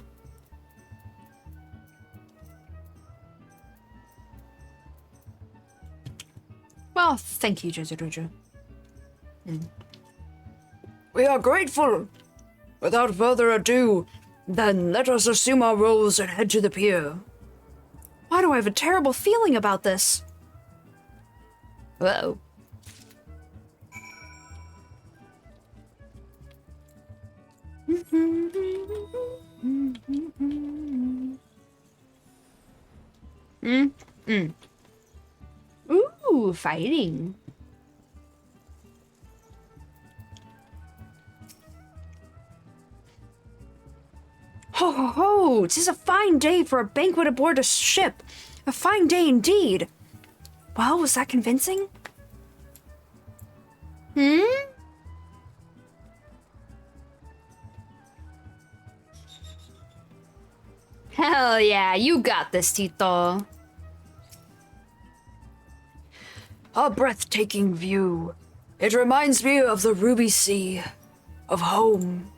Well, thank you, Jozuruju. We are grateful. Without further ado, then let us assume our roles and head to the pier. Why do I have a terrible feeling about this? Whoa. Ooh, fighting. Ho ho ho! 'Tis a fine day for a banquet aboard a ship. A fine day indeed. Well, was that convincing? Hell yeah, you got this, Tito. A breathtaking view. It reminds me of the Ruby Sea, of home.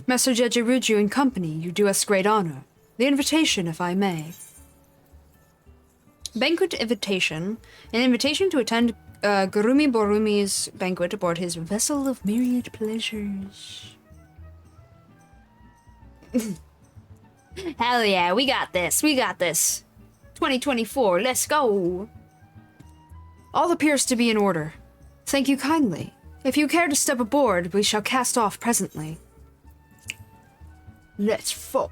Master Jejiruju and company, you do us great honor. The invitation, if I may. Banquet invitation. An invitation to attend Gurumi Borumi's banquet aboard his vessel of myriad pleasures. Hell yeah, we got this. We got this. 2024, let's go. All appears to be in order. Thank you kindly. If you care to step aboard, we shall cast off presently. Let's fight.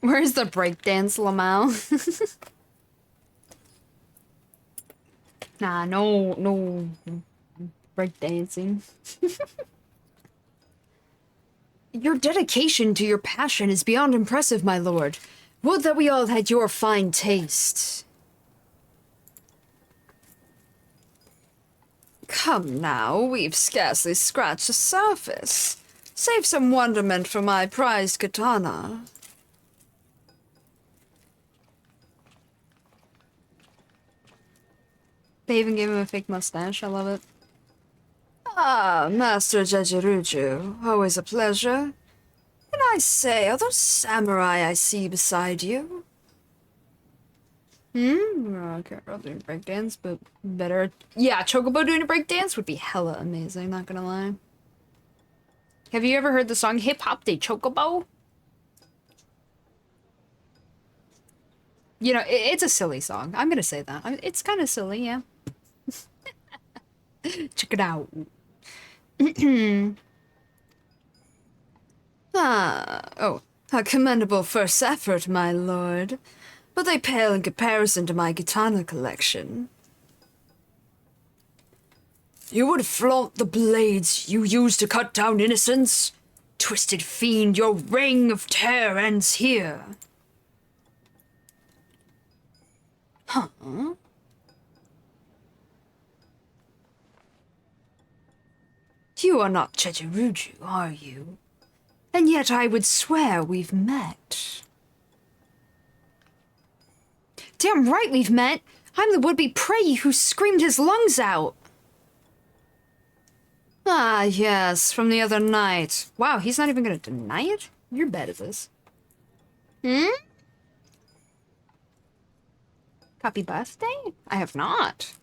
Where's the breakdance, Lamau? Nah, no breakdancing. Your dedication to your passion is beyond impressive, my lord. Would that we all had your fine taste. Come now, we've scarcely scratched the surface. Save some wonderment for my prized katana. They even gave him a fake mustache. I love it. Ah, Master Jejiruju, always a pleasure. And I say, are those samurai I see beside you? Okay, I'll do a breakdance, but better. Yeah, Chocobo doing a breakdance would be hella amazing, not gonna lie. Have you ever heard the song Hip Hop de Chocobo? You know, it's a silly song. I'm gonna say that. It's kind of silly, yeah. Check it out. A commendable first effort, my lord. But they pale in comparison to my katana collection. You would flaunt the blades you use to cut down innocents? Twisted fiend, your reign of terror ends here. Huh? You are not Jejiruju, are you? And yet I would swear we've met. Damn right we've met! I'm the would-be prey who screamed his lungs out. Ah, yes, from the other night. Wow, he's not even gonna deny it? You're bad at this. Happy birthday? I have not.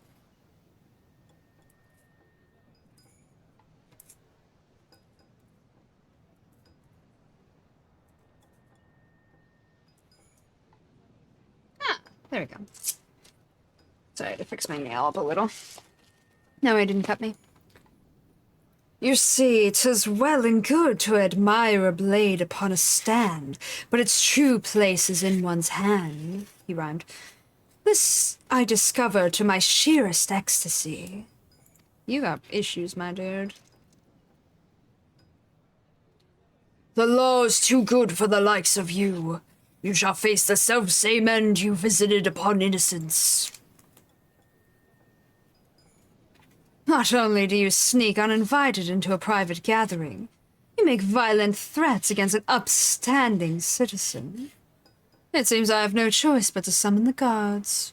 Ah, there we go. Sorry, I had to fix my nail up a little. No, he didn't cut me. You see, 'tis well and good to admire a blade upon a stand, but its true place is in one's hand, he rhymed. This I discover to my sheerest ecstasy. You got issues, my dude. The law is too good for the likes of you. You shall face the self-same end you visited upon innocence. Not only do you sneak uninvited into a private gathering, you make violent threats against an upstanding citizen. It seems I have no choice but to summon the guards.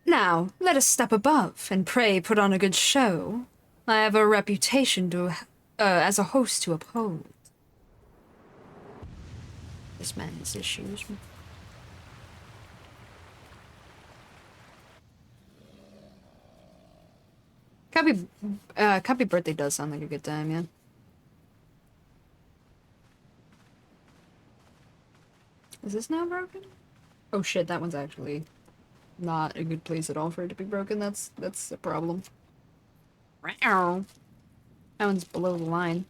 Now, let us step above, and pray put on a good show. I have a reputation to, as a host to uphold. This man has issues. Copy birthday does sound like a good time, yeah. Is this now broken? Oh shit, that one's actually not a good place at all for it to be broken. That's a problem. That one's below the line.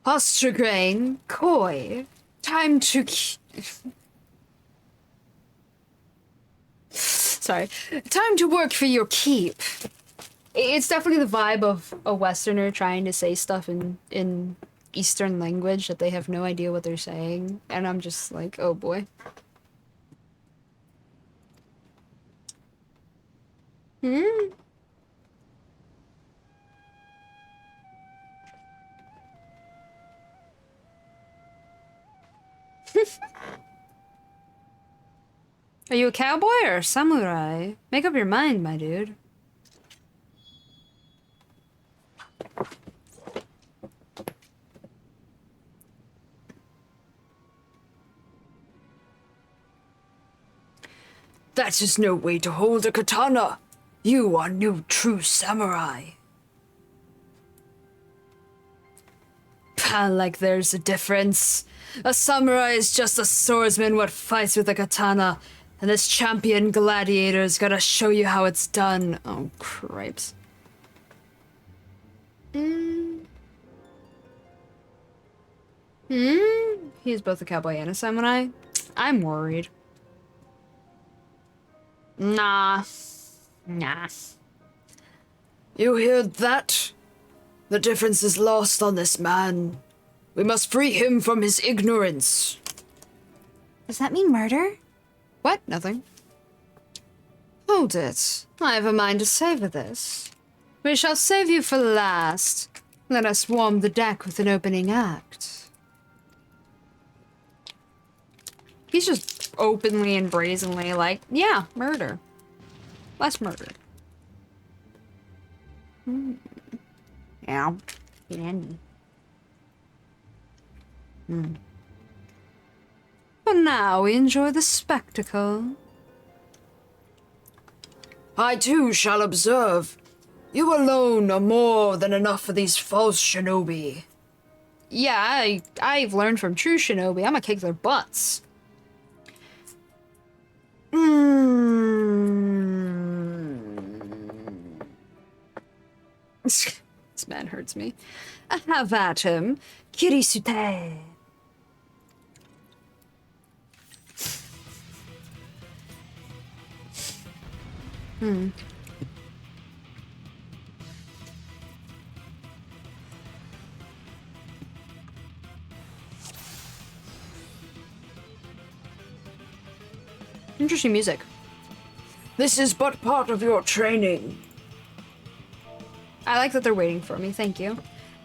Ostragrain, Koi, time to Sorry. Time to work for your keep. It's definitely the vibe of a Westerner trying to say stuff in Eastern language that they have no idea what they're saying. And I'm just like, oh boy. Are you a cowboy or a samurai? Make up your mind, my dude. That is no way to hold a katana. You are no true samurai. Like there's a difference. A samurai is just a swordsman what fights with a katana. And this champion gladiator's gotta show you how it's done. Oh, cripes. He's both a cowboy and a samurai? I'm worried. Nah. You hear that? The difference is lost on this man. We must free him from his ignorance. Does that mean murder? What? Nothing. Hold it. I have a mind to savor this. We shall save you for last. Let us warm the deck with an opening act. He's just openly and brazenly like, yeah, murder. Less murder. Yeah. Candy. But now we enjoy the spectacle. I too shall observe. You alone are more than enough for these false shinobi. Yeah, I've learned from true shinobi. I'm gonna kick their butts. This man hurts me. Have at him. Kirisute. Interesting music. This is but part of your training. I like that they're waiting for me. Thank you.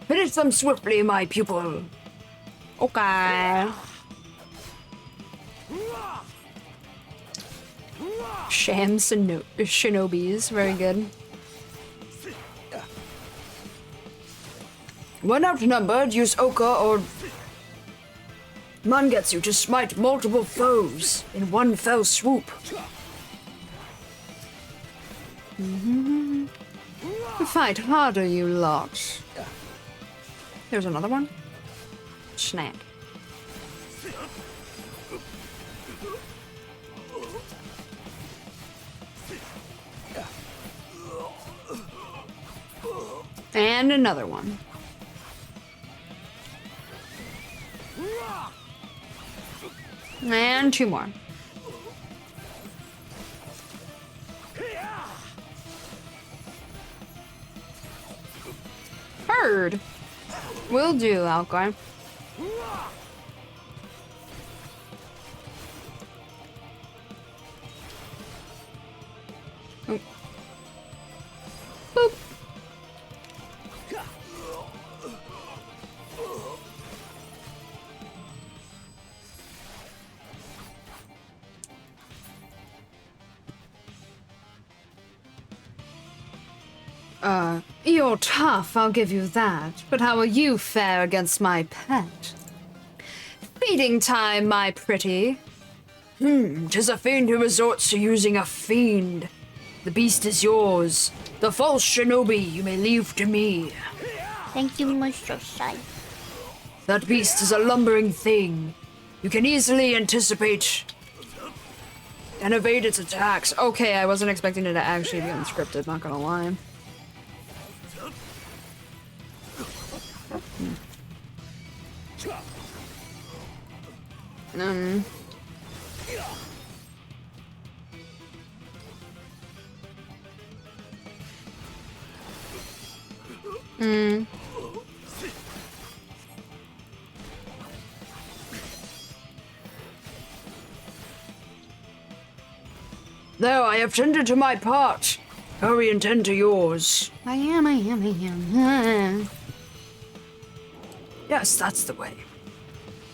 Finish them swiftly, my pupil. Okay. Shinobis, very good. When outnumbered, use Oka or Mangetsu to smite multiple foes in one fell swoop. Fight harder, you lot. There's another one. Snap. And another one. And two more. Bird. Will do, Alkar. Oh. Boop. You're tough, I'll give you that. But how will you fare against my pet? Feeding time, my pretty. 'Tis a fiend who resorts to using a fiend. The beast is yours. The false shinobi you may leave to me. Thank you, Mr. Sai. That beast is a lumbering thing. You can easily anticipate and evade its attacks. Okay, I wasn't expecting it to actually be unscripted, not gonna lie. Um. There, I have tended to my part. Hurry and tend to yours. I am. Yes, that's the way.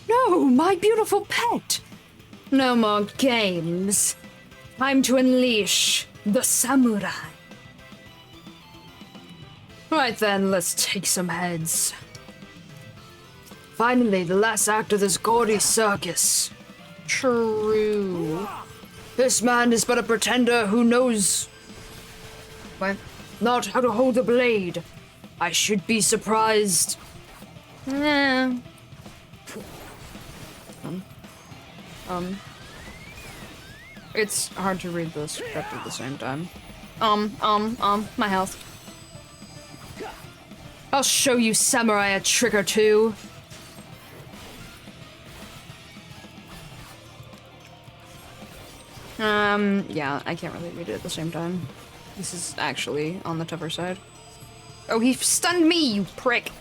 No, my beautiful pet! No more games. Time to unleash the samurai. Right then, let's take some heads. Finally, the last act of this gaudy circus. True. This man is but a pretender who knows What? not how to hold a blade. I should be surprised. Yeah. It's hard to read the script at the same time. My health. I'll show you samurai a trick or two. Yeah, I can't really read it at the same time. This is actually on the tougher side. Oh, he stunned me, you prick!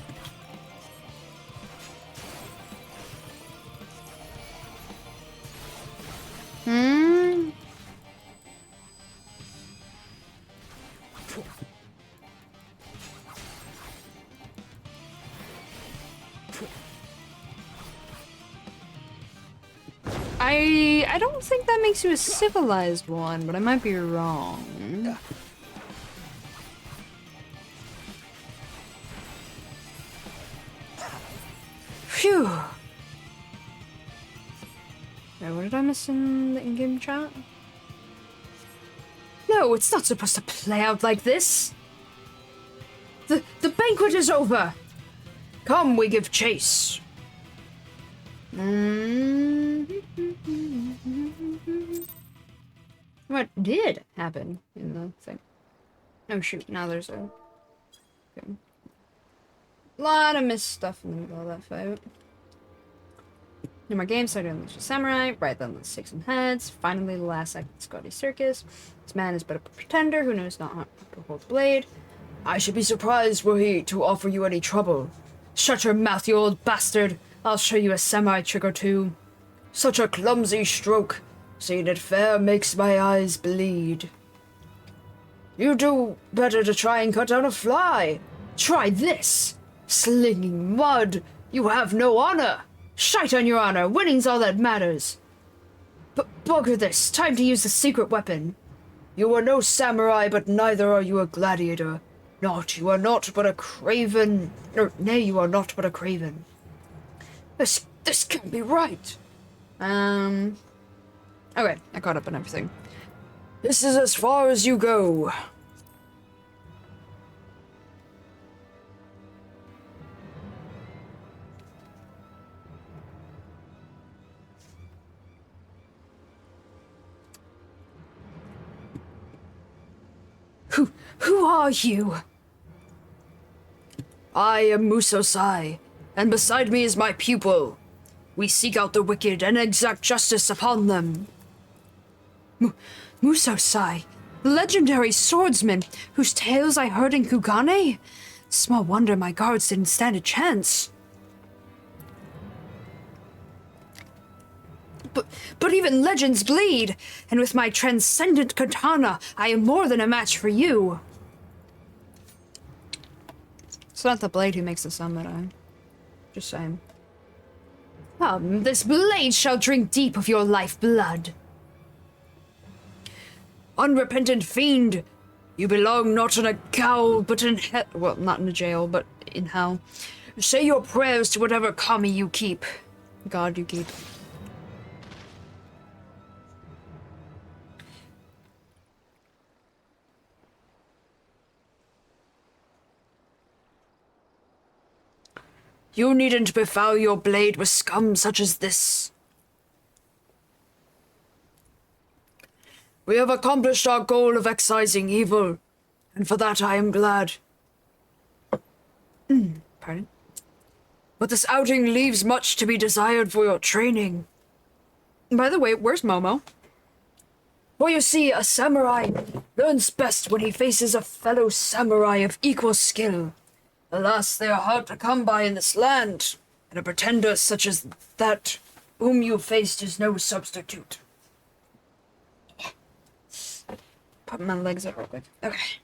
I don't think that makes you a civilized one, but I might be wrong. Phew. Wait, what did I miss in the in-game chat? No, it's not supposed to play out like this. The banquet is over. Come, we give chase. What did happen in the thing? Oh shoot, now there's a... Okay. Lot of missed stuff in the middle of that fight. No more games, started to unleash the samurai. Right then, let's take some heads. Finally, the last act of the Scotty Circus. This man is but a pretender who knows not how to hold the blade. I should be surprised were he to offer you any trouble. Shut your mouth, you old bastard. I'll show you a samurai trick or two. Such a clumsy stroke. Seeing it fair makes my eyes bleed. You do better to try and cut down a fly. Try this. Slinging mud. You have no honor. Shite on your honor. Winning's all that matters. Bugger this. Time to use the secret weapon. You are no samurai, but neither are you a gladiator. Not, you are not but a craven. Nay, you are not but a craven. This can't be right. Okay, I caught up on everything. This is as far as you go. Who are you? I am Musosai, and beside me is my pupil. We seek out the wicked and exact justice upon them. Musosai, the legendary swordsman whose tales I heard in Kugane? Small wonder my guards didn't stand a chance. But even legends bleed, and with my transcendent katana, I am more than a match for you. It's not the blade who makes the samurai. Just saying. This blade shall drink deep of your lifeblood. Unrepentant fiend, you belong not in a gaol, but in hell. Well, not in a jail, but in hell. Say your prayers to whatever kami you keep. God you keep. You needn't befoul your blade with scum such as this. We have accomplished our goal of excising evil, and for that I am glad. Pardon? But this outing leaves much to be desired for your training. By the way, where's Momo? For you see, a samurai learns best when he faces a fellow samurai of equal skill. Alas, they are hard to come by in this land, and a pretender such as that whom you faced is no substitute. Pop my legs up real quick. Okay.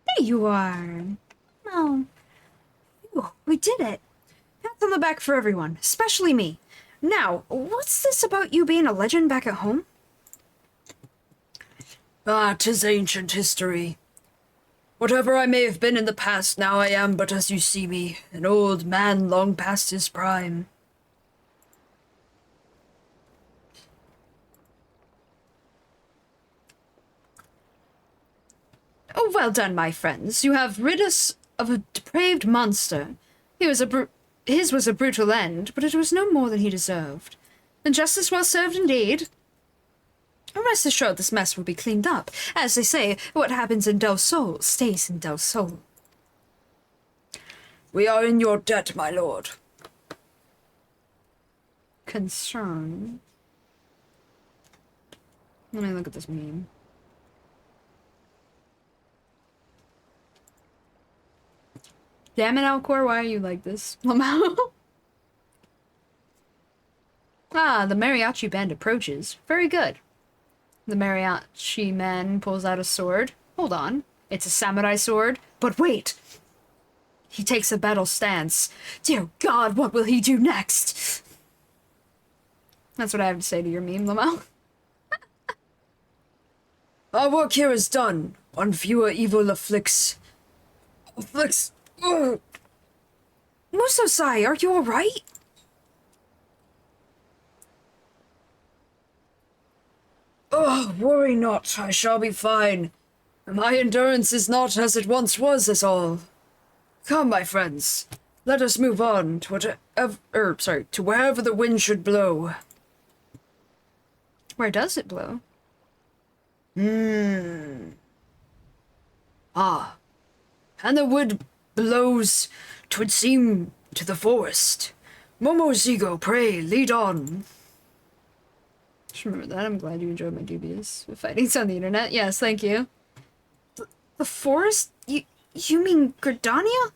There you are. Oh. Ooh, we did it. Pats on the back for everyone, especially me. Now, what's this about you being a legend back at home? Ah, 'tis ancient history. Whatever I may have been in the past, now I am but as you see me, an old man long past his prime. Oh, well done, my friends. You have rid us of a depraved monster. His was a brutal end, but it was no more than he deserved. And justice well served indeed. Rest assured this mess will be cleaned up. As they say, what happens in Del Sol stays in Del Sol. We are in your debt, my lord. Concern. Let me look at this meme. Damn it, Alcor, why are you like this? Lamau? Ah, the mariachi band approaches. Very good. The mariachi man pulls out a sword. Hold on. It's a samurai sword. But wait! He takes a battle stance. Dear God, what will he do next? That's what I have to say to your meme, Lamau. Our work here is done. One fewer evil afflicts. Ugh. Musosai, are you alright? Oh, worry not, I shall be fine. My endurance is not as it once was, is all. Come, my friends, let us move on to to wherever the wind should blow. Where does it blow? Ah, and the wind blows, 'twould seem, to the forest. Momozigo, pray, lead on. Just remember that. I'm glad you enjoyed my dubious fightings on the internet. Yes, thank you. The forest? You mean Gridania?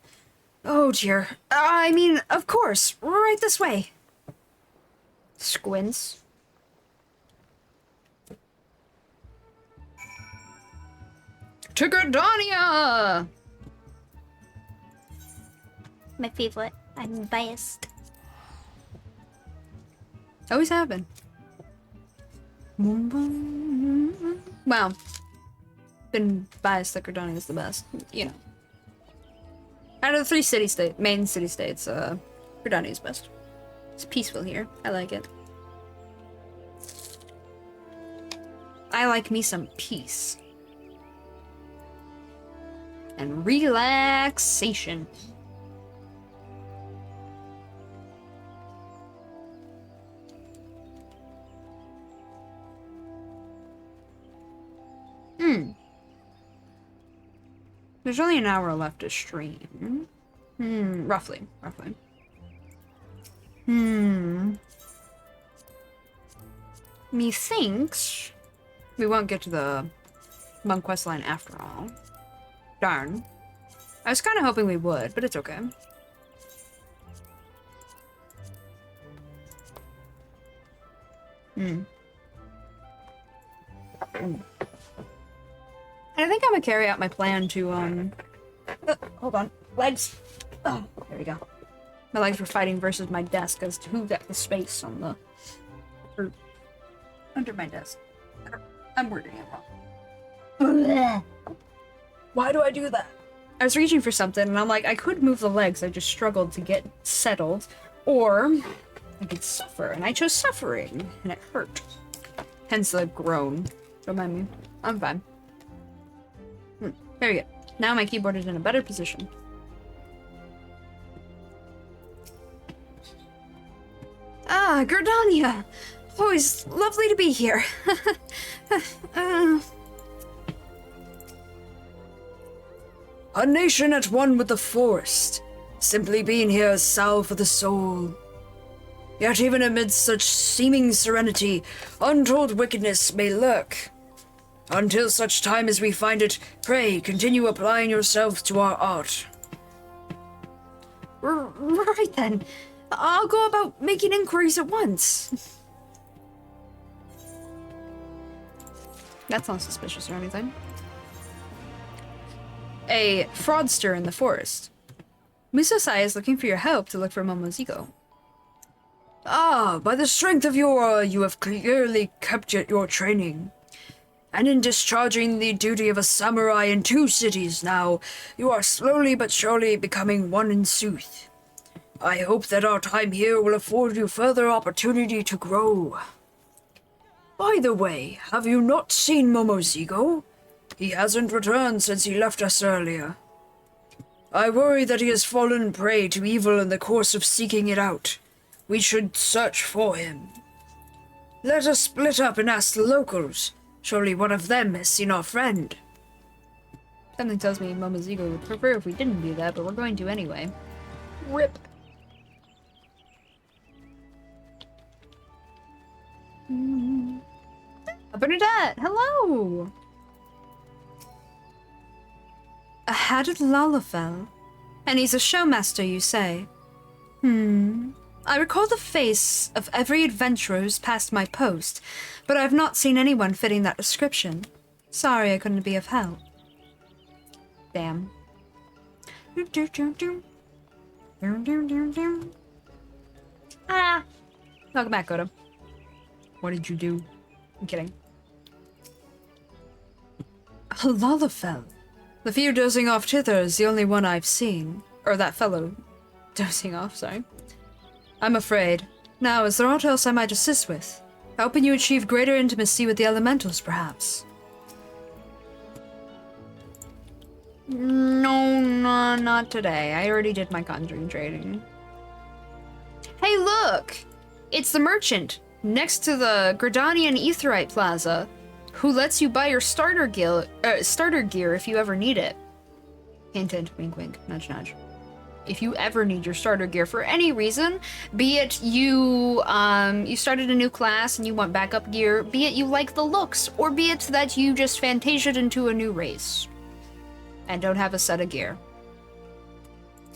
Oh dear. I mean, of course. Right this way. Squints. To Gridania! My favorite. I'm biased. Always have been. Wow. Been biased that Gridania is the best. You know. Out of the three main city states, Gridania is best. It's peaceful here. I like it. I like me some peace. And relaxation. There's only an hour left to stream. Roughly. Methinks we won't get to the monk quest line after all. Darn. I was kind of hoping we would, but it's okay. I think I'm gonna carry out my plan to, hold on. Legs! Oh, there we go. My legs were fighting versus my desk as to who got the space on the... or under my desk. I'm wording it wrong. Why do I do that? I was reaching for something, and I'm like, I could move the legs, I just struggled to get settled. Or, I could suffer, and I chose suffering, and it hurt. Hence the groan. Don't mind me. I'm fine. Very good. Now my keyboard is in a better position. Ah, Gridania! Always lovely to be here. A nation at one with the forest. Simply being here is salve for the soul. Yet even amidst such seeming serenity, untold wickedness may lurk. Until such time as we find it, pray continue applying yourself to our art. Right then. I'll go about making inquiries at once. That's not suspicious or anything. A fraudster in the forest. Musosai is looking for your help to look for Momozigo. Ah, by the strength of you have clearly kept your training. And in discharging the duty of a samurai in 2 cities now, you are slowly but surely becoming one in sooth. I hope that our time here will afford you further opportunity to grow. By the way, have you not seen Momozigo? He hasn't returned since he left us earlier. I worry that he has fallen prey to evil in the course of seeking it out. We should search for him. Let us split up and ask the locals. Surely one of them has seen our friend. Something tells me Momozigo would prefer if we didn't do that, but we're going to anyway. Rip. Bernadette, hello! A hatted Lalafell. And he's a showmaster, you say? I recall the face of every adventurer who's passed my post, but I've not seen anyone fitting that description. Sorry I couldn't be of help. Damn. Ah! Welcome back, Koda. What did you do? I'm kidding. A Lalafell. The few dozing off thither is the only one I've seen. Or that fellow dozing off, sorry. I'm afraid. Now, is there aught else I might assist with? Helping you achieve greater intimacy with the elementals, perhaps? No, not today. I already did my conjuring training. Hey, look! It's the merchant, next to the Gridanian Aetheryte Plaza, who lets you buy your starter gear if you ever need it. Hint, hint, wink, wink, nudge, nudge. If you ever need your starter gear for any reason, be it you started a new class and you want backup gear, be it you like the looks, or be it that you just fantasiaed into a new race and don't have a set of gear.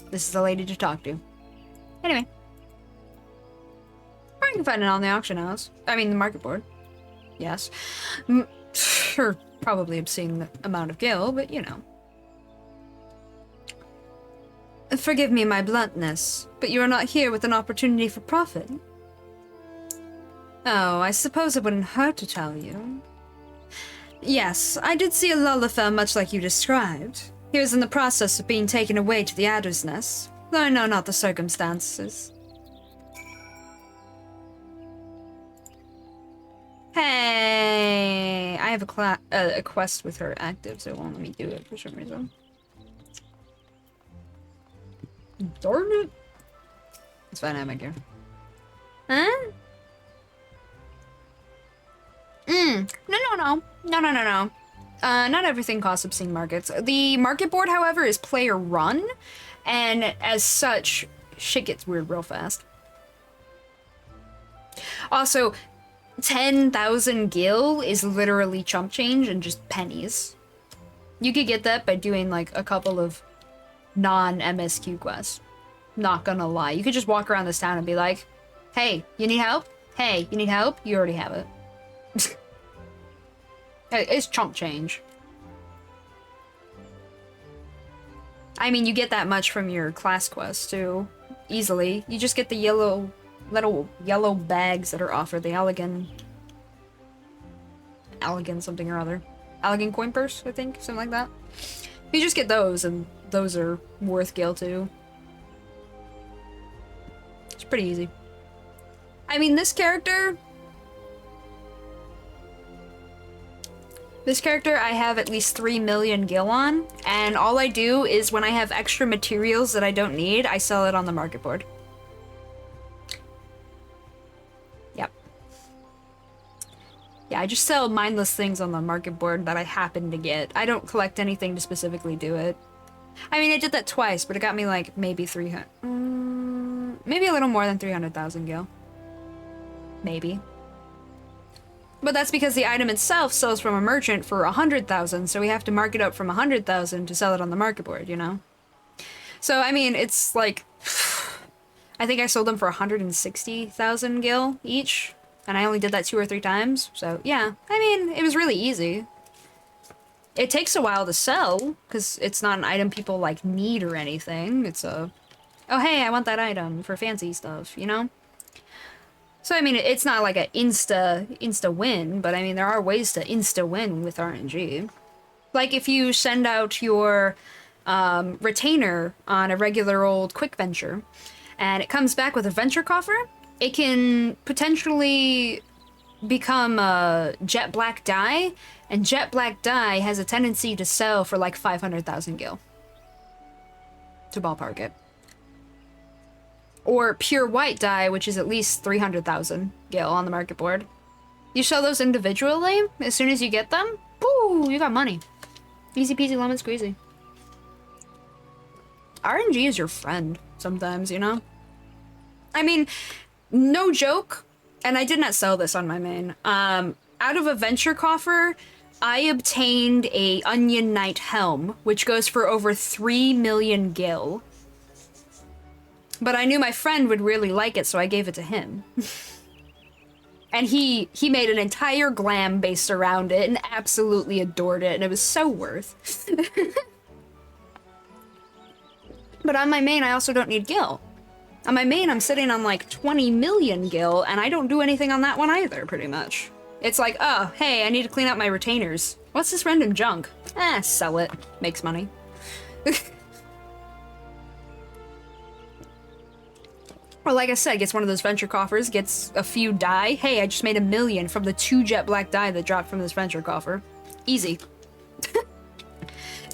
This is the lady to talk to. Anyway. Or you can find it on the auction house. I mean, the market board. Yes. Sure, probably obscene amount of gil, but you know. Forgive me my bluntness, but you are not here with an opportunity for profit. Oh, I suppose it wouldn't hurt to tell you. Yes, I did see a Lullafer much like you described. He was in the process of being taken away to the Adder's Nest, though I know not the circumstances. Hey, I have a quest with her active, so it won't let me do it for some reason. Darn it! It's fine, I'm here. Huh? No. Not everything costs obscene markets. The market board, however, is player run, and as such, shit gets weird real fast. Also, 10,000 gil is literally chump change and just pennies. You could get that by doing like a couple of non-MSQ quests. Not gonna lie. You could just walk around this town and be like, hey, you need help? Hey, you need help? You already have it. It's chump change. I mean, you get that much from your class quest, too. Easily. You just get the little yellow bags that are offered. The Elegant something or other. Elegant coin purse, I think? Something like that. You just get those, and those are worth gil, too. It's pretty easy. I mean, this character I have at least 3 million gil on, and all I do is when I have extra materials that I don't need, I sell it on the market board. Yep. Yeah, I just sell mindless things on the market board that I happen to get. I don't collect anything to specifically do it. I mean, I did that twice, but it got me like maybe 300... maybe a little more than 300,000 gil. Maybe. But that's because the item itself sells from a merchant for 100,000, so we have to mark it up from 100,000 to sell it on the market board, you know? So, I mean, it's like... I think I sold them for 160,000 gil each, and I only did that 2 or 3 times, so yeah. I mean, it was really easy. It takes a while to sell, because it's not an item people, like, need or anything. It's a... oh, hey, I want that item for fancy stuff, you know? So, I mean, it's not like an insta win, but I mean, there are ways to insta win with RNG. Like if you send out your retainer on a regular old quick venture, and it comes back with a venture coffer, it can potentially become a jet black dye, and jet black dye has a tendency to sell for like 500,000 gil. To ballpark it. Or pure white dye, which is at least 300,000 gil on the market board. You sell those individually, as soon as you get them, woo, you got money. Easy peasy lemon squeezy. RNG is your friend, sometimes, you know? I mean, no joke, and I did not sell this on my main. Out of a venture coffer, I obtained a Onion Knight helm, which goes for over 3 million gil. But I knew my friend would really like it, so I gave it to him. And he made an entire glam based around it and absolutely adored it, and it was so worth. But on my main, I also don't need gil. On my main, I'm sitting on like 20 million gil, and I don't do anything on that one either, pretty much. It's like, oh, hey, I need to clean out my retainers. What's this random junk? Sell it. Makes money. Or like I said, gets one of those venture coffers, gets a few dye. Hey, I just made 1 million from the 2 jet black dye that dropped from this venture coffer. Easy.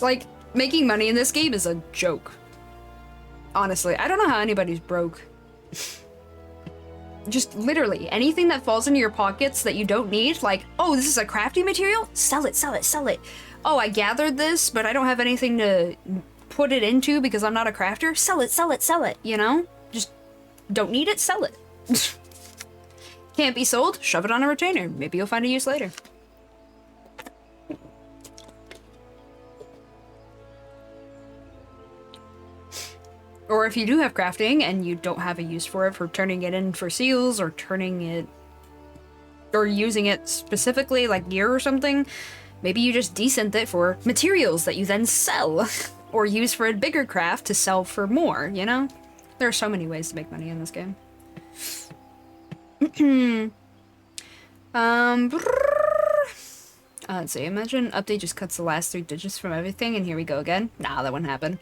Like, making money in this game is a joke. Honestly, I don't know how anybody's broke. Just literally, anything that falls into your pockets that you don't need, like, oh, this is a crafting material? Sell it, sell it, sell it. Oh, I gathered this, but I don't have anything to put it into because I'm not a crafter? Sell it, sell it, sell it, you know? Just don't need it, sell it. Can't be sold? Shove it on a retainer. Maybe you'll find a use later. Or if you do have crafting and you don't have a use for it, for turning it in for seals or turning it... or using it specifically like gear or something, maybe you just descent it for materials that you then sell. Or use for a bigger craft to sell for more, you know? There are so many ways to make money in this game. Let's see, imagine update just cuts the last 3 digits from everything, and here we go again. Nah, that wouldn't happen.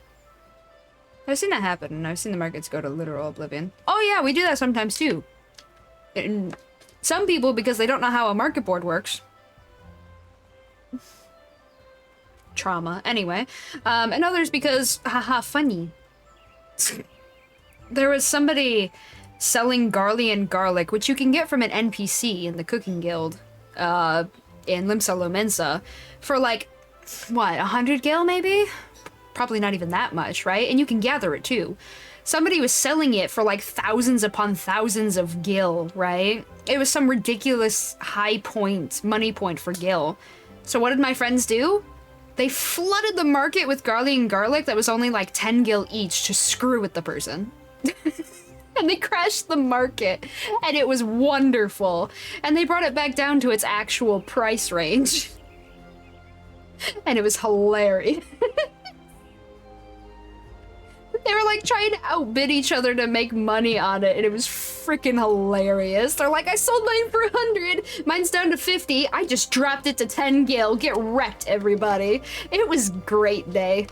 I've seen that happen, and I've seen the markets go to literal oblivion. Oh yeah, we do that sometimes too. And some people, because they don't know how a market board works. Trauma. Anyway. And others because, haha, funny. There was somebody selling Garlean garlic, which you can get from an NPC in the Cooking Guild, in Limsa Lomensa, for like, what, 100 gil maybe? Probably not even that much, right? And you can gather it too. Somebody was selling it for like thousands upon thousands of gil, right? It was some ridiculous high point, money point for gil. So what did my friends do? They flooded the market with Garlean garlic that was only like 10 gil each to screw with the person. And they crashed the market, and it was wonderful. And they brought it back down to its actual price range. And it was hilarious. They were like trying to outbid each other to make money on it, and it was freaking hilarious. They're like, I sold mine for 100, mine's down to 50, I just dropped it to 10 gil, get wrecked, everybody. It was great day.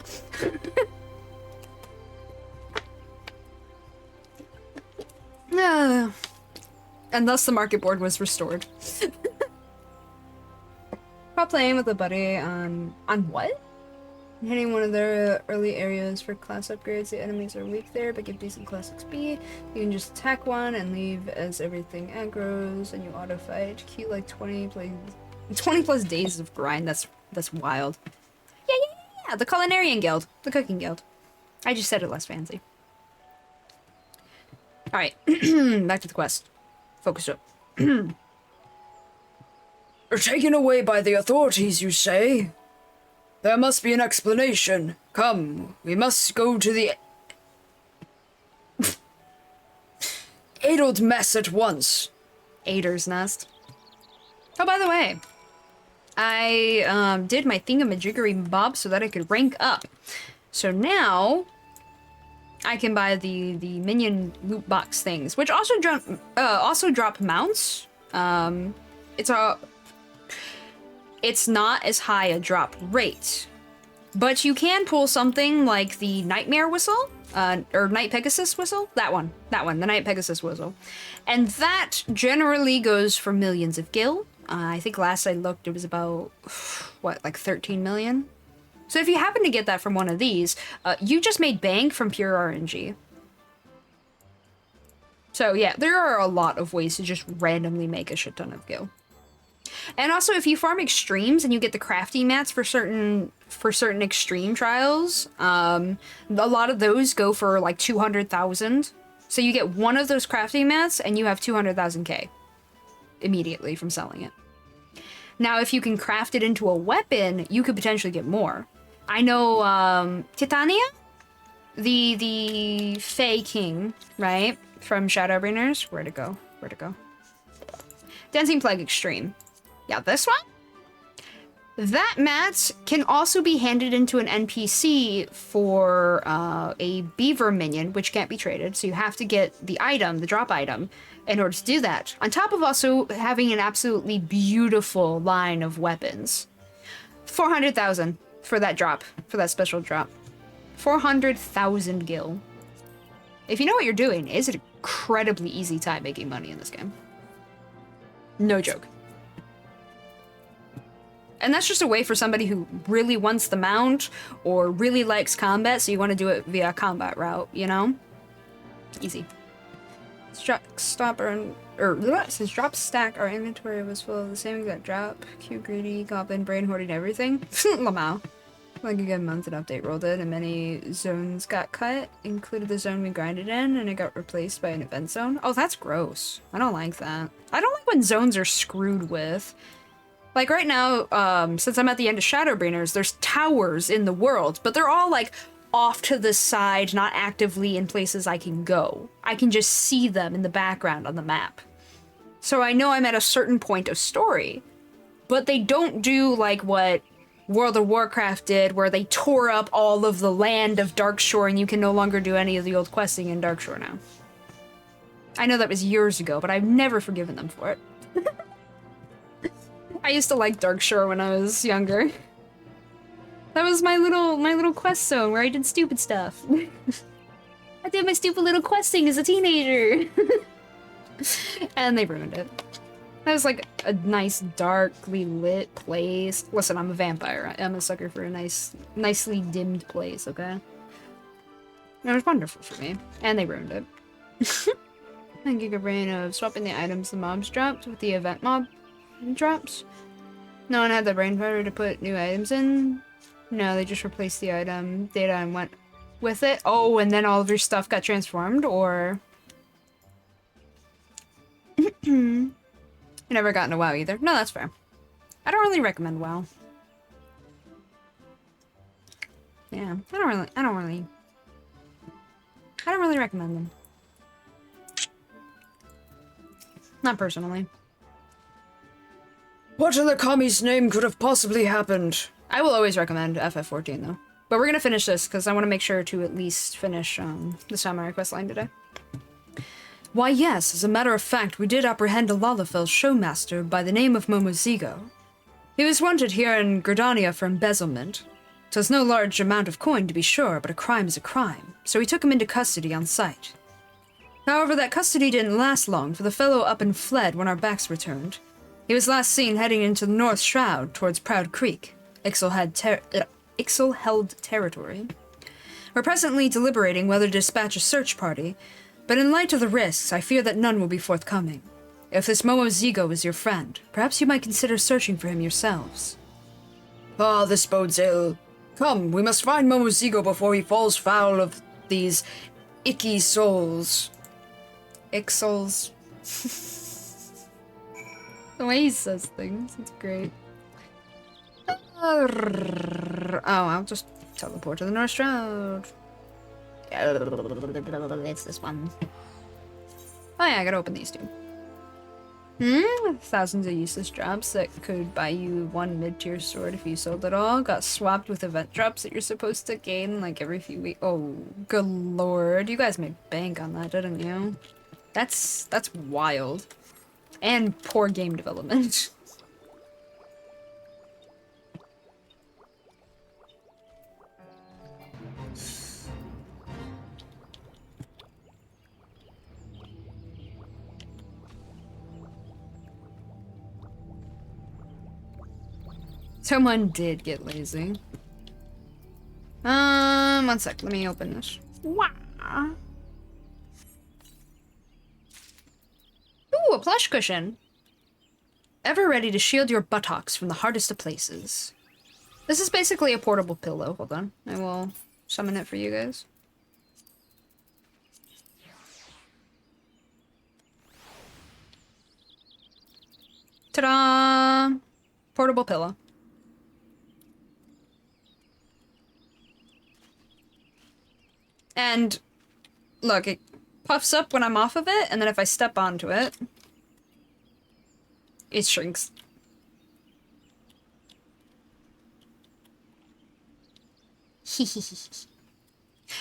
And thus the market board was restored. While playing with a buddy on what? Hitting one of their early areas for class upgrades, the enemies are weak there, but give decent class XP. You can just attack one and leave as everything aggroes, and you auto fight. Queue like 20 plus days of grind. That's wild. Yeah. The Culinarian Guild, the Cooking Guild. I just said it less fancy. All right, back to the quest. Focus up. Are taken away by the authorities, you say? There must be an explanation. Come, we must go to the addled mess at once. Ader's Nest. Oh, by the way, I did my thingamajiggery bob so that I could rank up. So now I can buy the minion loot box things, which also drop mounts. It's not as high a drop rate, but you can pull something like the Nightmare Whistle, or Night Pegasus Whistle. That one, the Night Pegasus Whistle, and that generally goes for millions of gil. I think last I looked, it was about what, like 13 million. So if you happen to get that from one of these, you just made bank from pure RNG. So yeah, there are a lot of ways to just randomly make a shit ton of gil. And also, if you farm extremes and you get the crafting mats for certain extreme trials, a lot of those go for like 200,000. So you get one of those crafting mats and you have 200,000k immediately from selling it. Now, if you can craft it into a weapon, you could potentially get more. I know Titania, the Fae King, right, from Shadowbringers. Where'd it go? Dancing Plague Extreme. Yeah, this one? That mat can also be handed into an NPC for a beaver minion, which can't be traded, so you have to get the item, the drop item, in order to do that. On top of also having an absolutely beautiful line of weapons. 400,000 for that drop, for that special drop. 400,000 gil. If you know what you're doing, it's an incredibly easy time making money in this game. No joke. And that's just a way for somebody who really wants the mount or really likes combat, so you want to do it via combat route, you know? Easy. Since drop stack, our inventory was full of the same exact drop. Q greedy, goblin, brain hoarding everything. Lamau. Like a good month, an update rolled in, and many zones got cut, included the zone we grinded in, and it got replaced by an event zone. Oh, that's gross. I don't like that. I don't like when zones are screwed with. Like right now, since I'm at the end of Shadowbringers, there's towers in the world, but they're all like off to the side, not actively in places I can go. I can just see them in the background on the map. So I know I'm at a certain point of story, but they don't do like what World of Warcraft did, where they tore up all of the land of Darkshore and you can no longer do any of the old questing in Darkshore now. I know that was years ago, but I've never forgiven them for it. I used to like Darkshore when I was younger. That was my little quest zone where I did stupid stuff. I did my stupid little questing as a teenager. And they ruined it. That was like a nice, darkly lit place. Listen, I'm a vampire. I'm a sucker for a nicely dimmed place, okay? It was wonderful for me. And they ruined it. I get a brain of swapping the items the mobs dropped with the event mob drops. No one had the brain power to put new items in. No, they just replaced the item data and went with it. Oh, and then all of your stuff got transformed, or... You never got into WoW either. No, that's fair. I don't really recommend WoW. Yeah, I don't really recommend them. Not personally. What in the Kami's name could have possibly happened? I will always recommend FF14 though. But we're gonna finish this because I want to make sure to at least finish the Samurai quest line today. Why, yes, as a matter of fact, we did apprehend a Lalafell showmaster by the name of Momozigo. He was wanted here in Gridania for embezzlement. 'Twas no large amount of coin, to be sure, but a crime is a crime, so we took him into custody on sight. However, that custody didn't last long, for the fellow up and fled when our backs were turned. He was last seen heading into the North Shroud towards Proud Creek, Ixel-held territory. We're presently deliberating whether to dispatch a search party, but in light of the risks, I fear that none will be forthcoming. If this Momozigo is your friend, perhaps you might consider searching for him yourselves. Ah, this bodes ill. Come, we must find Momozigo before he falls foul of these icky souls. Ixels. The way he says things, it's great. Oh, I'll just teleport to the North Shroud. It's this one. Oh yeah, I gotta open these two. Thousands of useless drops that could buy you one mid-tier sword if you sold it all got swapped with event drops that you're supposed to gain like every few weeks. Oh, good lord. You guys made bank on that, didn't you? That's wild. And poor game development. Someone did get lazy. 1 sec. Let me open this. Wow. Ooh, a plush cushion. Ever ready to shield your buttocks from the hardest of places. This is basically a portable pillow. Hold on. I will summon it for you guys. Ta-da! Portable pillow. And look, it puffs up when I'm off of it, and then if I step onto it, it shrinks.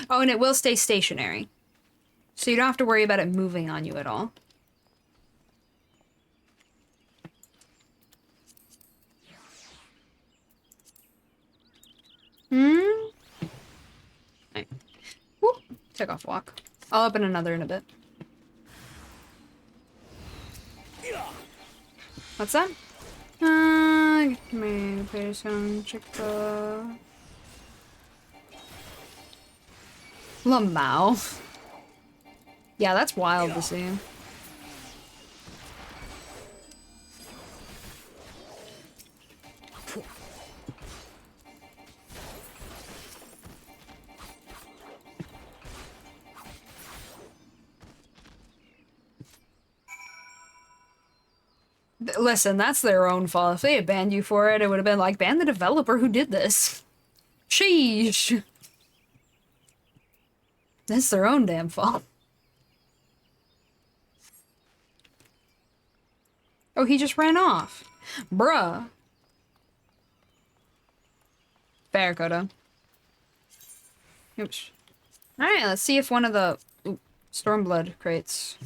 Oh, and it will stay stationary. So you don't have to worry about it moving on you at all. Right. Woo. Take off walk. I'll open another in a bit. What's that? Me play some chica. Lamau. Yeah, that's wild to see. Listen, that's their own fault. If they had banned you for it, it would have been like, ban the developer who did this. Sheesh. That's their own damn fault. Oh, he just ran off. Bruh. Fair, Kodo. Oops. Alright, let's see if one of the Stormblood crates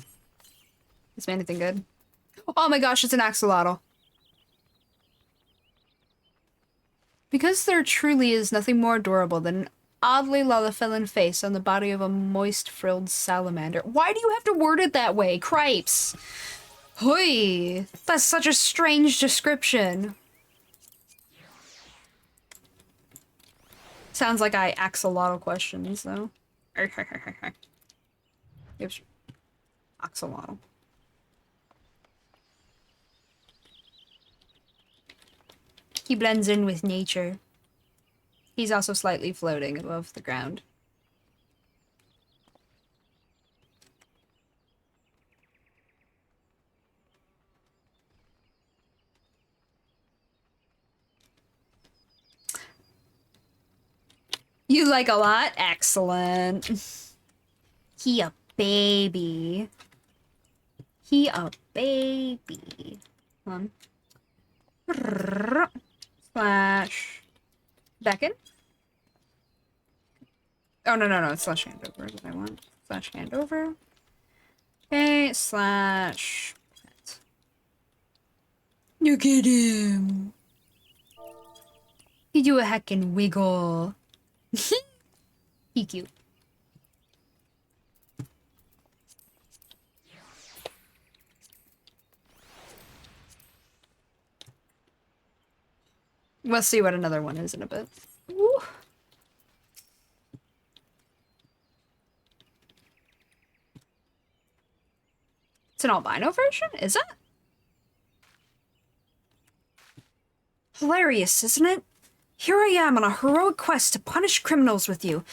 is anything good. Oh my gosh, it's an axolotl. Because there truly is nothing more adorable than an oddly Lalafellan face on the body of a moist, frilled salamander. Why do you have to word it that way? Cripes! Hoi! That's such a strange description. Sounds like I ask a lot of questions, though. Oops. Axolotl. He blends in with nature. He's also slightly floating above the ground. You like a lot? Excellent. He a baby. He a baby. Hold on. Slash. Back in? Oh, no, it's slash hand over that I want. Slash hand over. Okay, slash. Look at him. You do a heckin' wiggle. He cute. We'll see what another one is in a bit. Woo. It's an albino version, is it? Hilarious, isn't it? Here I am on a heroic quest to punish criminals with you.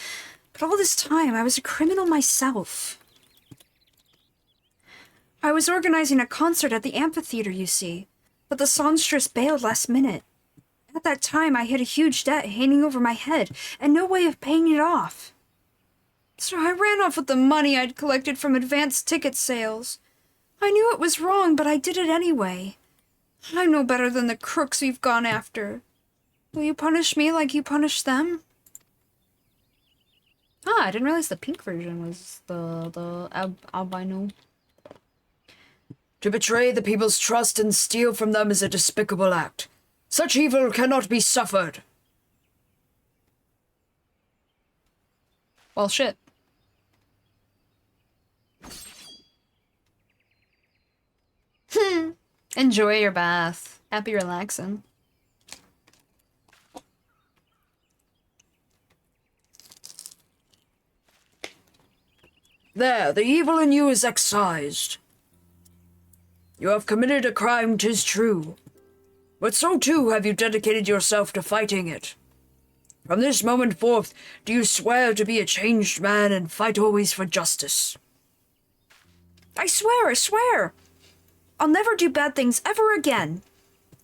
But all this time, I was a criminal myself. I was organizing a concert at the amphitheater, you see. But the songstress bailed last minute. At that time, I had a huge debt hanging over my head, and no way of paying it off. So I ran off with the money I'd collected from advanced ticket sales. I knew it was wrong, but I did it anyway. I'm no better than the crooks you've gone after. Will you punish me like you punished them? Ah, I didn't realize the pink version was the albino. To betray the people's trust and steal from them is a despicable act. Such evil cannot be suffered. Well, shit. Enjoy your bath. Happy relaxing. There, the evil in you is excised. You have committed a crime, 'tis true. But so too have you dedicated yourself to fighting it. From this moment forth, do you swear to be a changed man and fight always for justice? I swear! I'll never do bad things ever again.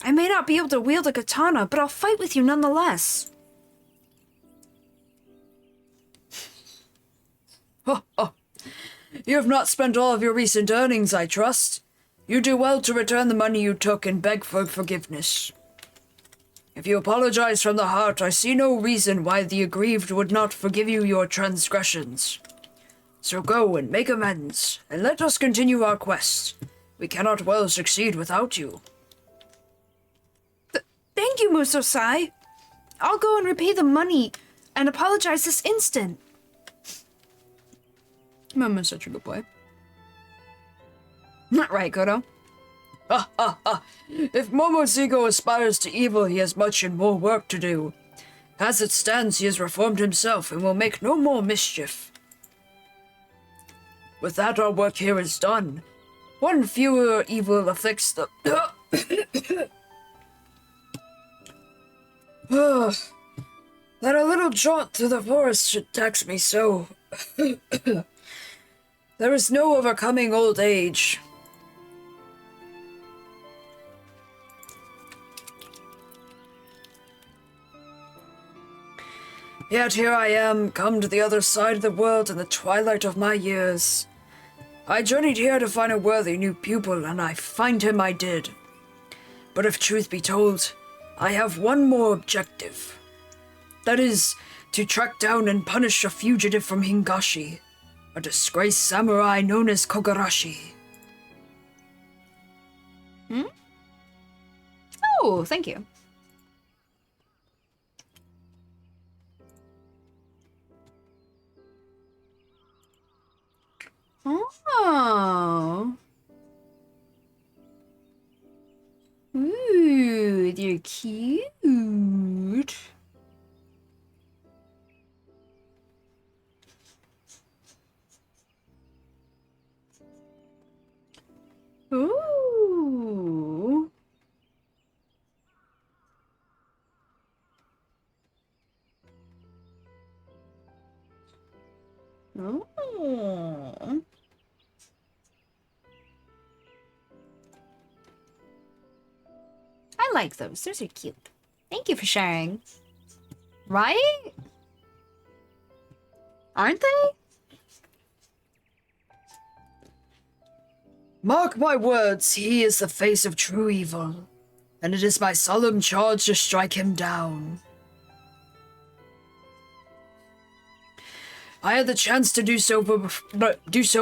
I may not be able to wield a katana, but I'll fight with you nonetheless. You have not spent all of your recent earnings, I trust. You do well to return the money you took and beg for forgiveness. If you apologize from the heart, I see no reason why the aggrieved would not forgive you your transgressions. So go and make amends, and let us continue our quest. We cannot well succeed without you. Thank you, Musosai. I'll go and repay the money and apologize this instant. Momo's such a good boy. Not right, Goto. If Momo's ego aspires to evil, he has much and more work to do. As it stands, he has reformed himself and will make no more mischief. With that, our work here is done. One fewer evil afflicts the... That a little jaunt through the forest should tax me so. There is no overcoming old age. Yet here I am, come to the other side of the world in the twilight of my years. I journeyed here to find a worthy new pupil, and I find him I did. But if truth be told, I have one more objective. That is, to track down and punish a fugitive from Hingashi, a disgraced samurai known as Kogarashi. Oh, thank you. Oh. Ooh, they're cute. Ooh. Oh. I like those. Those are cute. Thank you for sharing. Right? Aren't they? Mark my words, he is the face of true evil, and it is my solemn charge to strike him down. I had the chance to do so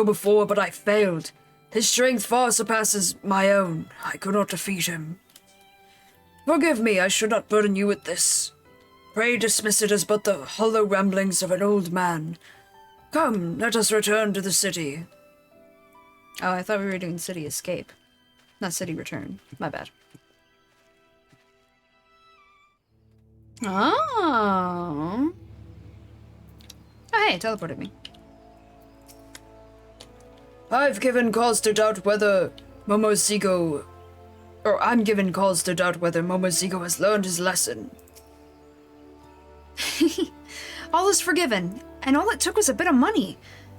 before, but I failed. His strength far surpasses my own. I could not defeat him. Forgive me, I should not burden you with this. Pray dismiss it as but the hollow ramblings of an old man. Come, let us return to the city. Oh, I thought we were doing City Escape. Not City Return. My bad. Oh. Oh, hey, it teleported me. I've given cause to doubt whether Momozigo... Or I'm given cause to doubt whether Momozigo has learned his lesson. All is forgiven, and all it took was a bit of money.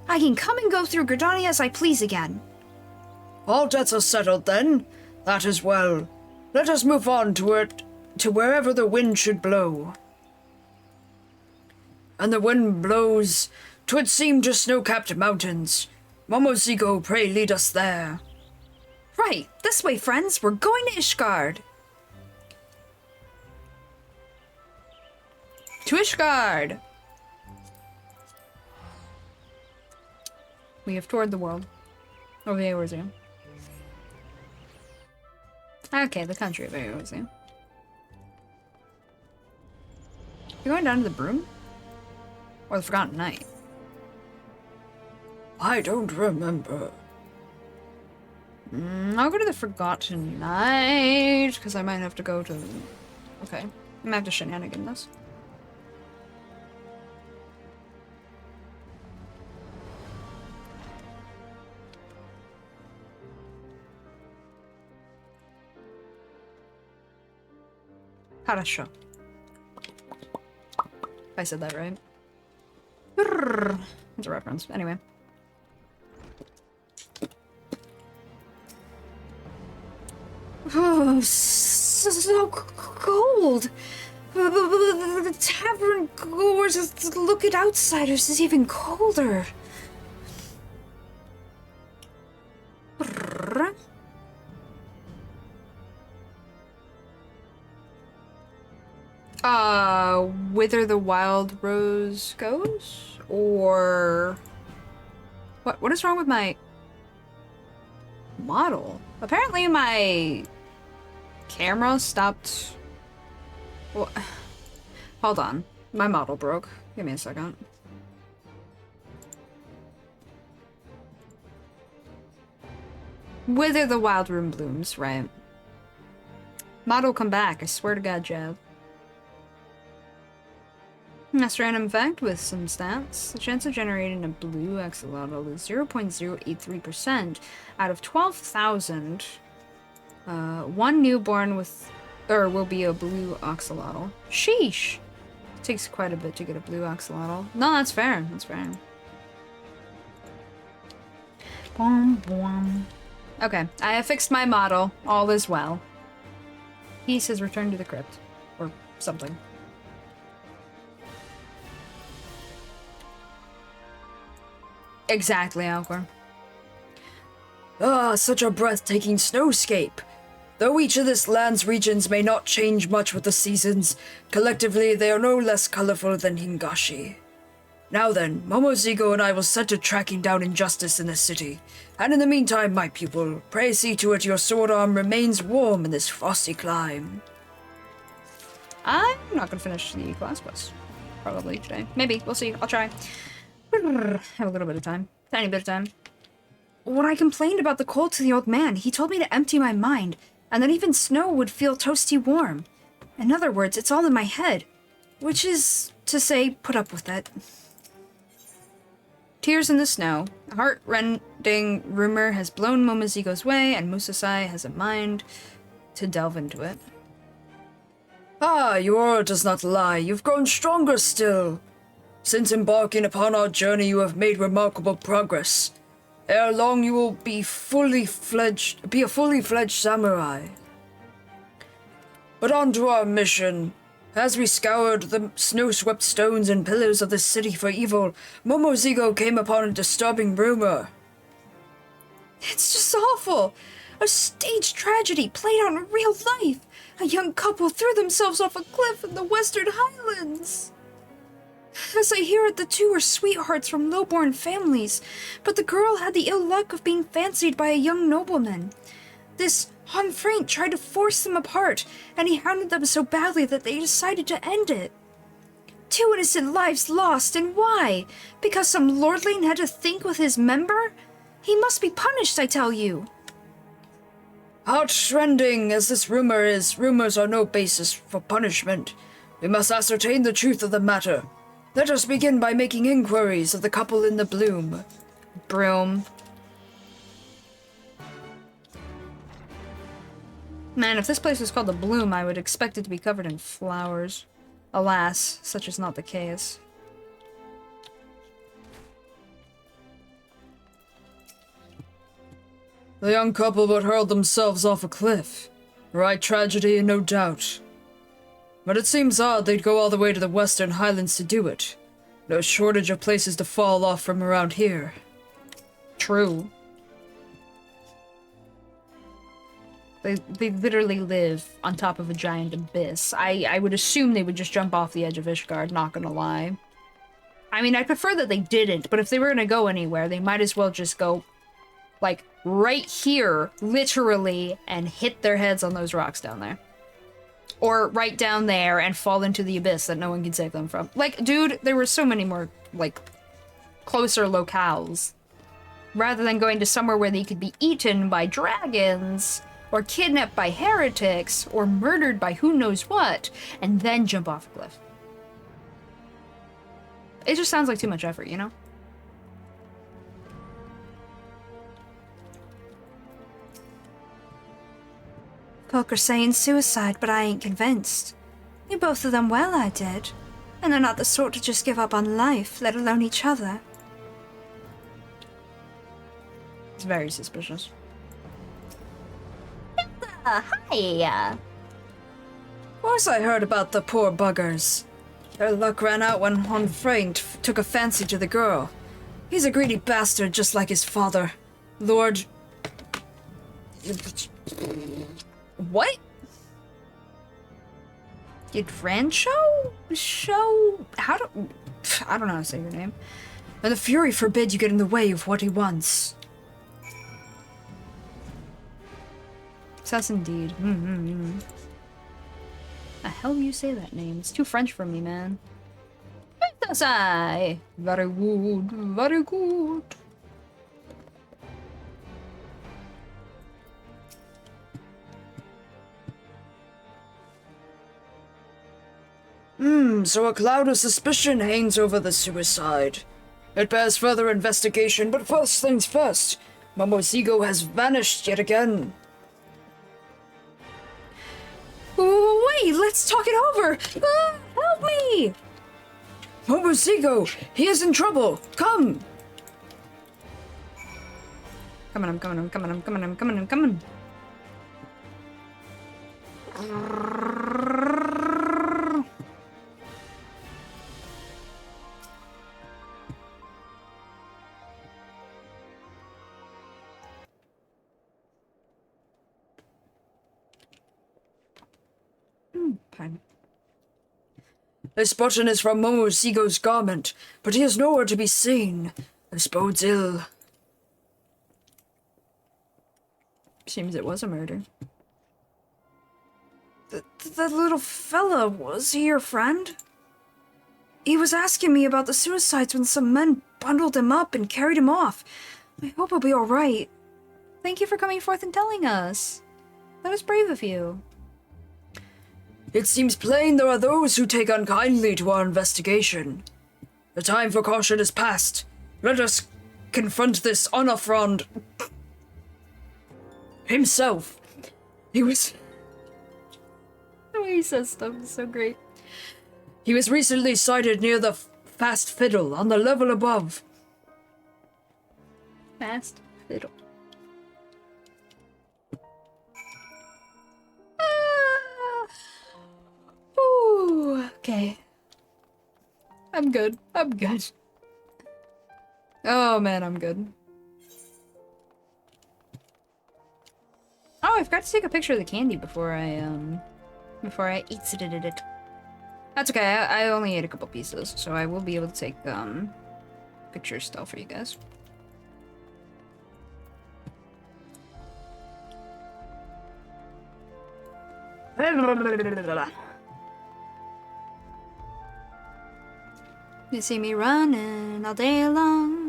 I can come and go through Gridania as I please again. All debts are settled, then? That is well. Let us move on to wherever the wind should blow. And the wind blows, 'twould seem to snow-capped mountains. Momozigo, pray lead us there. Right, this way, friends. We're going to Ishgard. To Ishgard! We have toured the world. Over the Eorzea. Okay, the country of Eorzea. You going down to the Broom? Or the Forgotten Night? I don't remember. I'll go to the Forgotten Night, because I might have to go to... Okay, I might have to shenanigan this. Harasho. I said that right. It's a reference. Anyway. Oh, so cold. The tavern goers look at outsiders is even colder. Whither the wild rose goes? Or... What is wrong with my... model? Apparently my... camera stopped... Well, hold on. My model broke. Give me a second. Whither the wild room blooms, right? Model come back, I swear to God, Jev. That's random fact with some stats. The chance of generating a blue axolotl is 0.083% out of 12,000. One newborn will be a blue axolotl. Sheesh! It takes quite a bit to get a blue axolotl. No, that's fair. That's fair. Boom, boom. Okay, I have fixed my model. All is well. Peace has returned to the crypt. Or something. Exactly, Alcor. Ah, such a breathtaking snowscape. Though each of this land's regions may not change much with the seasons, collectively they are no less colorful than Hingashi. Now then, Momozigo and I will set to tracking down injustice in this city. And in the meantime, my pupil, pray see to it your sword arm remains warm in this frosty clime. I'm not gonna finish the class quest. Probably today. Maybe. We'll see. I'll try. Have a little bit of time. Tiny bit of time. when I complained about the cold to the old man, he told me to empty my mind, and that even snow would feel toasty warm. In other words, it's all in my head. Which is to say, put up with it. Tears in the snow. A heart-rending rumor has blown Momozigo's way, and Musasai has a mind to delve into it. Ah, your aura does not lie. You've grown stronger still. Since embarking upon our journey, you have made remarkable progress. Ere long, you will be a fully fledged samurai. But on to our mission. As we scoured the snow-swept stones and pillars of the city for evil, Momozigo came upon a disturbing rumor. It's just awful! A staged tragedy played out in real life! A young couple threw themselves off a cliff in the Western Highlands! As I hear it, the two were sweethearts from low-born families, but the girl had the ill luck of being fancied by a young nobleman. This Honfraint tried to force them apart, and he hounded them so badly that they decided to end it. 2 innocent lives lost, and why? Because some lordling had to think with his member? He must be punished, I tell you. Heartrending as this rumor is, rumors are no basis for punishment. We must ascertain the truth of the matter. Let us begin by making inquiries of the couple in the bloom. Broom. Man, if this place was called the Bloom, I would expect it to be covered in flowers. Alas, such is not the case. The young couple but hurled themselves off a cliff. Right tragedy, no doubt. But it seems odd they'd go all the way to the Western Highlands to do it. No shortage of places to fall off from around here. True. They literally live on top of a giant abyss. I would assume they would just jump off the edge of Ishgard, not gonna lie. I mean, I'd prefer that they didn't, but if they were gonna go anywhere, they might as well just go, like, right here, literally, and hit their heads on those rocks down there. Or right down there and fall into the abyss that no one can save them from. Like, dude, there were so many more, like, closer locales. Rather than going to somewhere where they could be eaten by dragons, or kidnapped by heretics, or murdered by who knows what, and then jump off a cliff. It just sounds like too much effort, you know? Folk are saying suicide, but I ain't convinced. Knew both of them well, I did. And they're not the sort to just give up on life, let alone each other. It's very suspicious. Hi. Of course I heard about the poor buggers. Their luck ran out when Honfraint took a fancy to the girl. He's a greedy bastard just like his father. Lord... What? Did Rancho show how to... I don't know how to say your name. And the Fury forbid you get in the way of what he wants. Sus indeed. The hell do you say that name? It's too French for me, man. Musasai! Very good, very good. So a cloud of suspicion hangs over the suicide. It bears further investigation, but first things first. Momozigo has vanished yet again. Wait, let's talk it over! Help me! Momozigo! He is in trouble! Come! I'm coming. Fine. This button is from Momozigo's garment, but he is nowhere to be seen. This bodes ill. Seems it was a murder. That little fella, was he your friend? He was asking me about the suicides when some men bundled him up and carried him off. I hope I'll be alright. Thank you for coming forth and telling us. That was brave of you. It seems plain there are those who take unkindly to our investigation. The time for caution is past. Let us confront this unaffront himself. He was... The way he says stuff is so great. He was recently sighted near the Fast Fiddle on the level above. Fast fiddle. Ooh, okay. I'm good. I'm good. Oh man, I'm good. Oh, I forgot to take a picture of the candy before I eat it. That's okay. I only ate a couple pieces, so I will be able to take pictures still for you guys. You see me running all day long.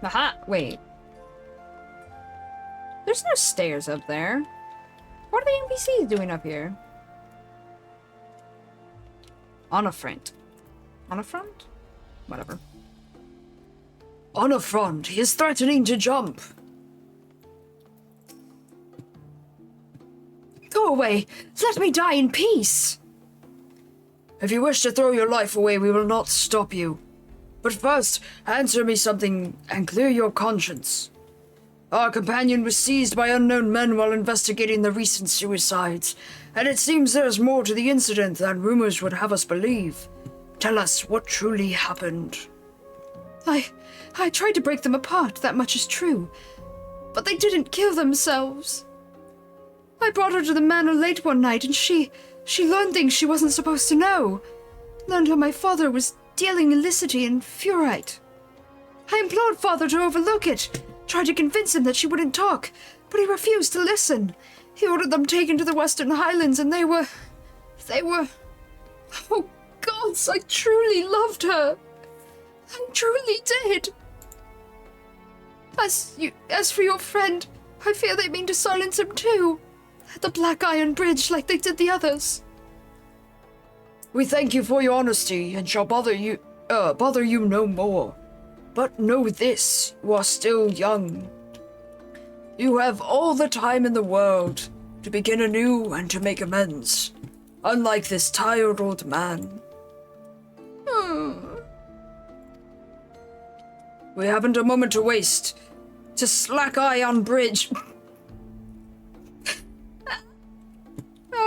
Aha! Wait. There's no stairs up there. What are the NPCs doing up here? On a front. On a front? Whatever. On a front, he is threatening to jump. Go away! Let me die in peace! If you wish to throw your life away, we will not stop you. But first, answer me something and clear your conscience. Our companion was seized by unknown men while investigating the recent suicides, and it seems there's more to the incident than rumors would have us believe. Tell us what truly happened. I tried to break them apart, that much is true. But they didn't kill themselves. I brought her to the manor late one night, and she learned things she wasn't supposed to know. Learned how my father was dealing illicitly in furite. I implored father to overlook it, tried to convince him that she wouldn't talk, but he refused to listen. He ordered them taken to the Western Highlands, and they were... Oh, gods, I truly loved her. I truly did. As for your friend, I fear they mean to silence him too. At the Black Iron Bridge, like they did the others. We thank you for your honesty and shall bother you no more. But know this, you are still young. You have all the time in the world to begin anew and to make amends. Unlike this tired old man. We haven't a moment to waste. To Slack Iron Bridge.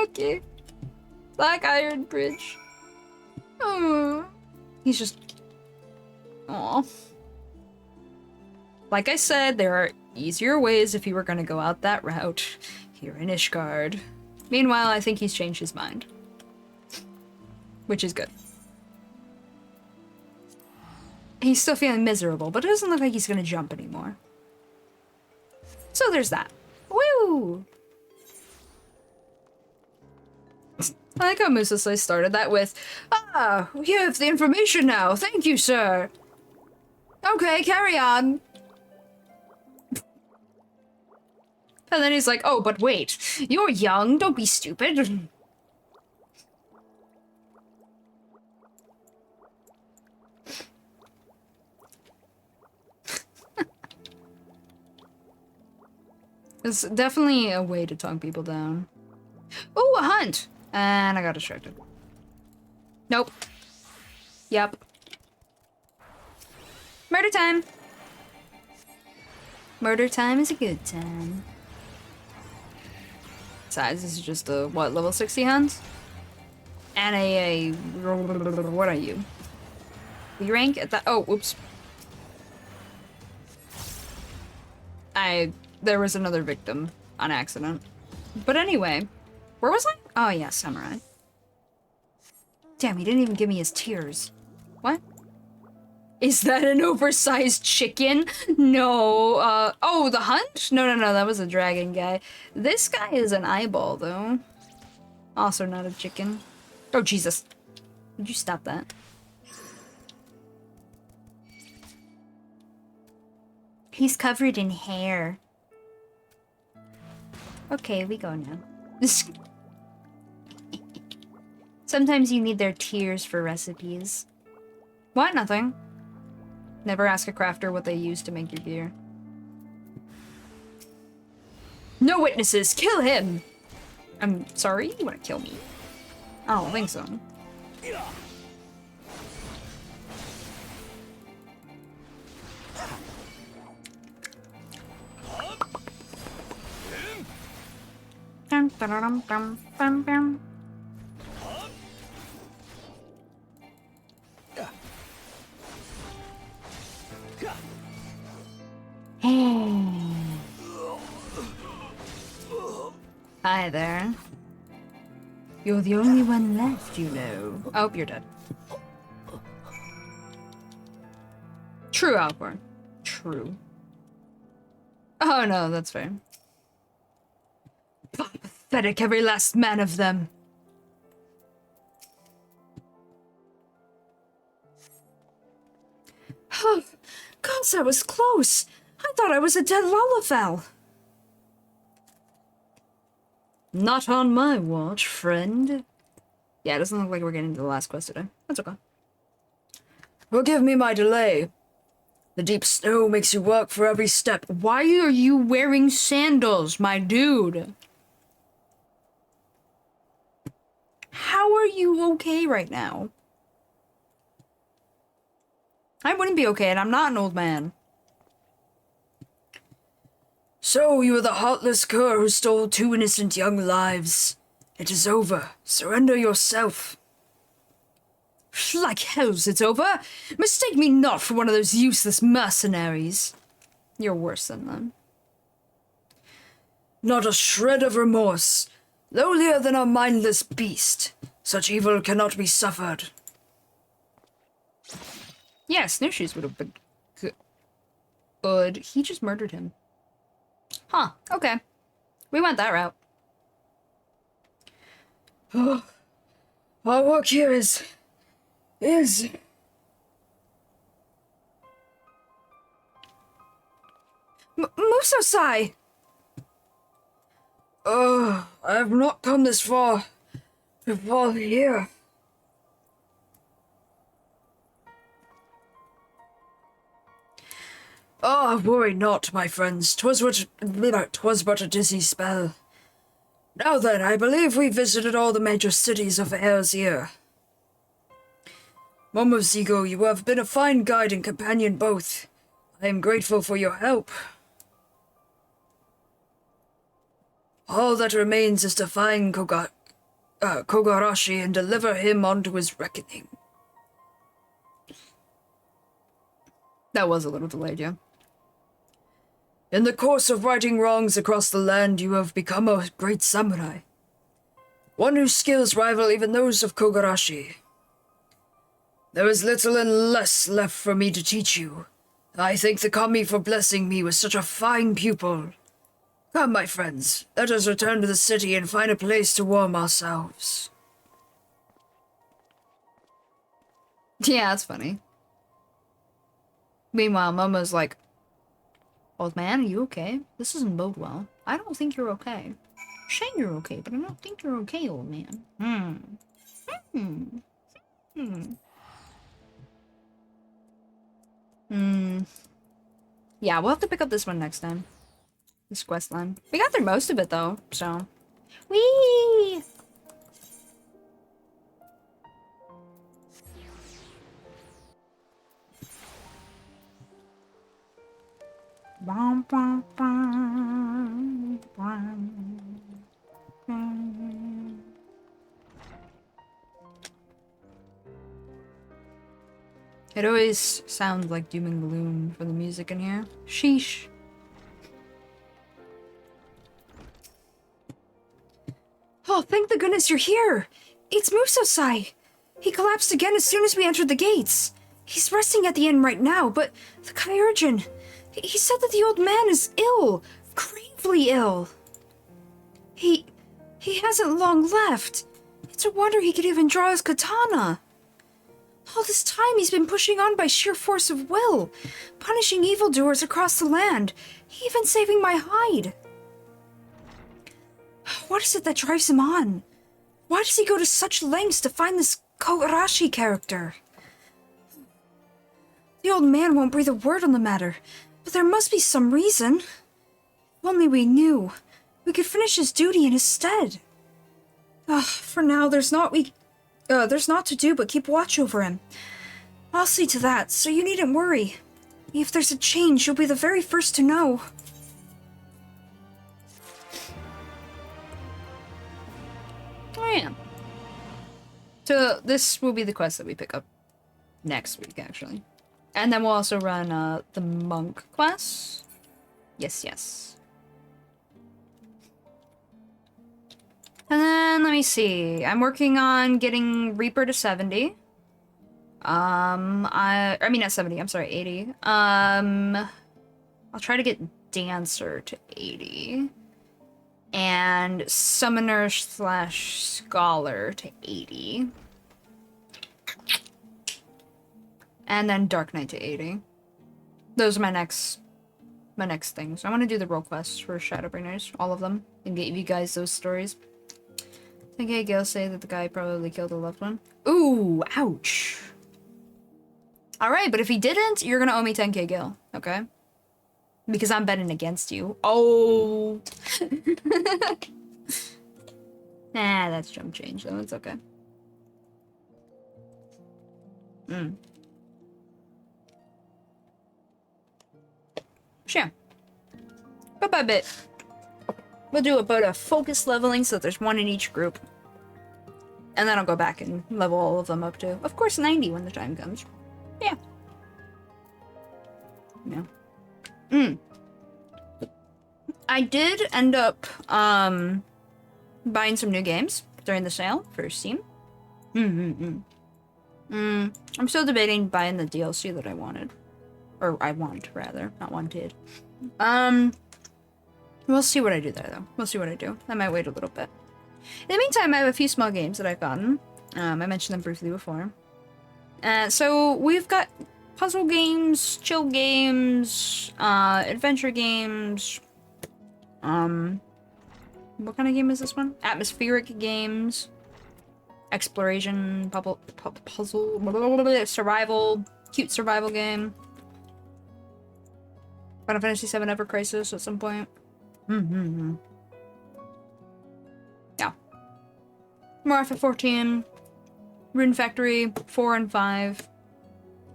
Okay. Black Iron Bridge. He's just... Aw. Like I said, there are easier ways if you were gonna go out that route here in Ishgard. Meanwhile, I think he's changed his mind. Which is good. He's still feeling miserable, but it doesn't look like he's gonna jump anymore. So there's that. Woo! I like how Musasai started that with, "Ah, you have the information now. Thank you, sir." Okay, carry on. And then he's like, "Oh, but wait. You're young. Don't be stupid." It's definitely a way to talk people down. Ooh, a hunt! And I got distracted. Nope. Yep. Murder time! Murder time is a good time. Besides, this is just a, what, level 60 hunt? And what are you? We rank at that, oh, oops. There was another victim on accident. But anyway, where was I? Oh yeah, samurai. Damn, he didn't even give me his tears. What? Is that an oversized chicken? No. Oh, the hunt? No, that was a dragon guy. This guy is an eyeball, though. Also not a chicken. Oh, Jesus. Would you stop that? He's covered in hair. Okay, we go now. Sometimes you need their tears for recipes. What? Nothing. Never ask a crafter what they use to make your gear. No witnesses! Kill him! I'm sorry? You wanna kill me? I don't think so. Dum, dum, dum, dum, dum. Hi there. You're the only one left, you know. Oh, you're dead. True, Alcorn. True. Oh no, that's fair. Pathetic, every last man of them. Oh, gosh, that was close. I thought I was a dead Lullafell. Not on my watch, friend. Yeah, it doesn't look like we're getting to the last quest today. That's okay. Forgive me my delay. The deep snow makes you work for every step. Why are you wearing sandals, my dude? How are you okay right now? I wouldn't be okay, and I'm not an old man. So you are the heartless cur who stole 2 innocent young lives. It is over. Surrender yourself. Like hells it's over. Mistake me not for one of those useless mercenaries. You're worse than them. Not a shred of remorse. Lowlier than a mindless beast. Such evil cannot be suffered. Yeah, Snowshoes would have been good. He just murdered him. Huh, okay. We went that route. Oh, our work here is... Musosai! I have not come this far to fall here. Worry not, my friends. 'Twas but a dizzy spell. Now then, I believe we visited all the major cities of Erzir. Momozigo, you have been a fine guide and companion both. I am grateful for your help. All that remains is to find Kogarashi and deliver him onto his reckoning. That was a little delayed, yeah. In the course of righting wrongs across the land, you have become a great samurai. One whose skills rival even those of Kogarashi. There is little and less left for me to teach you. I thank the kami for blessing me with such a fine pupil. Come, my friends, let us return to the city and find a place to warm ourselves. Yeah, that's funny. Meanwhile, Momo's like, old man, are you okay? This doesn't bode well. I don't think you're okay. You're saying you're okay, but I don't think you're okay, old man. Yeah, we'll have to pick up this one next time. This quest line. We got through most of it, though, so. Whee! Bum, bum, bum, bum, bum. It always sounds like doom and gloom for the music in here. Sheesh. Oh, thank the goodness you're here! It's Musosai! He collapsed again as soon as we entered the gates. He's resting at the inn right now, but the Kyurgeon, he said that the old man is ill, gravely ill. He hasn't long left. It's a wonder he could even draw his katana. All this time he's been pushing on by sheer force of will, punishing evildoers across the land, even saving my hide. What is it that drives him on? Why does he go to such lengths to find this Kogarashi character? The old man won't breathe a word on the matter, but there must be some reason. If only we knew, we could finish his duty in his stead. For now, there's not to do but keep watch over him. I'll see to that, so you needn't worry. If there's a change, you'll be the very first to know. Oh, yeah. So this will be the quest that we pick up next week, actually. And then we'll also run the monk quest. Yes, yes. And then, let me see. I'm working on getting Reaper to 70. I mean, not 70, I'm sorry, 80. I'll try to get Dancer to 80. And Summoner / Scholar to 80. And then Dark Knight to 80. Those are my next things. I want to do the role quests for Shadowbringers, all of them, and get you guys those stories. I think Gale say that the guy probably killed a loved one. Ooh, ouch. Alright, but if he didn't, you're gonna owe me 10k Gale, okay? Because I'm betting against you. Oh. Nah, that's jump change, though. It's okay. Sure. Bit by bit. We'll do about a focus leveling so that there's one in each group. And then I'll go back and level all of them up to, of course, 90 when the time comes. Yeah. Yeah. I did end up buying some new games during the sale for Steam. I'm still debating buying the DLC that I wanted. Or I want, rather. Not wanted. We'll see what I do there, though. We'll see what I do. I might wait a little bit. In the meantime, I have a few small games that I've gotten. I mentioned them briefly before. So we've got puzzle games, chill games, adventure games. What kind of game is this one? Atmospheric games. Exploration, puzzle, survival, cute survival game. Final Fantasy VII Ever Crisis at some point. Yeah. More FF14, Rune Factory 4 and 5,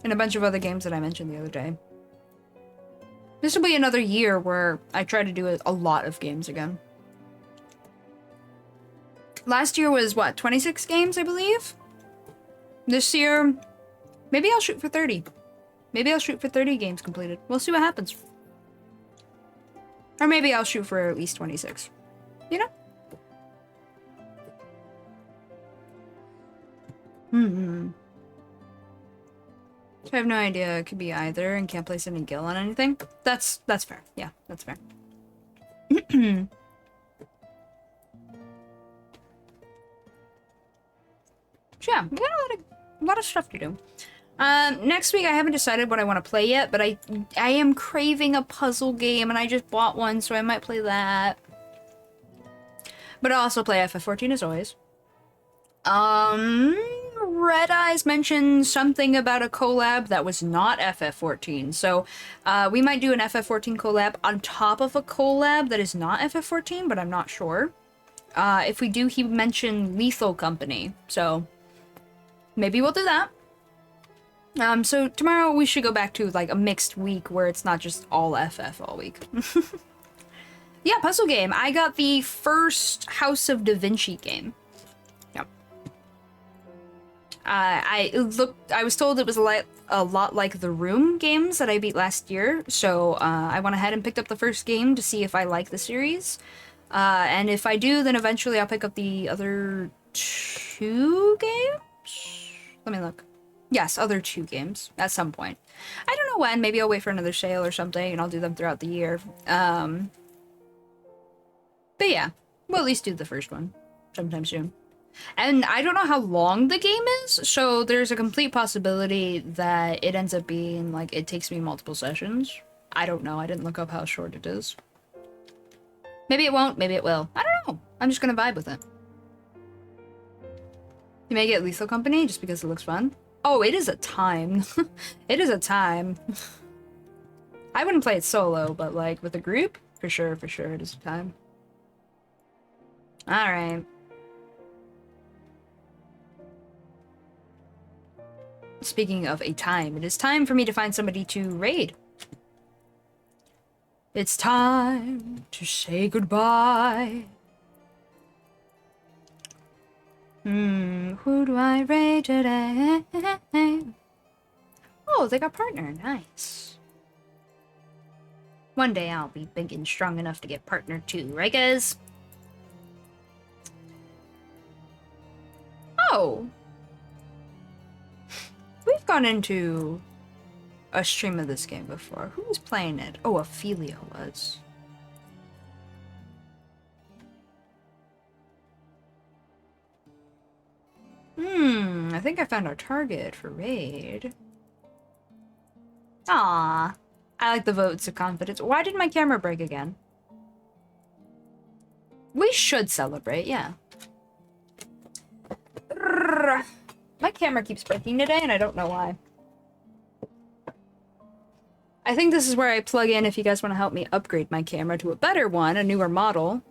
and a bunch of other games that I mentioned the other day. This will be another year where I try to do a lot of games again. Last year was, what, 26 games, I believe? This year, maybe I'll shoot for 30. Maybe I'll shoot for 30 games completed. We'll see what happens. Or maybe I'll shoot for at least 26. You know? So I have no idea. It could be either and can't place any gil on anything. That's fair. Yeah, that's fair. So yeah, we got a lot of stuff to do. Next week I haven't decided what I want to play yet, but I am craving a puzzle game and I just bought one, so I might play that. But I'll also play FF14 as always. Red Eyes mentioned something about a collab that was not FF14, so we might do an FF14 collab on top of a collab that is not FF14, but I'm not sure. If we do, he mentioned Lethal Company, so maybe we'll do that. So tomorrow we should go back to like a mixed week where it's not just all FF all week. Yeah, puzzle game. I got the first House of Da Vinci game. Yep. I was told it was a lot like the Room games that I beat last year, so I went ahead and picked up the first game to see if I like the series. And if I do, then eventually I'll pick up the other 2 games? Let me look. Yes, other 2 games at some point. I don't know when. Maybe I'll wait for another sale or something, and I'll do them throughout the year. But yeah, we'll at least do the first one sometime soon. And I don't know how long the game is, so there's a complete possibility that it ends up being, like, it takes me multiple sessions. I don't know. I didn't look up how short it is. Maybe it won't. Maybe it will. I don't know. I'm just gonna vibe with it. You may get Lethal Company just because it looks fun. Oh, it is a time. It is a time. I wouldn't play it solo, but, like, with a group, for sure, it is a time. Alright. Speaking of a time, it is time for me to find somebody to raid. It's time to say goodbye. Who do I raid today? Oh, they got partner. Nice. One day I'll be big and strong enough to get partner too, right guys? Oh. We've gone into a stream of this game before. Who was playing it? Oh, Ophelia was. I think I found our target for raid. Ah, I like the votes of confidence. Why did my camera break again? We should celebrate, yeah. My camera keeps breaking today, and I don't know why. I think this is where I plug in if you guys want to help me upgrade my camera to a better one, a newer model.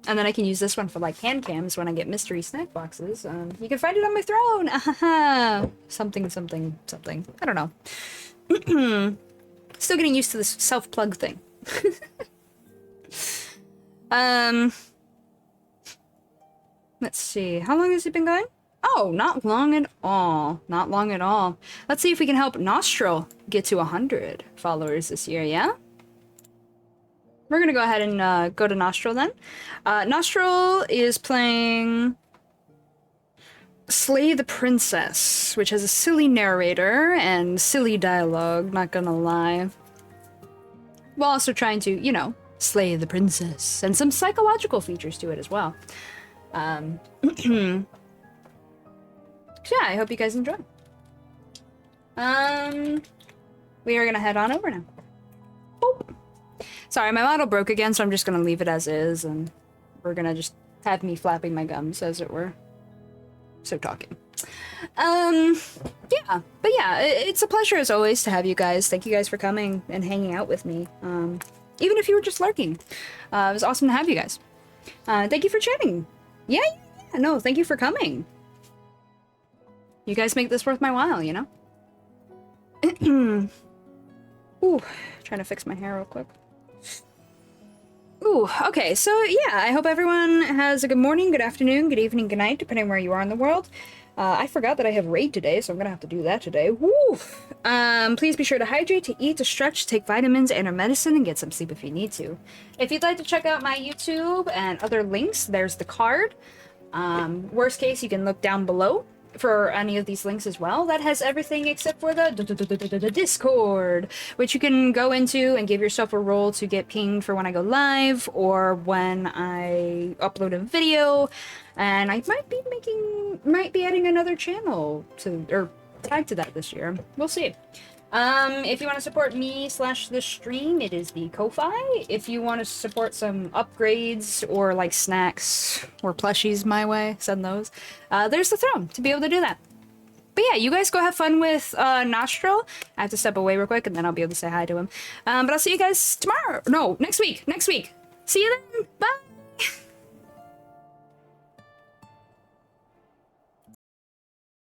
And then I can use this one for, like, hand cams when I get mystery snack boxes. You can find it on my throne! Something, something, something. I don't know. Still getting used to this self-plug thing. Let's see. How long has it been going? Oh, not long at all. Not long at all. Let's see if we can help Nostril get to 100 followers this year, yeah? We're gonna go ahead and go to Nostril then. Nostril is playing Slay the Princess, which has a silly narrator and silly dialogue, not gonna lie. While also trying to, you know, slay the princess, and some psychological features to it as well. So yeah, I hope you guys enjoy. We are gonna head on over now. Oh. Sorry, my model broke again, so I'm just gonna leave it as is, and we're gonna just have me flapping my gums, as it were. So talking. Yeah, but yeah, it's a pleasure as always to have you guys. Thank you guys for coming and hanging out with me. Even if you were just lurking. It was awesome to have you guys. Thank you for chatting. Yeah, no, thank you for coming. You guys make this worth my while, you know? Ooh, trying to fix my hair real quick. Ooh, okay, so yeah, I hope everyone has a good morning, good afternoon, good evening, good night, depending where you are in the world. I forgot that I have raid today, so I'm gonna have to do that today. Woo! Please be sure to hydrate, to eat, to stretch, take vitamins and or medicine, and get some sleep if you need to. If you'd like to check out my YouTube and other links, there's the card. Worst case, you can look down below for any of these links as well. That has everything except for the Discord, which you can go into and give yourself a role to get pinged for when I go live or when I upload a video. And I might be adding another channel to, or tag to that this year. We'll see. If you want to support me / the stream, it is the Ko-Fi. If you want to support some upgrades or like snacks or plushies my way, send those. There's the throne to be able to do that. But yeah, you guys go have fun with Nostril. I have to step away real quick and then I'll be able to say hi to him. But I'll see you guys tomorrow. No, next week. See you then. Bye.